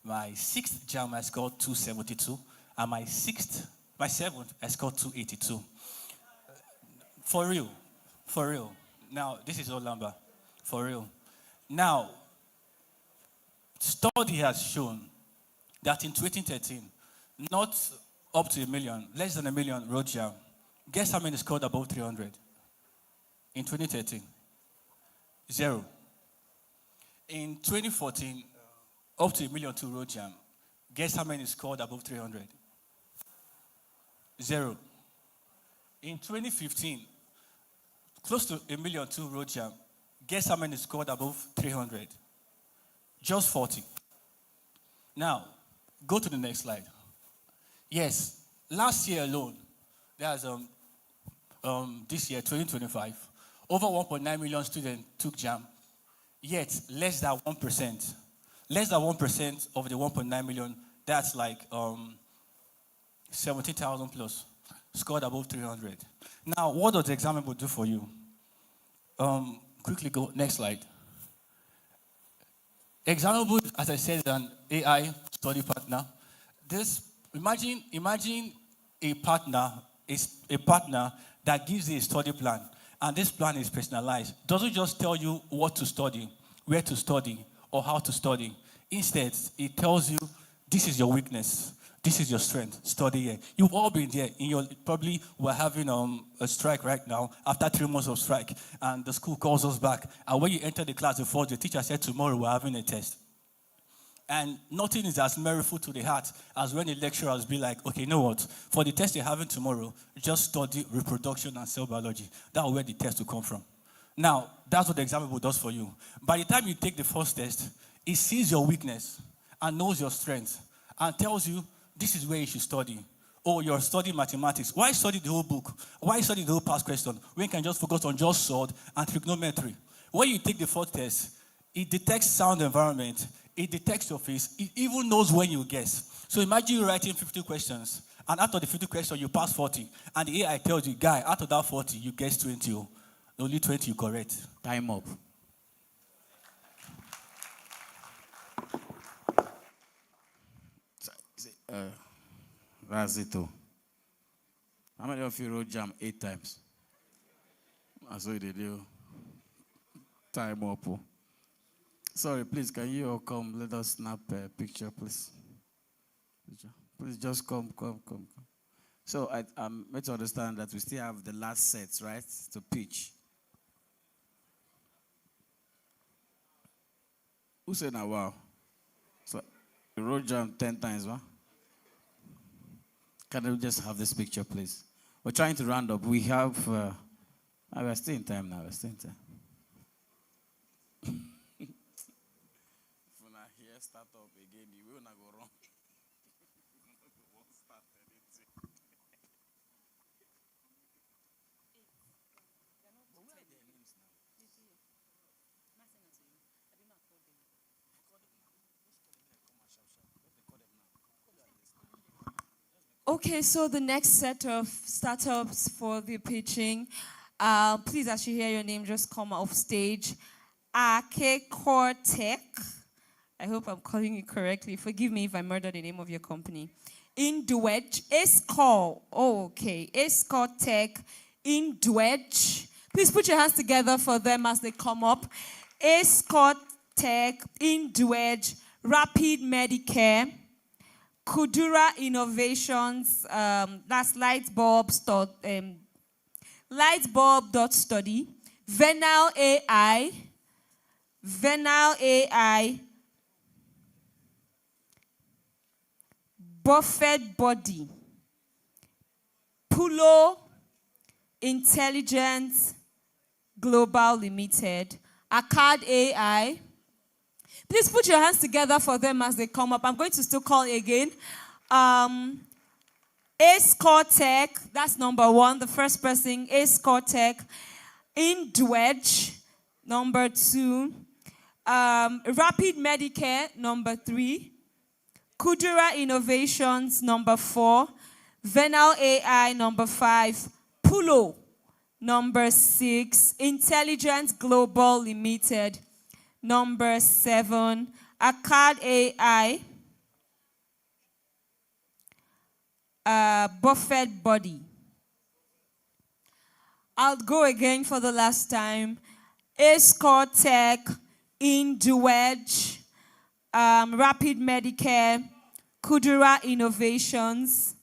My 6th JAM I scored 272. And my 7th I scored 282. For real. For real. Now, this is all number. For real. Now, study has shown that in 2013, not up to 1 million, less than 1 million wrote JAM. Guess how many scored above 300? In 2013. 0. In 2014, up to 1 million 2 wrote JAM. Guess how many scored above 300? 0. In 2015, close to 1 million 2 wrote JAM. Guess how many scored above 300? Just 40. Now, go to the next slide. Yes, last year alone, there's this year, 2025, over 1.9 million students took JAM, yet less than 1%. Less than 1% of the 1.9 million, that's like 70,000 plus, scored above 300. Now, what does the example do for you? Quickly go, next slide. Example, as I said, is an AI study partner. Imagine a partner that gives you a study plan, and this plan is personalized. Doesn't just tell you what to study, where to study, or how to study. Instead, it tells you this is your weakness, this is your strength. Study here. You've all been there. Probably we're having a strike right now after 3 months of strike, and the school calls us back. And when you enter the class before, the teacher said tomorrow we're having a test. And nothing is as merciful to the heart as when the lecturers be like, okay, you know what? For the test you're having tomorrow, just study reproduction and cell biology. That's where the test will come from. Now, that's what the example does for you. By the time you take the first test, it sees your weakness and knows your strength and tells you this is where you should study. Or you're studying mathematics. Why study the whole book? Why study the whole past question? We can just focus on just sword and trigonometry. When you take the fourth test, it detects sound environment. It detects your face. It even knows when you guess. So imagine you writing 50 questions, and out of the 50 questions, you pass 40. And the AI tells you, guy, out of that 40, you guess 20. Only 20 you correct. Time up. That's it. How many of you wrote JAM 8 times? I saw you do. Time up. Sorry, please, can you all come? Let us snap a picture, please. Please just come. So I'm made to understand that we still have the last sets, right, to pitch. Who said now, wow? So you wrote JAM 10 times, huh? Can we just have this picture, please? We're trying to round up. We have, we're still in time now. We're still in time. If I hear start up again, you will not go wrong. Okay, so the next set of startups for the pitching, please, as you hear your name, just come off stage. Core Tech. I hope I'm calling you correctly. Forgive me if I murder the name of your company. Indwedge. Escore. Oh, okay. Escore Tech. Indwedge. Please put your hands together for them as they come up. Escore Tech. Indwedge. Rapid Medicare. Kudura Innovations, that's lightbulb.study, Venal AI, Buffett Body, Pulo Intelligence Global Limited, Akkad AI. Please put your hands together for them as they come up. I'm going to still call again. Escore Tech, that's number 1, the first person, Escore Tech. Indwedge, number 2. Rapid Medicare, number 3. Kudura Innovations, number 4. Venal AI, number 5. Pulo, number 6. Intelligence Global Limited, number 7, Akkad AI, Buffett Body. I'll go again for the last time. Escore Tech, Indwedge, Rapid Medicare, Kudura Innovations,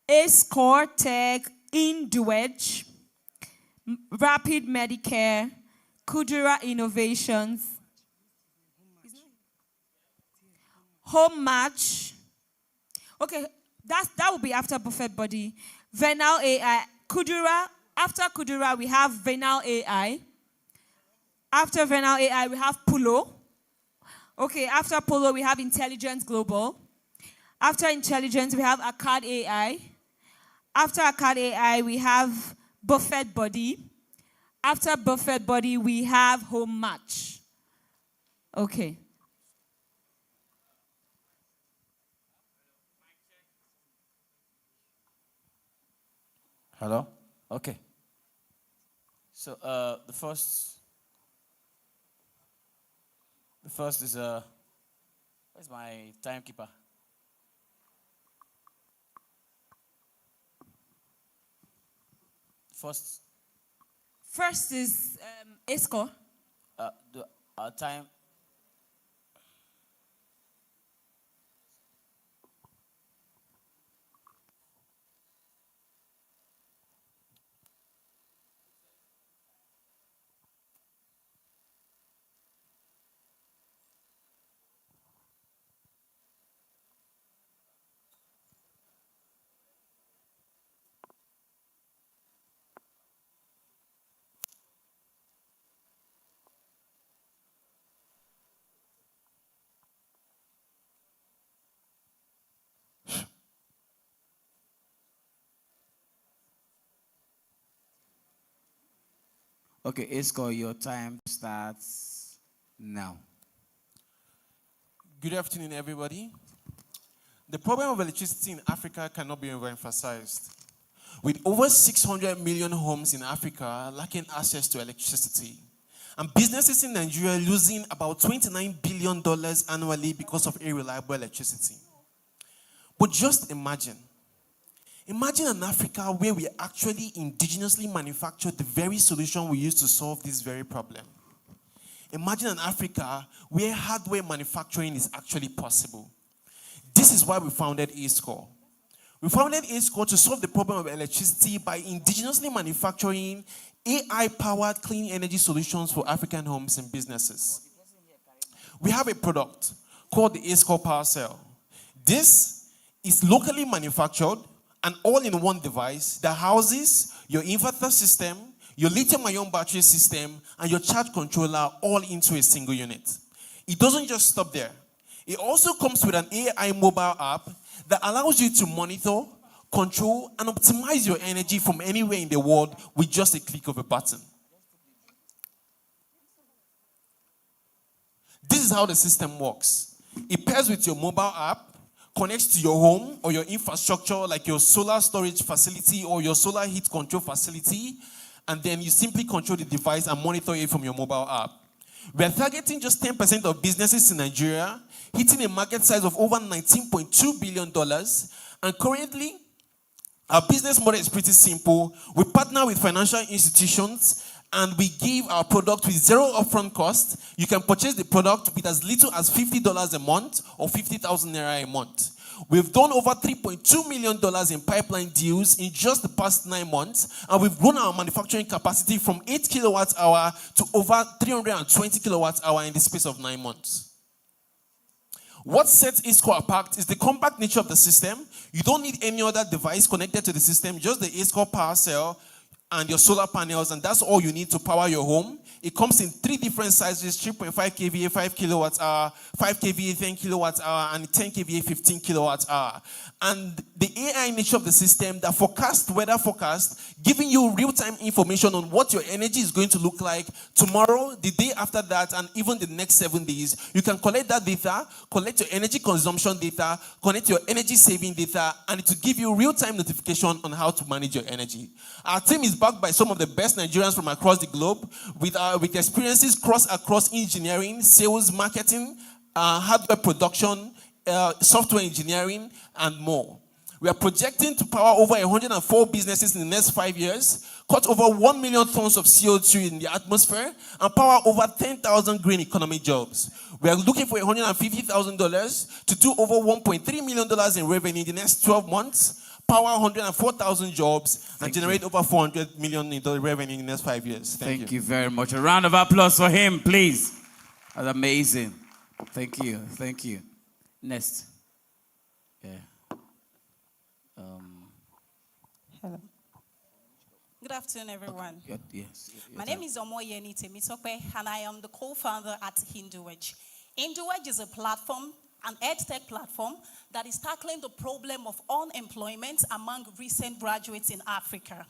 Escore Tech, Indwedge, Rapid Medicare, Kudura Innovations, Home Match. Okay, that will be after Buffett Body. Venal AI, Kudura. After Kudura, we have Venal AI. After Venal AI, we have Pulo. Okay, after Pulo, we have Intelligence Global. After Intelligence, we have Akkad AI. After Akkad AI, we have Buffett Body. After Buffett Body, we have Home Match. Okay. Hello? Okay. So the first is where's my timekeeper? First is ESCO. Our time. Okay, Isco, your time starts now. Good afternoon, everybody. The problem of electricity in Africa cannot be overemphasized. With over 600 million homes in Africa lacking access to electricity, and businesses in Nigeria losing about $29 billion annually because of irreliable electricity. But just imagine an Africa where we actually indigenously manufacture the very solution we use to solve this very problem. Imagine an Africa where hardware manufacturing is actually possible. This is why we founded ASCORE. We founded ASCORE to solve the problem of electricity by indigenously manufacturing AI-powered clean energy solutions for African homes and businesses. We have a product called the ASCORE Power Cell. This is locally manufactured, an all-in-one device that houses your inverter system, your lithium-ion battery system, and your charge controller all into a single unit. It doesn't just stop there. It also comes with an AI mobile app that allows you to monitor, control, and optimize your energy from anywhere in the world with just a click of a button. This is how the system works. It pairs with your mobile app, connects to your home or your infrastructure like your solar storage facility or your solar heat control facility, and then you simply control the device and monitor it from your mobile app. We are targeting just 10% of businesses in Nigeria, hitting a market size of over $19.2 billion, and currently, our business model is pretty simple. We partner with financial institutions and we give our product with zero upfront cost. You can purchase the product with as little as $50 a month or 50,000 naira a month. We've done over $3.2 million in pipeline deals in just the past 9 months, and we've grown our manufacturing capacity from 8 kilowatt hour to over 320 kilowatt hour in the space of 9 months. What sets ASCORE apart is the compact nature of the system. You don't need any other device connected to the system, just the ASCORE power cell and your solar panels, and that's all you need to power your home. It comes in 3 different sizes: 3.5 kVA, 5 kilowatt hour, 5 kVA, 10 kilowatt hour, and 10 kVA, 15 kilowatt hour. And the AI nature of the system that forecasts weather forecast, giving you real-time information on what your energy is going to look like tomorrow, the day after that, and even the next 7 days. You can collect that data, collect your energy consumption data, connect your energy saving data, and it will give you real-time notification on how to manage your energy. Our team is backed by some of the best Nigerians from across the globe with experiences across engineering, sales, marketing, hardware production, software engineering, and more. We are projecting to power over 104 businesses in the next 5 years, cut over 1 million tons of CO2 in the atmosphere, and power over 10,000 green economy jobs. We are looking for $150,000 to do over $1.3 million in revenue in the next 12 months, power 104,000 jobs, and generate over $400 million in revenue in the next 5 years. Thank you very much. A round of applause for him, please. That's amazing. Thank you. Thank you. Next. Yeah. Hello. Good afternoon, everyone. Okay. Yes. My name is Omoyeni Temitope, and I am the co-founder at HinduEdge. HinduEdge is a platform, an EdTech platform, that is tackling the problem of unemployment among recent graduates in Africa.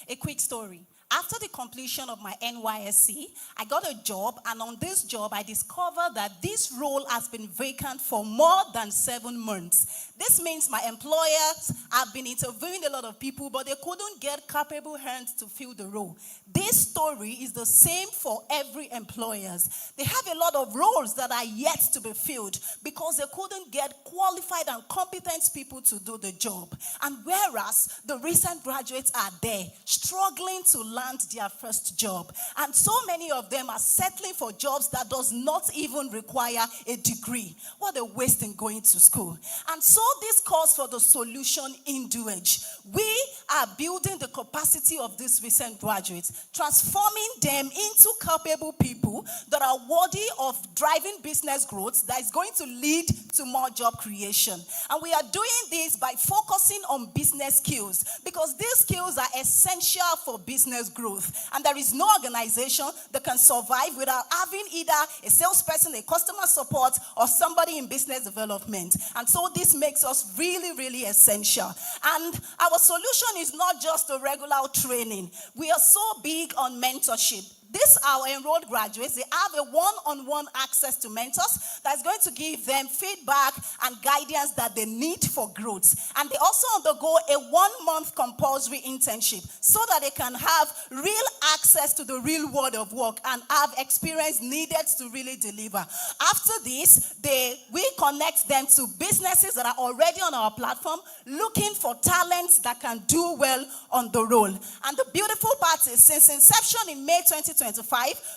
A quick story. After the completion of my NYSC, I got a job, and on this job, I discovered that this role has been vacant for more than 7 months. This means my employers have been interviewing a lot of people, but they couldn't get capable hands to fill the role. This story is the same for every employers. They have a lot of roles that are yet to be filled because they couldn't get qualified and competent people to do the job. And whereas the recent graduates are there, struggling to land their first job. And so many of them are settling for jobs that does not even require a degree. What a waste in going to school. And so this calls for the solution in Duage. We are building the capacity of these recent graduates, transforming them into capable people that are worthy of driving business growth that is going to lead to more job creation. And we are doing this by focusing on business skills, because these skills are essential for business growth. And there is no organization that can survive without having either a salesperson, a customer support, or somebody in business development. And so this makes us really, really essential. And our solution is not just a regular training. We are so big on mentorship. These our enrolled graduates, they have a one-on-one access to mentors that's going to give them feedback and guidance that they need for growth. And they also undergo a 1-month compulsory internship so that they can have real access to the real world of work and have experience needed to really deliver. After this, we connect them to businesses that are already on our platform looking for talents that can do well on the role. And the beautiful part is, since inception in May 2025,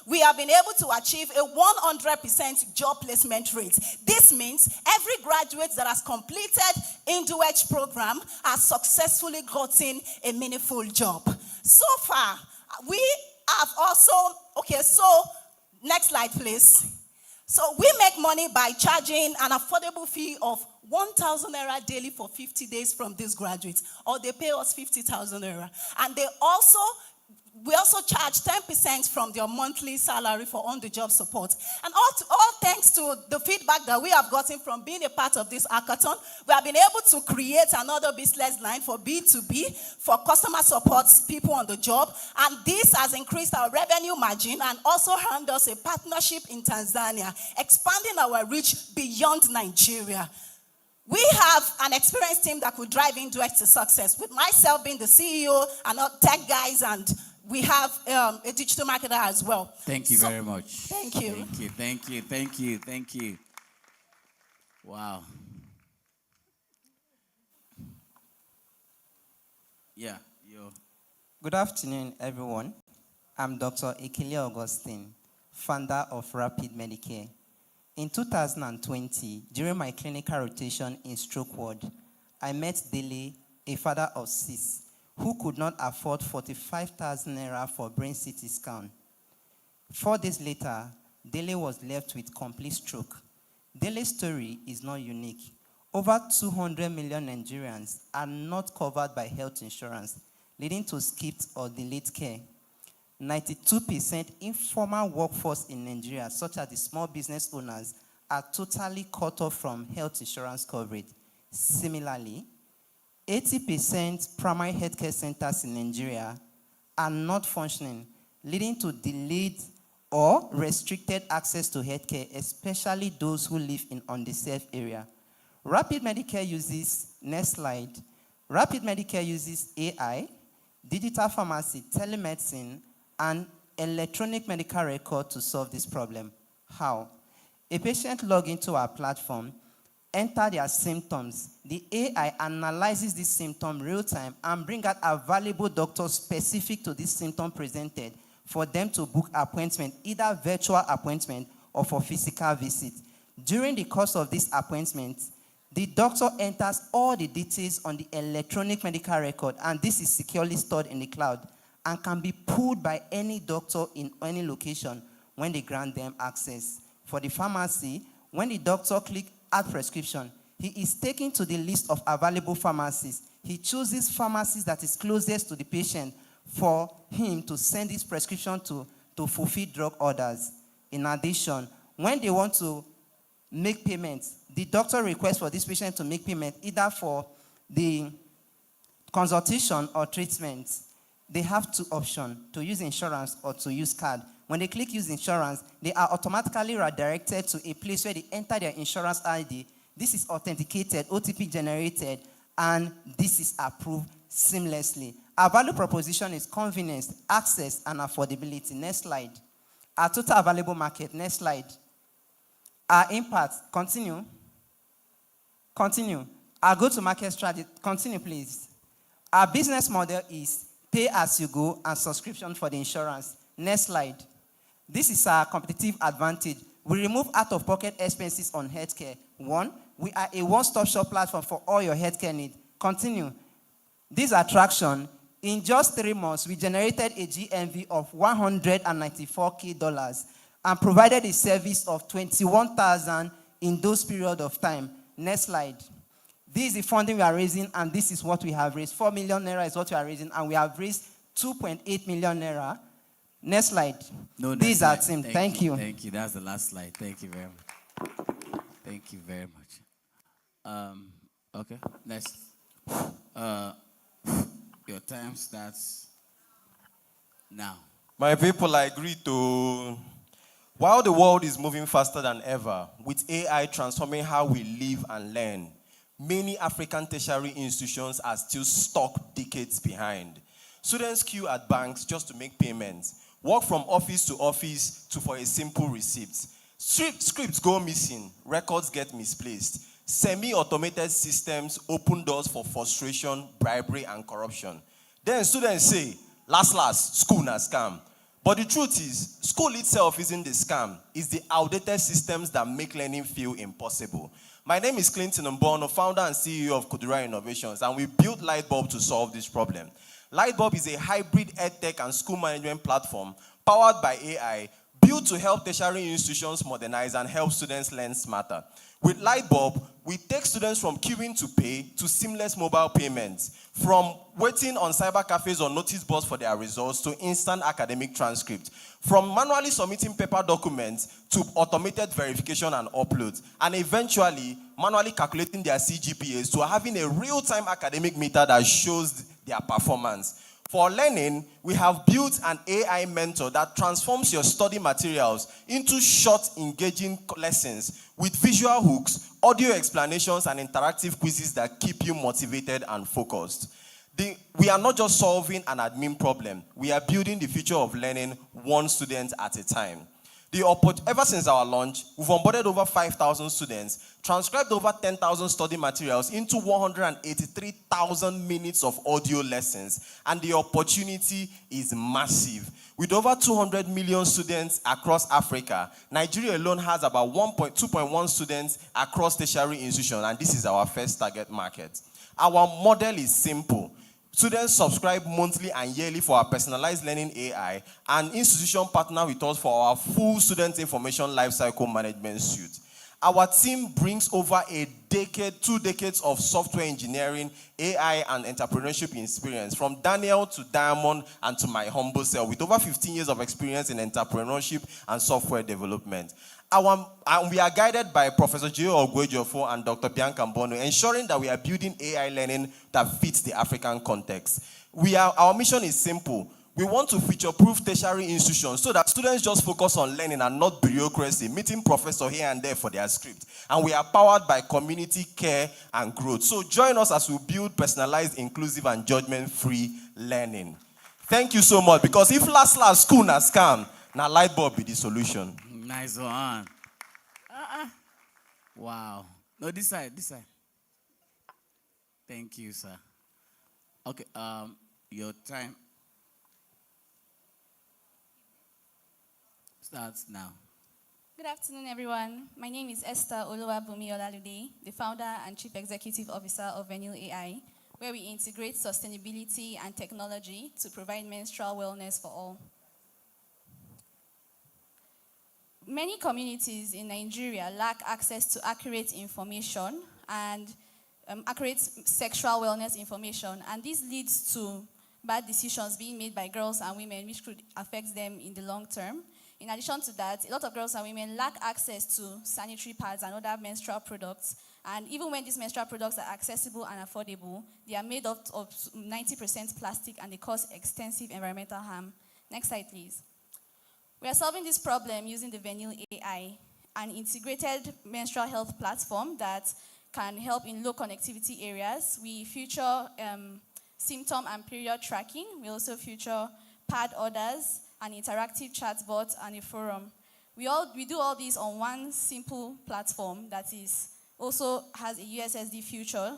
we have been able to achieve a 100% job placement rate. This means every graduate that has completed Induage program has successfully gotten a meaningful job. So far, we have also, next slide please. So we make money by charging an affordable fee of 1,000 naira daily for 50 days from these graduates, or they pay us 50,000 naira. And we also charge 10% from their monthly salary for on-the-job support. And all thanks to the feedback that we have gotten from being a part of this hackathon, we have been able to create another business line for B2B, for customer support people on the job. And this has increased our revenue margin and also earned us a partnership in Tanzania, expanding our reach beyond Nigeria. We have an experienced team that could drive Induage to success, with myself being the CEO and our tech guys, and we have a digital marketer as well. Thank you very much. Thank you. Thank you. Wow. Yeah, yo. Good afternoon, everyone. I'm Dr. Ekele Augustine, founder of Rapid Medicare. In 2020, during my clinical rotation in stroke ward, I met Dele, a father of 6, who could not afford 45,000 naira for brain CT scan. 4 days later, Dele was left with complete stroke. Dele's story is not unique. Over 200 million Nigerians are not covered by health insurance, leading to skipped or delayed care. 92% informal workforce in Nigeria, such as the small business owners, are totally cut off from health insurance coverage. Similarly, 80% primary healthcare centers in Nigeria are not functioning, leading to delayed or restricted access to healthcare, especially those who live in underserved areas. Rapid Medicare uses, next slide, Rapid Medicare uses AI, digital pharmacy, telemedicine, and electronic medical record to solve this problem. How? A patient log into our platform, enter their symptoms. The AI analyzes this symptom real time and bring out a valuable doctor specific to this symptom presented for them to book appointment, either virtual appointment or for physical visit. During the course of this appointment, the doctor enters all the details on the electronic medical record, and this is securely stored in the cloud and can be pulled by any doctor in any location when they grant them access. For the pharmacy, when the doctor clicks add prescription, he is taken to the list of available pharmacies. He chooses pharmacies that is closest to the patient for him to send his prescription to fulfill drug orders. In addition, when they want to make payments, the doctor requests for this patient to make payment either for the consultation or treatment. they have two options, to use insurance or to use card. When they click use insurance, they are automatically redirected to a place where they enter their insurance ID. This is authenticated, OTP generated, and this is approved seamlessly. Our value proposition is convenience, access, and affordability. Next slide. Our total available market. Next slide. Our impact. Continue. Continue. Our go-to-market strategy. Continue, please. Our business model is pay as you go and subscription for the insurance. Next slide. This is our competitive advantage. We remove out-of-pocket expenses on healthcare. One, we are a one-stop shop platform for all your healthcare needs. Continue. This attraction, in just 3 months, we generated a GMV of $194K and provided a service of 21,000 in those period of time. Next slide. This is the funding we are raising, and this is what we have raised. 4 million naira is what we are raising, and we have raised 2.8 million naira. Next slide. No, this is our team. Thank you. Thank you. That's the last slide. Thank you very much. Thank you very much. Okay, next. Your time starts now. My people, I agree to. While the world is moving faster than ever, with AI transforming how we live and learn, many African tertiary institutions are still stuck decades behind. Students queue at banks just to make payments, walk from office to for a simple receipt. Scripts go missing, records get misplaced. Semi-automated systems open doors for frustration, bribery, and corruption. Then students say, last, school na scam. But the truth is, school itself isn't the scam. It's the outdated systems that make learning feel impossible. My name is Clinton Mbono, founder and CEO of Kudura Innovations, and we built Lightbulb to solve this problem. Lightbulb is a hybrid edtech and school management platform powered by AI, built to help tertiary institutions modernize and help students learn smarter. With Lightbulb, we take students from queuing to pay to seamless mobile payments, from waiting on cyber cafes or notice boards for their results to instant academic transcript, from manually submitting paper documents to automated verification and uploads, and eventually manually calculating their CGPAs to having a real-time academic meter that shows their performance. For learning, we have built an AI mentor that transforms your study materials into short, engaging lessons with visual hooks, audio explanations, and interactive quizzes that keep you motivated and focused. We are not just solving an admin problem. We are building the future of learning one student at a time. Ever since our launch, we've onboarded over 5,000 students, transcribed over 10,000 study materials into 183,000 minutes of audio lessons, and the opportunity is massive. With over 200 million students across Africa, Nigeria alone has about 2.1 students across tertiary institutions, and this is our first target market. Our model is simple. Students subscribe monthly and yearly for our personalized learning AI, and institution partner with us for our full student information lifecycle management suite. Our team brings over 2 decades of software engineering, AI, and entrepreneurship experience, from Daniel to Diamond and to my humble self, with over 15 years of experience in entrepreneurship and software development. We are guided by Professor Gio Ogwejofo and Dr. Bianca Mbono, ensuring that we are building AI learning that fits the African context. Our mission is simple. We want to future-proof tertiary institutions so that students just focus on learning and not bureaucracy, meeting professors here and there for their script. And we are powered by community care and growth. So join us as we build personalized, inclusive, and judgment-free learning. Thank you so much, because if last school na scam, now Lightbulb be the solution. Nice one. Wow. No, this side. Thank you, sir. Okay, your time starts now. Good afternoon, everyone. My name is Esther Oluwabumi Olalude, the founder and chief executive officer of Venue AI, where we integrate sustainability and technology to provide menstrual wellness for all. Many communities in Nigeria lack access to accurate information and accurate sexual wellness information, and this leads to bad decisions being made by girls and women, which could affect them in the long term. In addition to that, a lot of girls and women lack access to sanitary pads and other menstrual products. And even when these menstrual products are accessible and affordable, they are made of 90% plastic and they cause extensive environmental harm. Next slide, please. We are solving this problem using the Venue AI, an integrated menstrual health platform that can help in low connectivity areas. We feature symptom and period tracking. We also feature pad orders, an interactive chatbot, and a forum. We do all this on one simple platform that is also has a USSD feature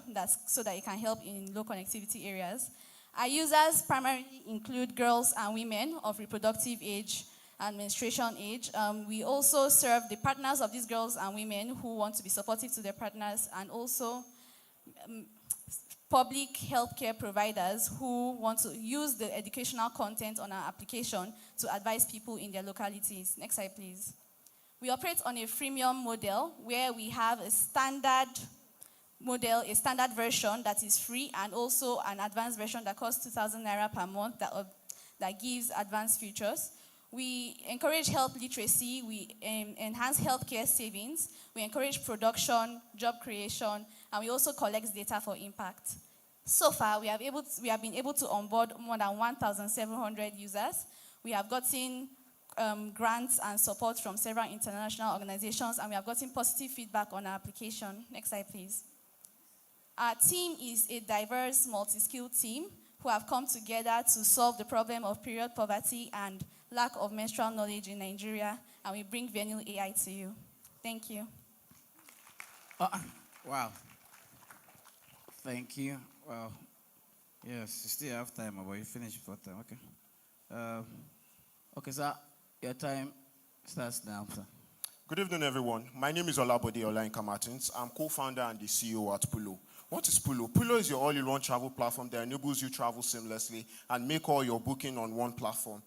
so that it can help in low connectivity areas. Our users primarily include girls and women of reproductive age and menstruation age. We also serve the partners of these girls and women who want to be supportive to their partners, and also public healthcare providers who want to use the educational content on our application to advise people in their localities. Next slide, please. We operate on a freemium model where we have a standard model, a standard version that is free, and also an advanced version that costs 2,000 naira per month that gives advanced features. We encourage health literacy, we enhance healthcare savings, we encourage production, job creation, and we also collect data for impact. So far, we have been able to onboard more than 1,700 users. We have gotten grants and support from several international organizations, and we have gotten positive feedback on our application. Next slide, please. Our team is a diverse, multi-skilled team who have come together to solve the problem of period poverty and lack of menstrual knowledge in Nigeria, and we bring Venue AI to you. Thank you. Wow. Thank you. Wow. Yes, you still have time, but you finish before time. Okay. Okay, sir. Your time starts now, sir. Good evening, everyone. My name is Olabode Olayinka Martins. I'm co-founder and the CEO at Pulo. What is Pulo? Pulo is your all-in-one travel platform that enables you to travel seamlessly and make all your booking on one platform.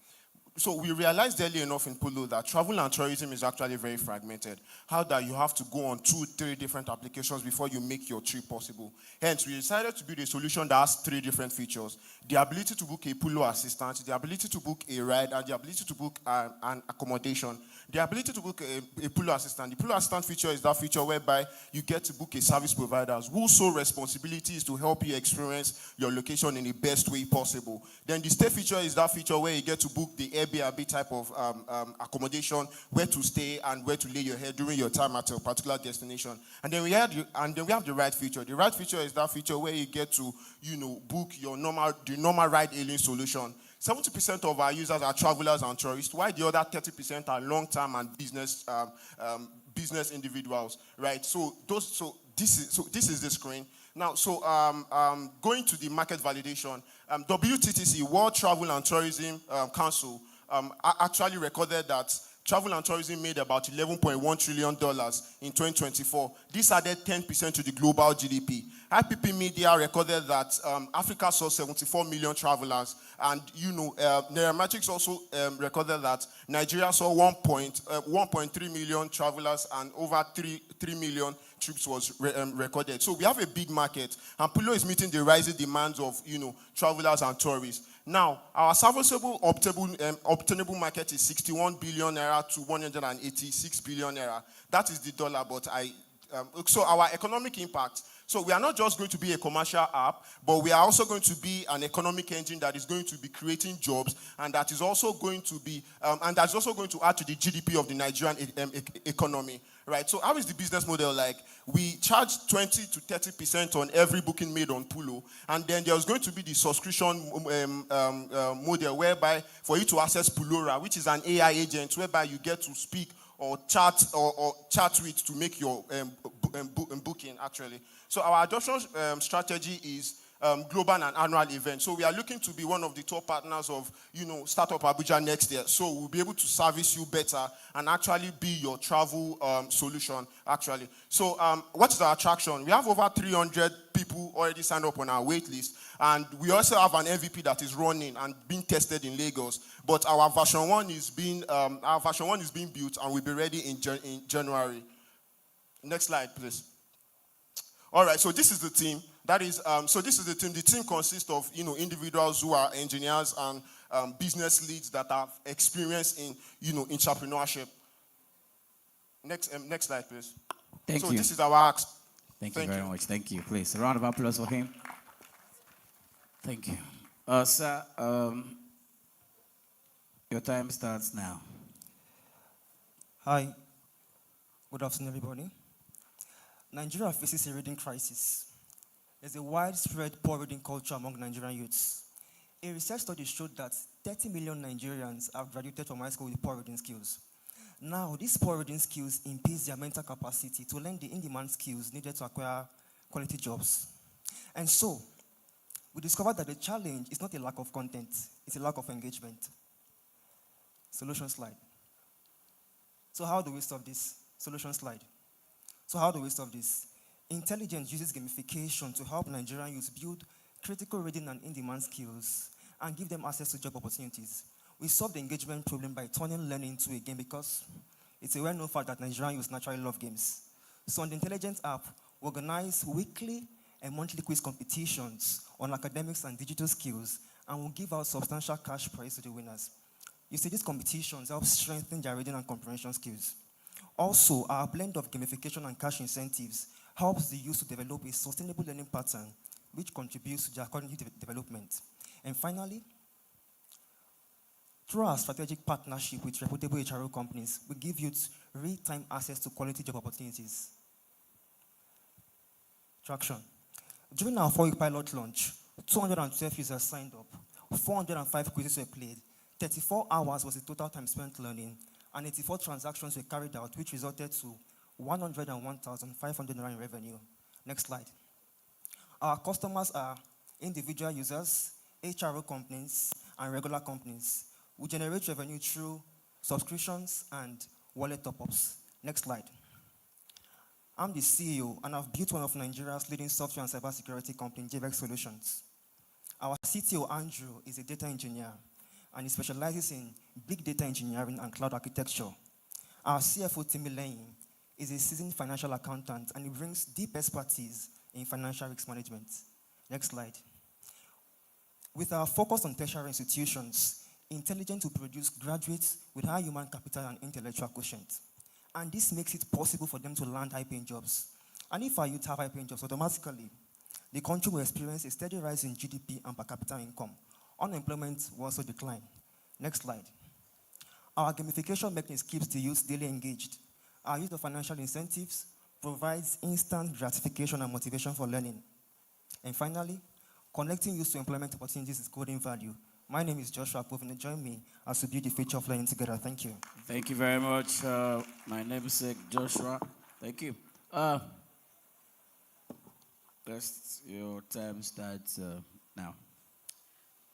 So we realized early enough in Pulo that travel and tourism is actually very fragmented. How that you have to go on 2-3 different applications before you make your trip possible. Hence, we decided to build a solution that has 3 different features. The ability to book a Pulo assistant, the ability to book a ride, and the ability to book an accommodation. The ability to book a Pulo assistant. The Pulo assistant feature is that feature whereby you get to book a service provider whose sole responsibility is to help you experience your location in the best way possible. Then the stay feature is that feature where you get to book the Airbnb type of accommodation, where to stay and where to lay your head during your time at a particular destination. And then we have the ride feature. The ride feature is that feature where you get to, book your normal ride hailing solution. 70% of our users are travelers and tourists, while the other 30% are long-term and business individuals, right? This is the screen. Now, going to the market validation, WTTC, World Travel and Tourism Council, actually recorded that travel and tourism made about $11.1 trillion in 2024. This added 10% to the global GDP. IPP Media recorded that Africa saw 74 million travelers, and Nairametrics also recorded that Nigeria saw 1.3 million travelers and over 3 million trips was recorded. So we have a big market, and Pulo is meeting the rising demands of travelers and tourists. Now, our serviceable obtainable market is 61 billion naira to 186 billion naira. That is the dollar, but so our economic impact. So we are not just going to be a commercial app, but we are also going to be an economic engine that is going to be creating jobs, and that is also going to be, and that's also going to add to the GDP of the Nigerian economy, right? So how is the business model like? We charge 20 to 30% on every booking made on Pulo, and then there's going to be the subscription model whereby for you to access Pulora, which is an AI agent, whereby you get to speak or chat with to make your booking actually. So our adoption strategy is global and annual event. So we are looking to be one of the top partners of Startup Abuja next year. So we'll be able to service you better and actually be your travel solution actually. So what is our attraction? We have over 300 people already signed up on our wait list, and we also have an MVP that is running and being tested in Lagos. But our version 1 is being built and will be ready in January. Next slide, please. All right, so this is the team. That is, so this is the team. The team consists of individuals who are engineers and business leads that have experience in, entrepreneurship. Next slide, please. Thank so you. This is our ask. Thank you very much. Thank you. Please, a round of applause for him. Thank you. Sir, your time starts now. Hi. Good afternoon, everybody. Nigeria faces a reading crisis. There's a widespread poor reading culture among Nigerian youths. A research study showed that 30 million Nigerians have graduated from high school with poor reading skills. Now, these poor reading skills impede their mental capacity to learn the in-demand skills needed to acquire quality jobs. And so, we discovered that the challenge is not a lack of content, it's a lack of engagement. Solution slide. So how do we solve this? Solution slide. So how do we solve this? Intelligence uses gamification to help Nigerian youth build critical reading and in-demand skills and give them access to job opportunities. We solve the engagement problem by turning learning into a game because it's a well-known fact that Nigerian youth naturally love games. So on the Intelligence app, we organize weekly and monthly quiz competitions on academics and digital skills, and we'll give out substantial cash prize to the winners. You see, these competitions help strengthen their reading and comprehension skills. Also, our blend of gamification and cash incentives helps the youth to develop a sustainable learning pattern which contributes to their cognitive development. And finally, through our strategic partnership with reputable HRO companies, we give youths real-time access to quality job opportunities. Traction. During our 4-week pilot launch, 212 users signed up, 405 quizzes were played, 34 hours was the total time spent learning, and 84 transactions were carried out, which resulted to 101,500 in revenue. Next slide. Our customers are individual users, HRO companies, and regular companies. We generate revenue through subscriptions and wallet top-ups. Next slide. I'm the CEO, and I've built one of Nigeria's leading software and cybersecurity company, JVEX Solutions. Our CTO, Andrew, is a data engineer, and he specializes in big data engineering and cloud architecture. Our CFO, Timi Lane, is a seasoned financial accountant, and he brings deep expertise in financial risk management. Next slide. With our focus on tertiary institutions, Intelligent will produce graduates with high human capital and intellectual quotient. And this makes it possible for them to land high-paying jobs. And if our youth have high-paying jobs, automatically, the country will experience a steady rise in GDP and per capita income. Unemployment will also decline. Next slide. Our gamification mechanism keeps the youth daily engaged. Our use of financial incentives provides instant gratification and motivation for learning. And finally, connecting youth to employment opportunities is golden value. My name is Joshua Povin. Join me as we build the future of learning together. Thank you. Thank you very much, my namesake Joshua. Thank you. Your time starts now.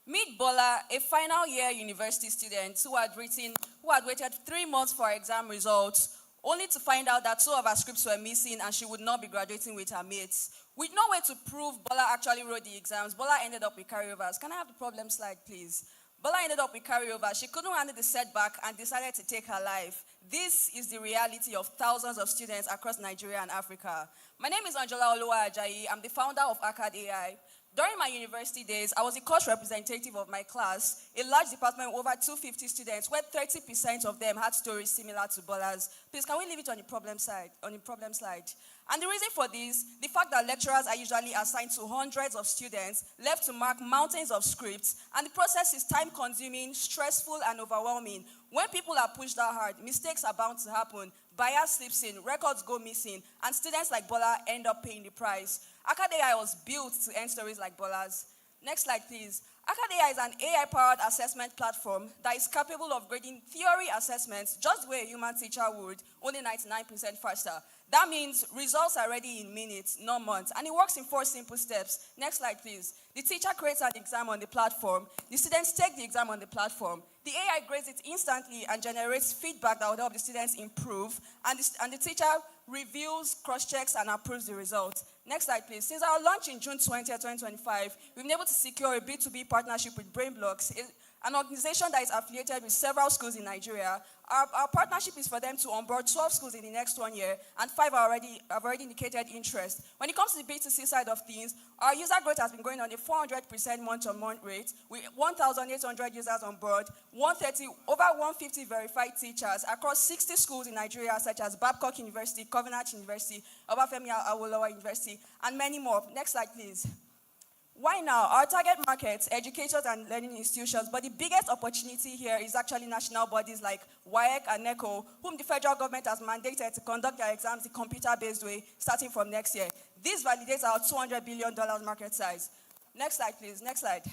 Meet Bola, a final year university student who had waited 3 months for her exam results, only to find out that 2 of her scripts were missing and she would not be graduating with her mates. With no way to prove Bola actually wrote the exams, Bola ended up with carryovers. Can I have the problem slide, please? Bola ended up with carryovers. She couldn't handle the setback and decided to take her life. This is the reality of thousands of students across Nigeria and Africa. My name is Angela Oluwa Ajayi. I'm the founder of Acad AI. During my university days, I was the course representative of my class, a large department with over 250 students, where 30% of them had stories similar to Bola's. Please, can we leave it on the problem slide? And the reason for this, the fact that lecturers are usually assigned to hundreds of students, left to mark mountains of scripts, and the process is time-consuming, stressful, and overwhelming. When people are pushed that hard, mistakes are bound to happen, bias slips in, records go missing, and students like Bola end up paying the price. Acad AI was built to end stories like Bola's. Next slide, please. Acad AI is an AI-powered assessment platform that is capable of grading theory assessments just the way a human teacher would, only 99% faster. That means results are ready in minutes, not months, and it works in 4 simple steps. Next slide, please. The teacher creates an exam on the platform. The students take the exam on the platform. The AI grades it instantly and generates feedback that will help the students improve, and the teacher reviews, cross-checks, and approves the results. Next slide, please. Since our launch in June 20, 2025, we've been able to secure a B2B partnership with BrainBlocks, an organization that is affiliated with several schools in Nigeria. Our partnership is for them to onboard 12 schools in the next 1 year, and 5 have already indicated interest. When it comes to the B2C side of things, our user growth has been going on a 400% month-on-month rate, with 1,800 users on board, over 150 verified teachers across 60 schools in Nigeria, such as Babcock University, Covenant University, Obafemi Awolowo University, and many more. Next slide, please. Why now? Our target markets, educators and learning institutions, but the biggest opportunity here is actually national bodies like WAEC and NECO, whom the federal government has mandated to conduct their exams the computer-based way, starting from next year. This validates our $200 billion market size. Next slide, please. Next slide.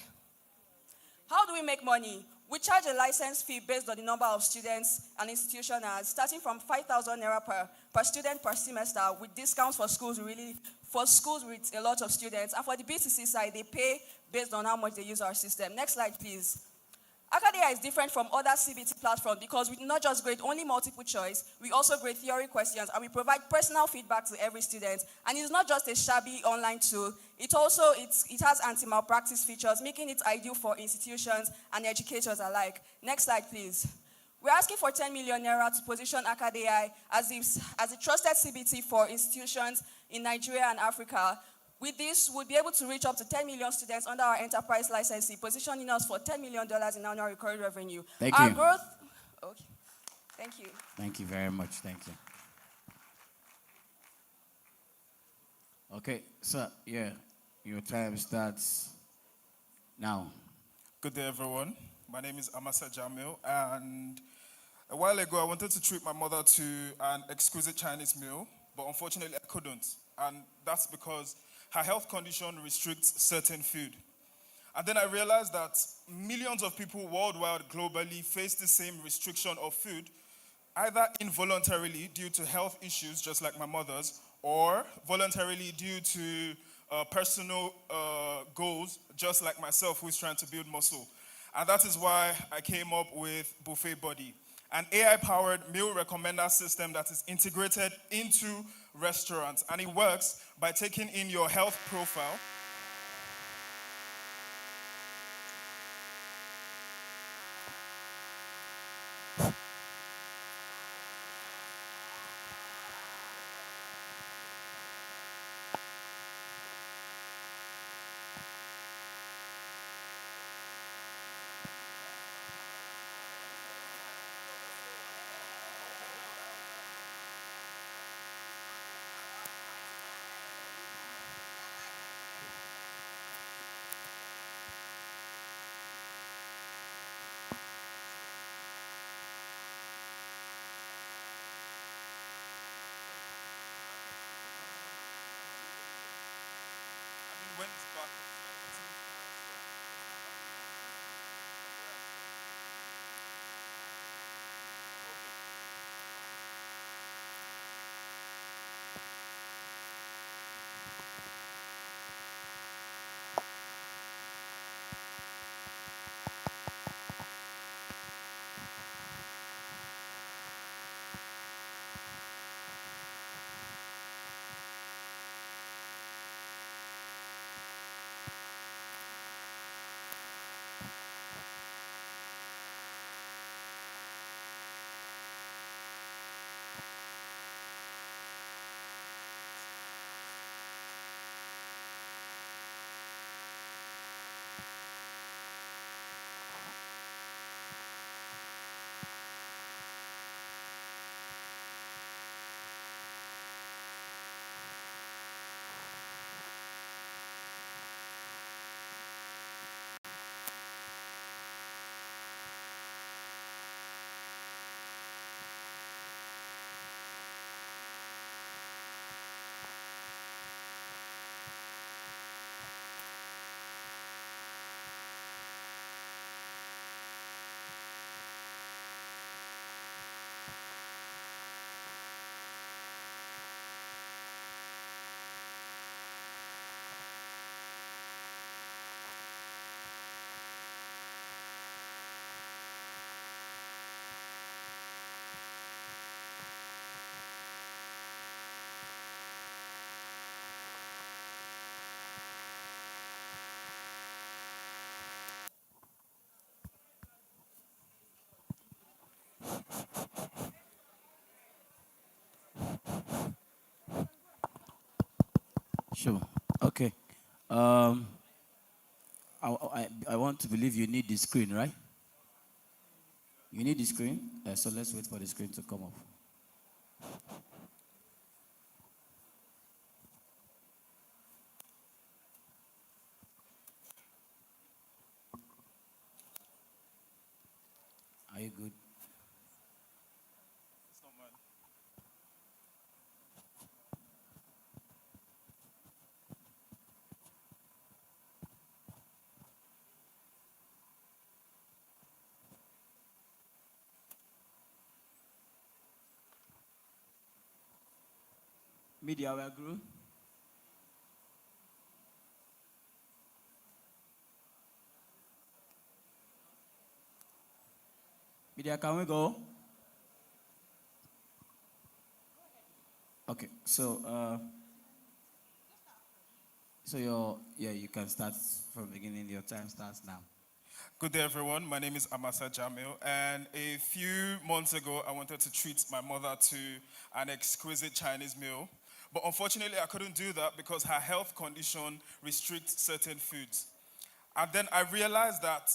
How do we make money? We charge a license fee based on the number of students an institution has, starting from 5,000 naira per student per semester, with discounts for schools with a lot of students. And for the B2C side, they pay based on how much they use our system. Next slide, please. Academia is different from other CBT platforms because we do not just grade only multiple choice, we also grade theory questions, and we provide personal feedback to every student. And it's not just a shabby online tool, it has anti-malpractice features, making it ideal for institutions and educators alike. Next slide, please. We're asking for 10 million naira to position Academia as a trusted CBT for institutions in Nigeria and Africa. With this, we'll be able to reach up to 10 million students under our enterprise licensing, positioning us for $10 million in annual recurring revenue. Thank Our you. growth, okay. Thank you. Thank you very much. Thank you. Okay, so yeah, your time starts now. Good day, everyone. My name is Amasa Jamil, and a while ago I wanted to treat my mother to an exquisite Chinese meal, but unfortunately I couldn't, and that's because her health condition restricts certain food. And then I realized that millions of people worldwide, globally, face the same restriction of food, either involuntarily due to health issues, just like my mother's, or voluntarily due to personal goals, just like myself, who is trying to build muscle. And that is why I came up with Buffet Buddy, an AI-powered meal recommender system that is integrated into restaurants. And it works by taking in your health profile. Sure. Okay. Um, I want to believe you need the screen, right? You need the screen? So let's wait for the screen to come up. Are you good? It's not mine. Media will grow. Media, can we go? Okay, so you can start from the beginning. Your time starts now. Good day, everyone. My name is Amasa Jamil, and a few months ago, I wanted to treat my mother to an exquisite Chinese meal. But unfortunately, I couldn't do that because her health condition restricts certain foods. And then I realized that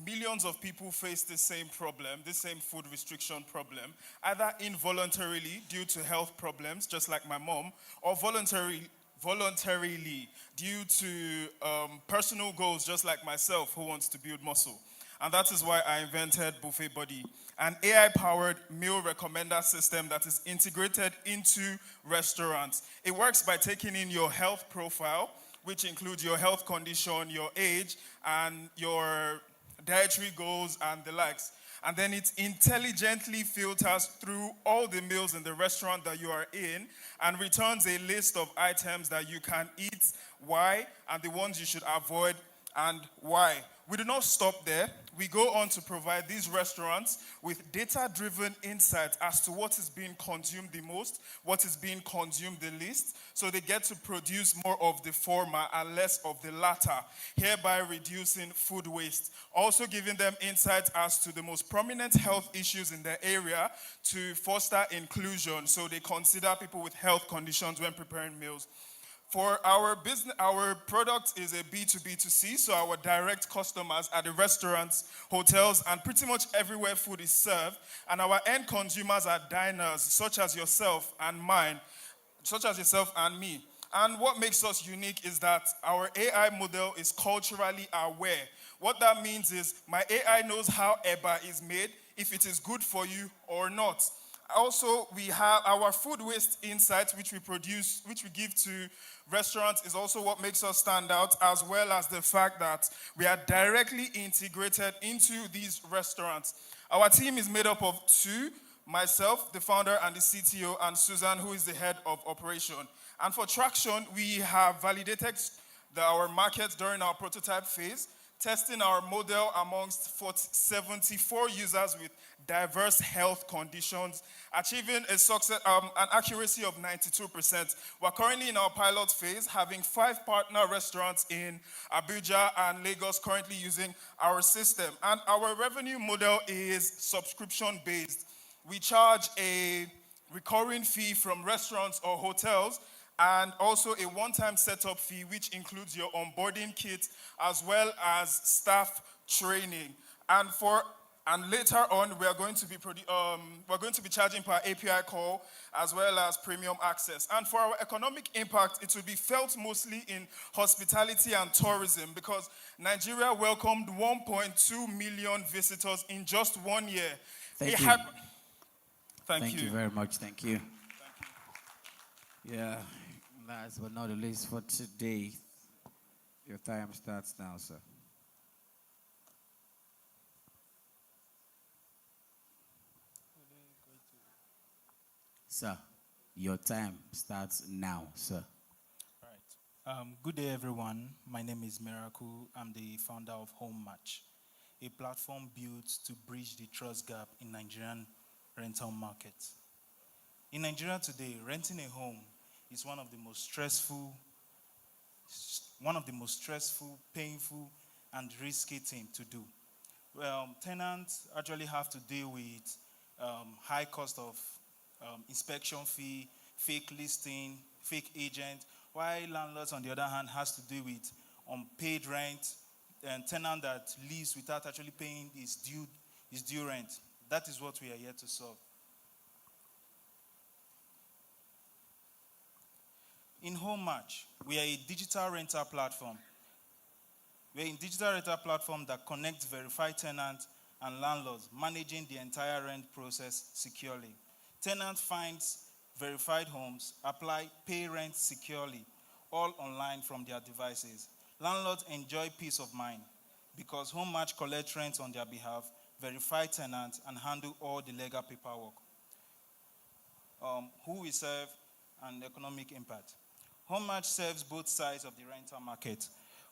millions of people face the same problem, the same food restriction problem, either involuntarily due to health problems, just like my mom, or voluntarily due to personal goals, just like myself, who wants to build muscle. And that is why I invented Buffet Buddy, an AI-powered meal recommender system that is integrated into restaurants. It works by taking in your health profile, which includes your health condition, your age, and your dietary goals and the likes. And then it intelligently filters through all the meals in the restaurant that you are in and returns a list of items that you can eat, why, and the ones you should avoid and why. We do not stop there. We go on to provide these restaurants with data-driven insights as to what is being consumed the most, what is being consumed the least, so they get to produce more of the former and less of the latter, hereby reducing food waste. Also giving them insights as to the most prominent health issues in their area to foster inclusion, so they consider people with health conditions when preparing meals. For our business, our product is a B2B2C, so our direct customers are the restaurants, hotels, and pretty much everywhere food is served. And our end consumers are diners, such as yourself and mine, such as yourself and me. And what makes us unique is that our AI model is culturally aware. What that means is my AI knows how EBA is made, if it is good for you or not. Also, we have our food waste insights, which we produce, which we give to restaurants, is also what makes us stand out, as well as the fact that we are directly integrated into these restaurants. Our team is made up of two, myself, the founder and the CTO, and Susan, who is the head of operation. And for traction, we have validated our markets during our prototype phase, testing our model amongst 74 users with diverse health conditions, achieving an accuracy of 92%. We're currently in our pilot phase, having 5 partner restaurants in Abuja and Lagos currently using our system. And our revenue model is subscription-based. We charge a recurring fee from restaurants or hotels, and also a one-time setup fee, which includes your onboarding kit as well as staff training. And later on, we're going to be charging per API call as well as premium access. And for our economic impact, it will be felt mostly in hospitality and tourism, because Nigeria welcomed 1.2 million visitors in just 1 year. Thank you. Thank you very much. Thank you. Yeah, last but not the least for today, your time starts now, sir. Sir, your time starts now, sir. Good day, everyone. My name is Miracle. I'm the founder of Home Match, a platform built to bridge the trust gap in Nigerian rental market. In Nigeria today, renting a home is one of the most stressful, painful, and risky thing to do. Well, tenants actually have to deal with high cost of inspection fee, fake listing, fake agent, while landlords, on the other hand, has to deal with unpaid rent and tenant that leaves without actually paying his due rent. That is what we are here to solve. In Home Match, we are a digital rental platform. We are a digital rental platform that connects verified tenants and landlords, managing the entire rent process securely. Tenant finds verified homes, apply, pay rent securely, all online from their devices. Landlords enjoy peace of mind because Home Match collects rent on their behalf, verify tenants, and handle all the legal paperwork. Who we serve and economic impact. Home Match serves both sides of the rental market.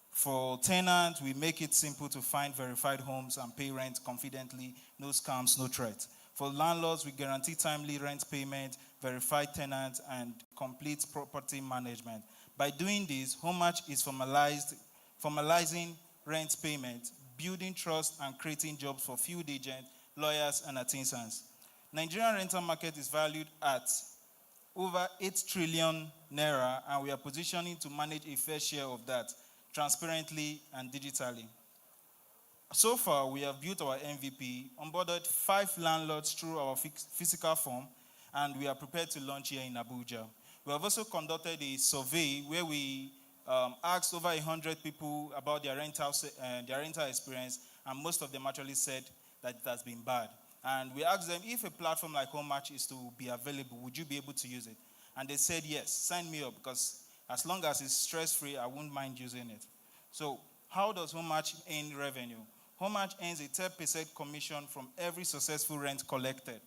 For tenants, we make it simple to find verified homes and pay rent confidently, no scams, no threats. For landlords, we guarantee timely rent payment, verified tenants, and complete property management. By doing this, Home Match is formalizing rent payment, building trust, and creating jobs for field agents, lawyers, and artisans. Nigerian rental market is valued at over 8 trillion naira, and we are positioning to manage a fair share of that transparently and digitally. So far, we have built our MVP, onboarded 5 landlords through our physical form, and we are prepared to launch here in Abuja. We have also conducted a survey where we asked over 100 people about their rental experience, and most of them actually said that it has been bad. And we asked them, if a platform like Home Match is to be available, would you be able to use it? And they said, yes, sign me up, because as long as it's stress-free, I wouldn't mind using it. So how does Home Match earn revenue? Home Match earns a 10% commission from every successful rent collected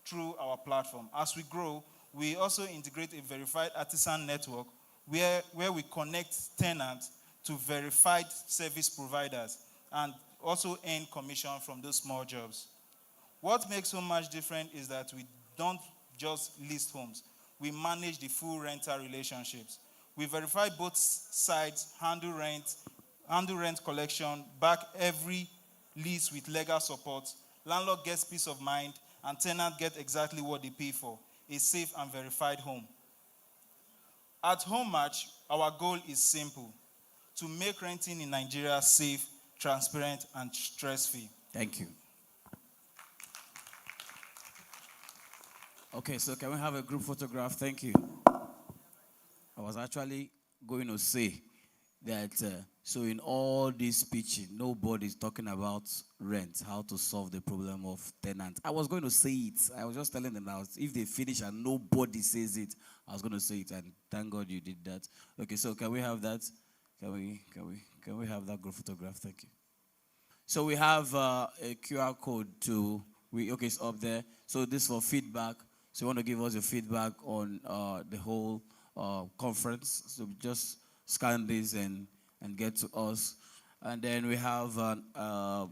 through our platform. As we grow, we also integrate a verified artisan network where we connect tenants to verified service providers and also earn commission from those small jobs. What makes Home Match different is that we don't just list homes. We manage the full rental relationships. We verify both sides, handle rent collection, back every lease with legal support. Landlord gets peace of mind, and tenant get exactly what they pay for, a safe and verified home. At Home Match, our goal is simple: to make renting in Nigeria safe, transparent, and stress-free. Thank you. Okay, so can we have a group photograph? Thank you. I was actually going to say that, so in all this speech, nobody's talking about rent, how to solve the problem of tenants. I was going to say it. I was just telling them now, if they finish and nobody says it, I was going to say it, and thank God you did that. Okay, so can we have that? Can we have that group photograph? Thank you. So we have a QR code okay, it's up there. So this is for feedback. So you want to give us your feedback on the whole conference. So just scan this and get to us. And then we have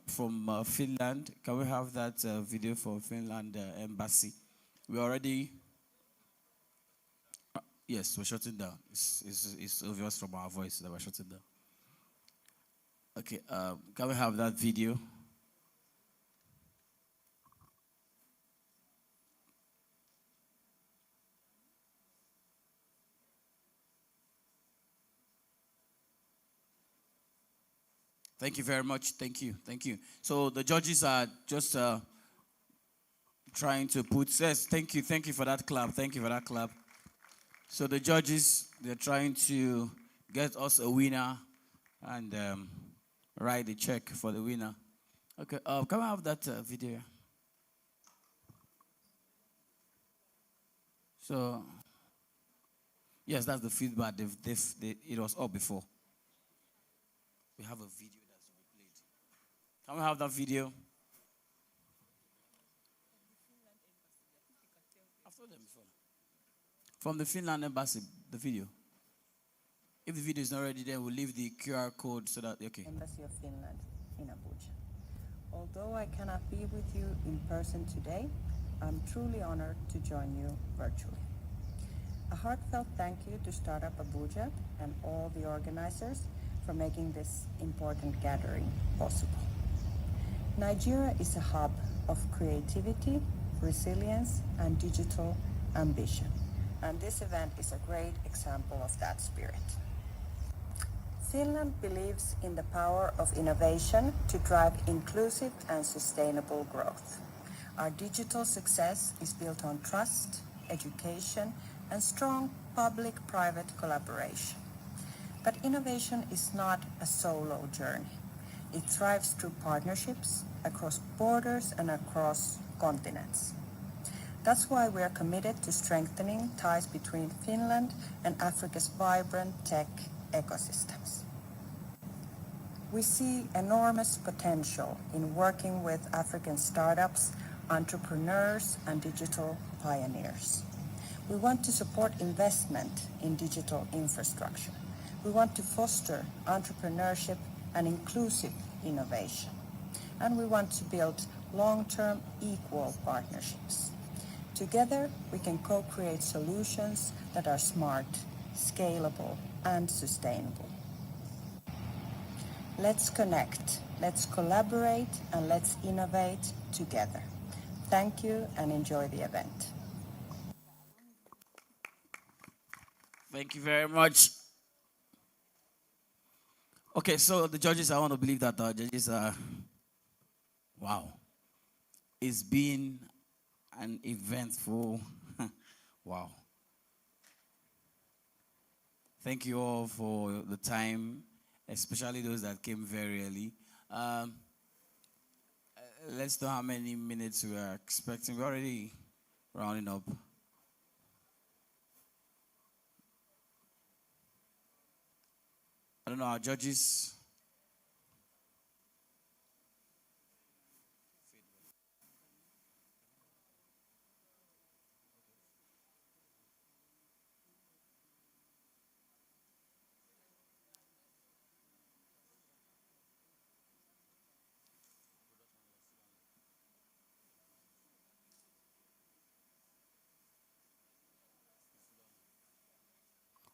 from Finland. Can we have that video for Finland embassy? We already, yes, we're shutting down. It's obvious from our voice that we're shutting down. Okay, can we have that video? Thank you very much. Thank you. Thank you. So the judges are just trying to put, yes, thank you for that clap. Thank you for that clap. So the judges, they're trying to get us a winner and write the check for the winner. Okay, can we have that video? So, yes, that's the feedback. It was up before. We have a video. Can we have that video? I've told them before. From the Finland embassy, the video. If the video is not ready, then we'll leave the QR code so that, okay. Embassy of Finland in Abuja. Although I cannot be with you in person today, I'm truly honored to join you virtually. A heartfelt thank you to Startup Abuja and all the organizers for making this important gathering possible. Nigeria is a hub of creativity, resilience, and digital ambition, and this event is a great example of that spirit. Finland believes in the power of innovation to drive inclusive and sustainable growth. Our digital success is built on trust, education, and strong public-private collaboration. But innovation is not a solo journey. It thrives through partnerships across borders and across continents. That's why we are committed to strengthening ties between Finland and Africa's vibrant tech ecosystems. We see enormous potential in working with African startups, entrepreneurs, and digital pioneers. We want to support investment in digital infrastructure. We want to foster entrepreneurship and inclusive innovation. And we want to build long-term equal partnerships. Together, we can co-create solutions that are smart, scalable, and sustainable. Let's connect, let's collaborate, and let's innovate together. Thank you and enjoy the event. Thank you very much. Okay, so the judges, I want to believe that the judges are, wow. It's been an eventful, wow. Thank you all for the time, especially those that came very early. Let's know how many minutes we are expecting. We're already rounding up. I don't know, our judges.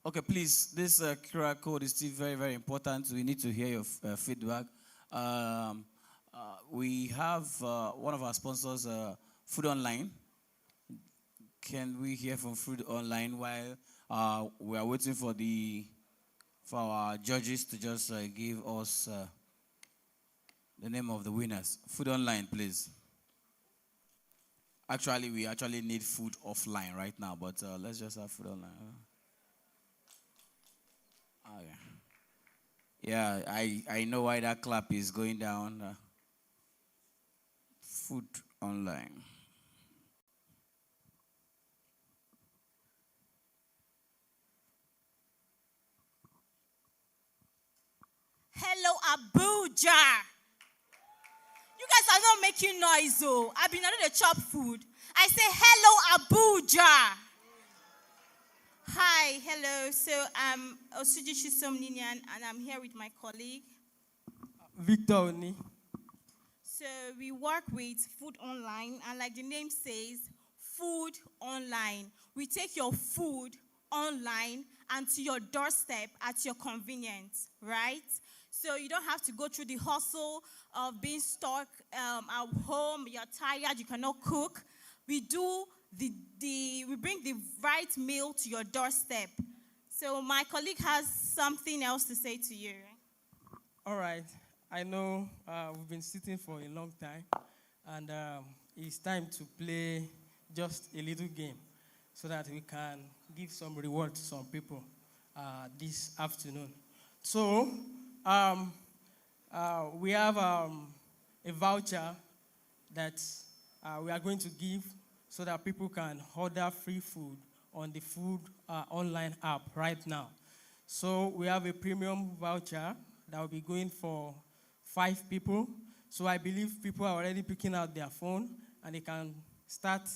Okay, please, this QR code is still very, very important. We need to hear your feedback. We have one of our sponsors, Food Online. Can we hear from Food Online while we are waiting for our judges to just give us the name of the winners? Food Online, please. Actually, we actually need food offline right now, but let's just have Food Online. Okay. Yeah, I know why that clap is going down. Food Online. Hello, Abuja. You guys are not making noise, though. I've been out of the chop food. I say, hello, Abuja. Hi, hello. So I'm Osuji Chisom Ninian, and I'm here with my colleague, Victor Oni. So we work with Food Online, and like the name says, Food Online. We take your food online and to your doorstep at your convenience, right? So you don't have to go through the hustle of being stuck at home. You're tired, you cannot cook. We do we bring the right meal to your doorstep. So my colleague has something else to say to you. All right. I know we've been sitting for a long time, and it's time to play just a little game so that we can give some reward to some people this afternoon. So we have a voucher that we are going to give so that people can order free food on the Food Online app right now. So we have a premium voucher that will be going for 5 people. So I believe people are already picking out their phone and they can start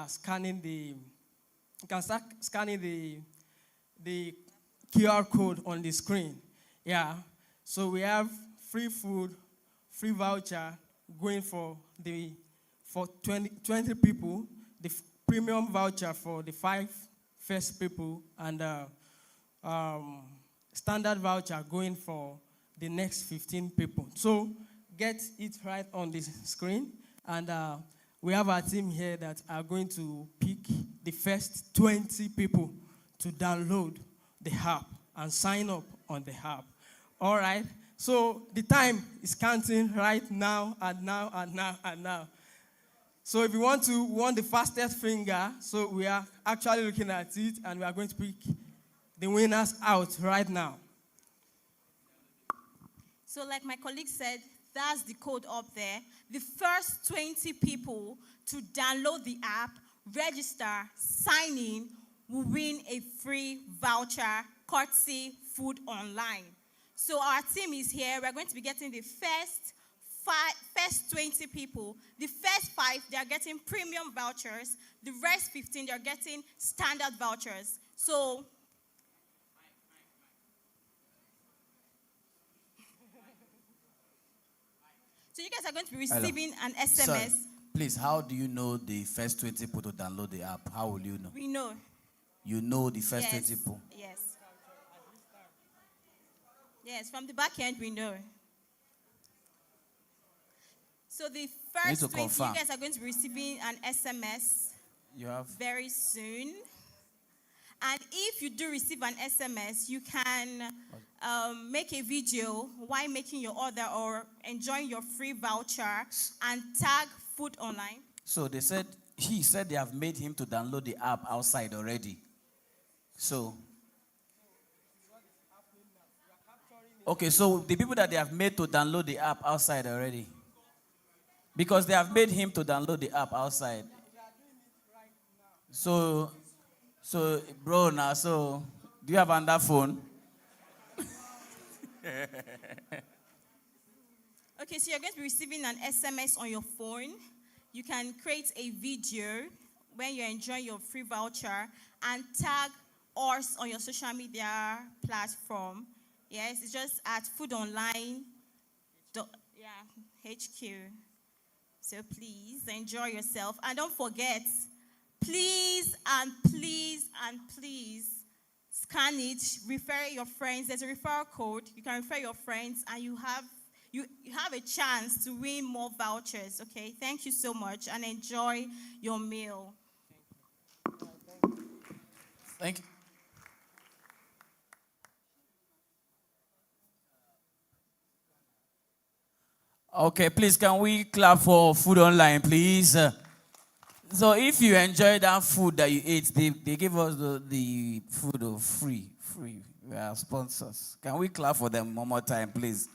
scanning the QR code on the screen. Yeah. So we have free food, free voucher going for 20 people, the premium voucher for the 5 first people, and standard voucher going for the next 15 people. So get it right on the screen, and we have our team here that are going to pick the first 20 people to download the app and sign up on the app. All right? So the time is counting right now and now and now and now. So if you want the fastest finger, so we are actually looking at it and we are going to pick the winners out right now. So like my colleague said, that's the code up there. The first 20 people to download the app, register, sign in, will win a free voucher, courtesy Food Online. So our team is here. We're going to be getting the first 20 people. The first 5, they are getting premium vouchers. The rest 15, they're getting standard vouchers. So you guys are going to be receiving an SMS. Sorry. Please, how do you know the first 20 people to download the app? How will you know? We know. You know the first 20 people? Yes. Yes, from the back end, we know. So the first 20, you guys are going to be receiving an SMS very soon. And if you do receive an SMS, you can make a video while making your order or enjoying your free voucher and tag Food Online. So he said they have made him to download the app outside already. So, okay, so the people that they have made to download the app outside already. Because they have made him to download the app outside. So bro, now, so do you have another phone? Okay, so you're going to be receiving an SMS on your phone. You can create a video when you're enjoying your free voucher and tag us on your social media platform. Yes, it's just at Food Online. HQ. So please enjoy yourself. And don't forget, please and please and please scan it, refer your friends. There's a referral code. You can refer your friends and you have a chance to win more vouchers, okay? Thank you so much and enjoy your meal. Thank you. Okay, please, can we clap for Food Online, please? So if you enjoy that food that you ate, they give us the food free. We are sponsors. Can we clap for them one more time, please?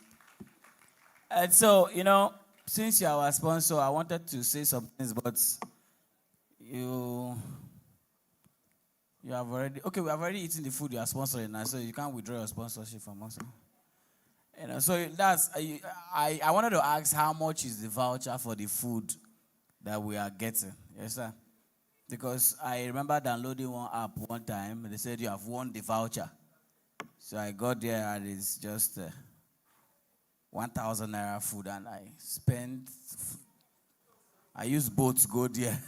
And so, since you are our sponsor, I wanted to say some things, but you have already, we have already eaten the food you are sponsoring now, so you can't withdraw your sponsorship from us. So that's, I wanted to ask how much is the voucher for the food that we are getting? Yes, sir. Because I remember downloading one app one time, and they said you have won the voucher. So I got there, and it's just 1,000 naira food, and I used boat to go there.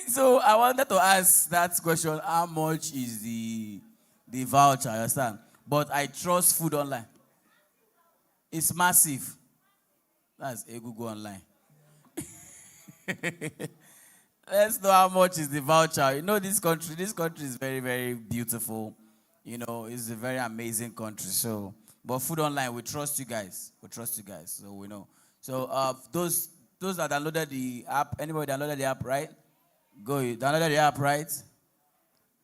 So I wanted to ask that question, how much is the voucher, you understand? But I trust Food Online. It's massive. That's a Google Online. Let's know how much is the voucher. This country is very, very beautiful. It's a very amazing country. So, but Food Online, we trust you guys. So we know. So those that downloaded the app, anybody downloaded the app, right? Go, you downloaded the app, right?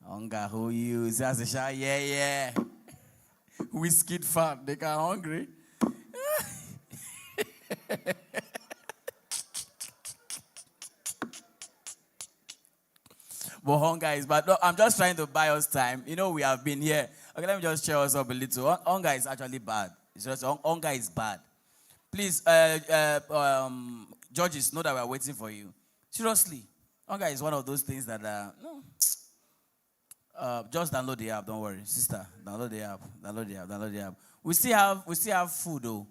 Hunger, who use? That's a shot. Yeah. Whiskey fan, they got hungry. But hunger is bad. No, I'm just trying to buy us time. We have been here. Okay, let me just cheer us up a little. Hunger is actually bad. It's just hunger is bad. Please, judges, know that we are waiting for you. Seriously, hunger is one of those things that just download the app. Don't worry, sister. Download the app. We still have food though.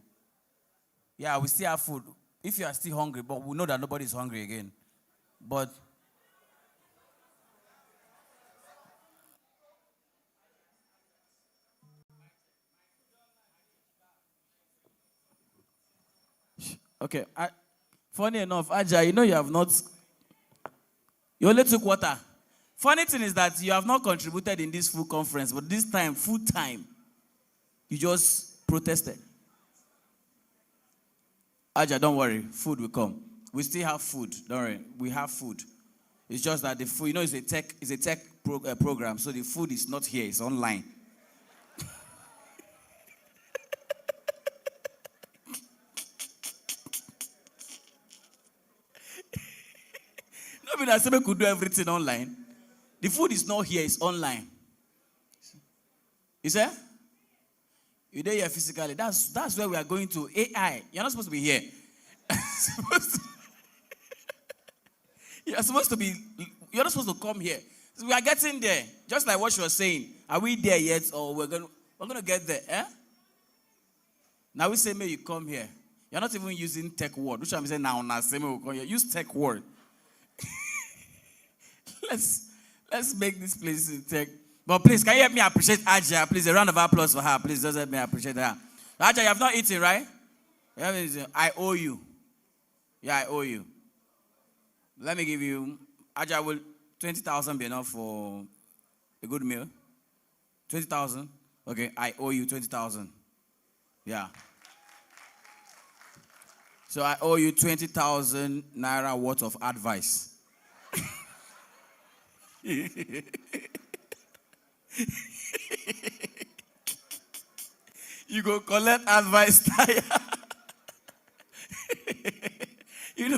Yeah, we still have food. If you are still hungry, but we know that nobody is hungry again. But Okay. Funny enough, Aja, you know you have not. You only took water. Funny thing is that you have not contributed in this full conference, but this time, full time, you just protested. Aja, don't worry. Food will come. We still have food. Don't worry. We have food. It's just that the food, you know, it's a tech program, so the food is not here. It's online. Nobody has could do everything online. The food is not here. It's online. You say? You're there here physically. That's where we are going to. AI. You're not supposed to be here. You're not supposed to come here. So we are getting there. Just like what you were saying. Are we there yet? Or we're gonna get there. Eh? Now we say, may you come here. You're not even using tech word. Which I'm saying now, say, may you come here. Use tech word. Let's make this place in tech. But please, can you help me appreciate Aja? Please, a round of applause for her. Please, just help me appreciate her. Aja, you have not eaten, right? You haven't eaten. I owe you. Yeah, I owe you. Let me give you, Aja, will 20,000 be enough for a good meal? 20,000? Okay, I owe you 20,000. Yeah. So I owe you 20,000 naira worth of advice. You go collect advice, tire. You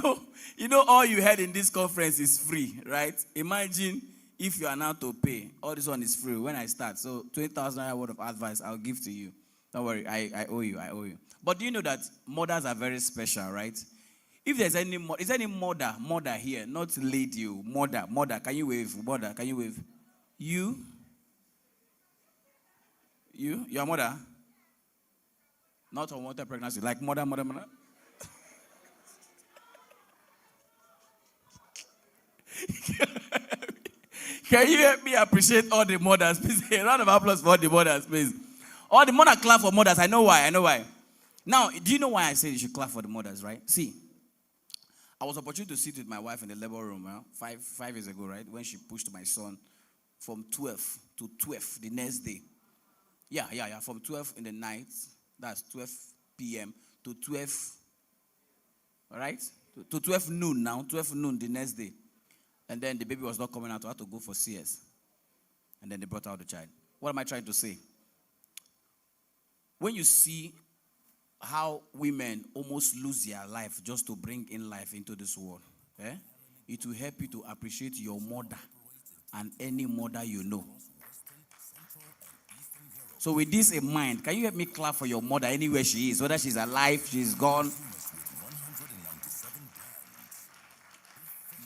know, all you had in this conference is free, right? Imagine if you are now to pay. All this one is free when I start. So 20,000 naira worth of advice I'll give to you. Don't worry, I owe you. But do you know that mothers are very special, right? If there's any is there any mother here, not lady, mother, can you wave? Mother, can you wave? Your mother? Not unwanted pregnancy, like mother. Can you help me appreciate all the mothers, please? A round of applause for all the mothers, please. All the mothers clap for mothers. I know why. Now, do you know why I say you should clap for the mothers, right? See, I was opportune to sit with my wife in the labor room 5 years ago, right? When she pushed my son from 12 to 12 the next day. Yeah. From 12 in the night, that's 12 p.m. to 12, all right? To 12 noon now, 12 noon the next day. And then the baby was not coming out, so I had to go for CS. And then they brought out the child. What am I trying to say? When you see how women almost lose their life just to bring in life into this world, it will help you to appreciate your mother and any mother you know. So with this in mind, can you help me clap for your mother anywhere she is, whether she's alive, she's gone?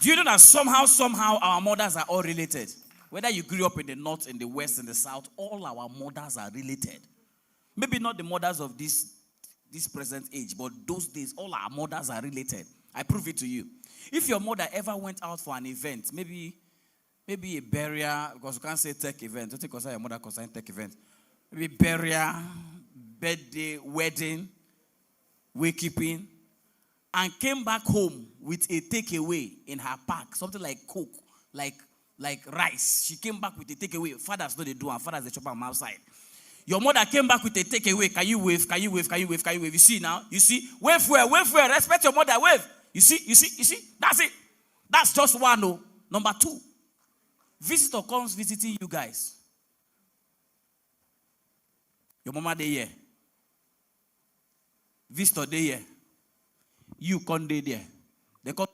Do you know that somehow our mothers are all related? Whether you grew up in the north, in the west, in the south, all our mothers are related. Maybe not the mothers of this present age, but those days, all our mothers are related. I prove it to you. If your mother ever went out for an event, maybe a burial, because you can't say tech event. Don't think your mother consign tech event. Maybe burial, birthday, wedding, wakekeeping, and came back home with a takeaway in her pack, something like Coke, like rice. She came back with a takeaway. Fathers know they do, and fathers they chop them outside. Your mother came back with a takeaway. Can you wave? Can you wave? Can you wave? Can you wave? You see now? You see? Wave where? Wave where? Respect your mother. Wave. You see? That's it. That's just one. No. Number two. Visitor comes visiting you guys. Your mama dey here. Visitor dey here. You come dey there. They come.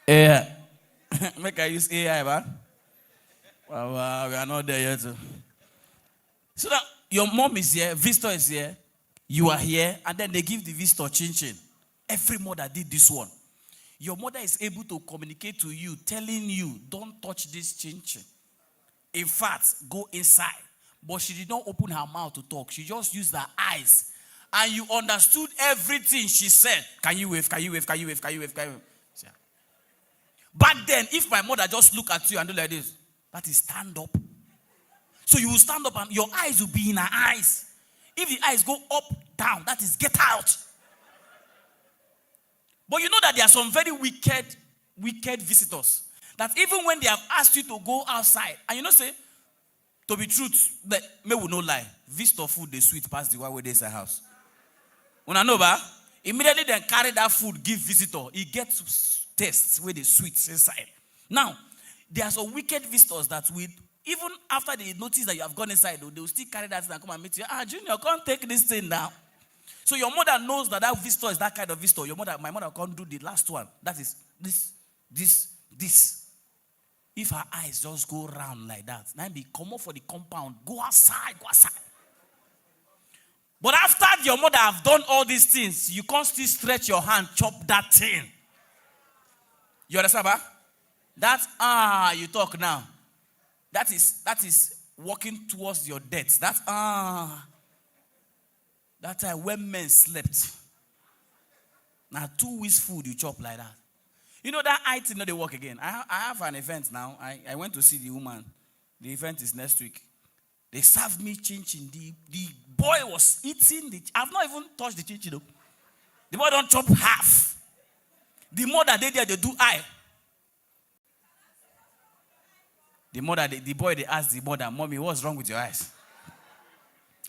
Yeah. Make I use AI, man. Wow, we are not there yet. So that your mom is here, visitor is here, you are here, and then they give the visitor chin-chin. Every mother did this one. Your mother is able to communicate to you, telling you, don't touch this chin-chin. In fact, go inside. But she did not open her mouth to talk. She just used her eyes and you understood everything she said. Can you wave? Can you wave? Can you wave? Can you wave? Can you wave? Yeah. Back then, if my mother just look at you and do like this, that is stand up. So you will stand up and your eyes will be in her eyes. If the eyes go up, down, that is get out. But you know that there are some very wicked visitors. That even when they have asked you to go outside, and you know say, to be truth, that may we no lie, visitor food they sweet past the one where they say house. When I know ba, immediately then carry that food, give visitor, he gets tastes where they sweet inside. Now, there are some wicked visitors that will, even after they notice that you have gone inside, they will still carry that thing and come and meet you. Junior, can't take this thing now. So your mother knows that that visitor is that kind of visitor. My mother can't do the last one. That is this. If her eyes just go round like that, now be come up for the compound, go outside. But after your mother have done all these things, you can't still stretch your hand, chop that thing. You understand, ba? That's you talk now. That is walking towards your death. That's that time when men slept. Now 2 weeks food you chop like that. You know that item not they work again. I have an event now. I went to see the woman. The event is next week. They served me chin-chin. The boy was eating I've not even touched the chin-chin though. The boy don't chop half. The mother they do eye. The boy they asked the mother, Mommy, what's wrong with your eyes?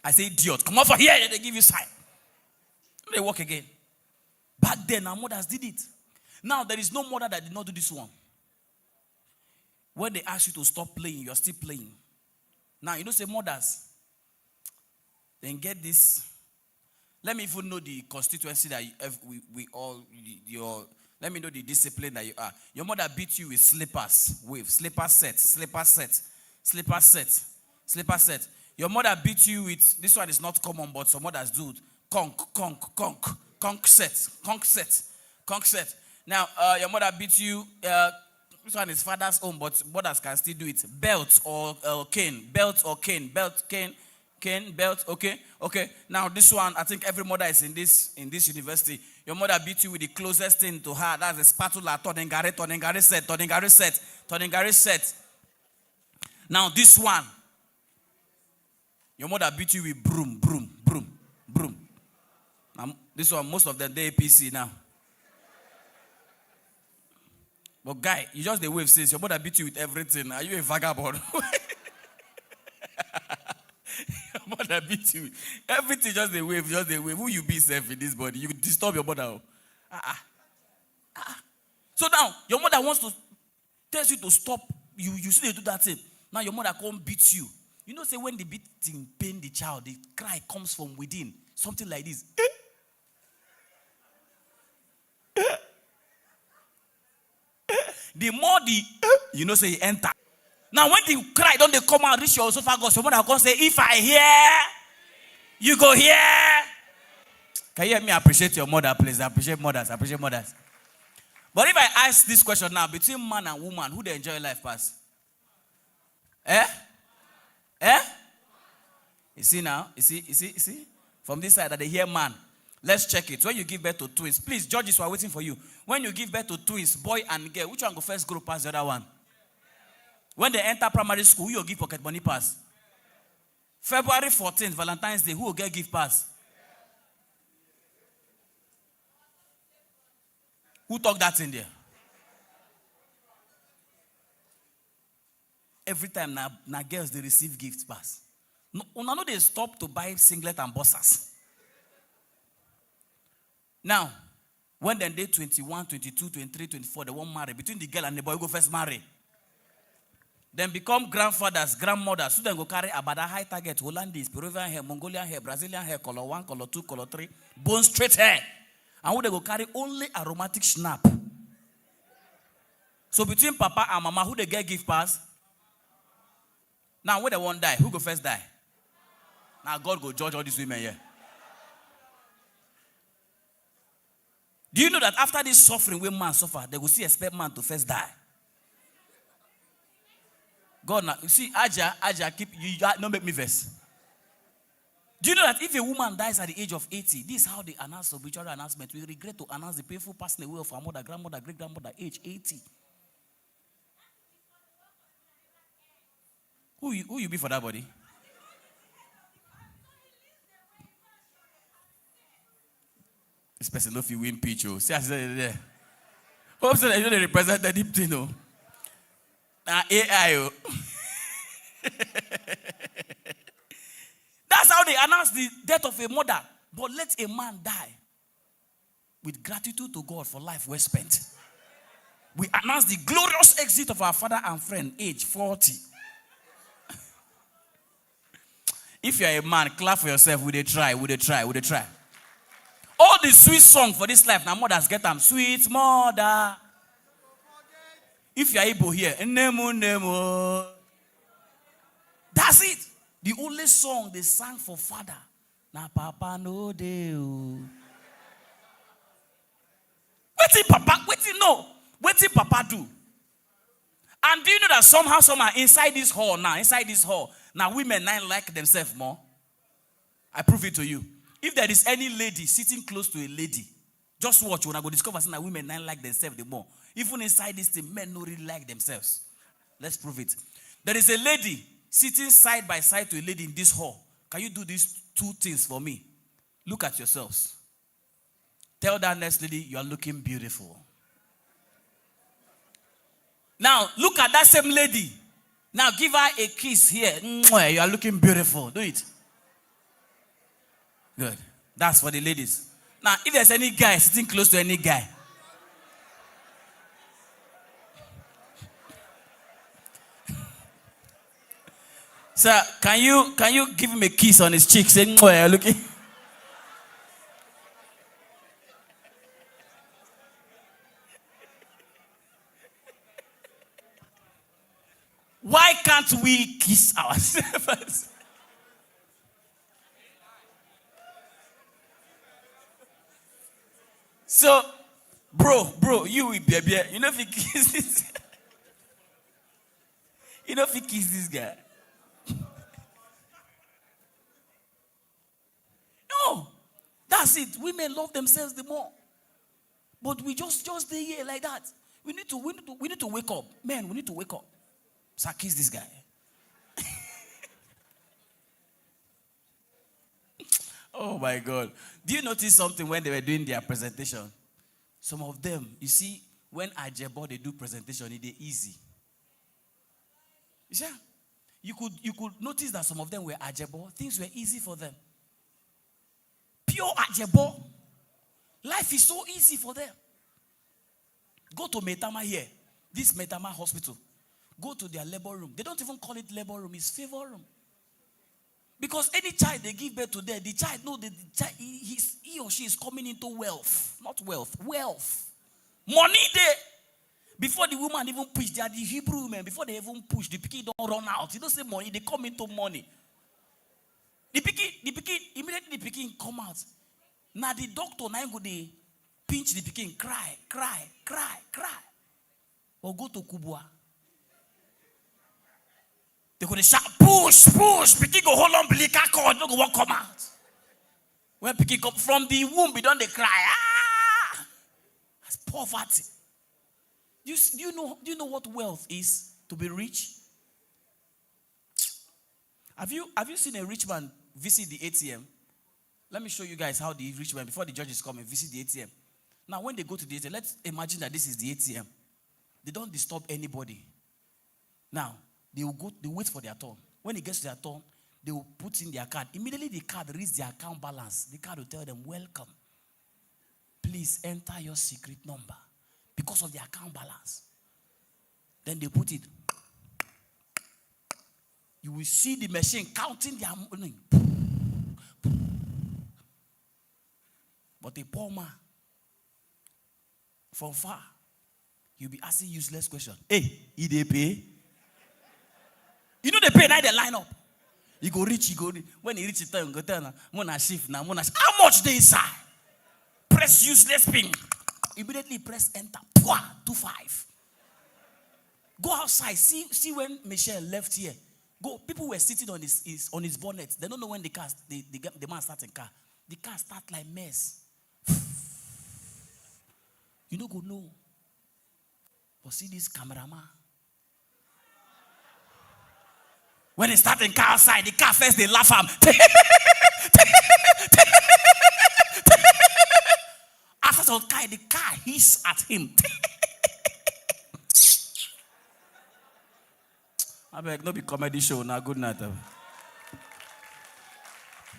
I say, idiot, come over here. They give you sight. They work again. Back then, our mothers did it. Now, there is no mother that did not do this one. When they ask you to stop playing, you're still playing. Now, you know, say mothers, then get this. Let me even know the constituency that let me know the discipline that you are. Your mother beat you with slippers. Wave. Slipper set. Your mother beat you with, this one is not common, but some mothers do. Conk set. Now, your mother beat you, this one is father's own, but mothers can still do it. Belt or cane. Belt, okay. Now, this one, I think every mother is in this university. Your mother beat you with the closest thing to her. That's a spatula, tonengare set. Now, this one, your mother beat you with broom. Now, this one, most of them, they APC now. But guy, you just the wave says, your mother beat you with everything. Are you a vagabond? Your mother beat you. Everything just the wave. Who you be safe in this body? You disturb your mother. So now, your mother wants to tell you to stop. You see they do that thing. Now your mother can't beat you. You know, say when the beating pain the child, the cry comes from within. Something like this. The more you know, say enter. Now when the cry don't they come out, reach your esophagus, your mother can say, if I hear, you go here. Can you hear me appreciate your mother, please? Appreciate mothers. But if I ask this question now, between man and woman, who they enjoy life past? You see now? You see? From this side that they hear man. Let's check it. When you give birth to twins, please, judges are waiting for you. When you give birth to twins, boy and girl, which one go first grow past the other one? When they enter primary school, who will give pocket money pass? February 14th, Valentine's Day, who will get gift pass? Who talk that in there? Every time now girls they receive gifts pass. No, they stop to buy singlet and boxers. Now, when they 21, 22, 23, 24, they won't marry. Between the girl and the boy, go first marry. Then become grandfathers, grandmothers. So then go carry about a high target, Hollandese, Peruvian hair, Mongolian hair, Brazilian hair, color 1, color 2, color 3, bone straight hair. And who they go carry only aromatic snap. So between papa and mama, who they get gift pass? Now when they won't die, who go first die? Now God go judge all these women here. Do you know that after this suffering when man suffer, they will see expect man to first die? God now, you see, Aja, keep you don't make me verse. Do you know that if a woman dies at the age of 80, this is how they announce obituary announcement. We regret to announce the painful passing away of our mother, grandmother, great-grandmother, age 80. Who you be for that body? This person no fit win pitch. Oh. See, I said there. Hope so that you don't represent the deep thing. Oh. Now AI. Oh. That's how they announce the death of a mother. But let a man die with gratitude to God for life well spent. We announce the glorious exit of our father and friend, age 40. If you are a man, clap for yourself. Would they try? Would they try? Would they try? All the sweet song for this life, now mothers get them. Sweet mother. If you are able here, nemo, nemo. That's it. The only song they sang for father. Na papa no deo. Waiting papa, waiting no. Waiting papa do. And do you know that somehow inside this hall now women now like themselves more? I prove it to you. If there is any lady sitting close to a lady, just watch when I go discover that women now like themselves the more. Even inside this thing, men don't really like themselves. Let's prove it. There is a lady sitting side by side to a lady in this hall. Can you do these two things for me? Look at yourselves. Tell that next lady, you are looking beautiful. Now, look at that same lady. Now, give her a kiss here. You are looking beautiful. Do it. Good. That's for the ladies. Now, if there's any guy sitting close to any guy, sir, can you give him a kiss on his cheek? Say, you're looking. Why can't we kiss ourselves? So, bro, you with baby, you know if you kiss this, you know if you kiss this guy. No, that's it. Women love themselves the more, but we just stay here like that. We need to wake up, men. We need to wake up. So I kiss this guy. Oh my God. Do you notice something when they were doing their presentation? Some of them, you see, when Ajebo they do presentation, it is easy. Yeah. You could notice that some of them were Ajebo. Things were easy for them. Pure Ajebo. Life is so easy for them. Go to Metama here. This Metama hospital. Go to their labor room. They don't even call it labor room. It's favor room. Because any child they give birth to there, the child know that he or she is coming into wealth. Not wealth. Wealth. Money there. Before the woman even push, they are the Hebrew women. Before they even push, the pikin don't run out. You don't say money, they come into money. The pikin, immediately the pikin come out. Now the doctor now go they pinch the pikin, cry. Or go to Kubwa. They go to shout, push. Pikin go hold umbilical cord, no go walk come out. When pikin come from the womb, they don't they cry. Ah! That's poverty. Do you know what wealth is? To be rich? Have you seen a rich man visit the ATM? Let me show you guys how the rich man, before the judges come and visit the ATM. Now, when they go to the ATM, let's imagine that this is the ATM. They don't disturb anybody. Now, they wait for their turn. When it gets to their turn, they will put in their card. Immediately the card reads their account balance. The card will tell them, welcome. Please enter your secret number because of the account balance. Then they put it. You will see the machine counting their money. But a poor man, from far, you'll be asking useless questions. Hey, they pay? You know they pay, now they line up. You go reach, when he reach the time, go tell Mona shift now, how much they inside? Press useless pin. Immediately press enter. 25. Go outside. See when Michelle left here. Go. People were sitting on his bonnet. They don't know when the man starts in car. The car start like mess. You don't go know. But see this cameraman. When he start in car outside, the car first they laugh at him. After some time, the car hiss at him. I beg, no be comedy show now. Good night.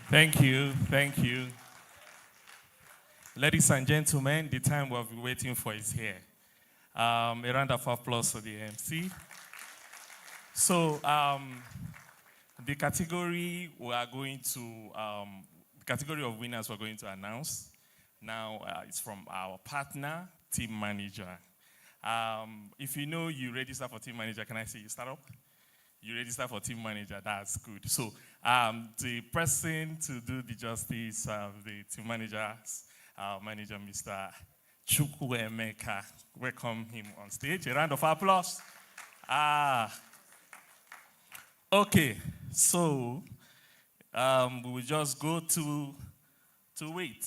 Thank you. Thank you. Ladies and gentlemen, the time we've been waiting for is here. A round of applause for the MC. So, the category we are going to, the category of winners we're going to announce now is from our partner, Team Manager. If you know you register for Team Manager, can I see you start up? You register for Team Manager, that's good. So, the person to do the justice of the Team Manager's manager, Mr. Chukwuemeka. Welcome him on stage. A round of applause. Okay, so we will just go to wait.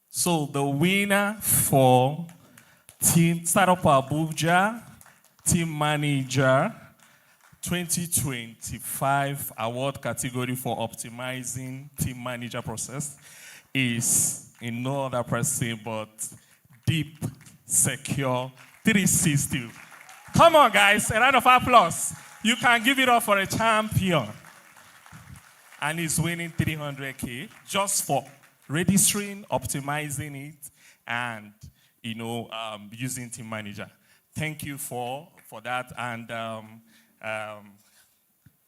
So the winner for Team Startup Abuja, Team Manager 2025 award category for optimizing team manager process is in no other person but Deep Secure 360. Come on, guys, a round of applause. You can give it up for a champion. And he's winning 300K just for registering, optimizing it, and using Team Manager. Thank you for that, and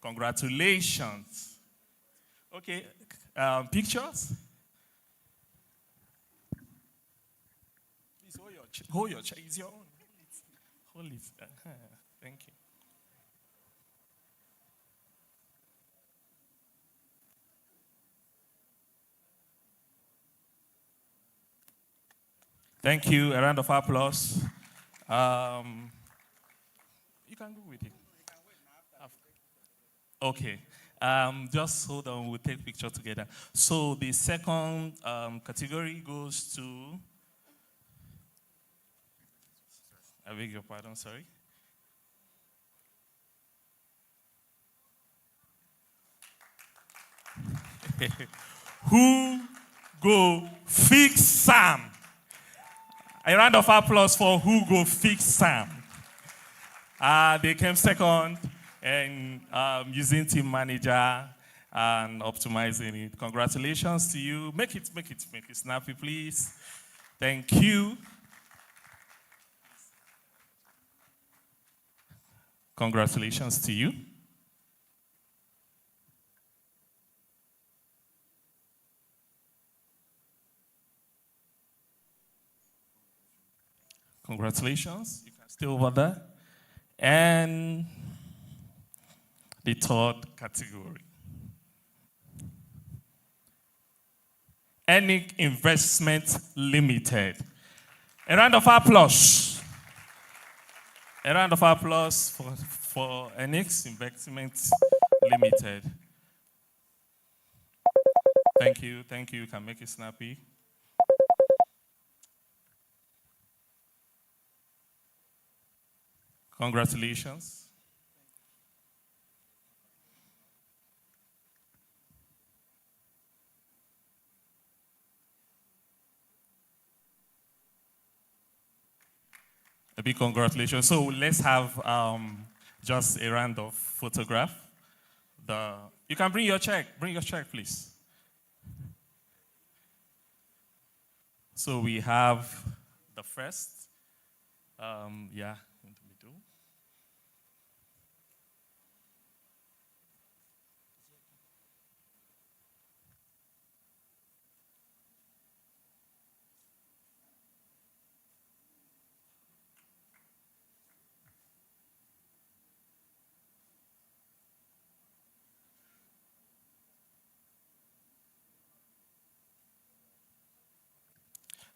congratulations. Okay, pictures? Please hold your chair. It's your own. Hold it. Thank you. Thank you. A round of applause. You can go with it. Okay. Just hold on. We'll take picture together. So the second category goes to. I beg your pardon. Sorry. Who go fix Sam? A round of applause for Who Go Fix Sam. They came second in using Team Manager and optimizing it. Congratulations to you. Make it snappy, please. Thank you. Congratulations to you. Congratulations. You can stay over there. And the third category. Enic Investment Limited. A round of applause. A round of applause for Enic Investment Limited. Thank you. Thank you. You can make it snappy. Congratulations. A big congratulations. So let's have just a round of photograph. You can bring your check. Bring your check, please. So we have the first. Yeah.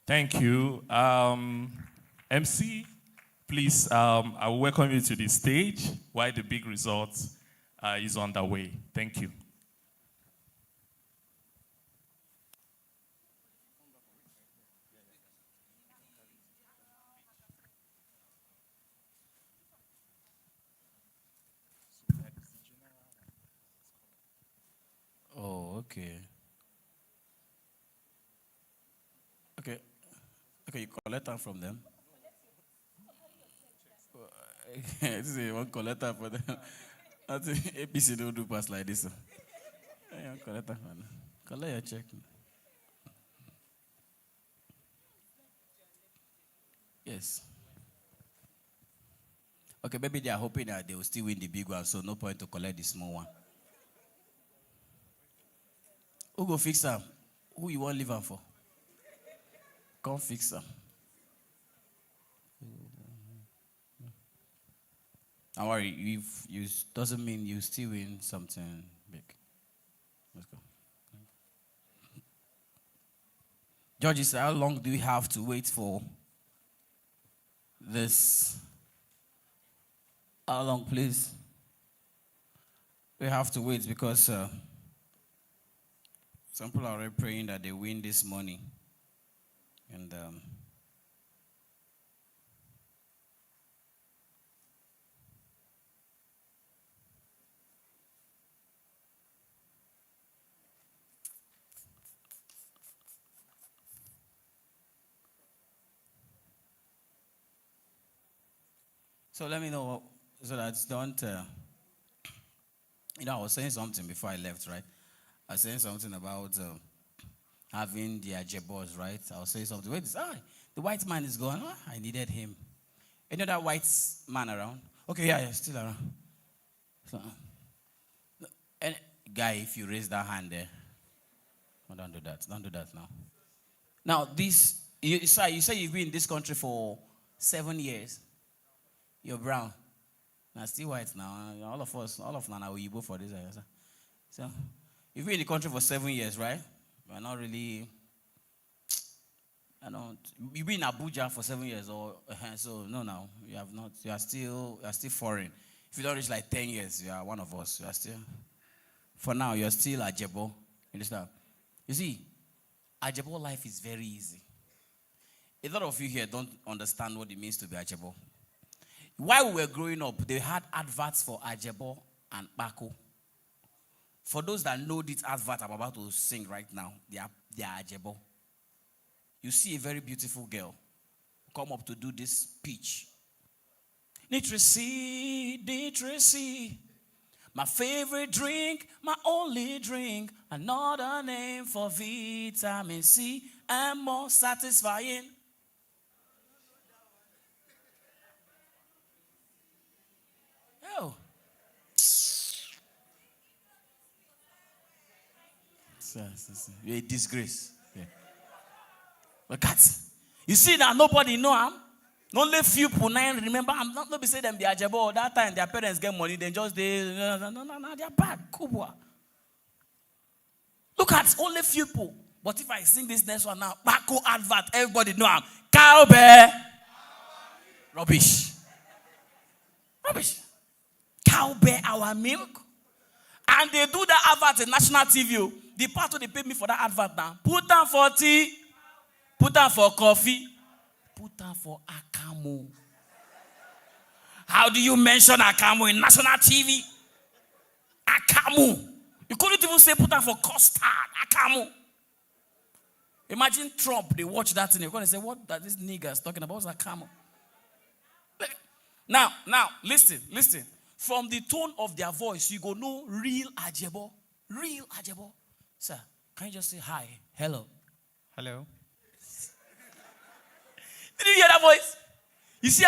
Thank you. MC, Please, I will welcome you to the stage while the big result is on the way. Thank you. Oh, okay. Okay. Okay, you collect them from them. This is one collector for them. I think APC don't do pass like this. Yeah, collect them. Collect your check. Yes. Okay, maybe they are hoping that they will still win the big one, so no point to collect the small one. Who go fix them? Who you want leave them for? Come fix them. Don't worry, if you doesn't mean you still win something big. Let's go. Judges, how long do we have to wait for this? How long, please? We have to wait because some people are already praying that they win this money. And so let me know so that don't, I was saying something before I left, right? I was saying something about having the ajebos, right? I was saying something. Wait, the white man is gone. Oh, I needed him. Any other white man around? Okay, yeah, still around. So, and guy, if you raise that hand there, oh, don't do that. Don't do that now. Now, this, you say you've been in this country for 7 years. You're brown. Now, still white now. All of us, all of Nana, we go for this. So, you've been in the country for 7 years, right? We're not really, you've been in Abuja for 7 years, or so no, you have not. You are still foreign. If you don't reach like 10 years, you are one of us. You are still, for now, you are still Ajebo. You understand? You see, Ajebo life is very easy. A lot of you here don't understand what it means to be Ajebo. While we were growing up, they had adverts for Ajebo and Bako. For those that know this advert I'm about to sing right now, they are Ajebo. You see a very beautiful girl come up to do this pitch. Nitrisi, my favorite drink, my only drink, another name for vitamin C, and more satisfying. Oh. You're a disgrace. Yeah. Look at, you see that nobody know him. Only few people remember. I'm not be say them be ajebo. That time their parents get money, they just no, they're bad. Kubwa. Look at only few people. But if I sing this next one now, Bako advert, everybody know I'm cowbell. Rubbish. Cowbell our milk. And they do that advert in national TV. The part where they pay me for that advert now. Put down for tea. Put down for coffee. Put down for Akamo. How do you mention Akamo in national TV? Akamo. You couldn't even say put down for custard. Akamo. Imagine Trump, they watch that thing. They're going to say, what that this nigger is talking about? What's Akamo? Now, listen. From the tone of their voice, you go know real Ajebo. Real Ajebo. Sir, can you just say hi? Hello. Hello. Did you hear that voice? You see,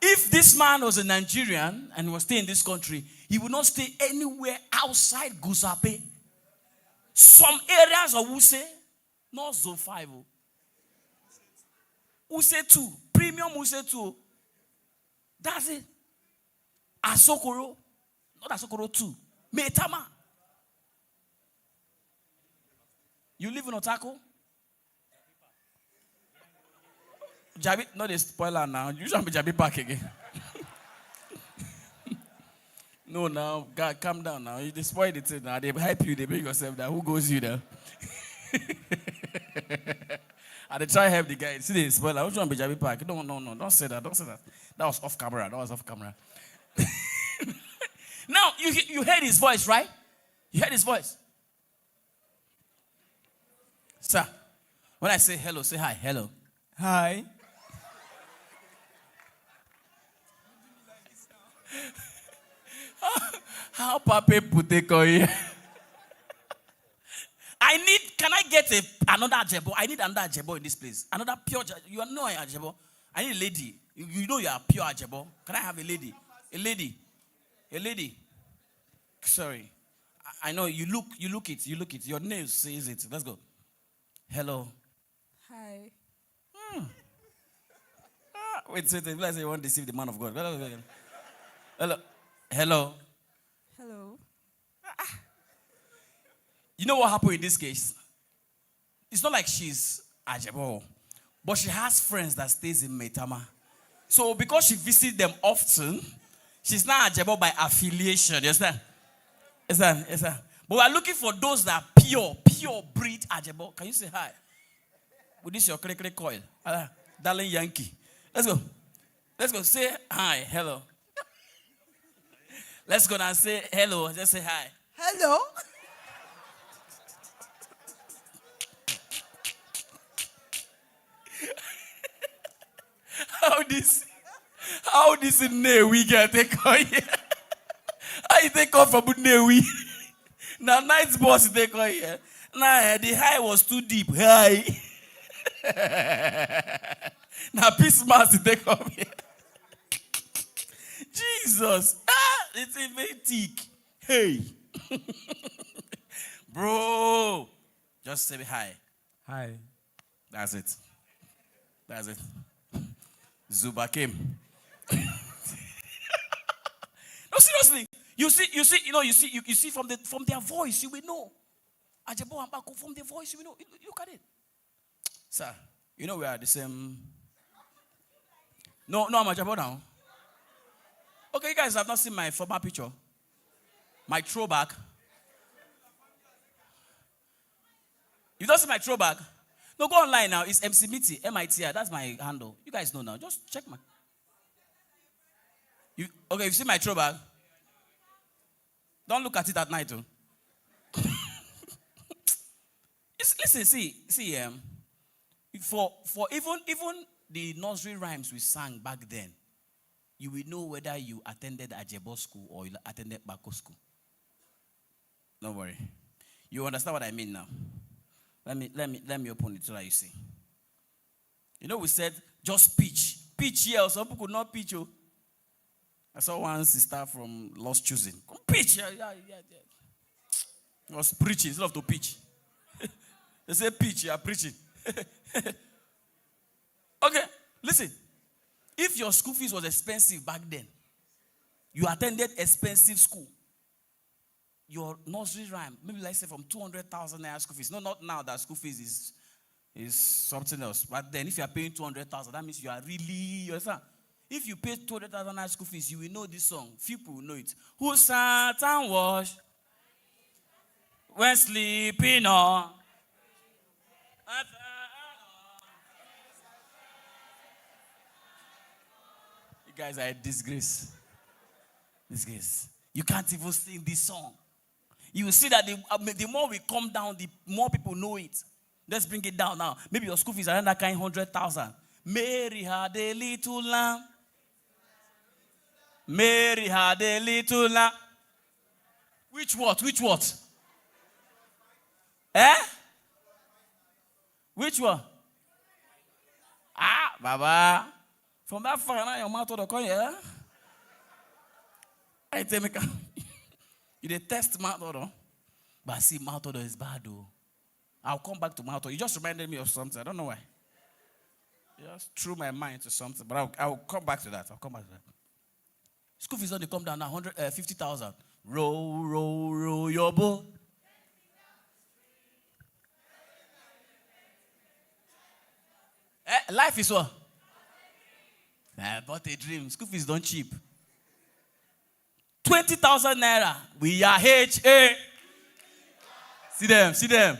if this man was a Nigerian and was staying in this country, he would not stay anywhere outside Gusape. Some areas of Wuse, not Zone 5. Wuse 2, premium Wuse 2. That's it. Asokoro, not Asokoro 2. Metama. You live in Otako? Jabi, not a spoiler now. You should be Jabi back again. No, now, God, calm down now. They spoil the thing now. They hype you, they make yourself that. Who goes you there? And they try to help the guy. See the spoiler. Which one be Jabi Park? No. Don't say that. Don't say that. That was off camera. Now, you heard his voice, right? You heard his voice. Sir, when I say hello, say hi. Hello. Hi. How Pape Pute call you? Can I get another Ajebo? I need another Ajebo in this place. Another pure Ajebo. You know I Ajebo. I need a lady. You know you are pure Ajebo. Can I have a lady? A lady. Sorry. I know you look it. Your name says it. Let's go. Hello. Hi. Wait. Let's say you want to deceive the man of God. Hello. Hello. Hello. You know what happened in this case? It's not like she's Ajebo, but she has friends that stays in Maitama. So because she visits them often, she's not Ajebo by affiliation. You understand? Yes, sir. But we're looking for those that are pure breed Ajebo. Can you say hi? With this your cray coil. Darling Yankee. Let's go. Say hi. Hello. Let's go and say hello. Just say hi. Hello. How this in we get take on here? How you take off from Newi? Now night's boss take on here. Now the high was too deep. High. Now peace mass take off here. Jesus. It's a very thick. Hey. Bro. Just say hi. Hi. That's it. Zuba came. No, seriously. You see from their voice, you will know. Ajebo and Bako, from their voice, you will know. Look at it. Sir, you know we are the same. No, I'm Ajebo now. Okay, you guys have not seen my former picture. My throwback. You don't see my throwback? No, go online now. It's MC Miti, MITI. That's my handle. You guys know now. Just check my. Okay, you see my throwback? Don't look at it at night, too. Listen, see, for even the nursery rhymes we sang back then, you will know whether you attended Ajebo school or you attended Bako school. Don't worry. You understand what I mean now? Let me open it so that you see. You know, we said just pitch. Pitch here. Some people could not pitch. Oh. I saw one sister from Lost Choosing. Come pitch. Yeah. I was preaching instead of to pitch. They say pitch, you are preaching. Okay, listen. If your school fees was expensive back then, you attended expensive school, your nursery rhyme, maybe let's say from 200,000 naira school fees. No, not now that school fees is something else. But then if you are paying 200,000, that means you are really, you understand? If you pay 200,000 naira school fees, you will know this song. Few people will know it. Who sat and washed when sleeping on? You guys are a disgrace. Disgrace. You can't even sing this song. You will see that the more we come down, the more people know it. Let's bring it down now. Maybe your school fees are that kind 100,000. Mary had a little lamb. Mary had a little lamb. Which what? Which one? Baba. From that far now, your mouth to the corner. I tell me, you dey test mouth odor, but see mouth odor is bad though. I'll come back to mouth odor. You just reminded me of something. I don't know why. You just threw my mind to something, but I'll come back to that. School fees only come down now 50,000. Row your boat. Life is what? I bought a dream. School fees don't cheap. 20,000 naira. We are HA. See them.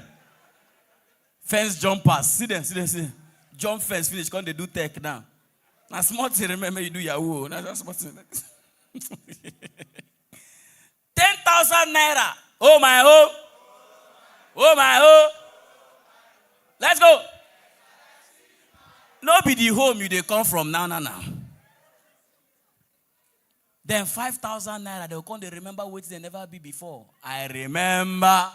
Fence jumpers. See them. Jump fence finish. Can't they do tech now? Now smart thing, remember you do Yahoo. Now that's smart thing. 10,000 naira. Oh my oh. Oh my oh. Let's go. No be the home you they come from now. Then 5,000 naira, they'll come, they remember what they never be before. I remember.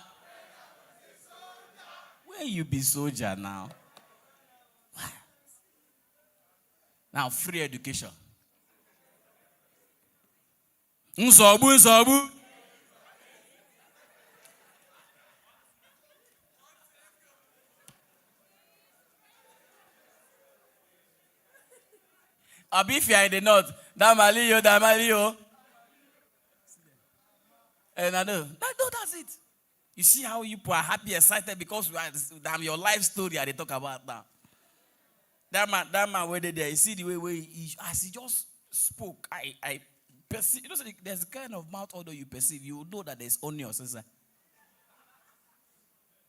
Where you be soldier now? Now, free education. Nsobu. Abi if you are in the north, Damaliyo. And I know. That's it. You see how you are happy, excited because your life story they talk about now. That man where they there, you see the way as he just spoke, I perceive. You know, there's a kind of mouth odor you perceive. You know that there's onions inside.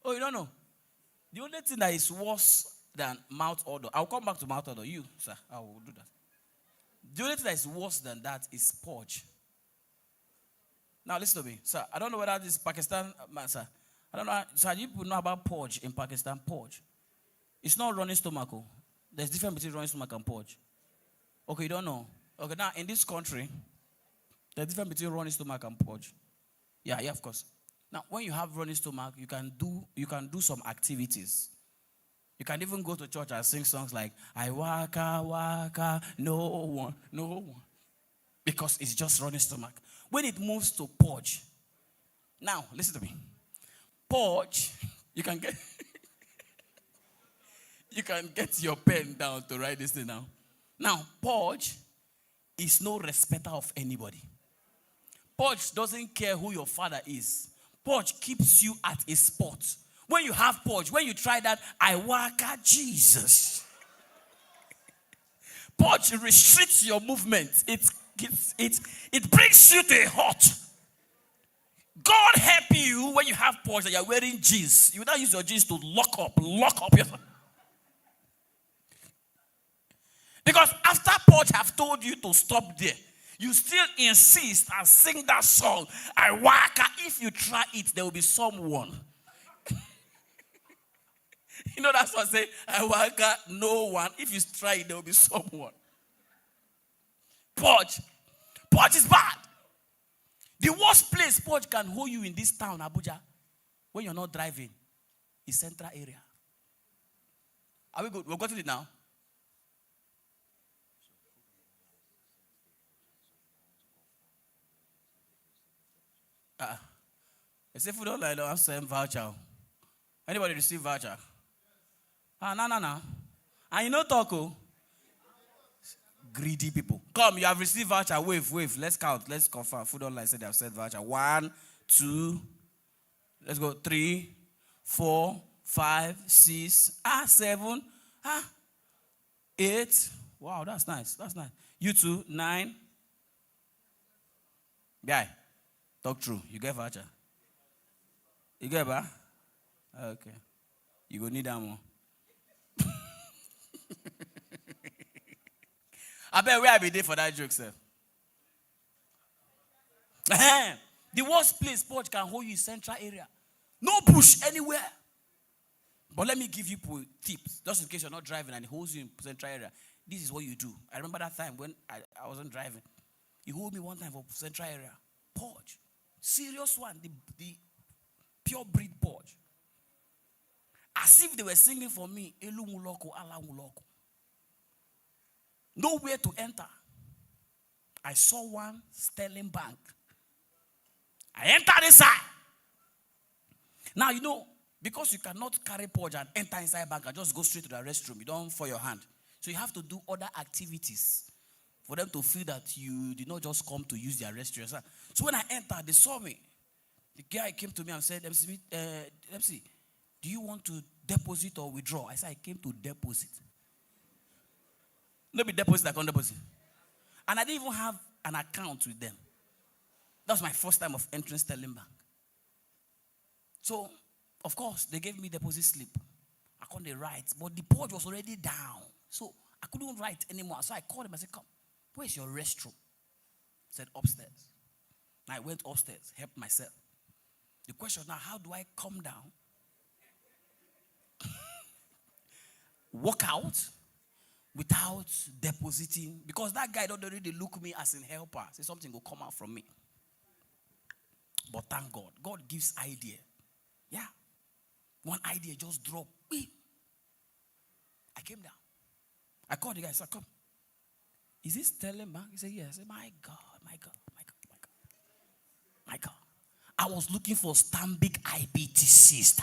Oh, you don't know? The only thing that is worse than mouth odor, I'll come back to mouth odor. You, sir, I will do that. The only thing that is worse than that is purge. Now listen to me, sir. I don't know whether this is Pakistan, sir. I don't know, sir. You people know about purge in Pakistan. Purge. It's not running stomach. There's difference between running stomach and purge. Okay, you don't know. Okay, now in this country, there's difference between running stomach and purge. Yeah, of course. Now, when you have running stomach, you can do some activities. You can even go to church and sing songs like I waka, no one. Because it's just running stomach. When it moves to purge, now listen to me. Purge, you can get your pen down to write this thing now. Now, purge is no respecter of anybody. Purge doesn't care who your father is. Purge keeps you at a spot. When you have purge, when you try that, I waka Jesus. Purge restricts your movement. It brings you to a halt. God help you when you have purge and you're wearing jeans. You now use your jeans to lock up yourself. Because after purge have told you to stop there, you still insist and sing that song. I waka. If you try it, there will be someone. You know that's what I say. I waka, no one. If you try it, there will be someone. Purge is bad. The worst place purge can hold you in this town, Abuja, when you're not driving, is central area. Are we good? We've got it now. They say food online, don't have same voucher. Anybody receive voucher? No. And you know talk. Greedy people. Come, you have received voucher. Wave. Let's count. Let's confirm. Food online said they have sent voucher. 1, 2, let's go. 3, 4, 5, 6, 7, 8. Wow, that's nice. You too, 9. Guy, talk true. You get voucher. You get ba? Okay. You go need that more. I bet where I be there for that joke, sir. The worst place purge can hold you in central area. No bush anywhere. But let me give you tips, just in case you're not driving and it holds you in central area. This is what you do. I remember that time when I wasn't driving. He hold me one time for central area. Purge. Serious one. The pure breed purge. As if they were singing for me. Elu muloko, ala muloko. Nowhere to enter. I saw one Sterling Bank. I entered inside. Now, you know, because you cannot carry purge and enter inside bank and just go straight to the restroom, you don't for your hand. So you have to do other activities for them to feel that you did not just come to use their restroom. So when I entered, they saw me. The guy came to me and said, MC, do you want to deposit or withdraw? I said, I came to deposit. No be deposit account deposit. And I didn't even have an account with them. That was my first time of entering Sterling Bank. So, of course, they gave me deposit slip. I couldn't write, but the port was already down. So I couldn't write anymore. So I called him. I said, come, where's your restroom? He said, upstairs. And I went upstairs, helped myself. The question now, how do I come down, walk out without depositing? Because that guy don't already look me as in helper. Say something will come out from me. But thank God. God gives idea. Yeah. One idea just dropped. I came down. I called the guy. I said, come. Is this Sterling Bank? He said, yes. I said, my God. I was looking for Stanbic IBTC.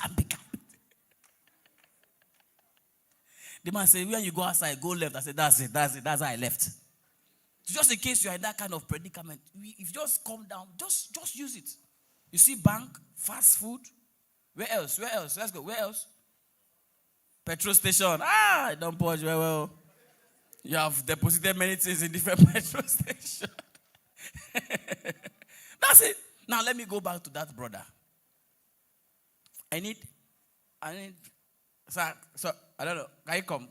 The man said, when you go outside, go left. I said, that's it. That's how I left. So just in case you are in that kind of predicament, if you just come down, just use it. You see bank, fast food. Where else? Let's go. Where else? Petrol station. Don't purge very well. You have deposited many things in different petrol stations. That's it. Now let me go back to that brother. I need, so I don't know. Can you come?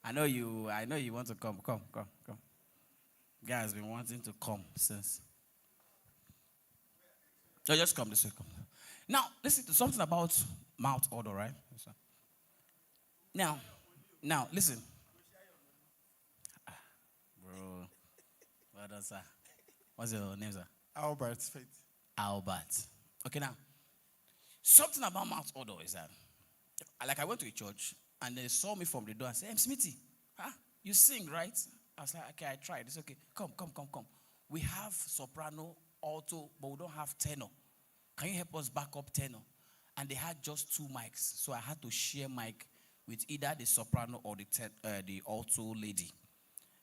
I know you want to come. Come. Guy has been wanting to come since. No, just come this way. Come. Now, listen to something about mouth odor, right? Now, listen. Bro, what else, sir? What's your name, sir? Albert Faith. Albert. Okay, now, something about mouth odor is that, like I went to a church, and they saw me from the door and said, Smithy, you sing, right? I was like, okay, I tried. It's okay. Come. We have soprano, alto, but we don't have tenor. Can you help us back up tenor? And they had just 2 mics, so I had to share mic with either the soprano or the alto lady.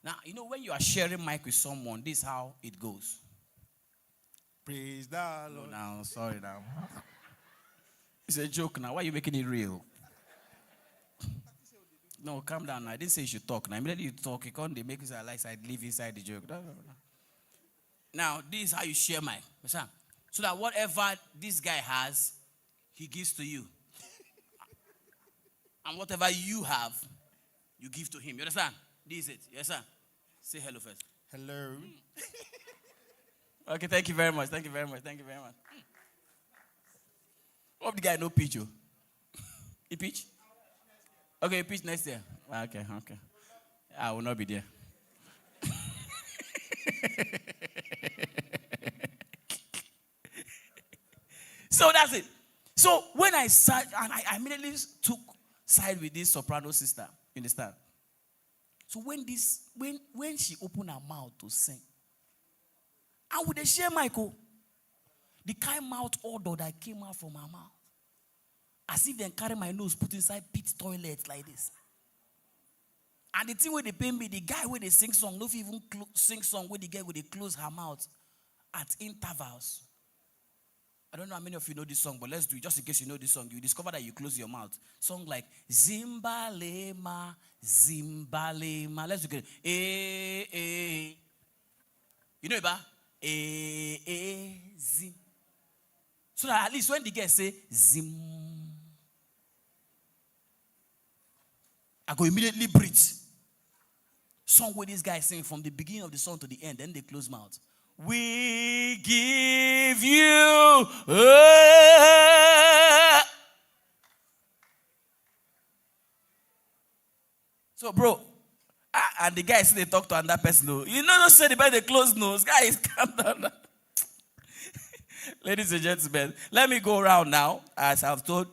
Now, when you are sharing mic with someone, this is how it goes. Praise the Lord. No, now, sorry now. It's a joke now. Why are you making it real? No, calm down now. I didn't say you should talk. Now, immediately you talk, you can't make it like I live inside the joke. No. Now, this is how you share mic. So that whatever this guy has, he gives to you. And whatever you have, you give to him. You understand? This is it. Yes, sir. Say hello first. Hello. Okay, thank you very much. Hope the guy no pitch you. He pitch? Okay, he pitch next year. Okay. I will not be there. So that's it. So when I sat, and I immediately took side with this soprano sister. You understand? So when she opened her mouth to sing, and with the share Michael, the kind mouth odor that came out from her mouth, as if they carry my nose put inside pit toilets like this. And the thing where they pay me, the guy where they sing song, no even sing song where the girl where they close her mouth at intervals. I don't know how many of you know this song, but let's do it just in case you know this song. You discover that you close your mouth. Song like Zimbalema, Zimbalema. Let's do it. You know it, ba? Zim. So that at least when the girl say Zim, I go immediately breathe. Song where this guy sing from the beginning of the song to the end, then they close mouth. We give you So, bro, and the guy say they talk to another person. No, don't say the by the closed nose. Guys, calm down. Ladies and gentlemen, let me go around now, as I've told,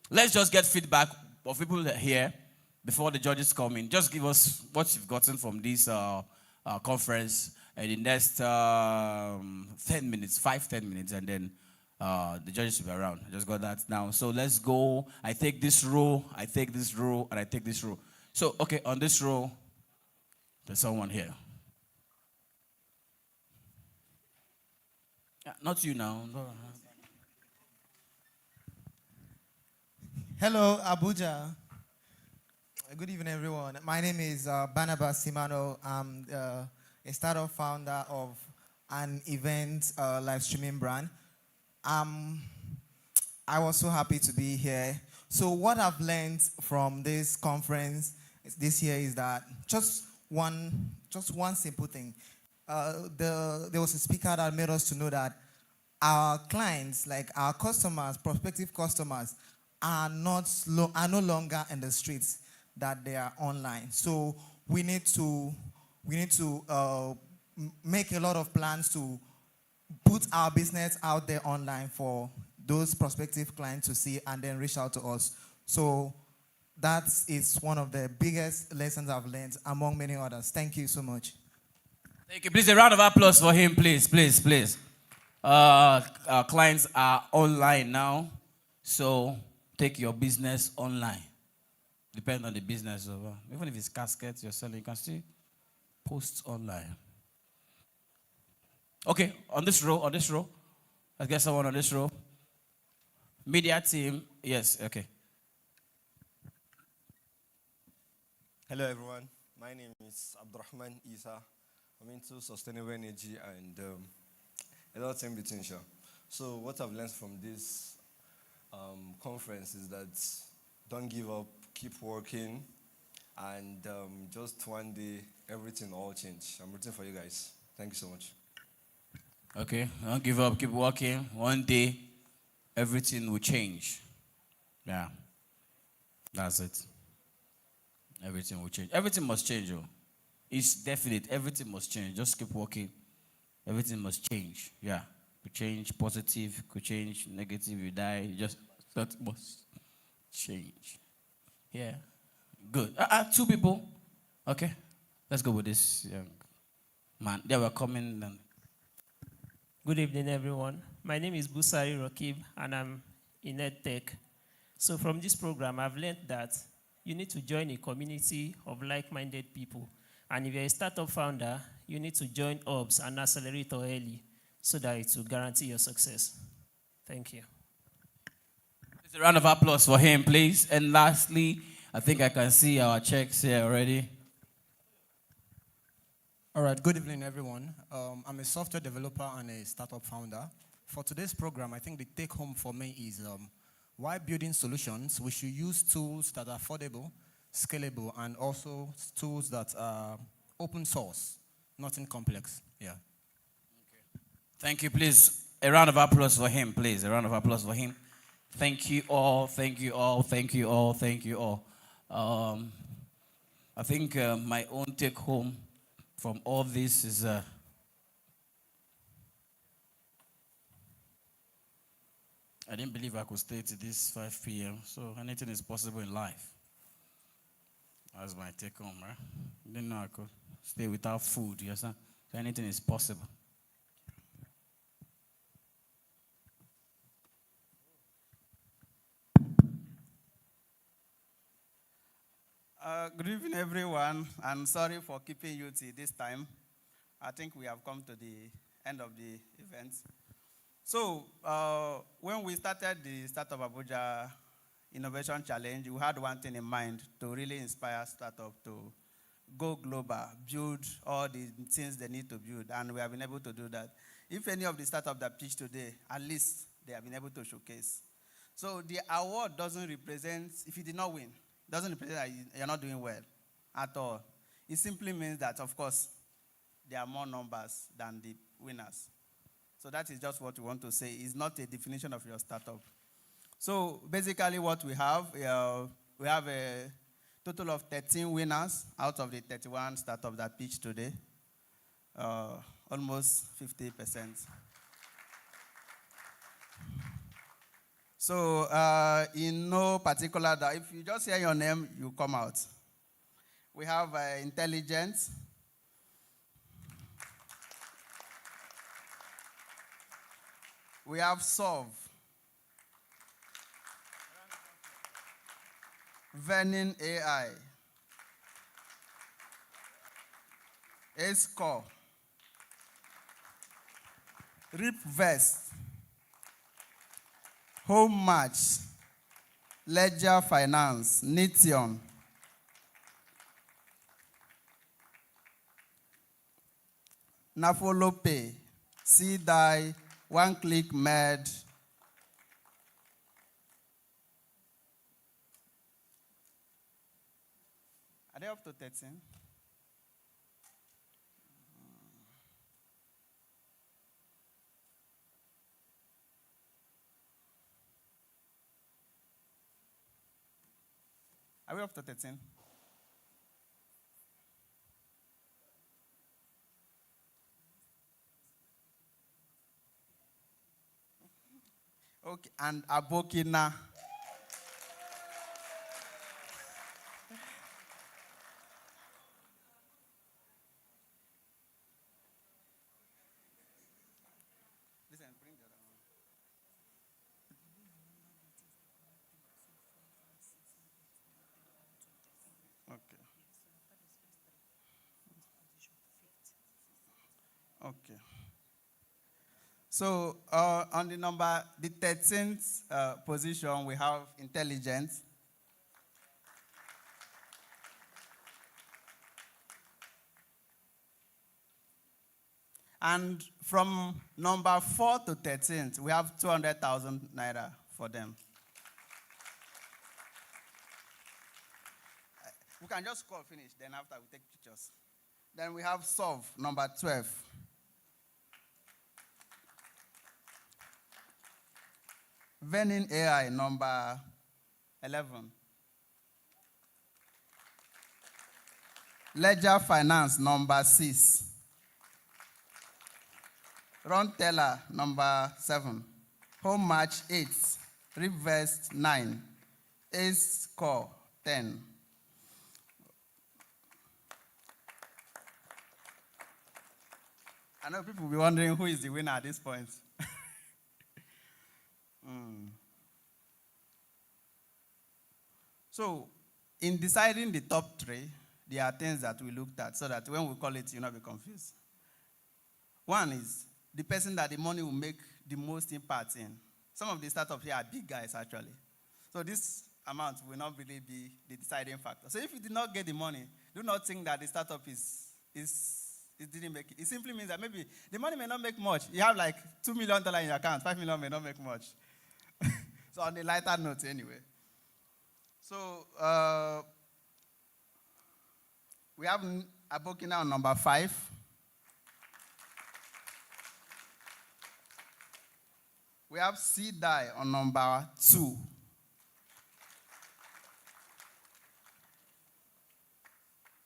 let's just get feedback of people here before the judges come in. Just give us what you've gotten from this conference in the next 10 minutes, 5-10 minutes, and then the judges will be around. I just got that now. So let's go. I take this row, I take this row, and I take this row. So, okay, on this row, there's someone here. Not you now. Hello, Abuja. Good evening, everyone. My name is Barnabas Simano. I'm a startup founder of an event live streaming brand. I was so happy to be here. So what I've learned from this conference this year is that just one simple thing. There was a speaker that made us to know that our clients, like our customers, prospective customers, are no longer in the streets, that they are online. So we need to make a lot of plans to put our business out there online for those prospective clients to see and then reach out to us. So that is one of the biggest lessons I've learned among many others. Thank you so much. Thank you. Please, a round of applause for him, please, please, please. Our clients are online now, so take your business online. Depending on the business. Even if it's caskets you're selling, you can still post online. Okay, on this row. Let's get someone on this row. Media team, yes, okay. Hello everyone, my name is Abdurrahman Isa. I'm into sustainable energy and a lot in between, sure. So what I've learned from this conference is that don't give up, keep working, and just one day everything all change. I'm rooting for you guys. Thank you so much. Okay, don't give up, keep working. One day everything will change. Yeah, that's it. Everything will change. Everything must change. It's definite. Everything must change. Just keep working. Everything must change. Yeah, could change positive, could change negative. You die. Just that must change. Yeah, good. Two people. Okay, let's go with this young man. They were coming. And Good evening, everyone. My name is Busari Rakib, and I'm in EdTech. So from this program, I've learned that you need to join a community of like-minded people. And if you're a startup founder, you need to join hubs and accelerator early so that it will guarantee your success. Thank you. a round of applause for him, please. And lastly, I think I can see our checks here already. All right, good evening, everyone. I'm a software developer and a startup founder. For today's program, I think the take-home for me is while building solutions, we should use tools that are affordable, scalable, and also tools that are open source, nothing complex. Yeah. Thank you, please. A round of applause for him, please. A round of applause for him. Thank you all, thank you all, thank you all, thank you all. I think my own take-home from all this is I didn't believe I could stay to this 5 p.m. So anything is possible in life. That's my take home, right? Didn't know I could stay without food, yes, sir? So anything is possible. Good evening, everyone. I'm sorry for keeping you till this time. I think we have come to the end of the event. So, when we started the Startup Abuja Innovation Challenge, we had one thing in mind to really inspire startups to go global, build all the things they need to build, and we have been able to do that. If any of the startups that pitched today, at least they have been able to showcase. So the award doesn't represent, if you did not win, doesn't represent that you're not doing well at all. It simply means that, of course, there are more numbers than the winners. So that is just what we want to say. It's not a definition of your startup. So basically what we have a total of 13 winners out of the 31 startups that pitched today, almost 50%. So in no particular, if you just hear your name, you come out. We have intelligence. We have solve. Venin AI. A-Score. Rip Vest. Home Match, Ledger Finance, Nition, Nafolope, CDI, One Click Med. Are they up to 13? Are we up to 13? Okay, and Abokina. Listen, bring the other one. Okay. Okay. So on the 13th position, we have intelligence. And from number 4 to 13th, we have 200,000 naira for them. We can just call finish, then after we take pictures. Then we have solve, number 12. Venin AI, number 11. Ledger Finance, number 6. Ron Teller, number 7. Home Match, 8. Reverse, 9. Ace Score, 10. I know people will be wondering who is the winner at this point. So, in deciding the top 3, there are things that we looked at so that when we call it, you'll not be confused. One is the person that the money will make the most impact in. Some of the startups here are big guys, actually. So this amount will not really be the deciding factor. So if you did not get the money, do not think that the startup it didn't make it. It simply means that maybe the money may not make much. You have like $2 million in your account. $5 million may not make much. So on a lighter note, anyway. So we have Abokina on number 5. We have CDI on number 2.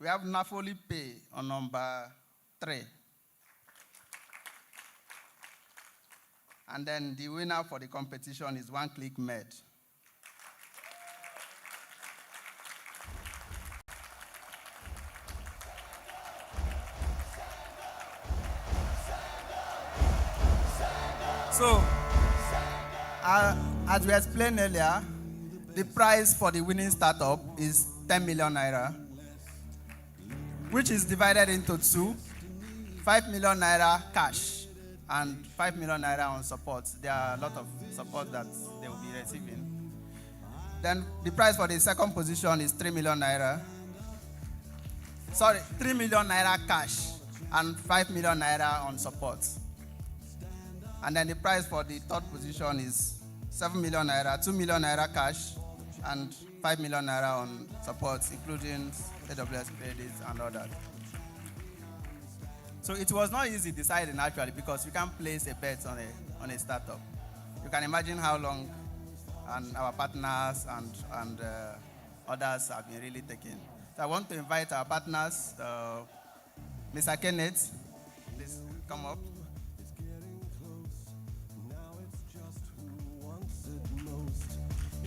We have Nafoli Pay on number 3. And then the winner for the competition is One Click Med. So, as we explained earlier, the prize for the winning startup is 10 million naira, which is divided into 2, 5 million naira cash and 5 million naira on support. There are a lot of support that they will be receiving. Then the prize for the second position is 3 million naira. Sorry, 3 million naira cash and 5 million naira on support. And then the prize for the third position is 7 million naira, 2 million naira cash, and 5 million naira on support, including AWS credits and others. So it was not easy deciding actually because you can't place a bet on a startup. You can imagine how long and our partners and others have been really taking. So I want to invite our partners, Mr. Kenneth, please come up.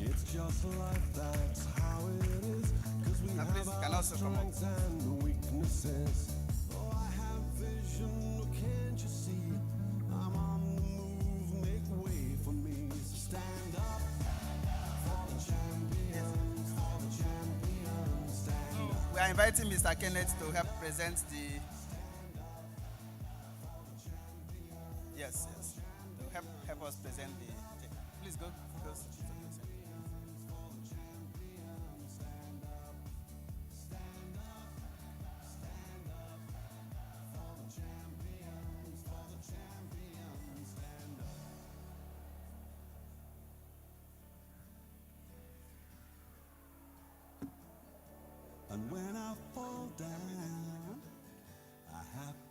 It's just life, that's how it is. Cause we have and weaknesses. Oh, I have vision, oh, can't you see? I'm on the move, make way for me. So stand up for the champions, for the champions. Stand up. We are inviting Mr. Kenneth to help present the... Yes. To help us present the... Please go.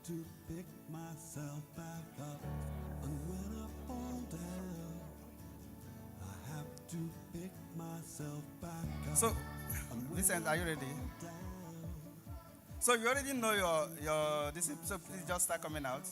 to pick myself back up. And when I fall down, I have to pick myself back up. So, Vincent, are you ready? So you already know your this, so please just start coming out.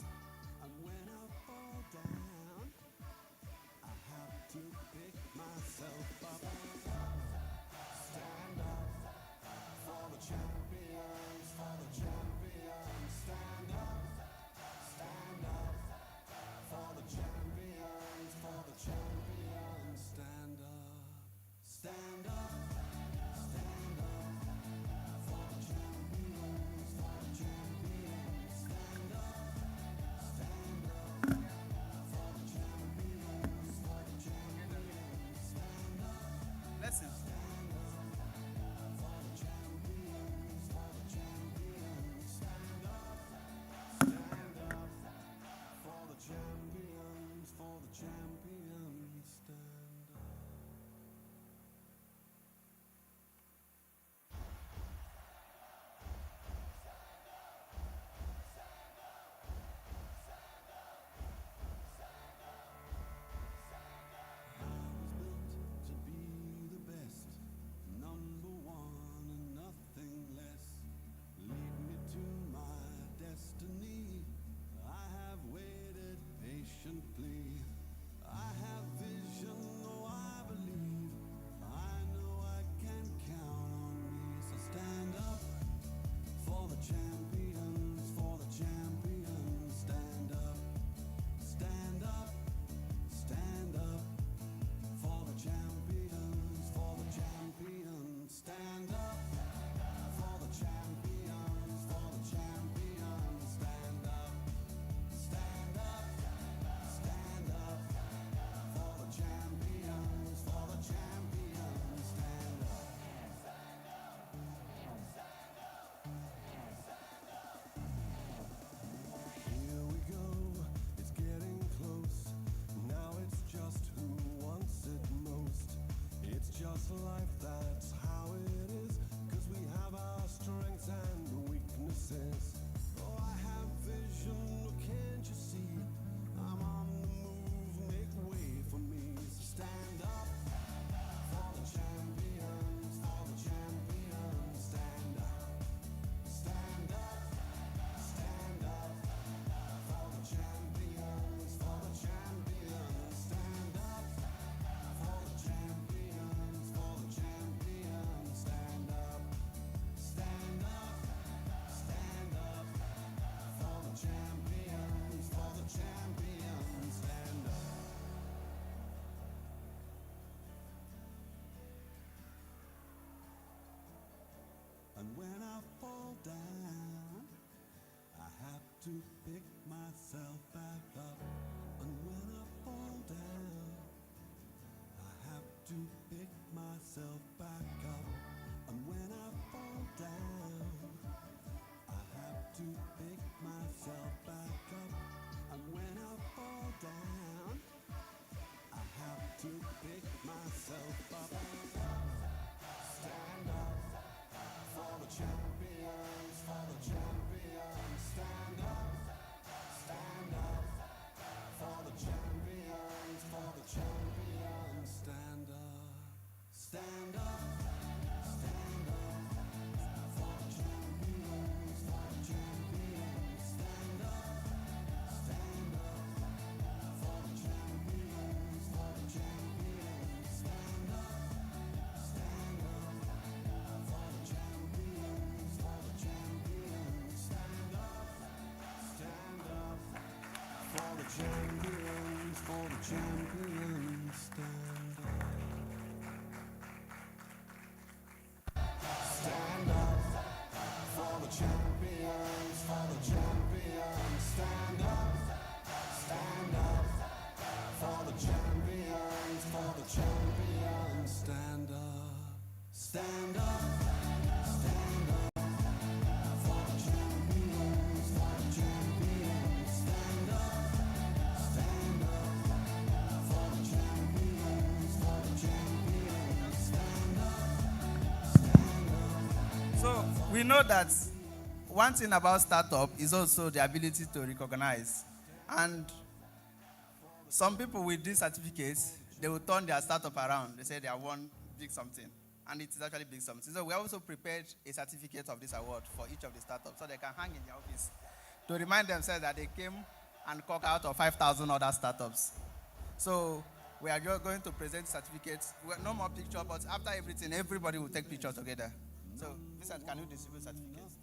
Listen. Just life, that's how it is. Cause we have our strengths and weaknesses. Oh, I have vision, oh, can't you see? I'm on the move, make way for me. So stand up for the champions, for the champions. Stand up, stand up, stand up for the champions, for the champions. Stand up for the champions. And when I fall down, I have to pick myself back up. And when I fall down, I have to pick myself back up. And when I fall down, I have to pick myself back up. And when I fall down, I have to pick myself up. Stand up for the champions, for the champions. Stand up for the champions, for the champions. Stand up, stand up, stand up for the champions, for the champions. Stand up for the champions, for the champions. Stand up for the champions, for the champions. Stand up for the champions, for the champions. Stand up for the champions, for the champions. Stand up for the champions, for the champions. Stand up, stand up, stand up for the champions, for the champions. Stand up for the champions, for the champions. Stand up. So we know that one thing about startup is also the ability to recognize. And some people with these certificates, they will turn their startup around. They say they have won big something. And it is actually big something. So we also prepared a certificate of this award for each of the startups so they can hang in their office to remind themselves that they came and conquered out of 5,000 other startups. So we are just going to present certificates. No more picture, but after everything, everybody will take pictures together. So, Vincent, can you distribute certificates?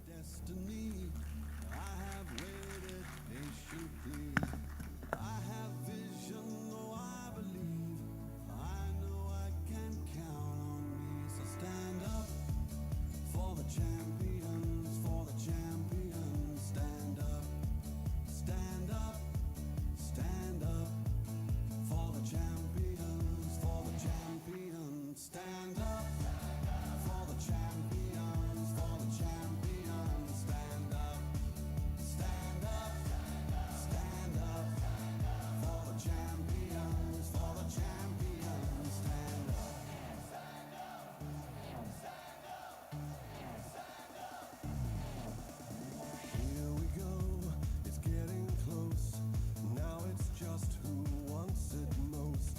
Destiny. I have waited patiently. I have vision, though I believe. I know I can count on me. So stand up for the champions, for the champions. Stand up, stand up, stand up for the champions, for the champions. Stand up for the champions, for the champions. Stand up, stand up, stand up for the champions, for the champions. Stand up. Here we go, it's getting close. Now it's just who wants it most.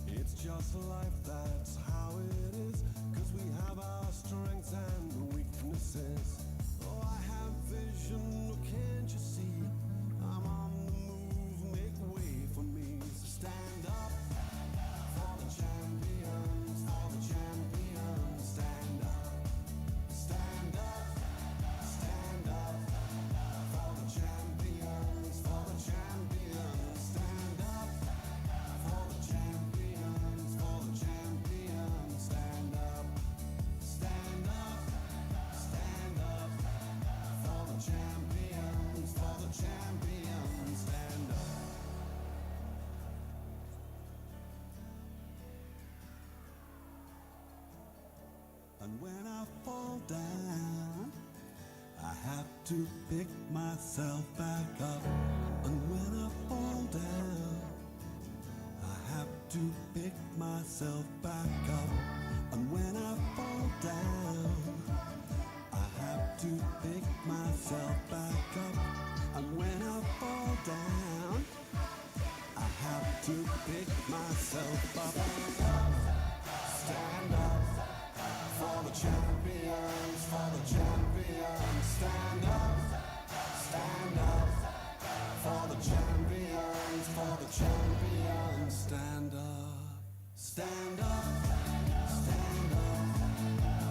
It's just life, that's how it is. 'Cause we have our strengths and weaknesses. Oh, I have vision, oh, can't you see? I'm on the move, make way for me. So stand up for the champions, for the champions. Stand up, stand up, stand up for the champions, for the champions. Stand up for the champions, for the champions. Stand up, stand up, stand up for the champions, for the champions. Stand up. And when I fall down, I have to pick myself back up. And when I fall down, I have to pick myself back up. And when I fall down, I have to pick myself back up. And when I fall down, I have to pick myself up. Stand up for the champions, for the champions. Stand up for the champions, for the champions. Stand up, stand up, stand up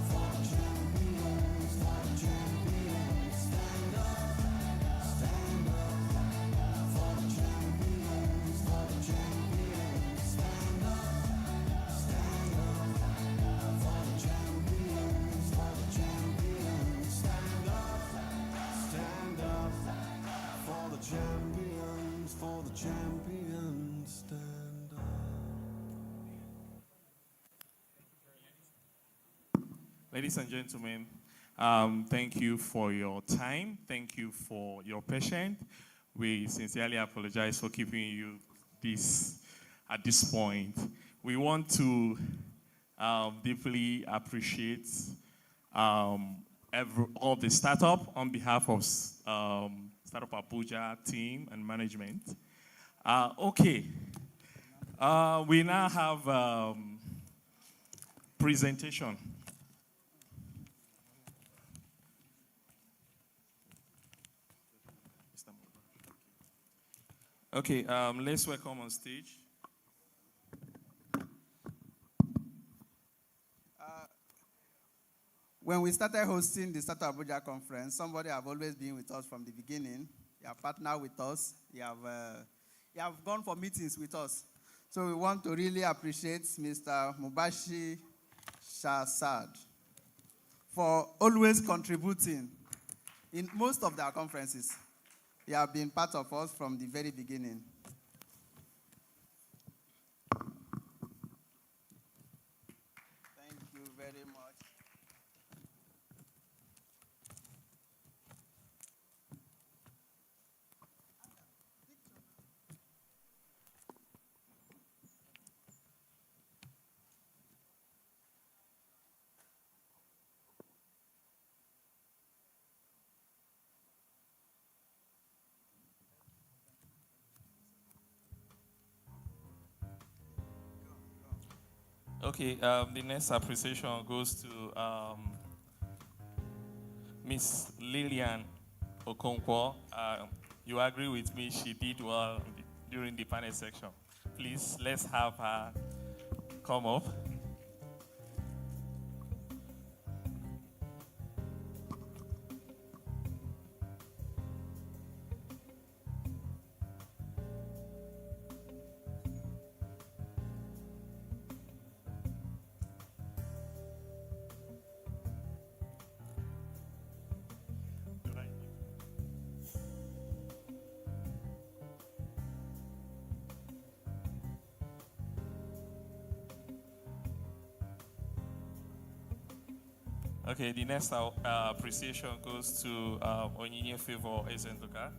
for the champions, for the champions. Stand up for the champions, for the champions. Stand up for the champions, for the champions. Stand up for the champions, for the champions. Stand up. Ladies and gentlemen, thank you for your time. Thank you for your patience. We sincerely apologize for keeping you this at this point. We want to deeply appreciate all the startup on behalf of Startup Abuja team and management. Okay, we now have presentation. Okay, let's welcome on stage. When we started hosting the Startup Abuja conference, somebody have always been with us from the beginning. You have partnered with us. You have gone for meetings with us. So we want to really appreciate Mr. Mubashi Shahsad for always contributing in most of their conferences. You have been part of us from the very beginning. Thank you very much. Okay, the next appreciation goes to Miss Lillian Okonkwo. You agree with me, she did well during the panel section. Please, let's have her come up. Okay, the next appreciation goes to Onyinye Favor Ezenduka.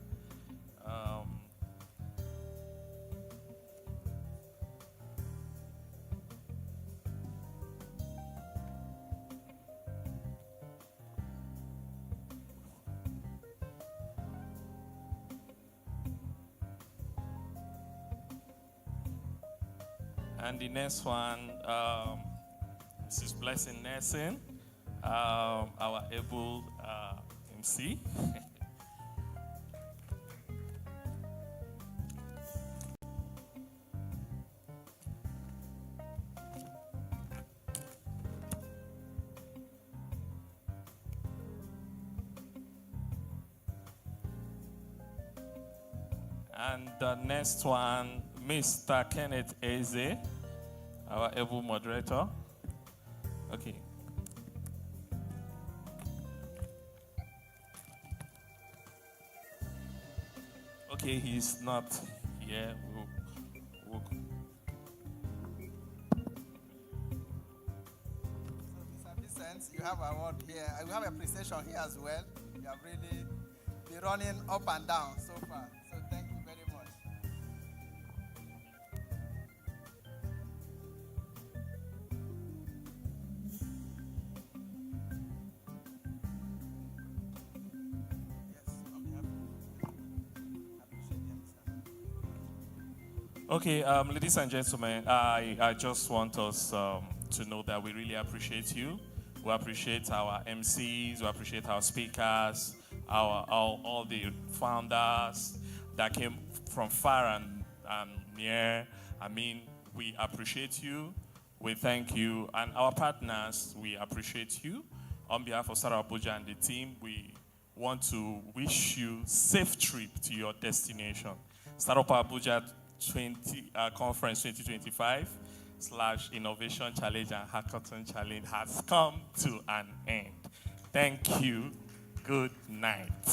And the next one, Mrs. Blessing Nelson, our able MC. And the next one, Mr. Kenneth Eze, our able moderator. Okay. Okay, he's not here. We'll Mr. Vincent, you have a word here. You have a appreciation here as well. You have really been running up and down so far. So thank you very much. Okay, ladies and gentlemen, I just want us to know that we really appreciate you. We appreciate our MCs, we appreciate our speakers, all the founders that came from far and near. I mean, we appreciate you. We thank you. And our partners, we appreciate you. On behalf of Startup Abuja and the team, we want to wish you safe trip to your destination. Startup Abuja Conference 2025/Innovation Challenge and Hackathon Challenge has come to an end. Thank you. Good night.